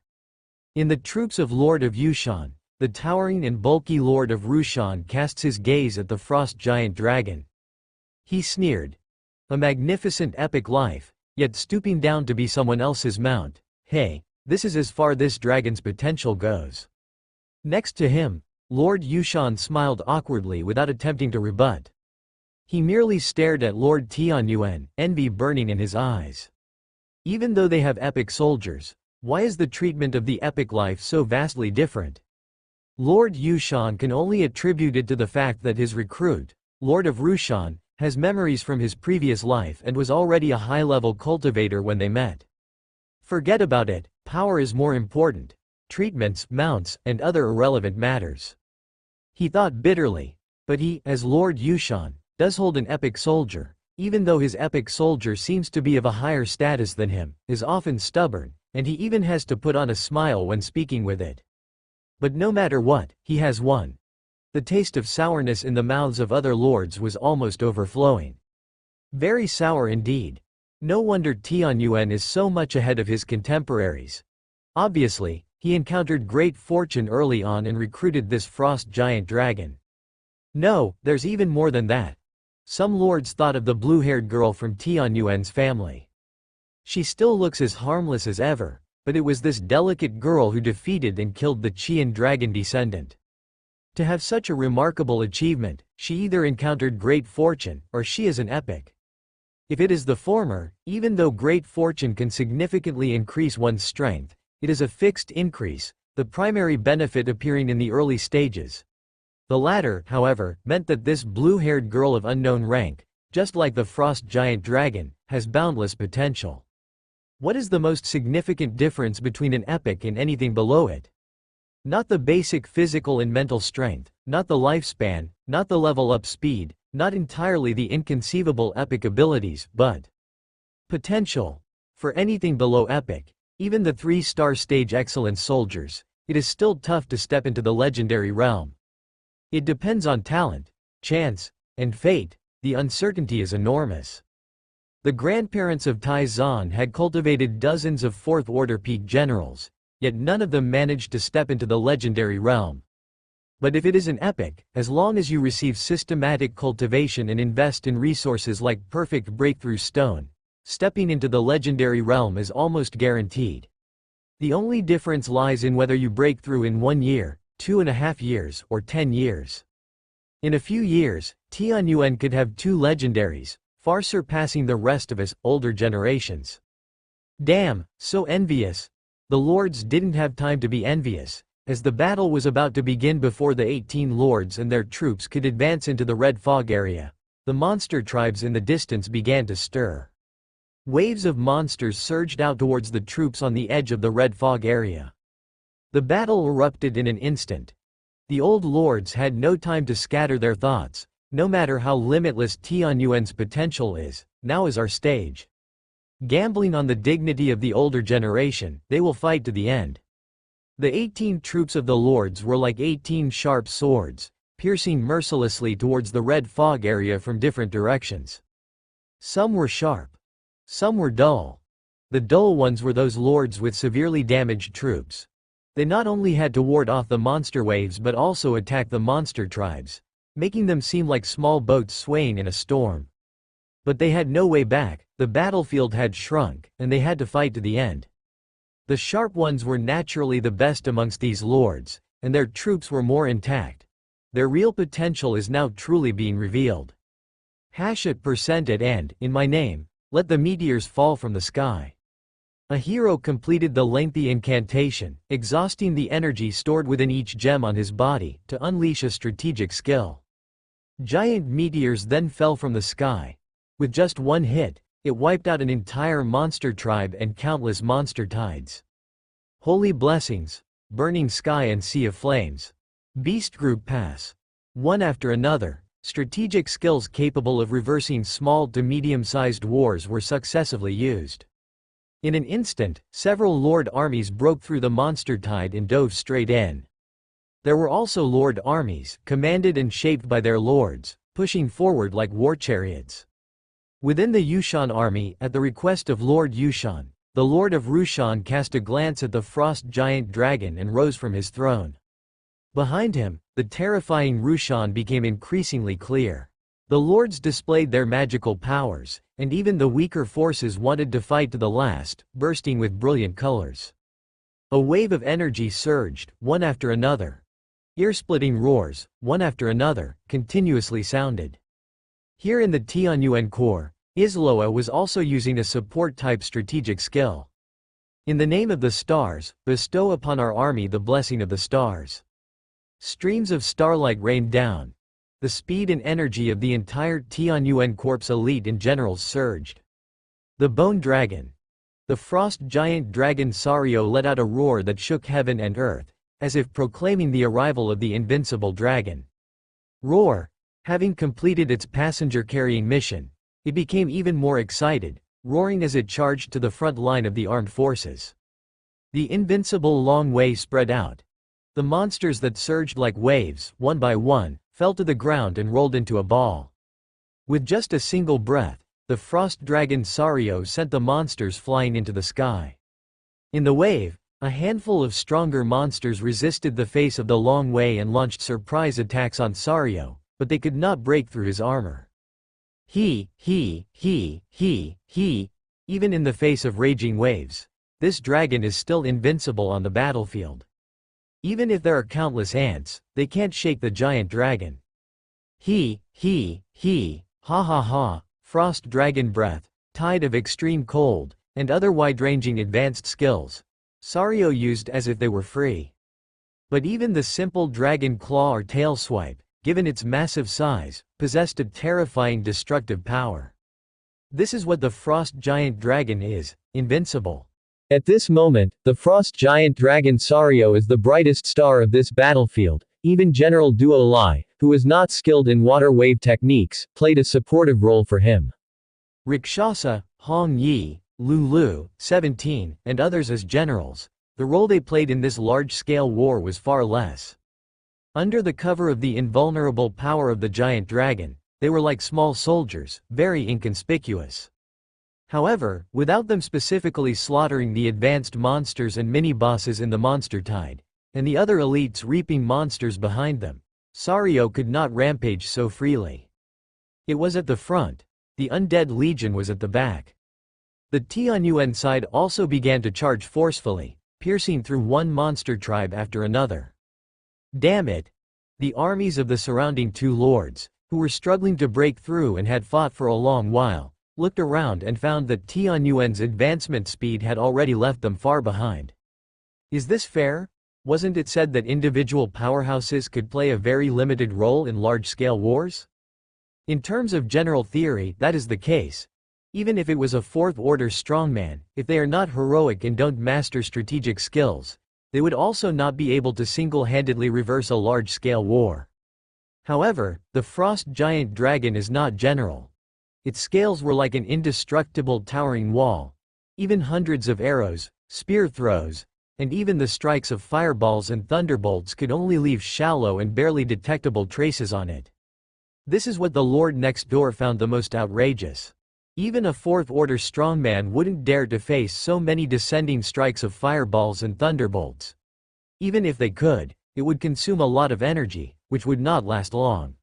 In the troops of Lord of Yushan, the towering and bulky Lord of Rushan casts his gaze at the frost giant dragon. He sneered. A magnificent epic life, yet stooping down to be someone else's mount. Hey, this is as far this dragon's potential goes. Next to him, Lord Yushan smiled awkwardly without attempting to rebut. He merely stared at Lord Tianyuan, envy burning in his eyes. Even though they have epic soldiers, why is the treatment of the epic life so vastly different? Lord Yushan can only attribute it to the fact that his recruit, Lord of Rushan, has memories from his previous life and was already a high-level cultivator when they met. Forget about it, power is more important. Treatments, mounts, and other irrelevant matters. He thought bitterly, but he, as Lord Yushan, does hold an epic soldier, even though his epic soldier seems to be of a higher status than him, is often stubborn, and he even has to put on a smile when speaking with it. But no matter what, he has won. The taste of sourness in the mouths of other lords was almost overflowing. Very sour indeed. No wonder Tianyuan is so much ahead of his contemporaries. Obviously, he encountered great fortune early on and recruited this frost giant dragon. No, there's even more than that. Some lords thought of the blue-haired girl from Tianyuan's family. She still looks as harmless as ever, but it was this delicate girl who defeated and killed the Qian dragon descendant. To have such a remarkable achievement, she either encountered great fortune, or she is an epic. If it is the former, even though great fortune can significantly increase one's strength, it is a fixed increase, the primary benefit appearing in the early stages. The latter, however, meant that this blue-haired girl of unknown rank, just like the frost giant dragon, has boundless potential. What is the most significant difference between an epic and anything below it? Not the basic physical and mental strength, not the lifespan, not the level-up speed, not entirely the inconceivable epic abilities, but potential. For anything below epic, even the 3-star stage excellence soldiers, it is still tough to step into the legendary realm. It depends on talent, chance, and fate. The uncertainty is enormous. The grandparents of Tai Zan had cultivated dozens of 4th-order peak generals, yet none of them managed to step into the legendary realm. But if it is an epic, as long as you receive systematic cultivation and invest in resources like perfect breakthrough stone, stepping into the legendary realm is almost guaranteed. The only difference lies in whether you break through in 1 year, 2.5 years, or 10 years. In a few years, Tianyuan could have 2 legendaries, far surpassing the rest of his older generations. Damn, so envious. The lords didn't have time to be envious, as the battle was about to begin before the 18 lords and their troops could advance into the Red Fog area. The monster tribes in the distance began to stir. Waves of monsters surged out towards the troops on the edge of the Red Fog area. The battle erupted in an instant. The old lords had no time to scatter their thoughts. No matter how limitless Tianyuan's potential is, now is our stage. Gambling on the dignity of the older generation, they will fight to the end. The 18 troops of the lords were like 18 sharp swords, piercing mercilessly towards the Red Fog area from different directions. Some were sharp. Some were dull. The dull ones were those lords with severely damaged troops. They not only had to ward off the monster waves but also attack the monster tribes, making them seem like small boats swaying in a storm. But they had no way back, the battlefield had shrunk, and they had to fight to the end. The sharp ones were naturally the best amongst these lords, and their troops were more intact. Their real potential is now truly being revealed. #% at end, in my name, let the meteors fall from the sky. A hero completed the lengthy incantation, exhausting the energy stored within each gem on his body, to unleash a strategic skill. Giant meteors then fell from the sky. With just one hit, it wiped out an entire monster tribe and countless monster tides. Holy blessings, burning sky and sea of flames. Beast group pass. One after another, strategic skills capable of reversing small to medium-sized wars were successively used. In an instant, several lord armies broke through the monster tide and dove straight in. There were also lord armies, commanded and shaped by their lords, pushing forward like war chariots. Within the Yushan army, at the request of Lord Yushan, the Lord of Rushan cast a glance at the frost giant dragon and rose from his throne. Behind him, the terrifying Rushan became increasingly clear. The lords displayed their magical powers, and even the weaker forces wanted to fight to the last, bursting with brilliant colors. A wave of energy surged, one after another. Ear-splitting roars, one after another, continuously sounded. Here in the Tianyuan Corps, Isloa was also using a support-type strategic skill. In the name of the stars, bestow upon our army the blessing of the stars. Streams of starlight rained down. The speed and energy of the entire Tianyuan Corps elite and generals surged. The Bone Dragon. The frost giant dragon Sario let out a roar that shook heaven and earth, as if proclaiming the arrival of the invincible dragon. Roar. Having completed its passenger-carrying mission, it became even more excited, roaring as it charged to the front line of the armed forces. The invincible long way spread out. The monsters that surged like waves, one by one, fell to the ground and rolled into a ball. With just a single breath, the frost dragon Sario sent the monsters flying into the sky. In the wave, a handful of stronger monsters resisted the face of the long way and launched surprise attacks on Sario, but they could not break through his armor. Even in the face of raging waves, this dragon is still invincible on the battlefield. Even if there are countless ants, they can't shake the giant dragon. Ha ha ha, frost dragon breath, tide of extreme cold, and other wide-ranging advanced skills Sario used as if they were free. But even the simple dragon claw or tail swipe, given its massive size, possessed a terrifying destructive power. This is what the frost giant dragon is, invincible. At this moment, the frost giant dragon Sario is the brightest star of this battlefield. Even General Duo Lai, who was not skilled in water wave techniques, played a supportive role for him. Rakshasa, Hong Yi, Lulu, 17, and others as generals, the role they played in this large-scale war was far less. Under the cover of the invulnerable power of the giant dragon, they were like small soldiers, very inconspicuous. However, without them specifically slaughtering the advanced monsters and mini-bosses in the monster tide, and the other elites reaping monsters behind them, Sario could not rampage so freely. It was at the front. The Undead Legion was at the back. The Tianyuan side also began to charge forcefully, piercing through one monster tribe after another. Damn it! The armies of the surrounding two lords, who were struggling to break through and had fought for a long while, looked around and found that Tianyuan's advancement speed had already left them far behind. Is this fair? Wasn't it said that individual powerhouses could play a very limited role in large-scale wars? In terms of general theory, that is the case. Even if it was a fourth-order strongman, if they are not heroic and don't master strategic skills, they would also not be able to single-handedly reverse a large-scale war. However, the frost giant dragon is not general. Its scales were like an indestructible towering wall. Even hundreds of arrows, spear throws, and even the strikes of fireballs and thunderbolts could only leave shallow and barely detectable traces on it. This is what the Lord next door found the most outrageous. Even a fourth-order strongman wouldn't dare to face so many descending strikes of fireballs and thunderbolts. Even if they could, it would consume a lot of energy, which would not last long.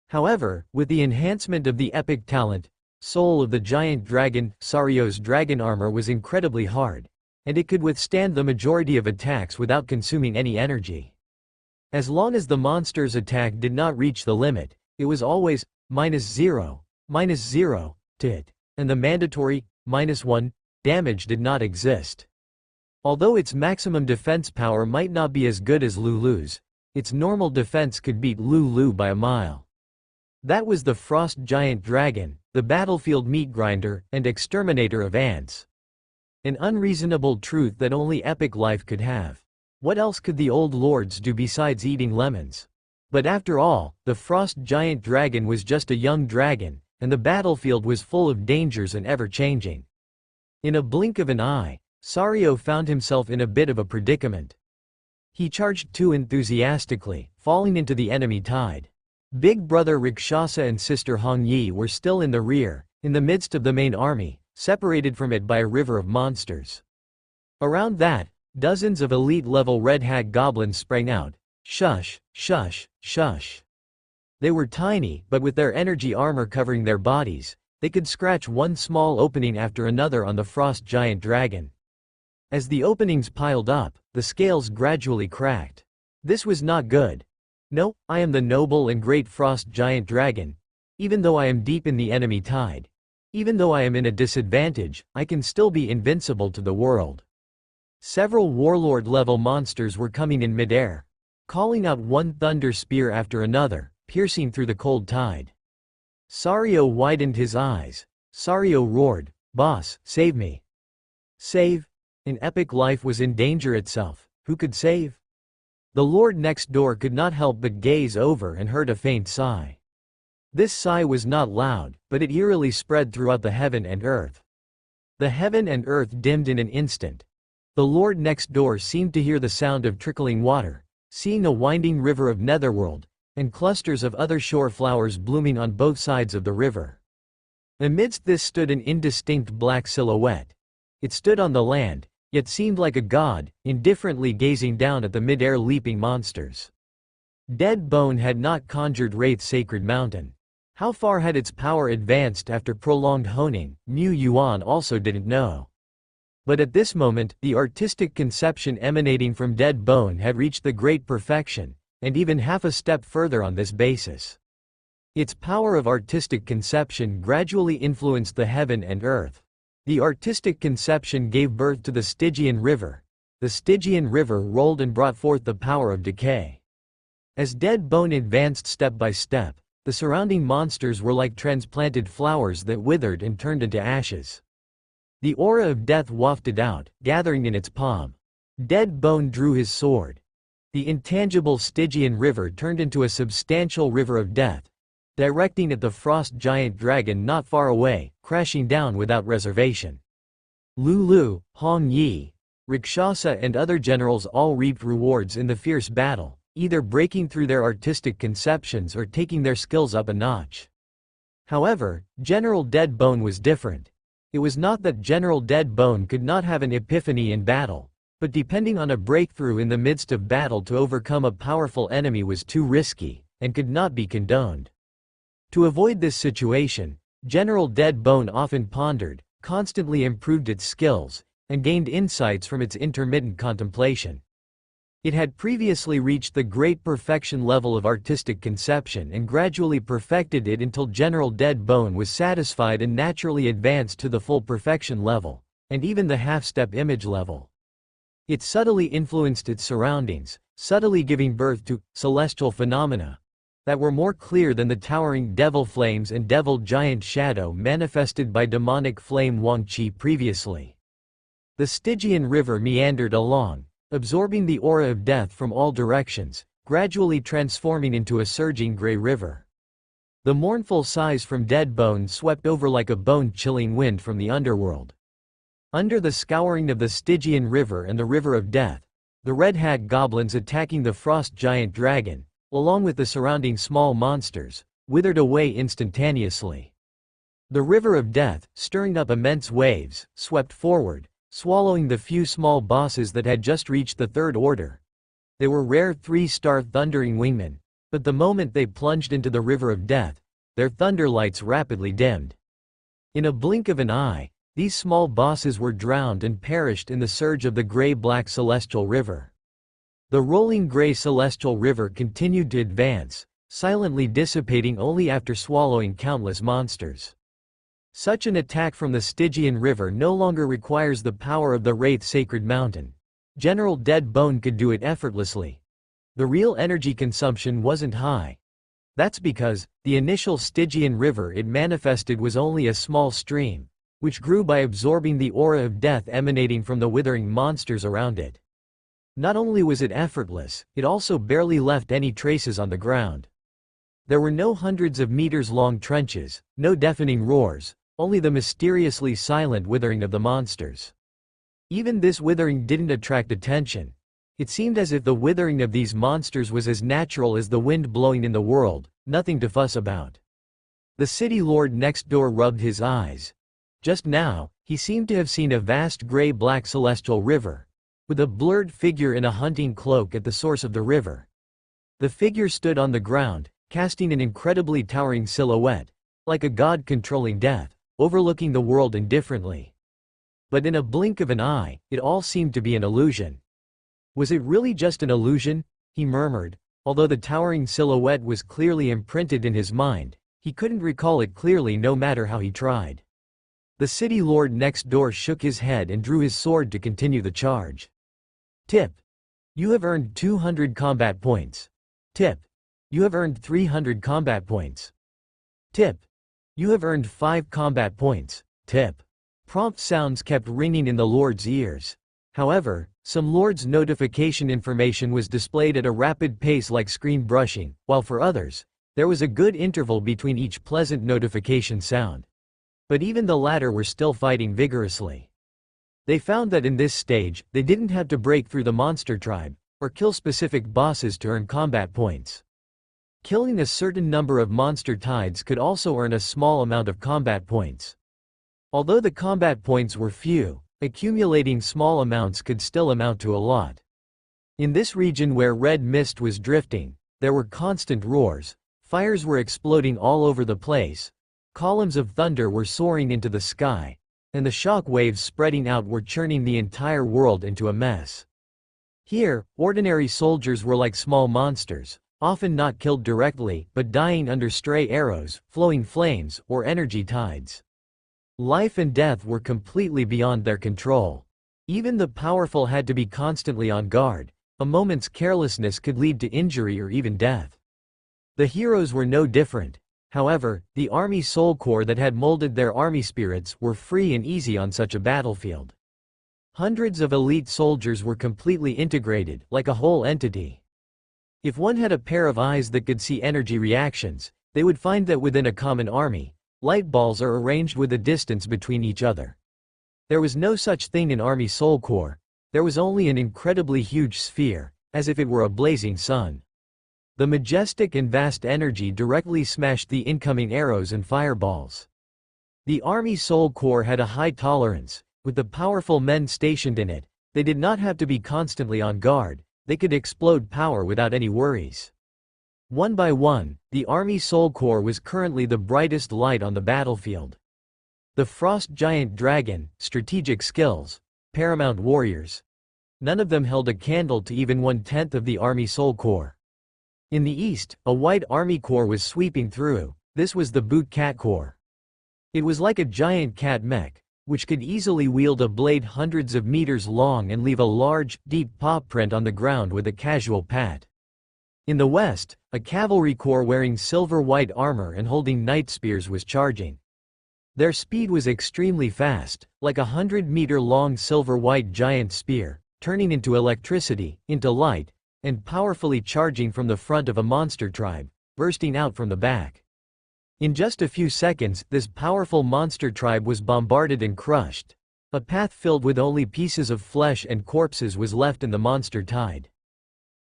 However, with the enhancement of the epic talent, Soul of the Giant Dragon, Sario's dragon armor was incredibly hard, and it could withstand the majority of attacks without consuming any energy. As long as the monster's attack did not reach the limit, it was always -0 to it, and the mandatory -1 damage did not exist. Although its maximum defense power might not be as good as Lulu's, its normal defense could beat Lulu by a mile. That was the frost giant dragon, the battlefield meat grinder and exterminator of ants. An unreasonable truth that only epic life could have. What else could the old lords do besides eating lemons? But after all, the frost giant dragon was just a young dragon, and the battlefield was full of dangers and ever-changing. In a blink of an eye, Sario found himself in a bit of a predicament. He charged too enthusiastically, falling into the enemy tide. Big brother Rakshasa and sister Hong Yi were still in the rear, in the midst of the main army, separated from it by a river of monsters. Around that, dozens of elite-level red hag goblins sprang out. Shush, shush, shush. They were tiny, but with their energy armor covering their bodies, they could scratch one small opening after another on the frost giant dragon. As the openings piled up, the scales gradually cracked. This was not good. No, I am the noble and great frost giant dragon. Even though I am deep in the enemy tide, even though I am in a disadvantage, I can still be invincible to the world. Several warlord-level monsters were coming in midair, calling out one thunder spear after another, piercing through the cold tide. Sario widened his eyes. Sario roared, "Boss, save me." Save? An epic life was in danger itself. Who could save? The lord next door could not help but gaze over and heard a faint sigh. This sigh was not loud, but it eerily spread throughout the heaven and earth. The heaven and earth dimmed in an instant. The lord next door seemed to hear the sound of trickling water, seeing a winding river of netherworld, and clusters of other shore flowers blooming on both sides of the river. Amidst this stood an indistinct black silhouette. It stood on the land, yet seemed like a god, indifferently gazing down at the mid-air leaping monsters. Dead Bone had not conjured Wraith's sacred mountain. How far had its power advanced after prolonged honing, Mu Yuan also didn't know. But at this moment, the artistic conception emanating from Dead Bone had reached the great perfection, and even half a step further on this basis. Its power of artistic conception gradually influenced the heaven and earth. The artistic conception gave birth to the Stygian River. The Stygian River rolled and brought forth the power of decay. As Dead Bone advanced step by step, the surrounding monsters were like transplanted flowers that withered and turned into ashes. The aura of death wafted out, gathering in its palm. Dead Bone drew his sword. The intangible Stygian River turned into a substantial river of death, directing at the frost giant dragon not far away, crashing down without reservation. Lulu, Hong Yi, Rakshasa and other generals all reaped rewards in the fierce battle, either breaking through their artistic conceptions or taking their skills up a notch. However, General Dead Bone was different. It was not that General Dead Bone could not have an epiphany in battle, but depending on a breakthrough in the midst of battle to overcome a powerful enemy was too risky, and could not be condoned. To avoid this situation, General Dead Bone often pondered, constantly improved its skills, and gained insights from its intermittent contemplation. It had previously reached the great perfection level of artistic conception and gradually perfected it until General Dead Bone was satisfied and naturally advanced to the full perfection level, and even the half-step image level. It subtly influenced its surroundings, subtly giving birth to celestial phenomena that were more clear than the towering devil flames and devil giant shadow manifested by demonic flame Wang Qi previously. The Stygian River meandered along, absorbing the aura of death from all directions, gradually transforming into a surging gray river. The mournful sighs from Dead Bone swept over like a bone-chilling wind from the underworld. Under the scouring of the Stygian River and the River of Death, the Red Hag goblins attacking the frost giant dragon, along with the surrounding small monsters, withered away instantaneously. The River of Death, stirring up immense waves, swept forward, swallowing the few small bosses that had just reached the Third Order. They were rare 3-star thundering wingmen, but the moment they plunged into the River of Death, their thunder lights rapidly dimmed. In a blink of an eye, these small bosses were drowned and perished in the surge of the gray-black celestial river. The rolling gray celestial river continued to advance, silently dissipating only after swallowing countless monsters. Such an attack from the Stygian River no longer requires the power of the Wraith Sacred Mountain. General Dead Bone could do it effortlessly. The real energy consumption wasn't high. That's because, the initial Stygian River it manifested was only a small stream, which grew by absorbing the aura of death emanating from the withering monsters around it. Not only was it effortless, it also barely left any traces on the ground. There were no hundreds of meters long trenches, no deafening roars, only the mysteriously silent withering of the monsters. Even this withering didn't attract attention. It seemed as if the withering of these monsters was as natural as the wind blowing in the world, nothing to fuss about. The city lord next door rubbed his eyes. Just now, he seemed to have seen a vast gray-black celestial river, with a blurred figure in a hunting cloak at the source of the river. The figure stood on the ground, casting an incredibly towering silhouette, like a god controlling death, overlooking the world indifferently. But in a blink of an eye, it all seemed to be an illusion. Was it really just an illusion? He murmured. Although the towering silhouette was clearly imprinted in his mind, he couldn't recall it clearly no matter how he tried. The city lord next door shook his head and drew his sword to continue the charge. Tip. You have earned 200 combat points. Tip. You have earned 300 combat points. Tip. You have earned 5 combat points. Tip. Prompt sounds kept ringing in the lord's ears. However, some lords' notification information was displayed at a rapid pace like screen brushing, while for others, there was a good interval between each pleasant notification sound. But even the latter were still fighting vigorously. They found that in this stage, they didn't have to break through the monster tribe, or kill specific bosses to earn combat points. Killing a certain number of monster tides could also earn a small amount of combat points. Although the combat points were few, accumulating small amounts could still amount to a lot. In this region where red mist was drifting, there were constant roars, fires were exploding all over the place, columns of thunder were soaring into the sky, and the shock waves spreading out were churning the entire world into a mess. Here, ordinary soldiers were like small monsters, often not killed directly, but dying under stray arrows, flowing flames, or energy tides. Life and death were completely beyond their control. Even the powerful had to be constantly on guard. A moment's carelessness could lead to injury or even death. The heroes were no different. However, the army soul core that had molded their army spirits were free and easy on such a battlefield. Hundreds of elite soldiers were completely integrated, like a whole entity. If one had a pair of eyes that could see energy reactions, they would find that within a common army, light balls are arranged with a distance between each other. There was no such thing in Army Soul Core. There was only an incredibly huge sphere, as if it were a blazing sun. The majestic and vast energy directly smashed the incoming arrows and fireballs. The Army Soul Core had a high tolerance. With the powerful men stationed in it, they did not have to be constantly on guard. They could explode power without any worries. One by one, the Army Soul Core was currently the brightest light on the battlefield. The Frost Giant Dragon, strategic skills, paramount warriors. None of them held a candle to even 1/10 of the Army Soul Core. In the east, a white army corps was sweeping through. This was the Boot Cat Corps. It was like a giant cat mech, which could easily wield a blade hundreds of meters long and leave a large, deep paw print on the ground with a casual pat. In the west, a cavalry corps wearing silver-white armor and holding knight spears was charging. Their speed was extremely fast, like a 100-meter-long silver-white giant spear, turning into electricity, into light, and powerfully charging from the front of a monster tribe, bursting out from the back. In just a few seconds, this powerful monster tribe was bombarded and crushed. A path filled with only pieces of flesh and corpses was left in the monster tide.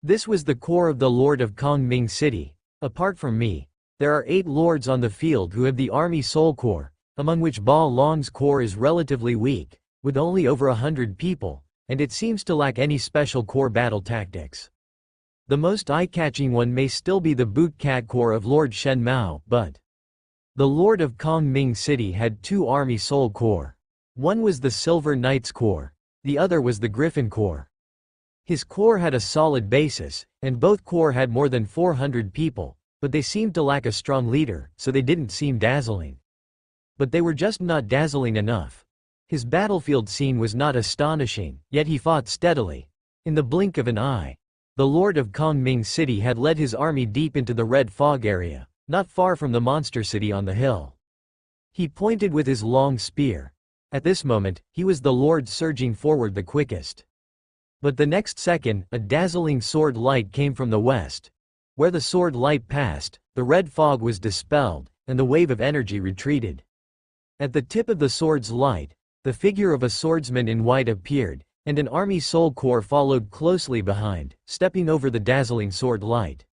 This was the core of the Lord of Kong Ming City. Apart from me, there are 8 lords on the field who have the Army Soul Core, among which Ba Long's core is relatively weak, with only over 100 people, and it seems to lack any special core battle tactics. The most eye-catching one may still be the Boot Cat Corps of Lord Shen Mao, but the Lord of Kong Ming City had 2 Army Soul Corps. One was the Silver Knights Corps, the other was the Griffin Corps. His corps had a solid basis, and both corps had more than 400 people, but they seemed to lack a strong leader, so they didn't seem dazzling. But they were just not dazzling enough. His battlefield scene was not astonishing, yet he fought steadily. In the blink of an eye, the Lord of Kong Ming City had led his army deep into the red fog area, not far from the monster city on the hill. He pointed with his long spear. At this moment, he was the Lord surging forward the quickest. But the next second, a dazzling sword light came from the west. Where the sword light passed, the red fog was dispelled, and the wave of energy retreated. At the tip of the sword's light, the figure of a swordsman in white appeared, and an Army Soul Corps followed closely behind, stepping over the dazzling sword light.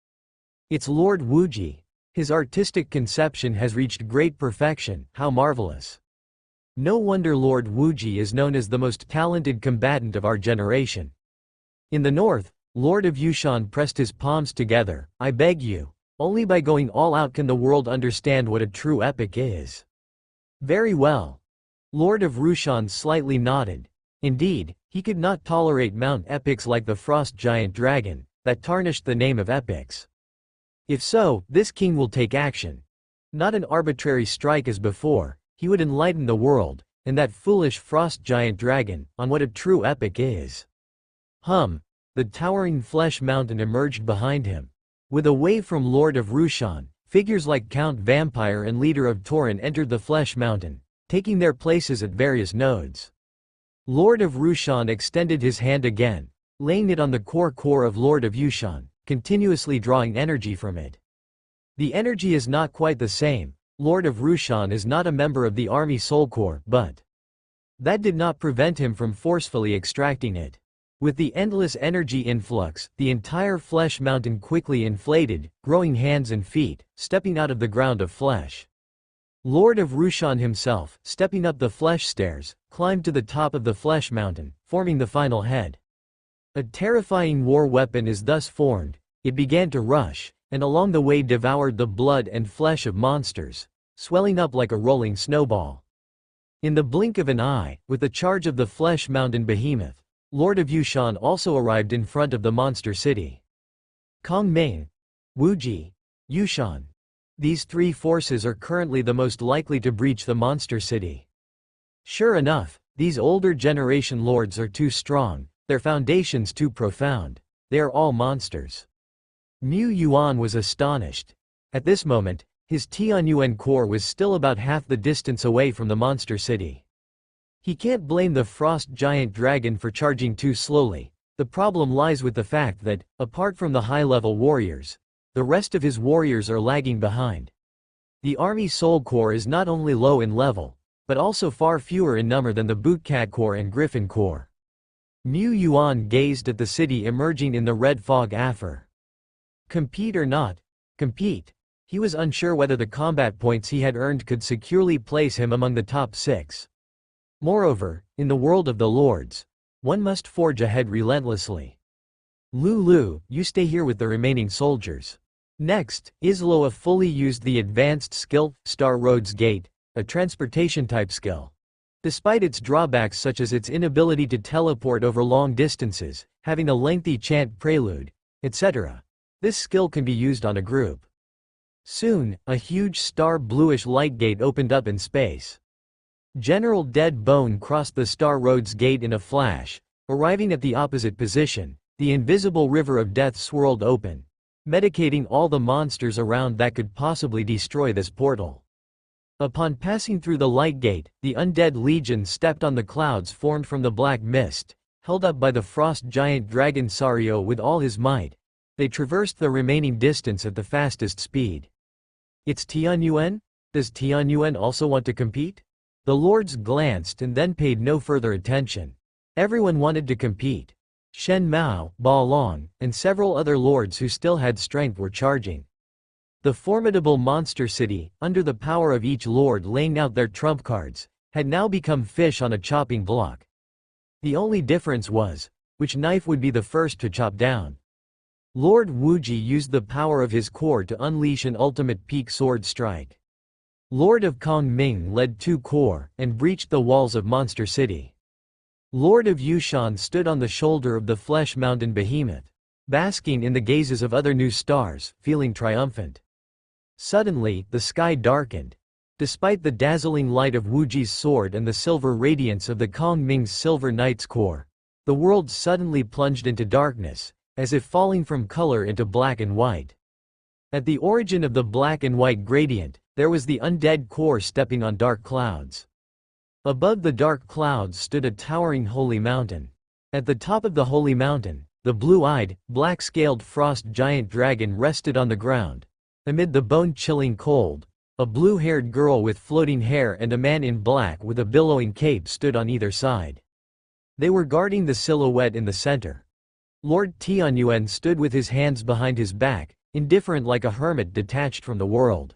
It's Lord Wuji. His artistic conception has reached great perfection. How marvelous! No wonder Lord Wuji is known as the most talented combatant of our generation. In the north, Lord of Yushan pressed his palms together. I beg you, only by going all out can the world understand what a true epic is. Very well. Lord of Rushan slightly nodded. Indeed, he could not tolerate mount epics like the Frost Giant Dragon, that tarnished the name of epics. If so, this king will take action. Not an arbitrary strike as before, he would enlighten the world, and that foolish Frost Giant Dragon, on what a true epic is. The towering flesh mountain emerged behind him. With a wave from Lord of Rushan, figures like Count Vampire and leader of Torin entered the flesh mountain, taking their places at various nodes. Lord of Rushan extended his hand again, laying it on the core of Lord of Yushan, continuously drawing energy from it. The energy is not quite the same. Lord of Rushan is not a member of the Army Soul Corps, but That did not prevent him from forcefully extracting it. With the endless energy influx, the entire flesh mountain quickly inflated, growing hands and feet, stepping out of the ground of flesh. Lord of Rushan himself, stepping up the flesh stairs, climbed to the top of the flesh mountain, forming the final head. A terrifying war weapon is thus formed. It began to rush, and along the way devoured the blood and flesh of monsters, swelling up like a rolling snowball. In the blink of an eye, with the charge of the flesh mountain behemoth, Lord of Yushan also arrived in front of the monster city. Kongming, Wuji, Yushan. These three forces are currently the most likely to breach the monster city. Sure enough, these older generation lords are too strong, their foundations too profound. They are all monsters. Mu Yuan was astonished. At this moment, his Tianyuan core was still about half the distance away from the monster city. He can't blame the frost giant dragon for charging too slowly. The problem lies with the fact that, apart from the high-level warriors, the rest of his warriors are lagging behind. The army soul core is not only low in level, but also far fewer in number than the Bootcat core and Griffin core. Mu Yuan gazed at the city emerging in the red fog after. Compete or not? Compete. He was unsure whether the combat points he had earned could securely place him among the top 6. Moreover, in the world of the lords, one must forge ahead relentlessly. Lulu, you stay here with the remaining soldiers. Next, Isloa fully used the advanced skill, Star Road's Gate, a transportation-type skill. Despite its drawbacks such as its inability to teleport over long distances, having a lengthy chant prelude, etc., this skill can be used on a group. Soon, a huge star bluish light gate opened up in space. General Dead Bone crossed the Star Road's gate in a flash. Arriving at the opposite position, the invisible river of death swirled open, medicating all the monsters around that could possibly destroy this portal. Upon passing through the light gate, the undead legion stepped on the clouds formed from the black mist, held up by the frost giant dragon Sario with all his might. They traversed the remaining distance at the fastest speed. It's Tianyuan? Does Tianyuan also want to compete? The lords glanced and then paid no further attention. Everyone wanted to compete. Shen Mao, Ba Long, and several other lords who still had strength were charging. The formidable monster city, under the power of each lord laying out their trump cards, had now become fish on a chopping block. The only difference was, which knife would be the first to chop down. Lord Wuji used the power of his core to unleash an ultimate peak sword strike. Lord of Kongming led 2 core, and breached the walls of Monster City. Lord of Yushan stood on the shoulder of the Flesh Mountain behemoth, basking in the gazes of other new stars, feeling triumphant. Suddenly, the sky darkened. Despite the dazzling light of Wuji's sword and the silver radiance of the Kongming's Silver Knight's core, the world suddenly plunged into darkness, as if falling from color into black and white. At the origin of the black and white gradient, there was the undead core stepping on dark clouds. Above the dark clouds stood a towering holy mountain. At the top of the holy mountain, the blue-eyed, black-scaled frost giant dragon rested on the ground. Amid the bone-chilling cold, a blue-haired girl with floating hair and a man in black with a billowing cape stood on either side. They were guarding the silhouette in the center. Lord Tianyuan stood with his hands behind his back, indifferent like a hermit detached from the world.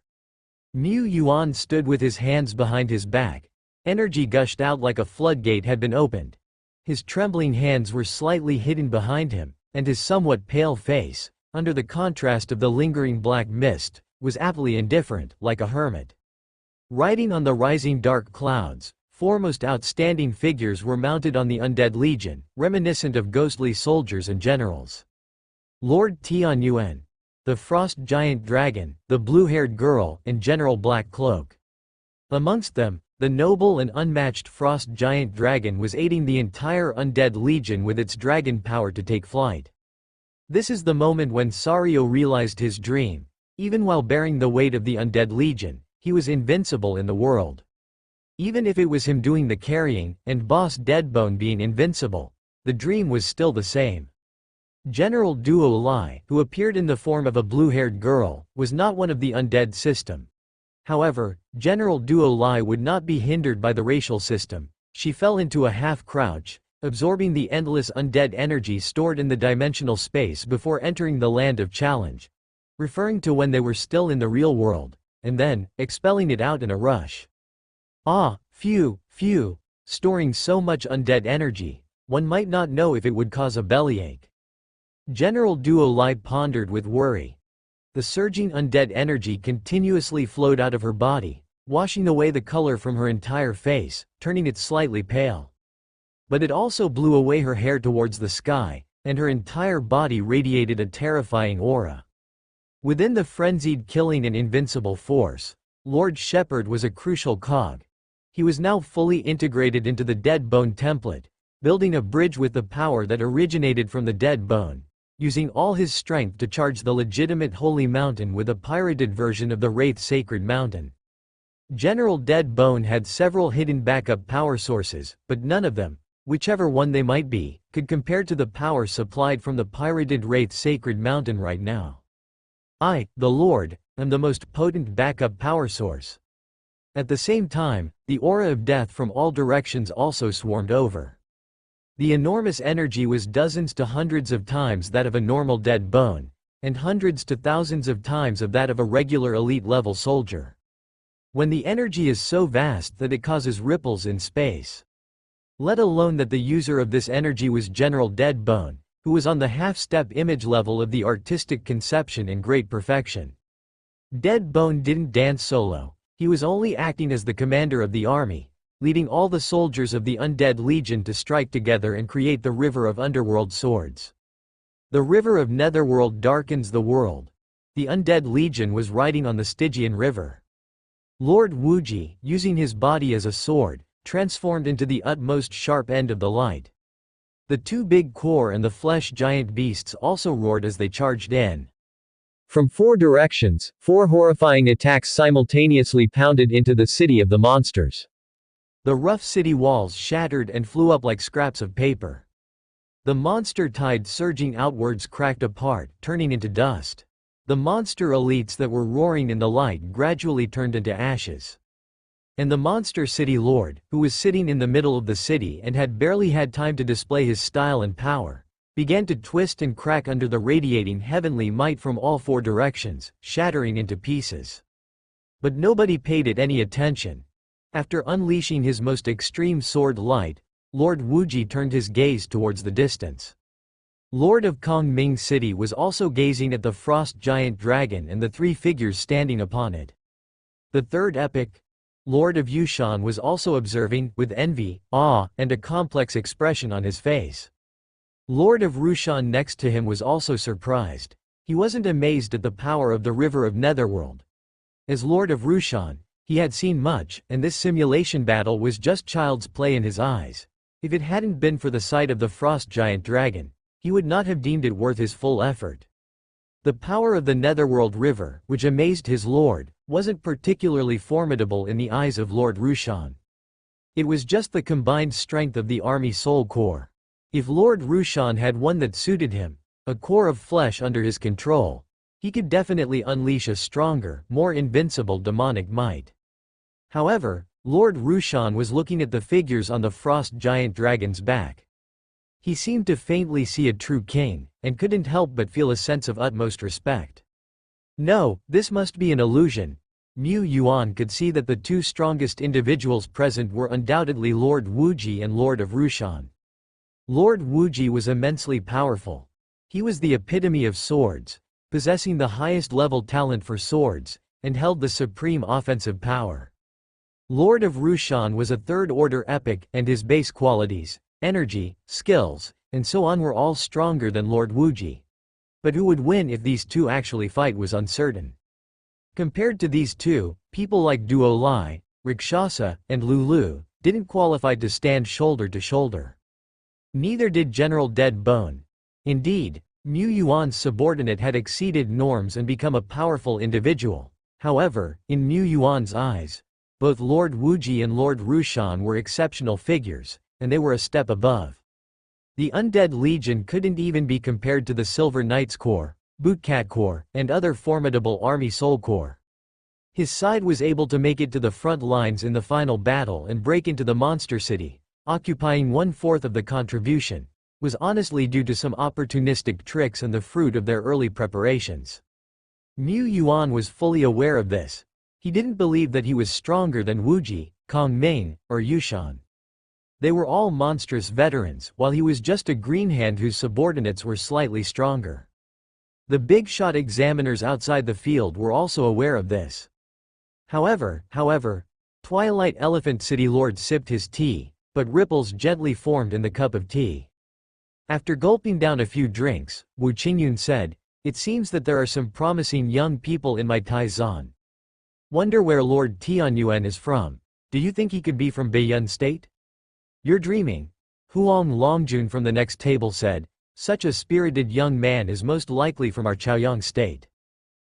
Mu Yuan stood with his hands behind his back. Energy gushed out like a floodgate had been opened. His trembling hands were slightly hidden behind him, and his somewhat pale face, under the contrast of the lingering black mist, was aptly indifferent, like a hermit. Riding on the rising dark clouds, 4 most outstanding figures were mounted on the undead legion, reminiscent of ghostly soldiers and generals. Lord Tianyuan, the frost giant dragon, the blue-haired girl, and General Black Cloak. Amongst them, the noble and unmatched frost giant dragon was aiding the entire undead legion with its dragon power to take flight. This is the moment when Sario realized his dream. Even while bearing the weight of the undead legion, he was invincible in the world. Even if it was him doing the carrying, and Boss Deadbone being invincible, the dream was still the same. General Duo Lai, who appeared in the form of a blue-haired girl, was not one of the undead system. However, General Duo Lai would not be hindered by the racial system. She fell into a half-crouch, absorbing the endless undead energy stored in the dimensional space before entering the land of challenge, referring to when they were still in the real world, and then, expelling it out in a rush. Ah, phew, storing so much undead energy, one might not know if it would cause a bellyache. General Duo Lai pondered with worry. The surging undead energy continuously flowed out of her body, washing away the color from her entire face, turning it slightly pale. But it also blew away her hair towards the sky, and her entire body radiated a terrifying aura. Within the frenzied killing and invincible force, Lord Shepard was a crucial cog. He was now fully integrated into the Dead Bone template, building a bridge with the power that originated from the Dead Bone, using all his strength to charge the legitimate Holy Mountain with a pirated version of the Wraith Sacred Mountain. General Dead Bone had several hidden backup power sources, but none of them, whichever one they might be, could compare to the power supplied from the pirated Wraith Sacred Mountain right now. I, the Lord, am the most potent backup power source. At the same time, the aura of death from all directions also swarmed over. The enormous energy was dozens to hundreds of times that of a normal Dead Bone, and hundreds to thousands of times of that of a regular elite-level soldier. When the energy is so vast that it causes ripples in space. Let alone that the user of this energy was General Dead Bone, who was on the half-step image level of the artistic conception in great perfection. Dead Bone didn't dance solo, he was only acting as the commander of the army, leading all the soldiers of the Undead Legion to strike together and create the River of Underworld Swords. The River of Netherworld darkens the world. The Undead Legion was riding on the Stygian River. Lord Wuji, using his body as a sword, transformed into the utmost sharp end of the light. The two big core and the flesh giant beasts also roared as they charged in. From four directions, four horrifying attacks simultaneously pounded into the city of the monsters. The rough city walls shattered and flew up like scraps of paper. The monster tide surging outwards cracked apart, turning into dust. The monster elites that were roaring in the light gradually turned into ashes. And the monster city lord, who was sitting in the middle of the city and had barely had time to display his style and power, began to twist and crack under the radiating heavenly might from all four directions, shattering into pieces. But nobody paid it any attention. After unleashing his most extreme sword light, Lord Wuji turned his gaze towards the distance. Lord of Kong Ming City was also gazing at the frost giant dragon and the three figures standing upon it. The third epic, Lord of Yushan, was also observing, with envy, awe, and a complex expression on his face. Lord of Rushan next to him was also surprised. He wasn't amazed at the power of the River of Netherworld. As Lord of Rushan, he had seen much, and this simulation battle was just child's play in his eyes. If it hadn't been for the sight of the frost giant dragon, he would not have deemed it worth his full effort. The power of the Netherworld River, which amazed his lord, wasn't particularly formidable in the eyes of Lord Rushan. It was just the combined strength of the army soul core. If Lord Rushan had one that suited him, a core of flesh under his control, he could definitely unleash a stronger, more invincible demonic might. However, Lord Rushan was looking at the figures on the frost giant dragon's back. He seemed to faintly see a true king, and couldn't help but feel a sense of utmost respect. No, this must be an illusion. Mu Yuan could see that the two strongest individuals present were undoubtedly Lord Wuji and Lord of Rushan. Lord Wuji was immensely powerful. He was the epitome of swords, possessing the highest level talent for swords, and held the supreme offensive power. Lord of Rushan was a third-order epic, and his base qualities, energy, skills, and so on were all stronger than Lord Wuji. But who would win if these two actually fight was uncertain. Compared to these two, people like Duo Lai, Rakshasa, and Lulu didn't qualify to stand shoulder to shoulder. Neither did General Dead Bone. Indeed, Mu Yuan's subordinate had exceeded norms and become a powerful individual. However, in Mu Yuan's eyes, both Lord Wuji and Lord Rushan were exceptional figures, and they were a step above. The Undead Legion couldn't even be compared to the Silver Knights Corps, Bootcat Corps, and other formidable Army Soul Corps. His side was able to make it to the front lines in the final battle and break into the Monster City, occupying 1/4 of the contribution, was honestly due to some opportunistic tricks and the fruit of their early preparations. Mu Yuan was fully aware of this. He didn't believe that he was stronger than Wu Ji, Kong Ming, or Yushan. They were all monstrous veterans, while he was just a greenhand whose subordinates were slightly stronger. The big-shot examiners outside the field were also aware of this. However, Twilight Elephant City Lord sipped his tea, but ripples gently formed in the cup of tea. After gulping down a few drinks, Wu Qingyun said, "It seems that there are some promising young people in my Taizan. Wonder where Lord Tianyuan is from. Do you think he could be from Baiyun State?" "You're dreaming," Huang Longjun from the next table said. "Such a spirited young man is most likely from our Chaoyang State."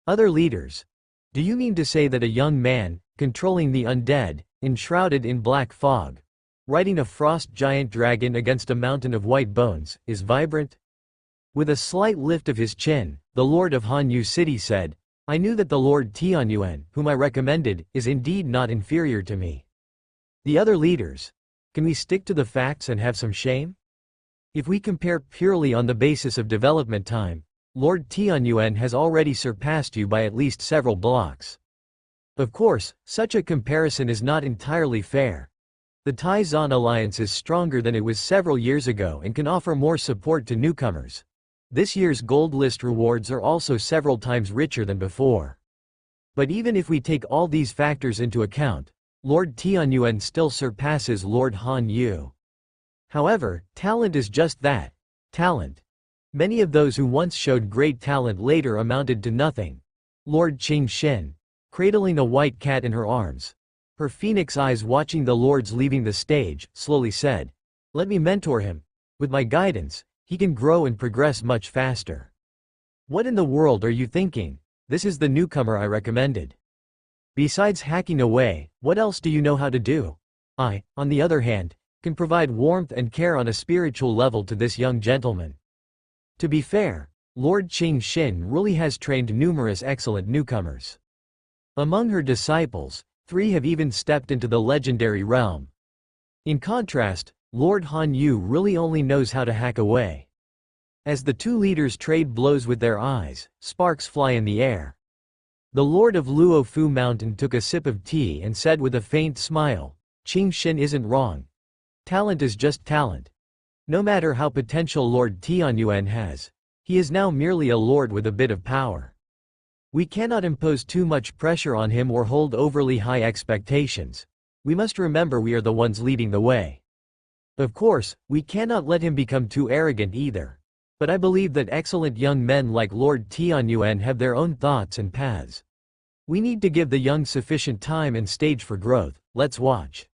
Other leaders. "Do you mean to say that a young man, controlling the undead, enshrouded in black fog, riding a frost giant dragon against a mountain of white bones, is vibrant?" With a slight lift of his chin, the Lord of Hanyu City said, "I knew that the Lord Tianyuan, whom I recommended, is indeed not inferior to me." The other leaders. "Can we stick to the facts and have some shame? If we compare purely on the basis of development time, Lord Tianyuan has already surpassed you by at least several blocks. Of course, such a comparison is not entirely fair. The Taizan Alliance is stronger than it was several years ago and can offer more support to newcomers. This year's gold list rewards are also several times richer than before. But even if we take all these factors into account, Lord Tianyuan still surpasses Lord Han Yu. However, talent is just that, talent. Many of those who once showed great talent later amounted to nothing. Lord Qing Xin, cradling a white cat in her arms, her phoenix eyes watching the lords leaving the stage, slowly said, "Let me mentor him. With my guidance, he can grow and progress much faster." "What in the world are you thinking? This is the newcomer I recommended. Besides hacking away, what else do you know how to do? I, on the other hand, can provide warmth and care on a spiritual level to this young gentleman." To be fair, Lord Qing Xin really has trained numerous excellent newcomers. Among her disciples, 3 have even stepped into the legendary realm. In contrast, Lord Han Yu really only knows how to hack away. As the 2 leaders trade blows with their eyes, sparks fly in the air. The Lord of Luofu Mountain took a sip of tea and said with a faint smile, "Qing Xin isn't wrong. Talent is just talent. No matter how potential Lord Tianyuan has, he is now merely a lord with a bit of power. We cannot impose too much pressure on him or hold overly high expectations. We must remember we are the ones leading the way. Of course, we cannot let him become too arrogant either. But I believe that excellent young men like Lord Tianyuan have their own thoughts and paths. We need to give the young sufficient time and stage for growth. Let's watch."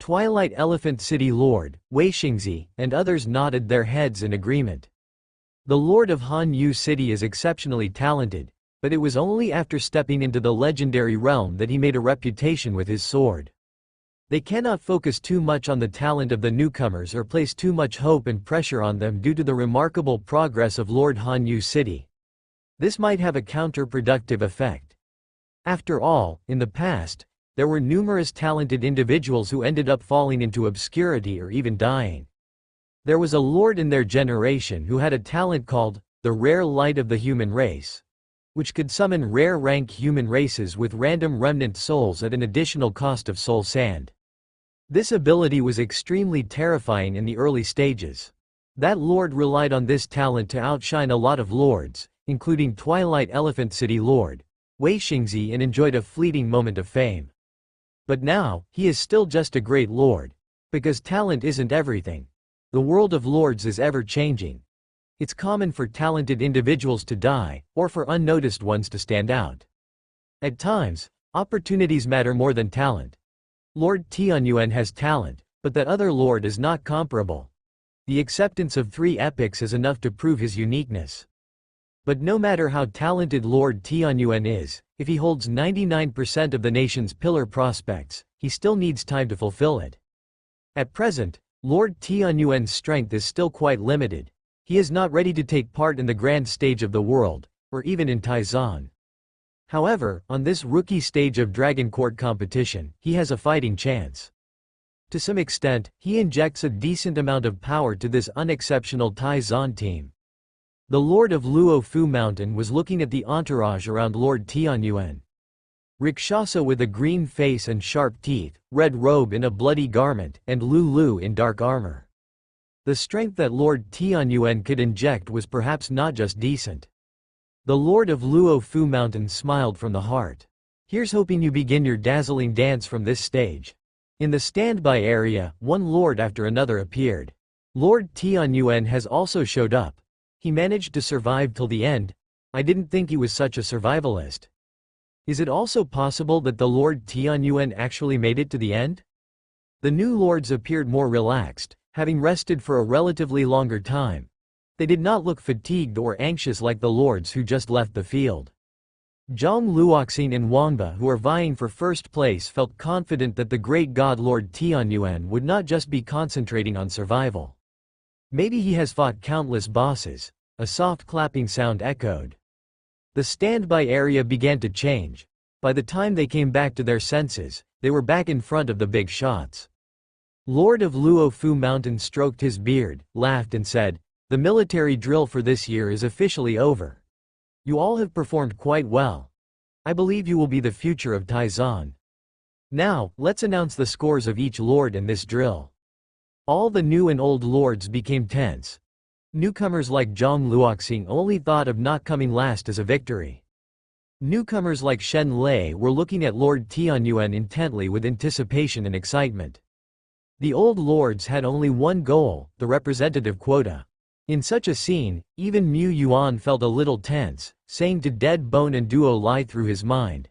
Twilight Elephant City Lord, Wei Xingzi, and others nodded their heads in agreement. The Lord of Han Yu City is exceptionally talented, but it was only after stepping into the legendary realm that he made a reputation with his sword. They cannot focus too much on the talent of the newcomers or place too much hope and pressure on them due to the remarkable progress of Lord Han Yu City. This might have a counterproductive effect. After all, in the past, there were numerous talented individuals who ended up falling into obscurity or even dying. There was a lord in their generation who had a talent called the rare light of the human race, which could summon rare rank human races with random remnant souls at an additional cost of soul sand. This ability was extremely terrifying in the early stages. That lord relied on this talent to outshine a lot of lords, including Twilight Elephant City Lord, Wei Xingzi, and enjoyed a fleeting moment of fame. But now, he is still just a great lord. Because talent isn't everything. The world of lords is ever changing. It's common for talented individuals to die, or for unnoticed ones to stand out. At times, opportunities matter more than talent. Lord Tianyuan has talent, but that other lord is not comparable. The acceptance of 3 epics is enough to prove his uniqueness. But no matter how talented Lord Tianyuan is, if he holds 99% of the nation's pillar prospects, he still needs time to fulfill it. At present, Lord Tianyuan's strength is still quite limited. He is not ready to take part in the grand stage of the world, or even in Taizan. However, on this rookie stage of Dragon Court competition, he has a fighting chance. To some extent, he injects a decent amount of power to this unexceptional Tai-Zan team. The Lord of Luo Fu Mountain was looking at the entourage around Lord Tianyuan. Rakshasa with a green face and sharp teeth, red robe in a bloody garment, and Lu in dark armor. The strength that Lord Tianyuan could inject was perhaps not just decent. The Lord of Luo Fu Mountain smiled from the heart. Here's hoping you begin your dazzling dance from this stage. In the standby area, one lord after another appeared. Lord Tianyuan has also showed up. He managed to survive till the end. I didn't think he was such a survivalist. Is it also possible that the Lord Tianyuan actually made it to the end? The new lords appeared more relaxed, having rested for a relatively longer time. They did not look fatigued or anxious like the lords who just left the field. Zhang Luoxin and Wangba, who are vying for first place, felt confident that the great god Lord Tianyuan would not just be concentrating on survival. Maybe he has fought countless bosses. A soft clapping sound echoed. The standby area began to change. By the time they came back to their senses, they were back in front of the big shots. Lord of Luo Fu Mountain stroked his beard, laughed and said, "The military drill for this year is officially over. You all have performed quite well. I believe you will be the future of Tai-Zan. Now, let's announce the scores of each lord in this drill." All the new and old lords became tense. Newcomers like Zhang Luoxing only thought of not coming last as a victory. Newcomers like Shen Lei were looking at Lord Tianyuan intently with anticipation and excitement. The old lords had only one goal, the representative quota. In such a scene, even Mu Yuan felt a little tense, saying to Dead Bone and Duo Lai through his mind.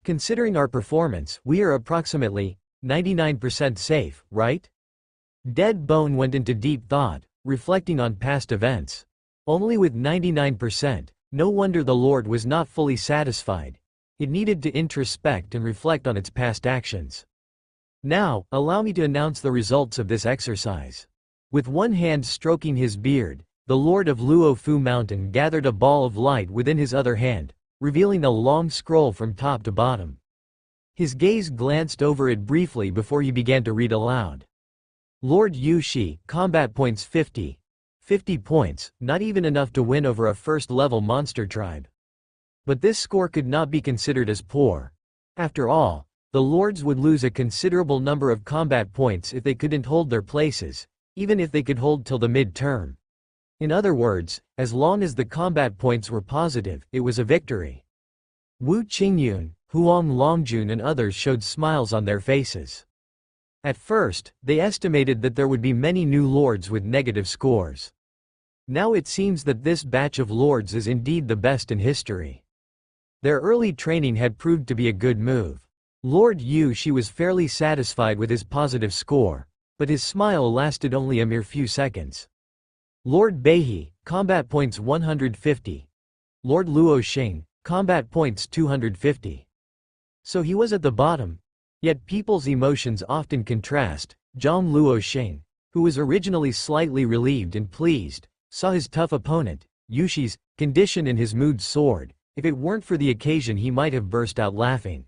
Considering our performance, we are approximately 99% safe, right? Dead Bone went into deep thought, reflecting on past events. Only with 99%, no wonder the Lord was not fully satisfied. It needed to introspect and reflect on its past actions. Now, allow me to announce the results of this exercise. With one hand stroking his beard, the Lord of Luo Fu Mountain gathered a ball of light within his other hand, revealing a long scroll from top to bottom. His gaze glanced over it briefly before he began to read aloud. Lord Yu Shi, combat points 50. 50 points, not even enough to win over a first-level monster tribe. But this score could not be considered as poor. After all, the lords would lose a considerable number of combat points if they couldn't hold their places, even if they could hold till the mid-term. In other words, as long as the combat points were positive, it was a victory. Wu Qingyun, Huang Longjun and others showed smiles on their faces. At first, they estimated that there would be many new lords with negative scores. Now it seems that this batch of lords is indeed the best in history. Their early training had proved to be a good move. Lord Yu Shi was fairly satisfied with his positive score, but his smile lasted only a mere few seconds. Lord Beihe, combat points 150. Lord Luo Xing, combat points 250. So he was at the bottom. Yet people's emotions often contrast. Zhang Luo Xing, who was originally slightly relieved and pleased, saw his tough opponent, Yu Shi's, condition and his mood soared. If it weren't for the occasion he might have burst out laughing.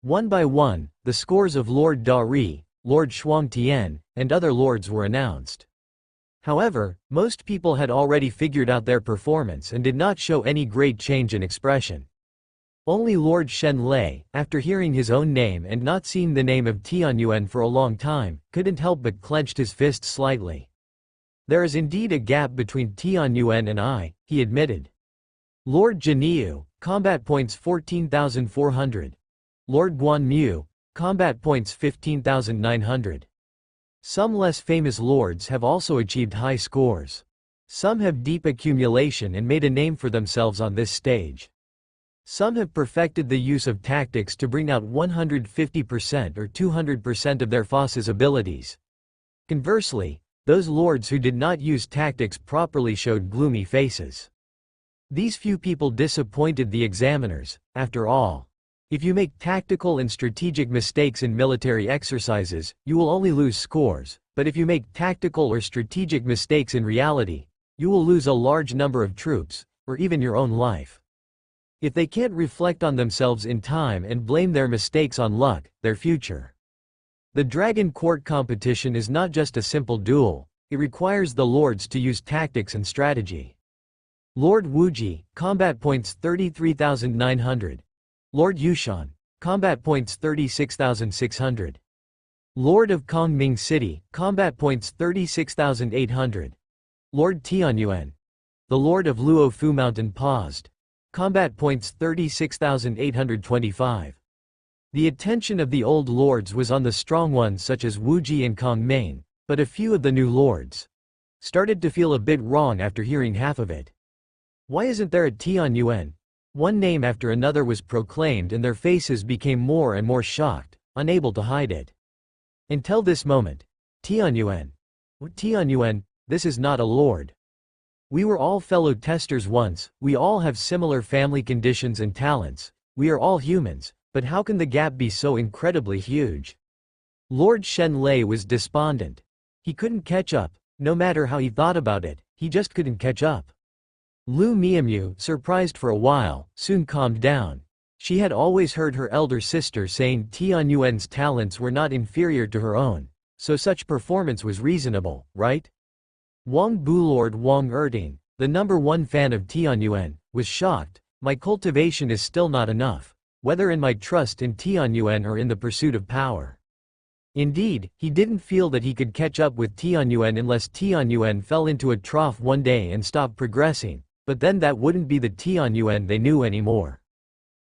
One by one, the scores of Lord Dari, Lord Shuangtian, and other lords were announced. However, most people had already figured out their performance and did not show any great change in expression. Only Lord Shen Lei, after hearing his own name and not seeing the name of Tianyuan for a long time, couldn't help but clenched his fist slightly. There is indeed a gap between Tianyuan and I, he admitted. Lord Janiu, combat points 14,400. Lord Guan Mu, combat points 15,900. Some less famous lords have also achieved high scores. Some have deep accumulation and made a name for themselves on this stage. Some have perfected the use of tactics to bring out 150% or 200% of their force's abilities. Conversely, those lords who did not use tactics properly showed gloomy faces. These few people disappointed the examiners. After all, if you make tactical and strategic mistakes in military exercises, you will only lose scores, but if you make tactical or strategic mistakes in reality, you will lose a large number of troops, or even your own life. If they can't reflect on themselves in time and blame their mistakes on luck, their future The Dragon Court competition is not just a simple duel, it requires the lords to use tactics and strategy. Lord Wuji, combat points 33,900. Lord Yushan, combat points 36,600. Lord of Kongming City, combat points 36,800. Lord Tianyuan, the Lord of Luofu Mountain paused. Combat points 36,825. The attention of the old lords was on the strong ones such as Wuji and Kongming, but a few of the new lords started to feel a bit wrong after hearing half of it. Why isn't there a Tianyuan? One name after another was proclaimed and their faces became more and more shocked, unable to hide it. Until this moment. Tianyuan. Tianyuan, this is not a lord. We were all fellow testers once, we all have similar family conditions and talents, we are all humans, but how can the gap be so incredibly huge? Lord Shen Lei was despondent. He couldn't catch up, no matter how he thought about it, he just couldn't catch up. Lu Mianmu, surprised for a while, soon calmed down. She had always heard her elder sister saying Tianyuan's talents were not inferior to her own, so such performance was reasonable, right? Wang Bulord Wang Erting, the #1 fan of Tianyuan, was shocked. My cultivation is still not enough, whether in my trust in Tianyuan or in the pursuit of power. Indeed, he didn't feel that he could catch up with Tianyuan unless Tianyuan fell into a trough one day and stopped progressing, but then that wouldn't be the Tianyuan they knew anymore.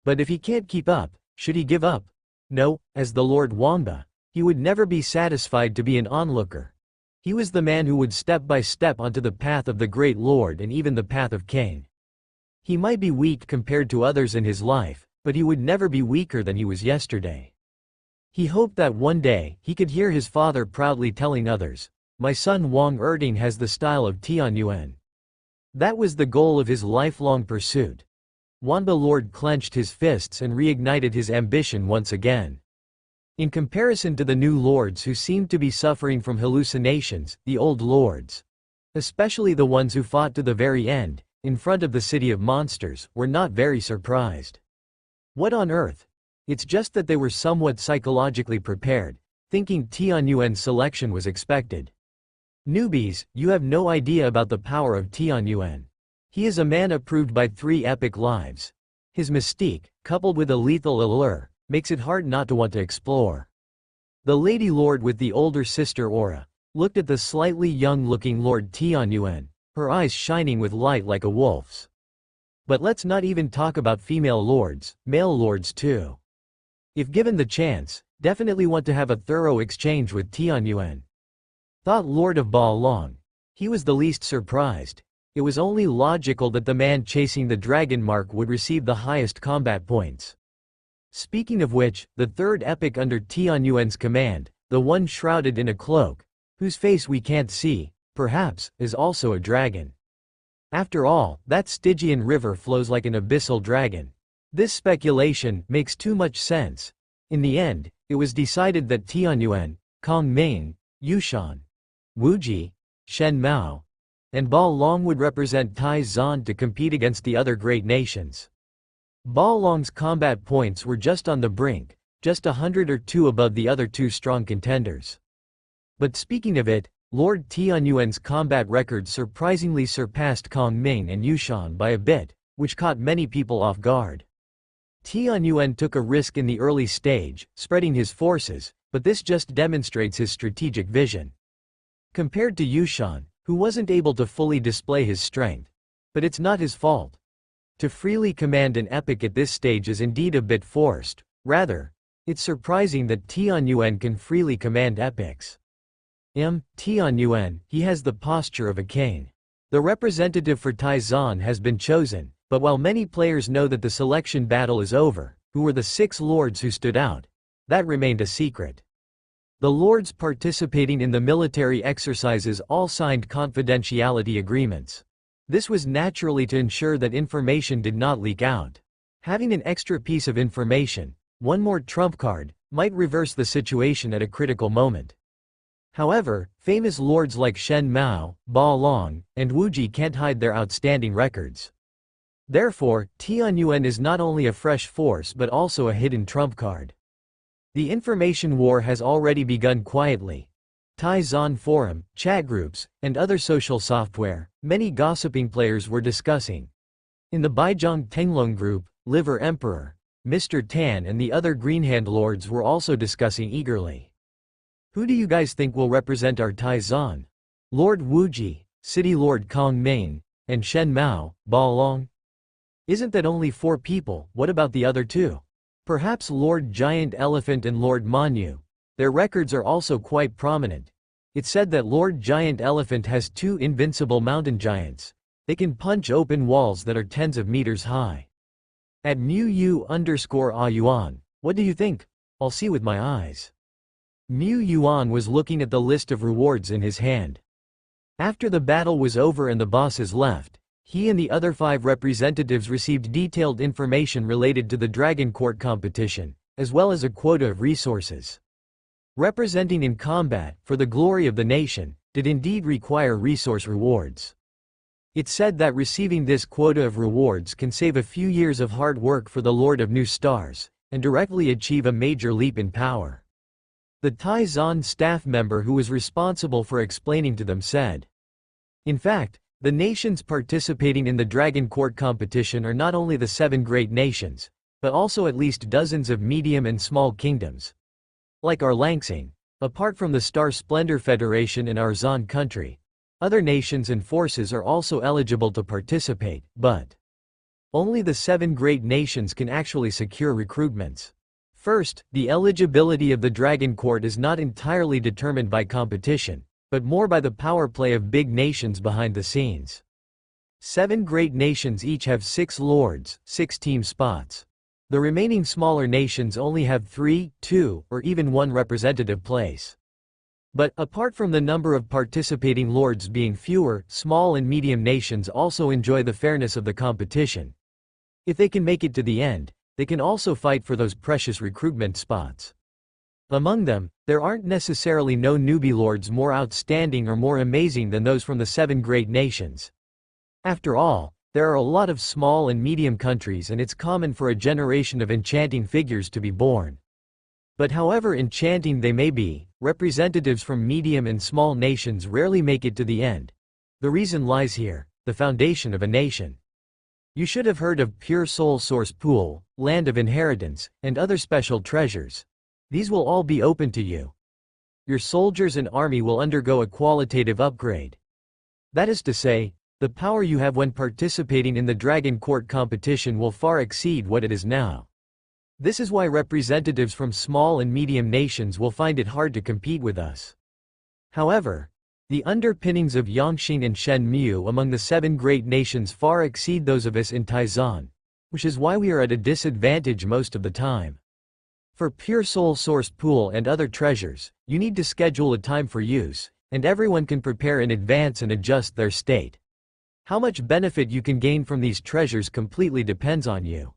But if he can't keep up, should he give up? No, as the Lord Wangba, he would never be satisfied to be an onlooker. He was the man who would step by step onto the path of the Great Lord and even the path of Cain. He might be weak compared to others in his life, but he would never be weaker than he was yesterday. He hoped that one day, he could hear his father proudly telling others, "My son Wang Erting has the style of Tianyuan." That was the goal of his lifelong pursuit. Wanba Lord clenched his fists and reignited his ambition once again. In comparison to the new lords who seemed to be suffering from hallucinations, the old lords, especially the ones who fought to the very end, in front of the city of monsters, were not very surprised. What on earth? It's just that they were somewhat psychologically prepared, thinking Tianyuan's selection was expected. Newbies, you have no idea about the power of Tianyuan. He is a man approved by 3 epic lives. His mystique, coupled with a lethal allure, makes it hard not to want to explore. The Lady Lord with the older sister aura looked at the slightly young-looking Lord Tianyuan, her eyes shining with light like a wolf's. But let's not even talk about female lords, male lords too. If given the chance, definitely want to have a thorough exchange with Tianyuan. Thought Lord of Ba Long. He was the least surprised. It was only logical that the man chasing the dragon mark would receive the highest combat points. Speaking of which, the 3rd epic under Tianyuan's command, the one shrouded in a cloak, whose face we can't see, perhaps, is also a dragon. After all, that Stygian river flows like an abyssal dragon. This speculation makes too much sense. In the end, it was decided that Tianyuan, Kongming, Yushan, Wuji, Shen Mao, and Ba Long would represent Tai Zan to compete against the other great nations. Ba Long's combat points were just on the brink, just 100 or 2 above the other 2 strong contenders. But speaking of it, Lord Tianyuan's combat record surprisingly surpassed Kongming and Yushan by a bit, which caught many people off guard. Tianyuan took a risk in the early stage, spreading his forces, but this just demonstrates his strategic vision. Compared to Yushan, who wasn't able to fully display his strength. But it's not his fault. To freely command an epic at this stage is indeed a bit forced, rather, it's surprising that Tianyuan can freely command epics. Tianyuan, he has the posture of a king. The representative for Tai Zan has been chosen, but while many players know that the selection battle is over, who were the 6 lords who stood out, that remained a secret. The lords participating in the military exercises all signed confidentiality agreements. This was naturally to ensure that information did not leak out. Having an extra piece of information, one more trump card, might reverse the situation at a critical moment. However, famous lords like Shen Mao, Ba Long, and Wuji can't hide their outstanding records. Therefore, Tianyuan is not only a fresh force but also a hidden trump card. The information war has already begun quietly. Taizan forum, chat groups, and other social software, many gossiping players were discussing. In the Baijiang Tenglong group, Liver Emperor, Mr. Tan and the other Greenhand lords were also discussing eagerly. Who do you guys think will represent our Taizan? Lord Wuji, City Lord Kong Ming, and Shen Mao, Ba Long? Isn't that only 4 people? What about the other 2? Perhaps Lord Giant Elephant and Lord Manyu. Their records are also quite prominent. It's said that Lord Giant Elephant has 2 invincible mountain giants. They can punch open walls that are tens of meters high. At Mu_A what do you think? I'll see with my eyes. Mu Yuan was looking at the list of rewards in his hand. After the battle was over and the bosses left, he and the other 5 representatives received detailed information related to the Dragon Court competition, as well as a quota of resources. Representing in combat, for the glory of the nation, did indeed require resource rewards. It's said that receiving this quota of rewards can save a few years of hard work for the Lord of New Stars, and directly achieve a major leap in power. The Taizan staff member who was responsible for explaining to them said. In fact, the nations participating in the Dragon Court competition are not only the 7 great nations, but also at least dozens of medium and small kingdoms. Like our Langsing, apart from the Star Splendor Federation in our Zan country, other nations and forces are also eligible to participate, but only the 7 great nations can actually secure recruitments. First, the eligibility of the Dragon Court is not entirely determined by competition, but more by the power play of big nations behind the scenes. 7 great nations each have 6 lords, 6 team spots. The remaining smaller nations only have 3, 2, or even 1 representative place. But, apart from the number of participating lords being fewer, small and medium nations also enjoy the fairness of the competition. If they can make it to the end, they can also fight for those precious recruitment spots. Among them, there aren't necessarily no newbie lords more outstanding or more amazing than those from the 7 great nations. After all, there are a lot of small and medium countries and it's common for a generation of enchanting figures to be born. But however enchanting they may be, representatives from medium and small nations rarely make it to the end. The reason lies here, the foundation of a nation. You should have heard of Pure Soul Source Pool, Land of Inheritance, and other special treasures. These will all be open to you. Your soldiers and army will undergo a qualitative upgrade. That is to say, the power you have when participating in the Dragon Court competition will far exceed what it is now. This is why representatives from small and medium nations will find it hard to compete with us. However, the underpinnings of Yangqing and Shenmue among the 7 great nations far exceed those of us in Taizan, which is why we are at a disadvantage most of the time. For Pure Soul Source Pool and other treasures, you need to schedule a time for use, and everyone can prepare in advance and adjust their state. How much benefit you can gain from these treasures completely depends on you.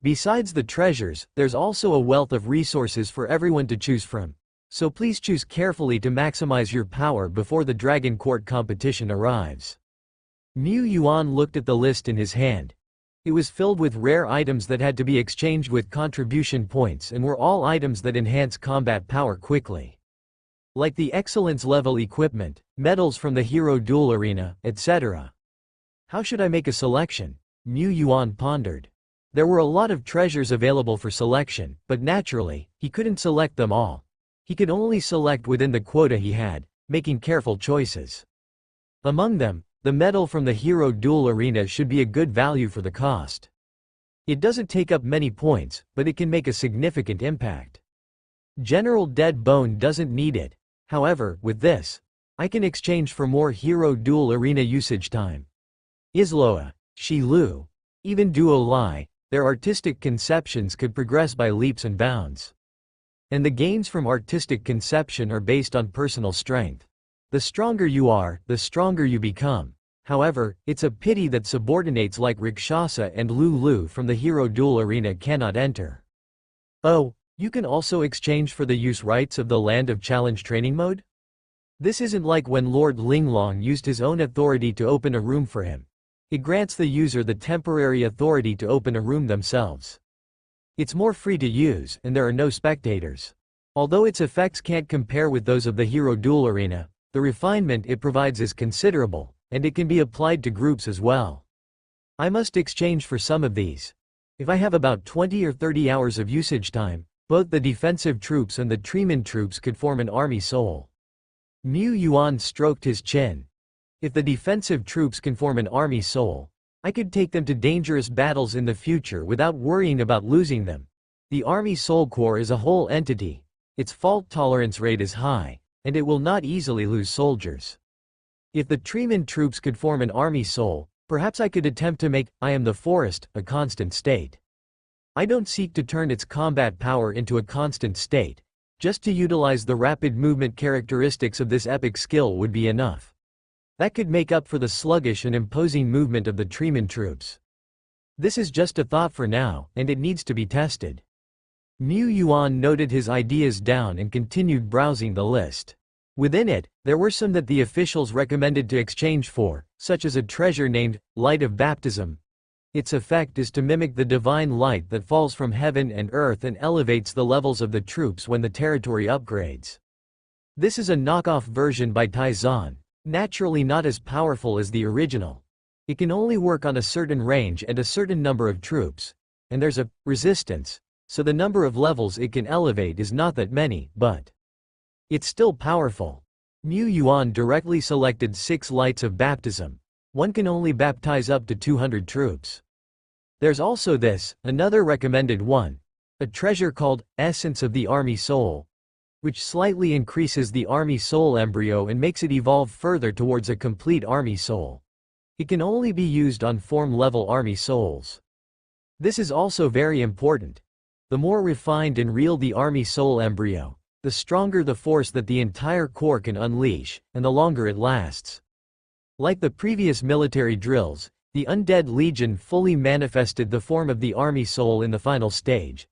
Besides the treasures, there's also a wealth of resources for everyone to choose from. So please choose carefully to maximize your power before the Dragon Court competition arrives. Mu Yuan looked at the list in his hand. It was filled with rare items that had to be exchanged with contribution points and were all items that enhance combat power quickly. Like the excellence level equipment, medals from the hero duel arena, etc. How should I make a selection? Mu Yuan pondered. There were a lot of treasures available for selection, but naturally, he couldn't select them all. He could only select within the quota he had, making careful choices. Among them, the medal from the hero duel arena should be a good value for the cost. It doesn't take up many points, but it can make a significant impact. General Dead Bone doesn't need it. However, with this, I can exchange for more hero duel arena usage time. Isloa, Shi Lu, even Duo Lai, their artistic conceptions could progress by leaps and bounds. And the gains from artistic conception are based on personal strength. The stronger you are, the stronger you become. However, it's a pity that subordinates like Rakshasa and Lulu from the hero duel arena cannot enter. Oh, you can also exchange for the use rights of the Land of Challenge training mode? This isn't like when Lord Linglong used his own authority to open a room for him. It grants the user the temporary authority to open a room themselves. It's more free to use, and there are no spectators. Although its effects can't compare with those of the Hero Duel Arena, the refinement it provides is considerable, and it can be applied to groups as well. I must exchange for some of these. If I have about 20 or 30 hours of usage time, both the defensive troops and the Treeman troops could form an army soul. Mu Yuan stroked his chin. If the defensive troops can form an army soul, I could take them to dangerous battles in the future without worrying about losing them. The Army Soul Core is a whole entity. Its fault tolerance rate is high, and it will not easily lose soldiers. If the Treeman troops could form an army soul, perhaps I could attempt to make I Am the Forest a constant state. I don't seek to turn its combat power into a constant state. Just to utilize the rapid movement characteristics of this epic skill would be enough. That could make up for the sluggish and imposing movement of the Treeman troops. This is just a thought for now, and it needs to be tested. Mu Yuan noted his ideas down and continued browsing the list. Within it, there were some that the officials recommended to exchange for, such as a treasure named Light of Baptism. Its effect is to mimic the divine light that falls from heaven and earth and elevates the levels of the troops when the territory upgrades. This is a knockoff version by Taizan, naturally not as powerful as the original. It can only work on a certain range and a certain number of troops, and there's a resistance, so the number of levels it can elevate is not that many, but it's still powerful. Mu Yuan directly selected 6 lights of baptism. One can only baptize up to 200 troops. There's also this, another recommended one, a treasure called Essence of the Army Soul, which slightly increases the Army Soul embryo and makes it evolve further towards a complete Army Soul. It can only be used on form-level Army Souls. This is also very important. The more refined and real the Army Soul embryo, the stronger the force that the entire core can unleash, and the longer it lasts. Like the previous military drills, the Undead Legion fully manifested the form of the Army Soul in the final stage.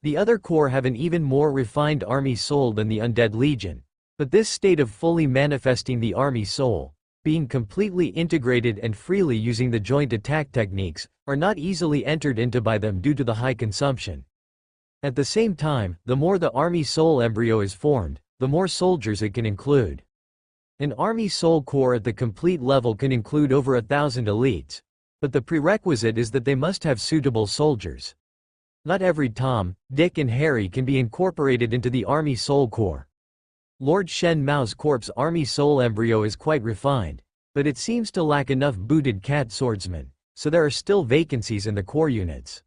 The other corps have an even more refined Army Soul than the Undead Legion, but this state of fully manifesting the Army Soul, being completely integrated and freely using the joint attack techniques, are not easily entered into by them due to the high consumption. At the same time, the more the Army Soul embryo is formed, the more soldiers it can include. An Army Soul Corps at the complete level can include over 1,000 elites, but the prerequisite is that they must have suitable soldiers. Not every Tom, Dick and Harry can be incorporated into the Army Soul Corps. Lord Shen Mao's corpse Army Soul embryo is quite refined, but it seems to lack enough booted cat swordsmen, so there are still vacancies in the core units.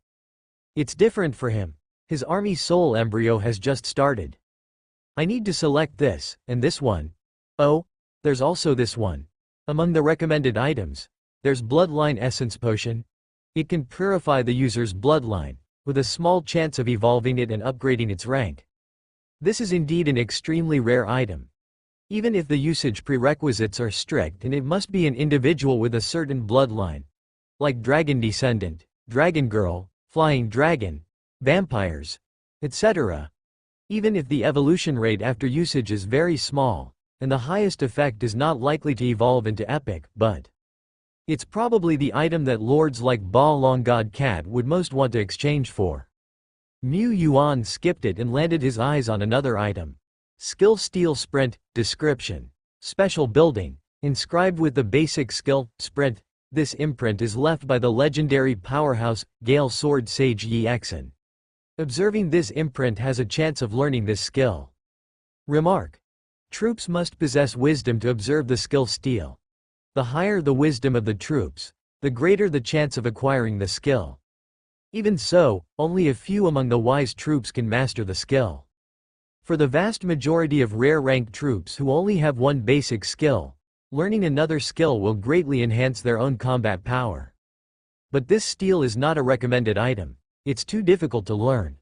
It's different for him. His Army Soul embryo has just started. I need to select this, and this one. Oh, there's also this one. Among the recommended items, there's Bloodline Essence Potion. It can purify the user's bloodline, with a small chance of evolving it and upgrading its rank. This is indeed an extremely rare item. Even if the usage prerequisites are strict and it must be an individual with a certain bloodline, like Dragon Descendant, Dragon Girl, Flying Dragon, Vampires, etc. Even if the evolution rate after usage is very small, and the highest effect is not likely to evolve into epic, but it's probably the item that lords like Ba Long God Cat would most want to exchange for. Mu Yuan skipped it and landed his eyes on another item. Skill Steel Sprint, Description. Special Building, inscribed with the basic skill, Sprint. This imprint is left by the legendary powerhouse, Gale Sword Sage Yi Exen. Observing this imprint has a chance of learning this skill. Remark. Troops must possess wisdom to observe the skill Steel. The higher the wisdom of the troops, the greater the chance of acquiring the skill. Even so, only a few among the wise troops can master the skill. For the vast majority of rare-ranked troops who only have one basic skill, learning another skill will greatly enhance their own combat power. But this steel is not a recommended item. It's too difficult to learn.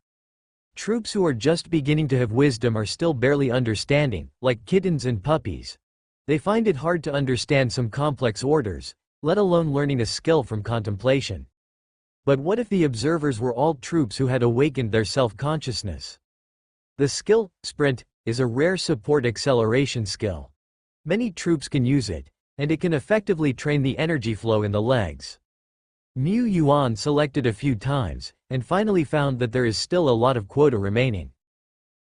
Troops who are just beginning to have wisdom are still barely understanding, like kittens and puppies. They find it hard to understand some complex orders, let alone learning a skill from contemplation. But what if the observers were all troops who had awakened their self-consciousness? The skill, Sprint, is a rare support acceleration skill. Many troops can use it, and it can effectively train the energy flow in the legs. Mu Yuan selected a few times, and finally found that there is still a lot of quota remaining.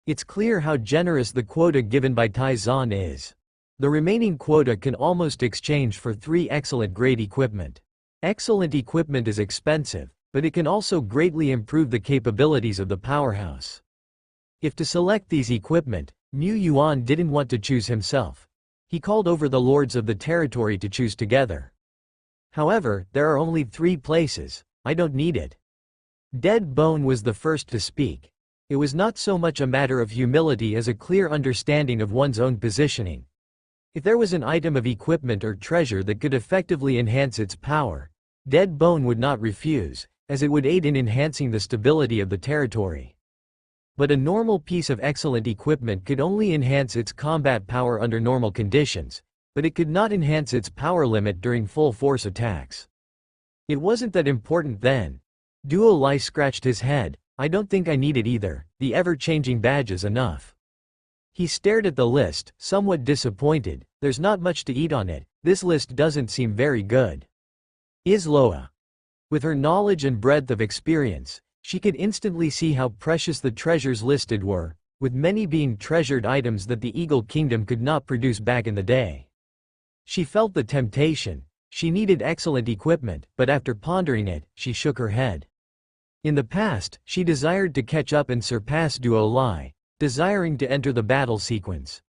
It's clear how generous the quota given by Tai Zhan is. The remaining quota can almost exchange for 3 excellent grade equipment. Excellent equipment is expensive, but it can also greatly improve the capabilities of the powerhouse. If to select these equipment, Mu Yuan didn't want to choose himself. He called over the lords of the territory to choose together. However, there are only 3 places. I don't need it. Dead Bone was the first to speak. It was not so much a matter of humility as a clear understanding of one's own positioning. If there was an item of equipment or treasure that could effectively enhance its power, Dead Bone would not refuse, as it would aid in enhancing the stability of the territory. But a normal piece of excellent equipment could only enhance its combat power under normal conditions, but it could not enhance its power limit during full force attacks. It wasn't that important then. Duo Lai scratched his head. I don't think I need it either, the ever-changing badge is enough. He stared at the list, somewhat disappointed. There's not much to eat on it, this list doesn't seem very good. Isloa. With her knowledge and breadth of experience, she could instantly see how precious the treasures listed were, with many being treasured items that the Eagle Kingdom could not produce back in the day. She felt the temptation. She needed excellent equipment, but after pondering it, she shook her head. In the past, she desired to catch up and surpass Duo Lai, desiring to enter the battle sequence.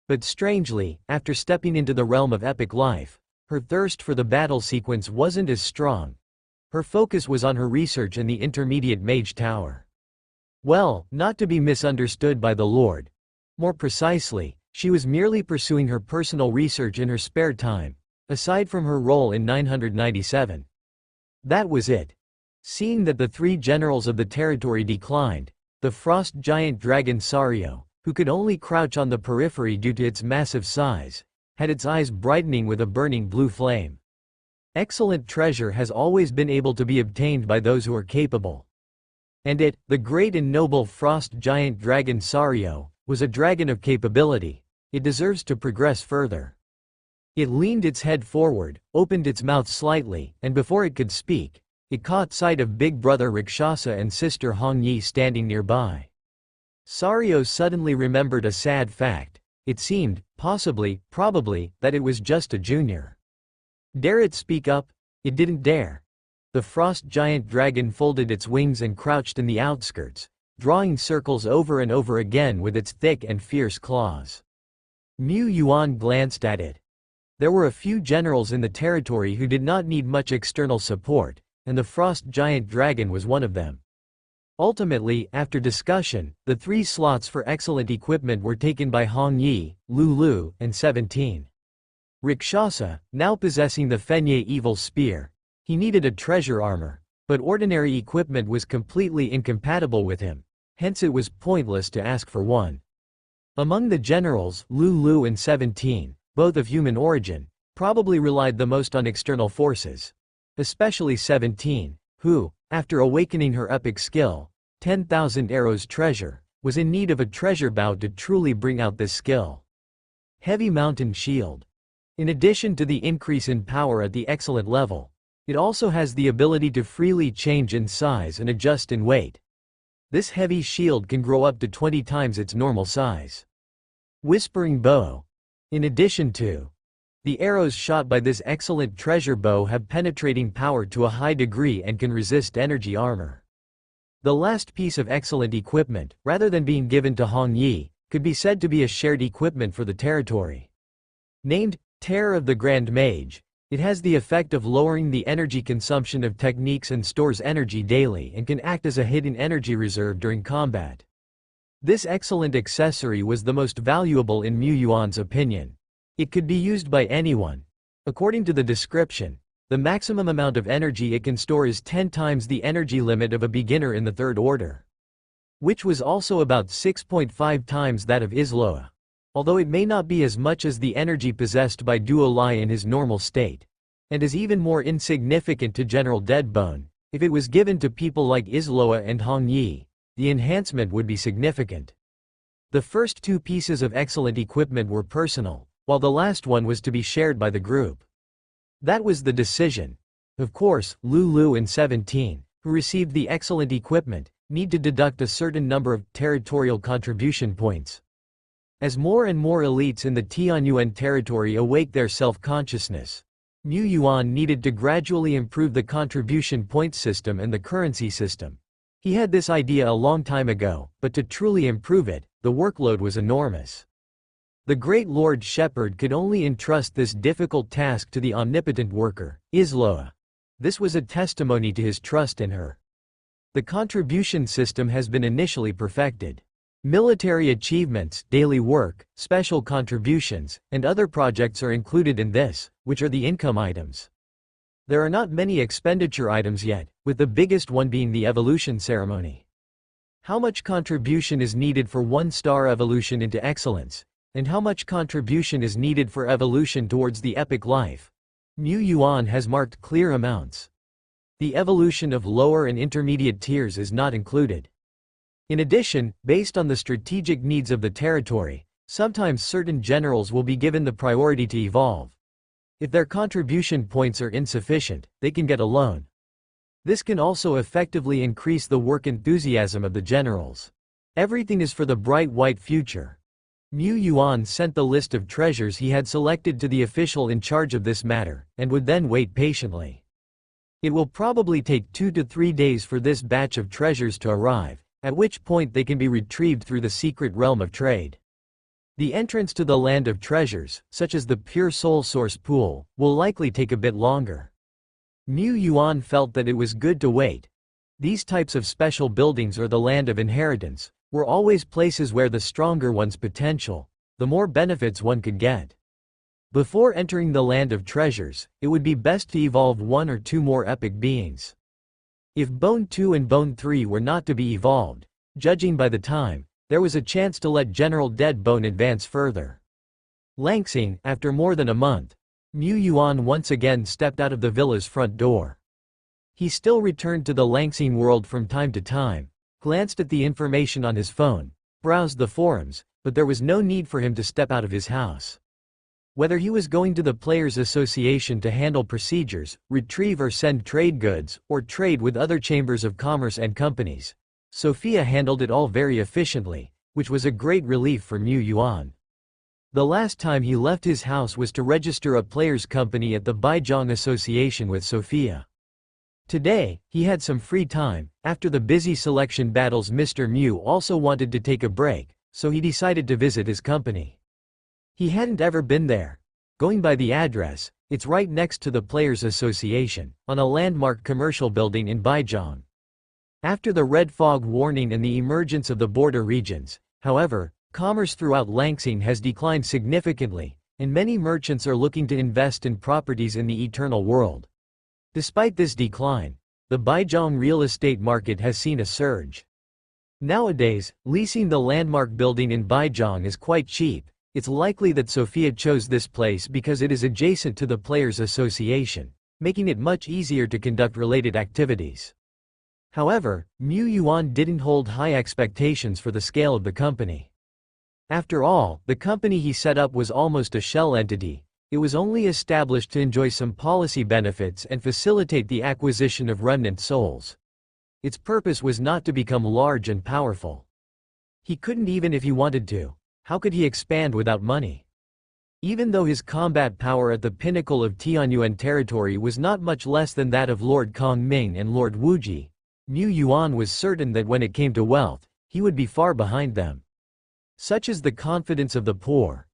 But strangely, after stepping into the realm of epic life, her thirst for the battle sequence wasn't as strong. Her focus was on her research in the intermediate mage tower. Well, not to be misunderstood by the Lord. More precisely, she was merely pursuing her personal research in her spare time, aside from her role in 997. That was it. Seeing that the 3 generals of the territory declined, the frost giant dragon Sario, who could only crouch on the periphery due to its massive size, had its eyes brightening with a burning blue flame. Excellent treasure has always been able to be obtained by those who are capable. And it, the great and noble frost giant dragon Sario, was a dragon of capability. It deserves to progress further. It leaned its head forward, opened its mouth slightly, and before it could speak, it caught sight of big brother Rakshasa and sister Hong Yi standing nearby. Sario suddenly remembered a sad fact. It seemed, possibly, probably, that it was just a junior. Dare it speak up? It didn't dare. The frost giant dragon folded its wings and crouched in the outskirts, drawing circles over and over again with its thick and fierce claws. Mu Yuan glanced at it. There were a few generals in the territory who did not need much external support, and the frost giant dragon was one of them. Ultimately, after discussion, the 3 slots for excellent equipment were taken by Hong Yi, Lulu, and 17. Rakshasa, now possessing the Fenye Evil Spear, he needed a treasure armor, but ordinary equipment was completely incompatible with him, hence it was pointless to ask for one. Among the generals, Lulu and 17, both of human origin, probably relied the most on external forces. Especially 17, who, after awakening her epic skill, 10,000 arrows treasure, was in need of a treasure bow to truly bring out this skill. Heavy Mountain Shield. In addition to the increase in power at the excellent level, it also has the ability to freely change in size and adjust in weight. This heavy shield can grow up to 20 times its normal size. Whispering Bow. In addition to the arrows shot by this excellent treasure bow have penetrating power to a high degree and can resist energy armor. The last piece of excellent equipment, rather than being given to Hong Yi, could be said to be a shared equipment for the territory. Named Terror of the Grand Mage, it has the effect of lowering the energy consumption of techniques and stores energy daily and can act as a hidden energy reserve during combat. This excellent accessory was the most valuable in Mu Yuan's opinion. It could be used by anyone. According to the description, the maximum amount of energy it can store is 10 times the energy limit of a beginner in the 3rd order, which was also about 6.5 times that of Isloa. Although it may not be as much as the energy possessed by Duo Lai in his normal state, and is even more insignificant to General Deadbone, if it was given to people like Isloa and Hong Yi, the enhancement would be significant. The first 2 pieces of excellent equipment were personal, while the last one was to be shared by the group. That was the decision. Of course, Lulu and 17, who received the excellent equipment, need to deduct a certain number of territorial contribution points. As more and more elites in the Tianyuan territory awake their self-consciousness, Mu Yuan needed to gradually improve the contribution point system and the currency system. He had this idea a long time ago, but to truly improve it, the workload was enormous. The great Lord Shepherd could only entrust this difficult task to the omnipotent worker, Isloa. This was a testimony to his trust in her. The contribution system has been initially perfected. Military achievements, daily work, special contributions, and other projects are included in this, which are the income items. There are not many expenditure items yet, with the biggest one being the evolution ceremony. How much contribution is needed for 1-star evolution into excellence, and how much contribution is needed for evolution towards the epic life? Mu Yuan has marked clear amounts. The evolution of lower and intermediate tiers is not included. In addition, based on the strategic needs of the territory, sometimes certain generals will be given the priority to evolve. If their contribution points are insufficient, they can get a loan. This can also effectively increase the work enthusiasm of the generals. Everything is for the bright white future. Mu Yuan sent the list of treasures he had selected to the official in charge of this matter, and would then wait patiently. It will probably take 2 to 3 days for this batch of treasures to arrive, at which point they can be retrieved through the secret realm of trade. The entrance to the land of treasures, such as the pure soul source pool, will likely take a bit longer. Mu Yuan felt that it was good to wait. These types of special buildings or the land of inheritance were always places where the stronger one's potential, the more benefits one could get. Before entering the land of treasures, it would be best to evolve 1 or 2 more epic beings. If Bone 2 and Bone 3 were not to be evolved, judging by the time, there was a chance to let General Dead Bone advance further. Langsing, after more than a month, Mu Yuan once again stepped out of the villa's front door. He still returned to the Langsing world from time to time, glanced at the information on his phone, browsed the forums, but there was no need for him to step out of his house. Whether he was going to the Players Association to handle procedures, retrieve or send trade goods, or trade with other chambers of commerce and companies, Sophia handled it all very efficiently, which was a great relief for Mu Yuan. The last time he left his house was to register a players' company at the Baizhang Association with Sophia. Today, he had some free time. After the busy selection battles, Mr. Mu also wanted to take a break, so he decided to visit his company. He hadn't ever been there. Going by the address, it's right next to the Players Association, on a landmark commercial building in Baizhang. After the red fog warning and the emergence of the border regions, however, commerce throughout Langsing has declined significantly, and many merchants are looking to invest in properties in the eternal world. Despite this decline, the Baizhang real estate market has seen a surge. Nowadays, leasing the landmark building in Baizhang is quite cheap. It's likely that Sophia chose this place because it is adjacent to the Players Association, making it much easier to conduct related activities. However, Mu Yuan didn't hold high expectations for the scale of the company. After all, the company he set up was almost a shell entity. It was only established to enjoy some policy benefits and facilitate the acquisition of remnant souls. Its purpose was not to become large and powerful. He couldn't even if he wanted to. How could he expand without money? Even though his combat power at the pinnacle of Tianyuan territory was not much less than that of Lord Kongming and Lord Wuji, Mu Yuan was certain that when it came to wealth, he would be far behind them. Such is the confidence of the poor.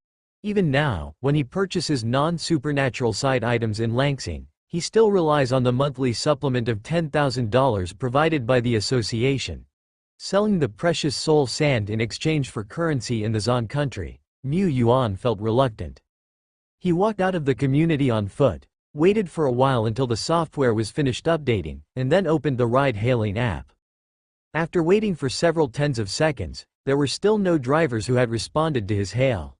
Even now, when he purchases non-supernatural side items in Langsing, he still relies on the monthly supplement of $10,000 provided by the association. Selling the precious soul sand in exchange for currency in the Zan country, Mu Yuan felt reluctant. He walked out of the community on foot, waited for a while until the software was finished updating, and then opened the ride-hailing app. After waiting for several tens of seconds, there were still no drivers who had responded to his hail.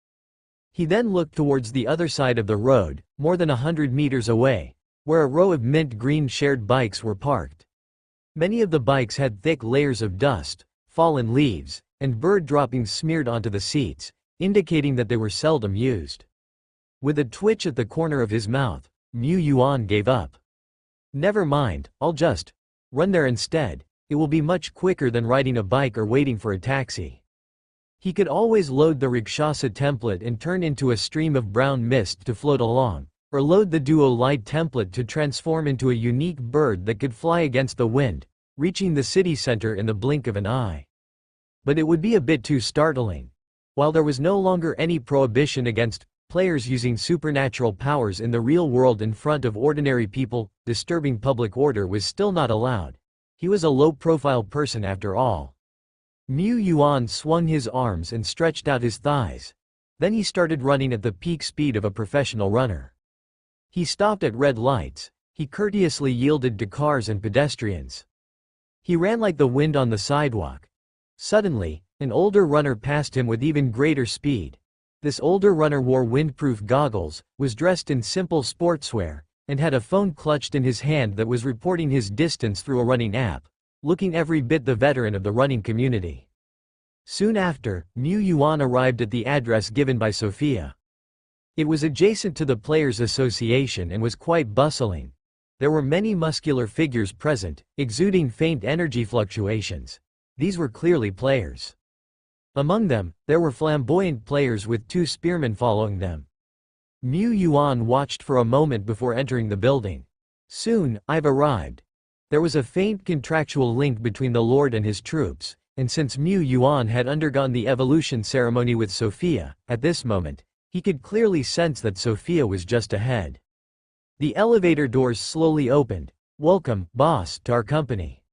He then looked towards the other side of the road, more than 100 meters away, where a row of mint green shared bikes were parked. Many of the bikes had thick layers of dust, fallen leaves, and bird droppings smeared onto the seats, indicating that they were seldom used. With a twitch at the corner of his mouth, Mu Yuan gave up. Never mind, I'll just run there instead. It will be much quicker than riding a bike or waiting for a taxi. He could always load the Rakshasa template and turn into a stream of brown mist to float along, or load the Duo Light template to transform into a unique bird that could fly against the wind, reaching the city center in the blink of an eye. But it would be a bit too startling. While there was no longer any prohibition against players using supernatural powers in the real world in front of ordinary people, disturbing public order was still not allowed. He was a low-profile person after all. Mu Yuan swung his arms and stretched out his thighs. Then he started running at the peak speed of a professional runner. He stopped at red lights. He courteously yielded to cars and pedestrians. He ran like the wind on the sidewalk. Suddenly, an older runner passed him with even greater speed. This older runner wore windproof goggles, was dressed in simple sportswear, and had a phone clutched in his hand that was reporting his distance through a running app, looking every bit the veteran of the running community. Soon after, Mu Yuan arrived at the address given by Sophia. It was adjacent to the Players' Association and was quite bustling. There were many muscular figures present, exuding faint energy fluctuations. These were clearly players. Among them, there were flamboyant players with 2 spearmen following them. Mu Yuan watched for a moment before entering the building. Soon, I've arrived. There was a faint contractual link between the Lord and his troops, and since Mu Yuan had undergone the evolution ceremony with Sophia, at this moment, he could clearly sense that Sophia was just ahead. The elevator doors slowly opened. "Welcome, boss, to our company."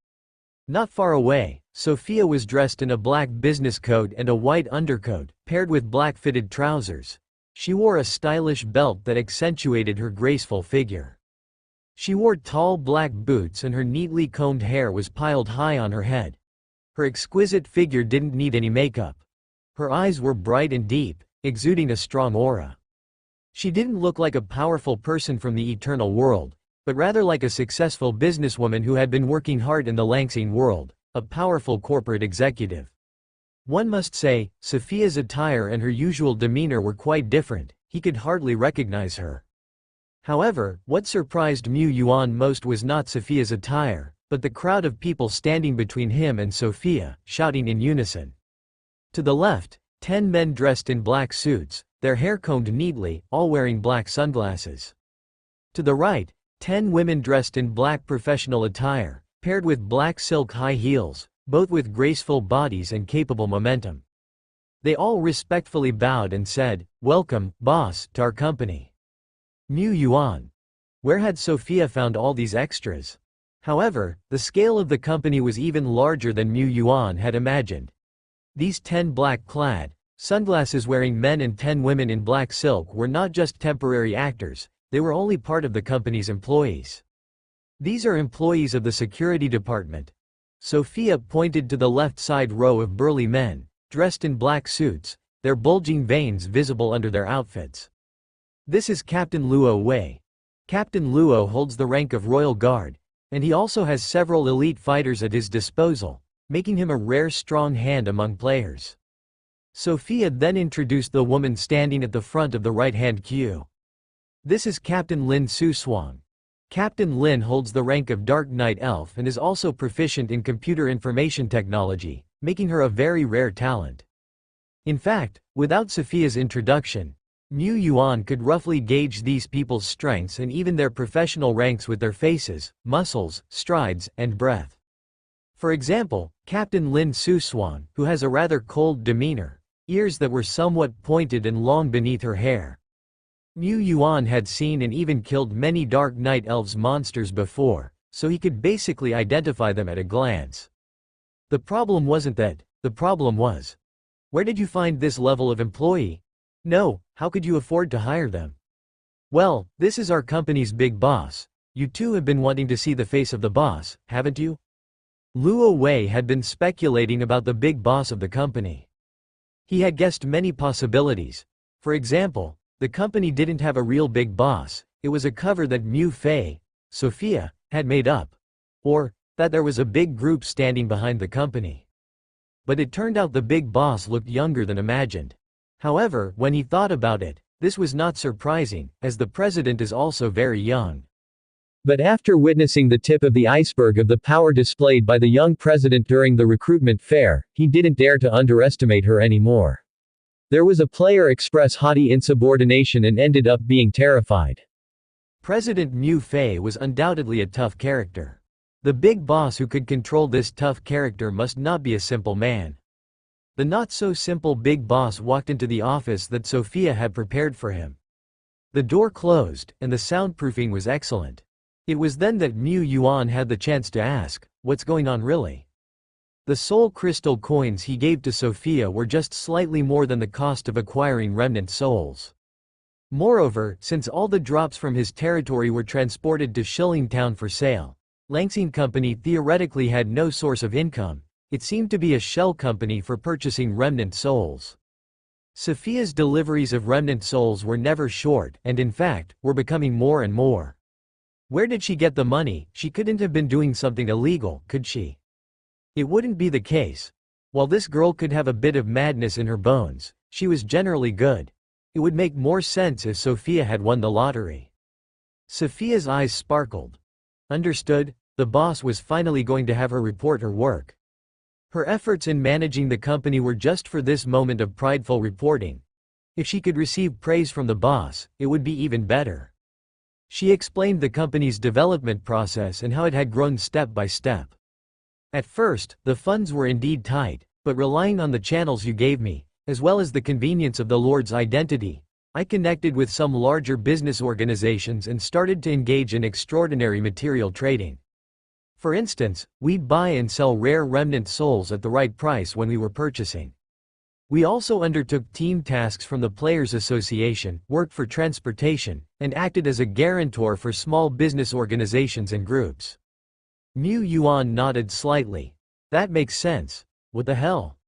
Not far away, Sophia was dressed in a black business coat and a white undercoat, paired with black fitted trousers. She wore a stylish belt that accentuated her graceful figure. She wore tall black boots and her neatly combed hair was piled high on her head. Her exquisite figure didn't need any makeup. Her eyes were bright and deep, exuding a strong aura. She didn't look like a powerful person from the eternal world, but rather like a successful businesswoman who had been working hard in the Langsing world, a powerful corporate executive. One must say, Sophia's attire and her usual demeanor were quite different. He could hardly recognize her. However, what surprised Mu Yuan most was not Sophia's attire, but the crowd of people standing between him and Sophia, shouting in unison. To the left, 10 men dressed in black suits, their hair combed neatly, all wearing black sunglasses. To the right, 10 women dressed in black professional attire, paired with black silk high heels, both with graceful bodies and capable momentum. They all respectfully bowed and said, "Welcome, boss, to our company." Mu Yuan. Where had Sophia found all these extras? However, the scale of the company was even larger than Mu Yuan had imagined. These 10 black-clad, sunglasses-wearing men and 10 women in black silk were not just temporary actors, they were only part of the company's employees. "These are employees of the security department." Sophia pointed to the left side row of burly men, dressed in black suits, their bulging veins visible under their outfits. "This is Captain Luo Wei. Captain Luo holds the rank of Royal Guard, and he also has several elite fighters at his disposal, making him a rare strong hand among players." Sophia then introduced the woman standing at the front of the right-hand queue. "This is Captain Lin Suswang. Captain Lin holds the rank of Dark Knight Elf and is also proficient in computer information technology, making her a very rare talent." In fact, without Sophia's introduction, Mu Yuan could roughly gauge these people's strengths and even their professional ranks with their faces, muscles, strides, and breath. For example, Captain Lin Suswan, who has a rather cold demeanor, ears that were somewhat pointed and long beneath her hair. Mu Yuan had seen and even killed many Dark Knight Elves monsters before, so he could basically identify them at a glance. The problem wasn't that, the problem was, where did you find this level of employee? No, how could you afford to hire them? Well, this is our company's big boss. You two have been wanting to see the face of the boss, haven't you? Luo Wei had been speculating about the big boss of the company. He had guessed many possibilities. For example, the company didn't have a real big boss, it was a cover that Mu Fei, Sophia, had made up. Or, that there was a big group standing behind the company. But it turned out the big boss looked younger than imagined. However, when he thought about it, this was not surprising, as the president is also very young. But after witnessing the tip of the iceberg of the power displayed by the young president during the recruitment fair, he didn't dare to underestimate her anymore. There was a player express haughty insubordination and ended up being terrified. President Mu Fei was undoubtedly a tough character. The big boss who could control this tough character must not be a simple man. The not-so-simple big boss walked into the office that Sophia had prepared for him. The door closed, and the soundproofing was excellent. It was then that Mu Yuan had the chance to ask, "What's going on really?" The soul crystal coins he gave to Sophia were just slightly more than the cost of acquiring remnant souls. Moreover, since all the drops from his territory were transported to Shilling Town for sale, Langsing Company theoretically had no source of income. It seemed to be a shell company for purchasing remnant souls. Sophia's deliveries of remnant souls were never short, and in fact, were becoming more and more. Where did she get the money? She couldn't have been doing something illegal, could she? It wouldn't be the case. While this girl could have a bit of madness in her bones, she was generally good. It would make more sense if Sophia had won the lottery. Sophia's eyes sparkled. Understood, the boss was finally going to have her report her work. Her efforts in managing the company were just for this moment of prideful reporting. If she could receive praise from the boss, it would be even better. She explained the company's development process and how it had grown step by step. At first, the funds were indeed tight, but relying on the channels you gave me, as well as the convenience of the Lord's identity, I connected with some larger business organizations and started to engage in extraordinary material trading. For instance, we'd buy and sell rare remnant souls at the right price when we were purchasing. We also undertook team tasks from the Players Association, worked for transportation, and acted as a guarantor for small business organizations and groups. Mu Yuan nodded slightly. That makes sense. What the hell?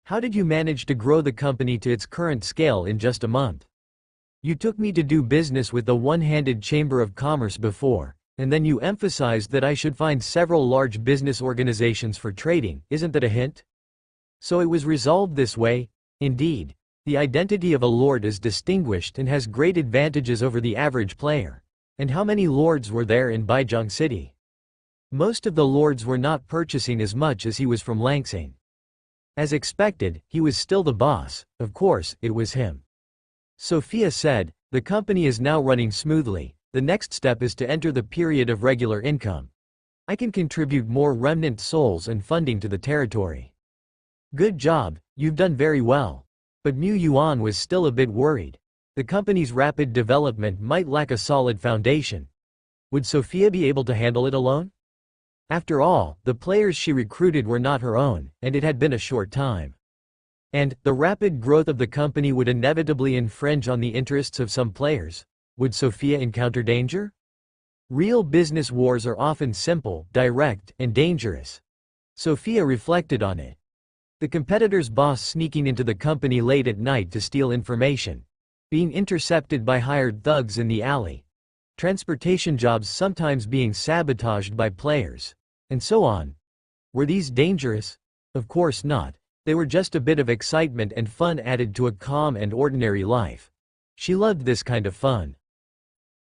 How did you manage to grow the company to its current scale in just a month? You took me to do business with the One-Handed Chamber of Commerce before, and then you emphasized that I should find several large business organizations for trading. Isn't that a hint? So it was resolved this way. Indeed, the identity of a lord is distinguished and has great advantages over the average player. And how many lords were there in Baijiang City? Most of the lords were not purchasing as much as he was from Langsing. As expected, he was still the boss. Of course, it was him. Sophia said, "The company is now running smoothly. The next step is to enter the period of regular income. I can contribute more remnant souls and funding to the territory." Good job, you've done very well. But Mu Yuan was still a bit worried. The company's rapid development might lack a solid foundation. Would Sophia be able to handle it alone? After all, the players she recruited were not her own, and it had been a short time. And, the rapid growth of the company would inevitably infringe on the interests of some players. Would Sophia encounter danger? Real business wars are often simple, direct, and dangerous. Sophia reflected on it. The competitor's boss sneaking into the company late at night to steal information. Being intercepted by hired thugs in the alley. Transportation jobs sometimes being sabotaged by players. And so on. Were these dangerous? Of course not. They were just a bit of excitement and fun added to a calm and ordinary life. She loved this kind of fun.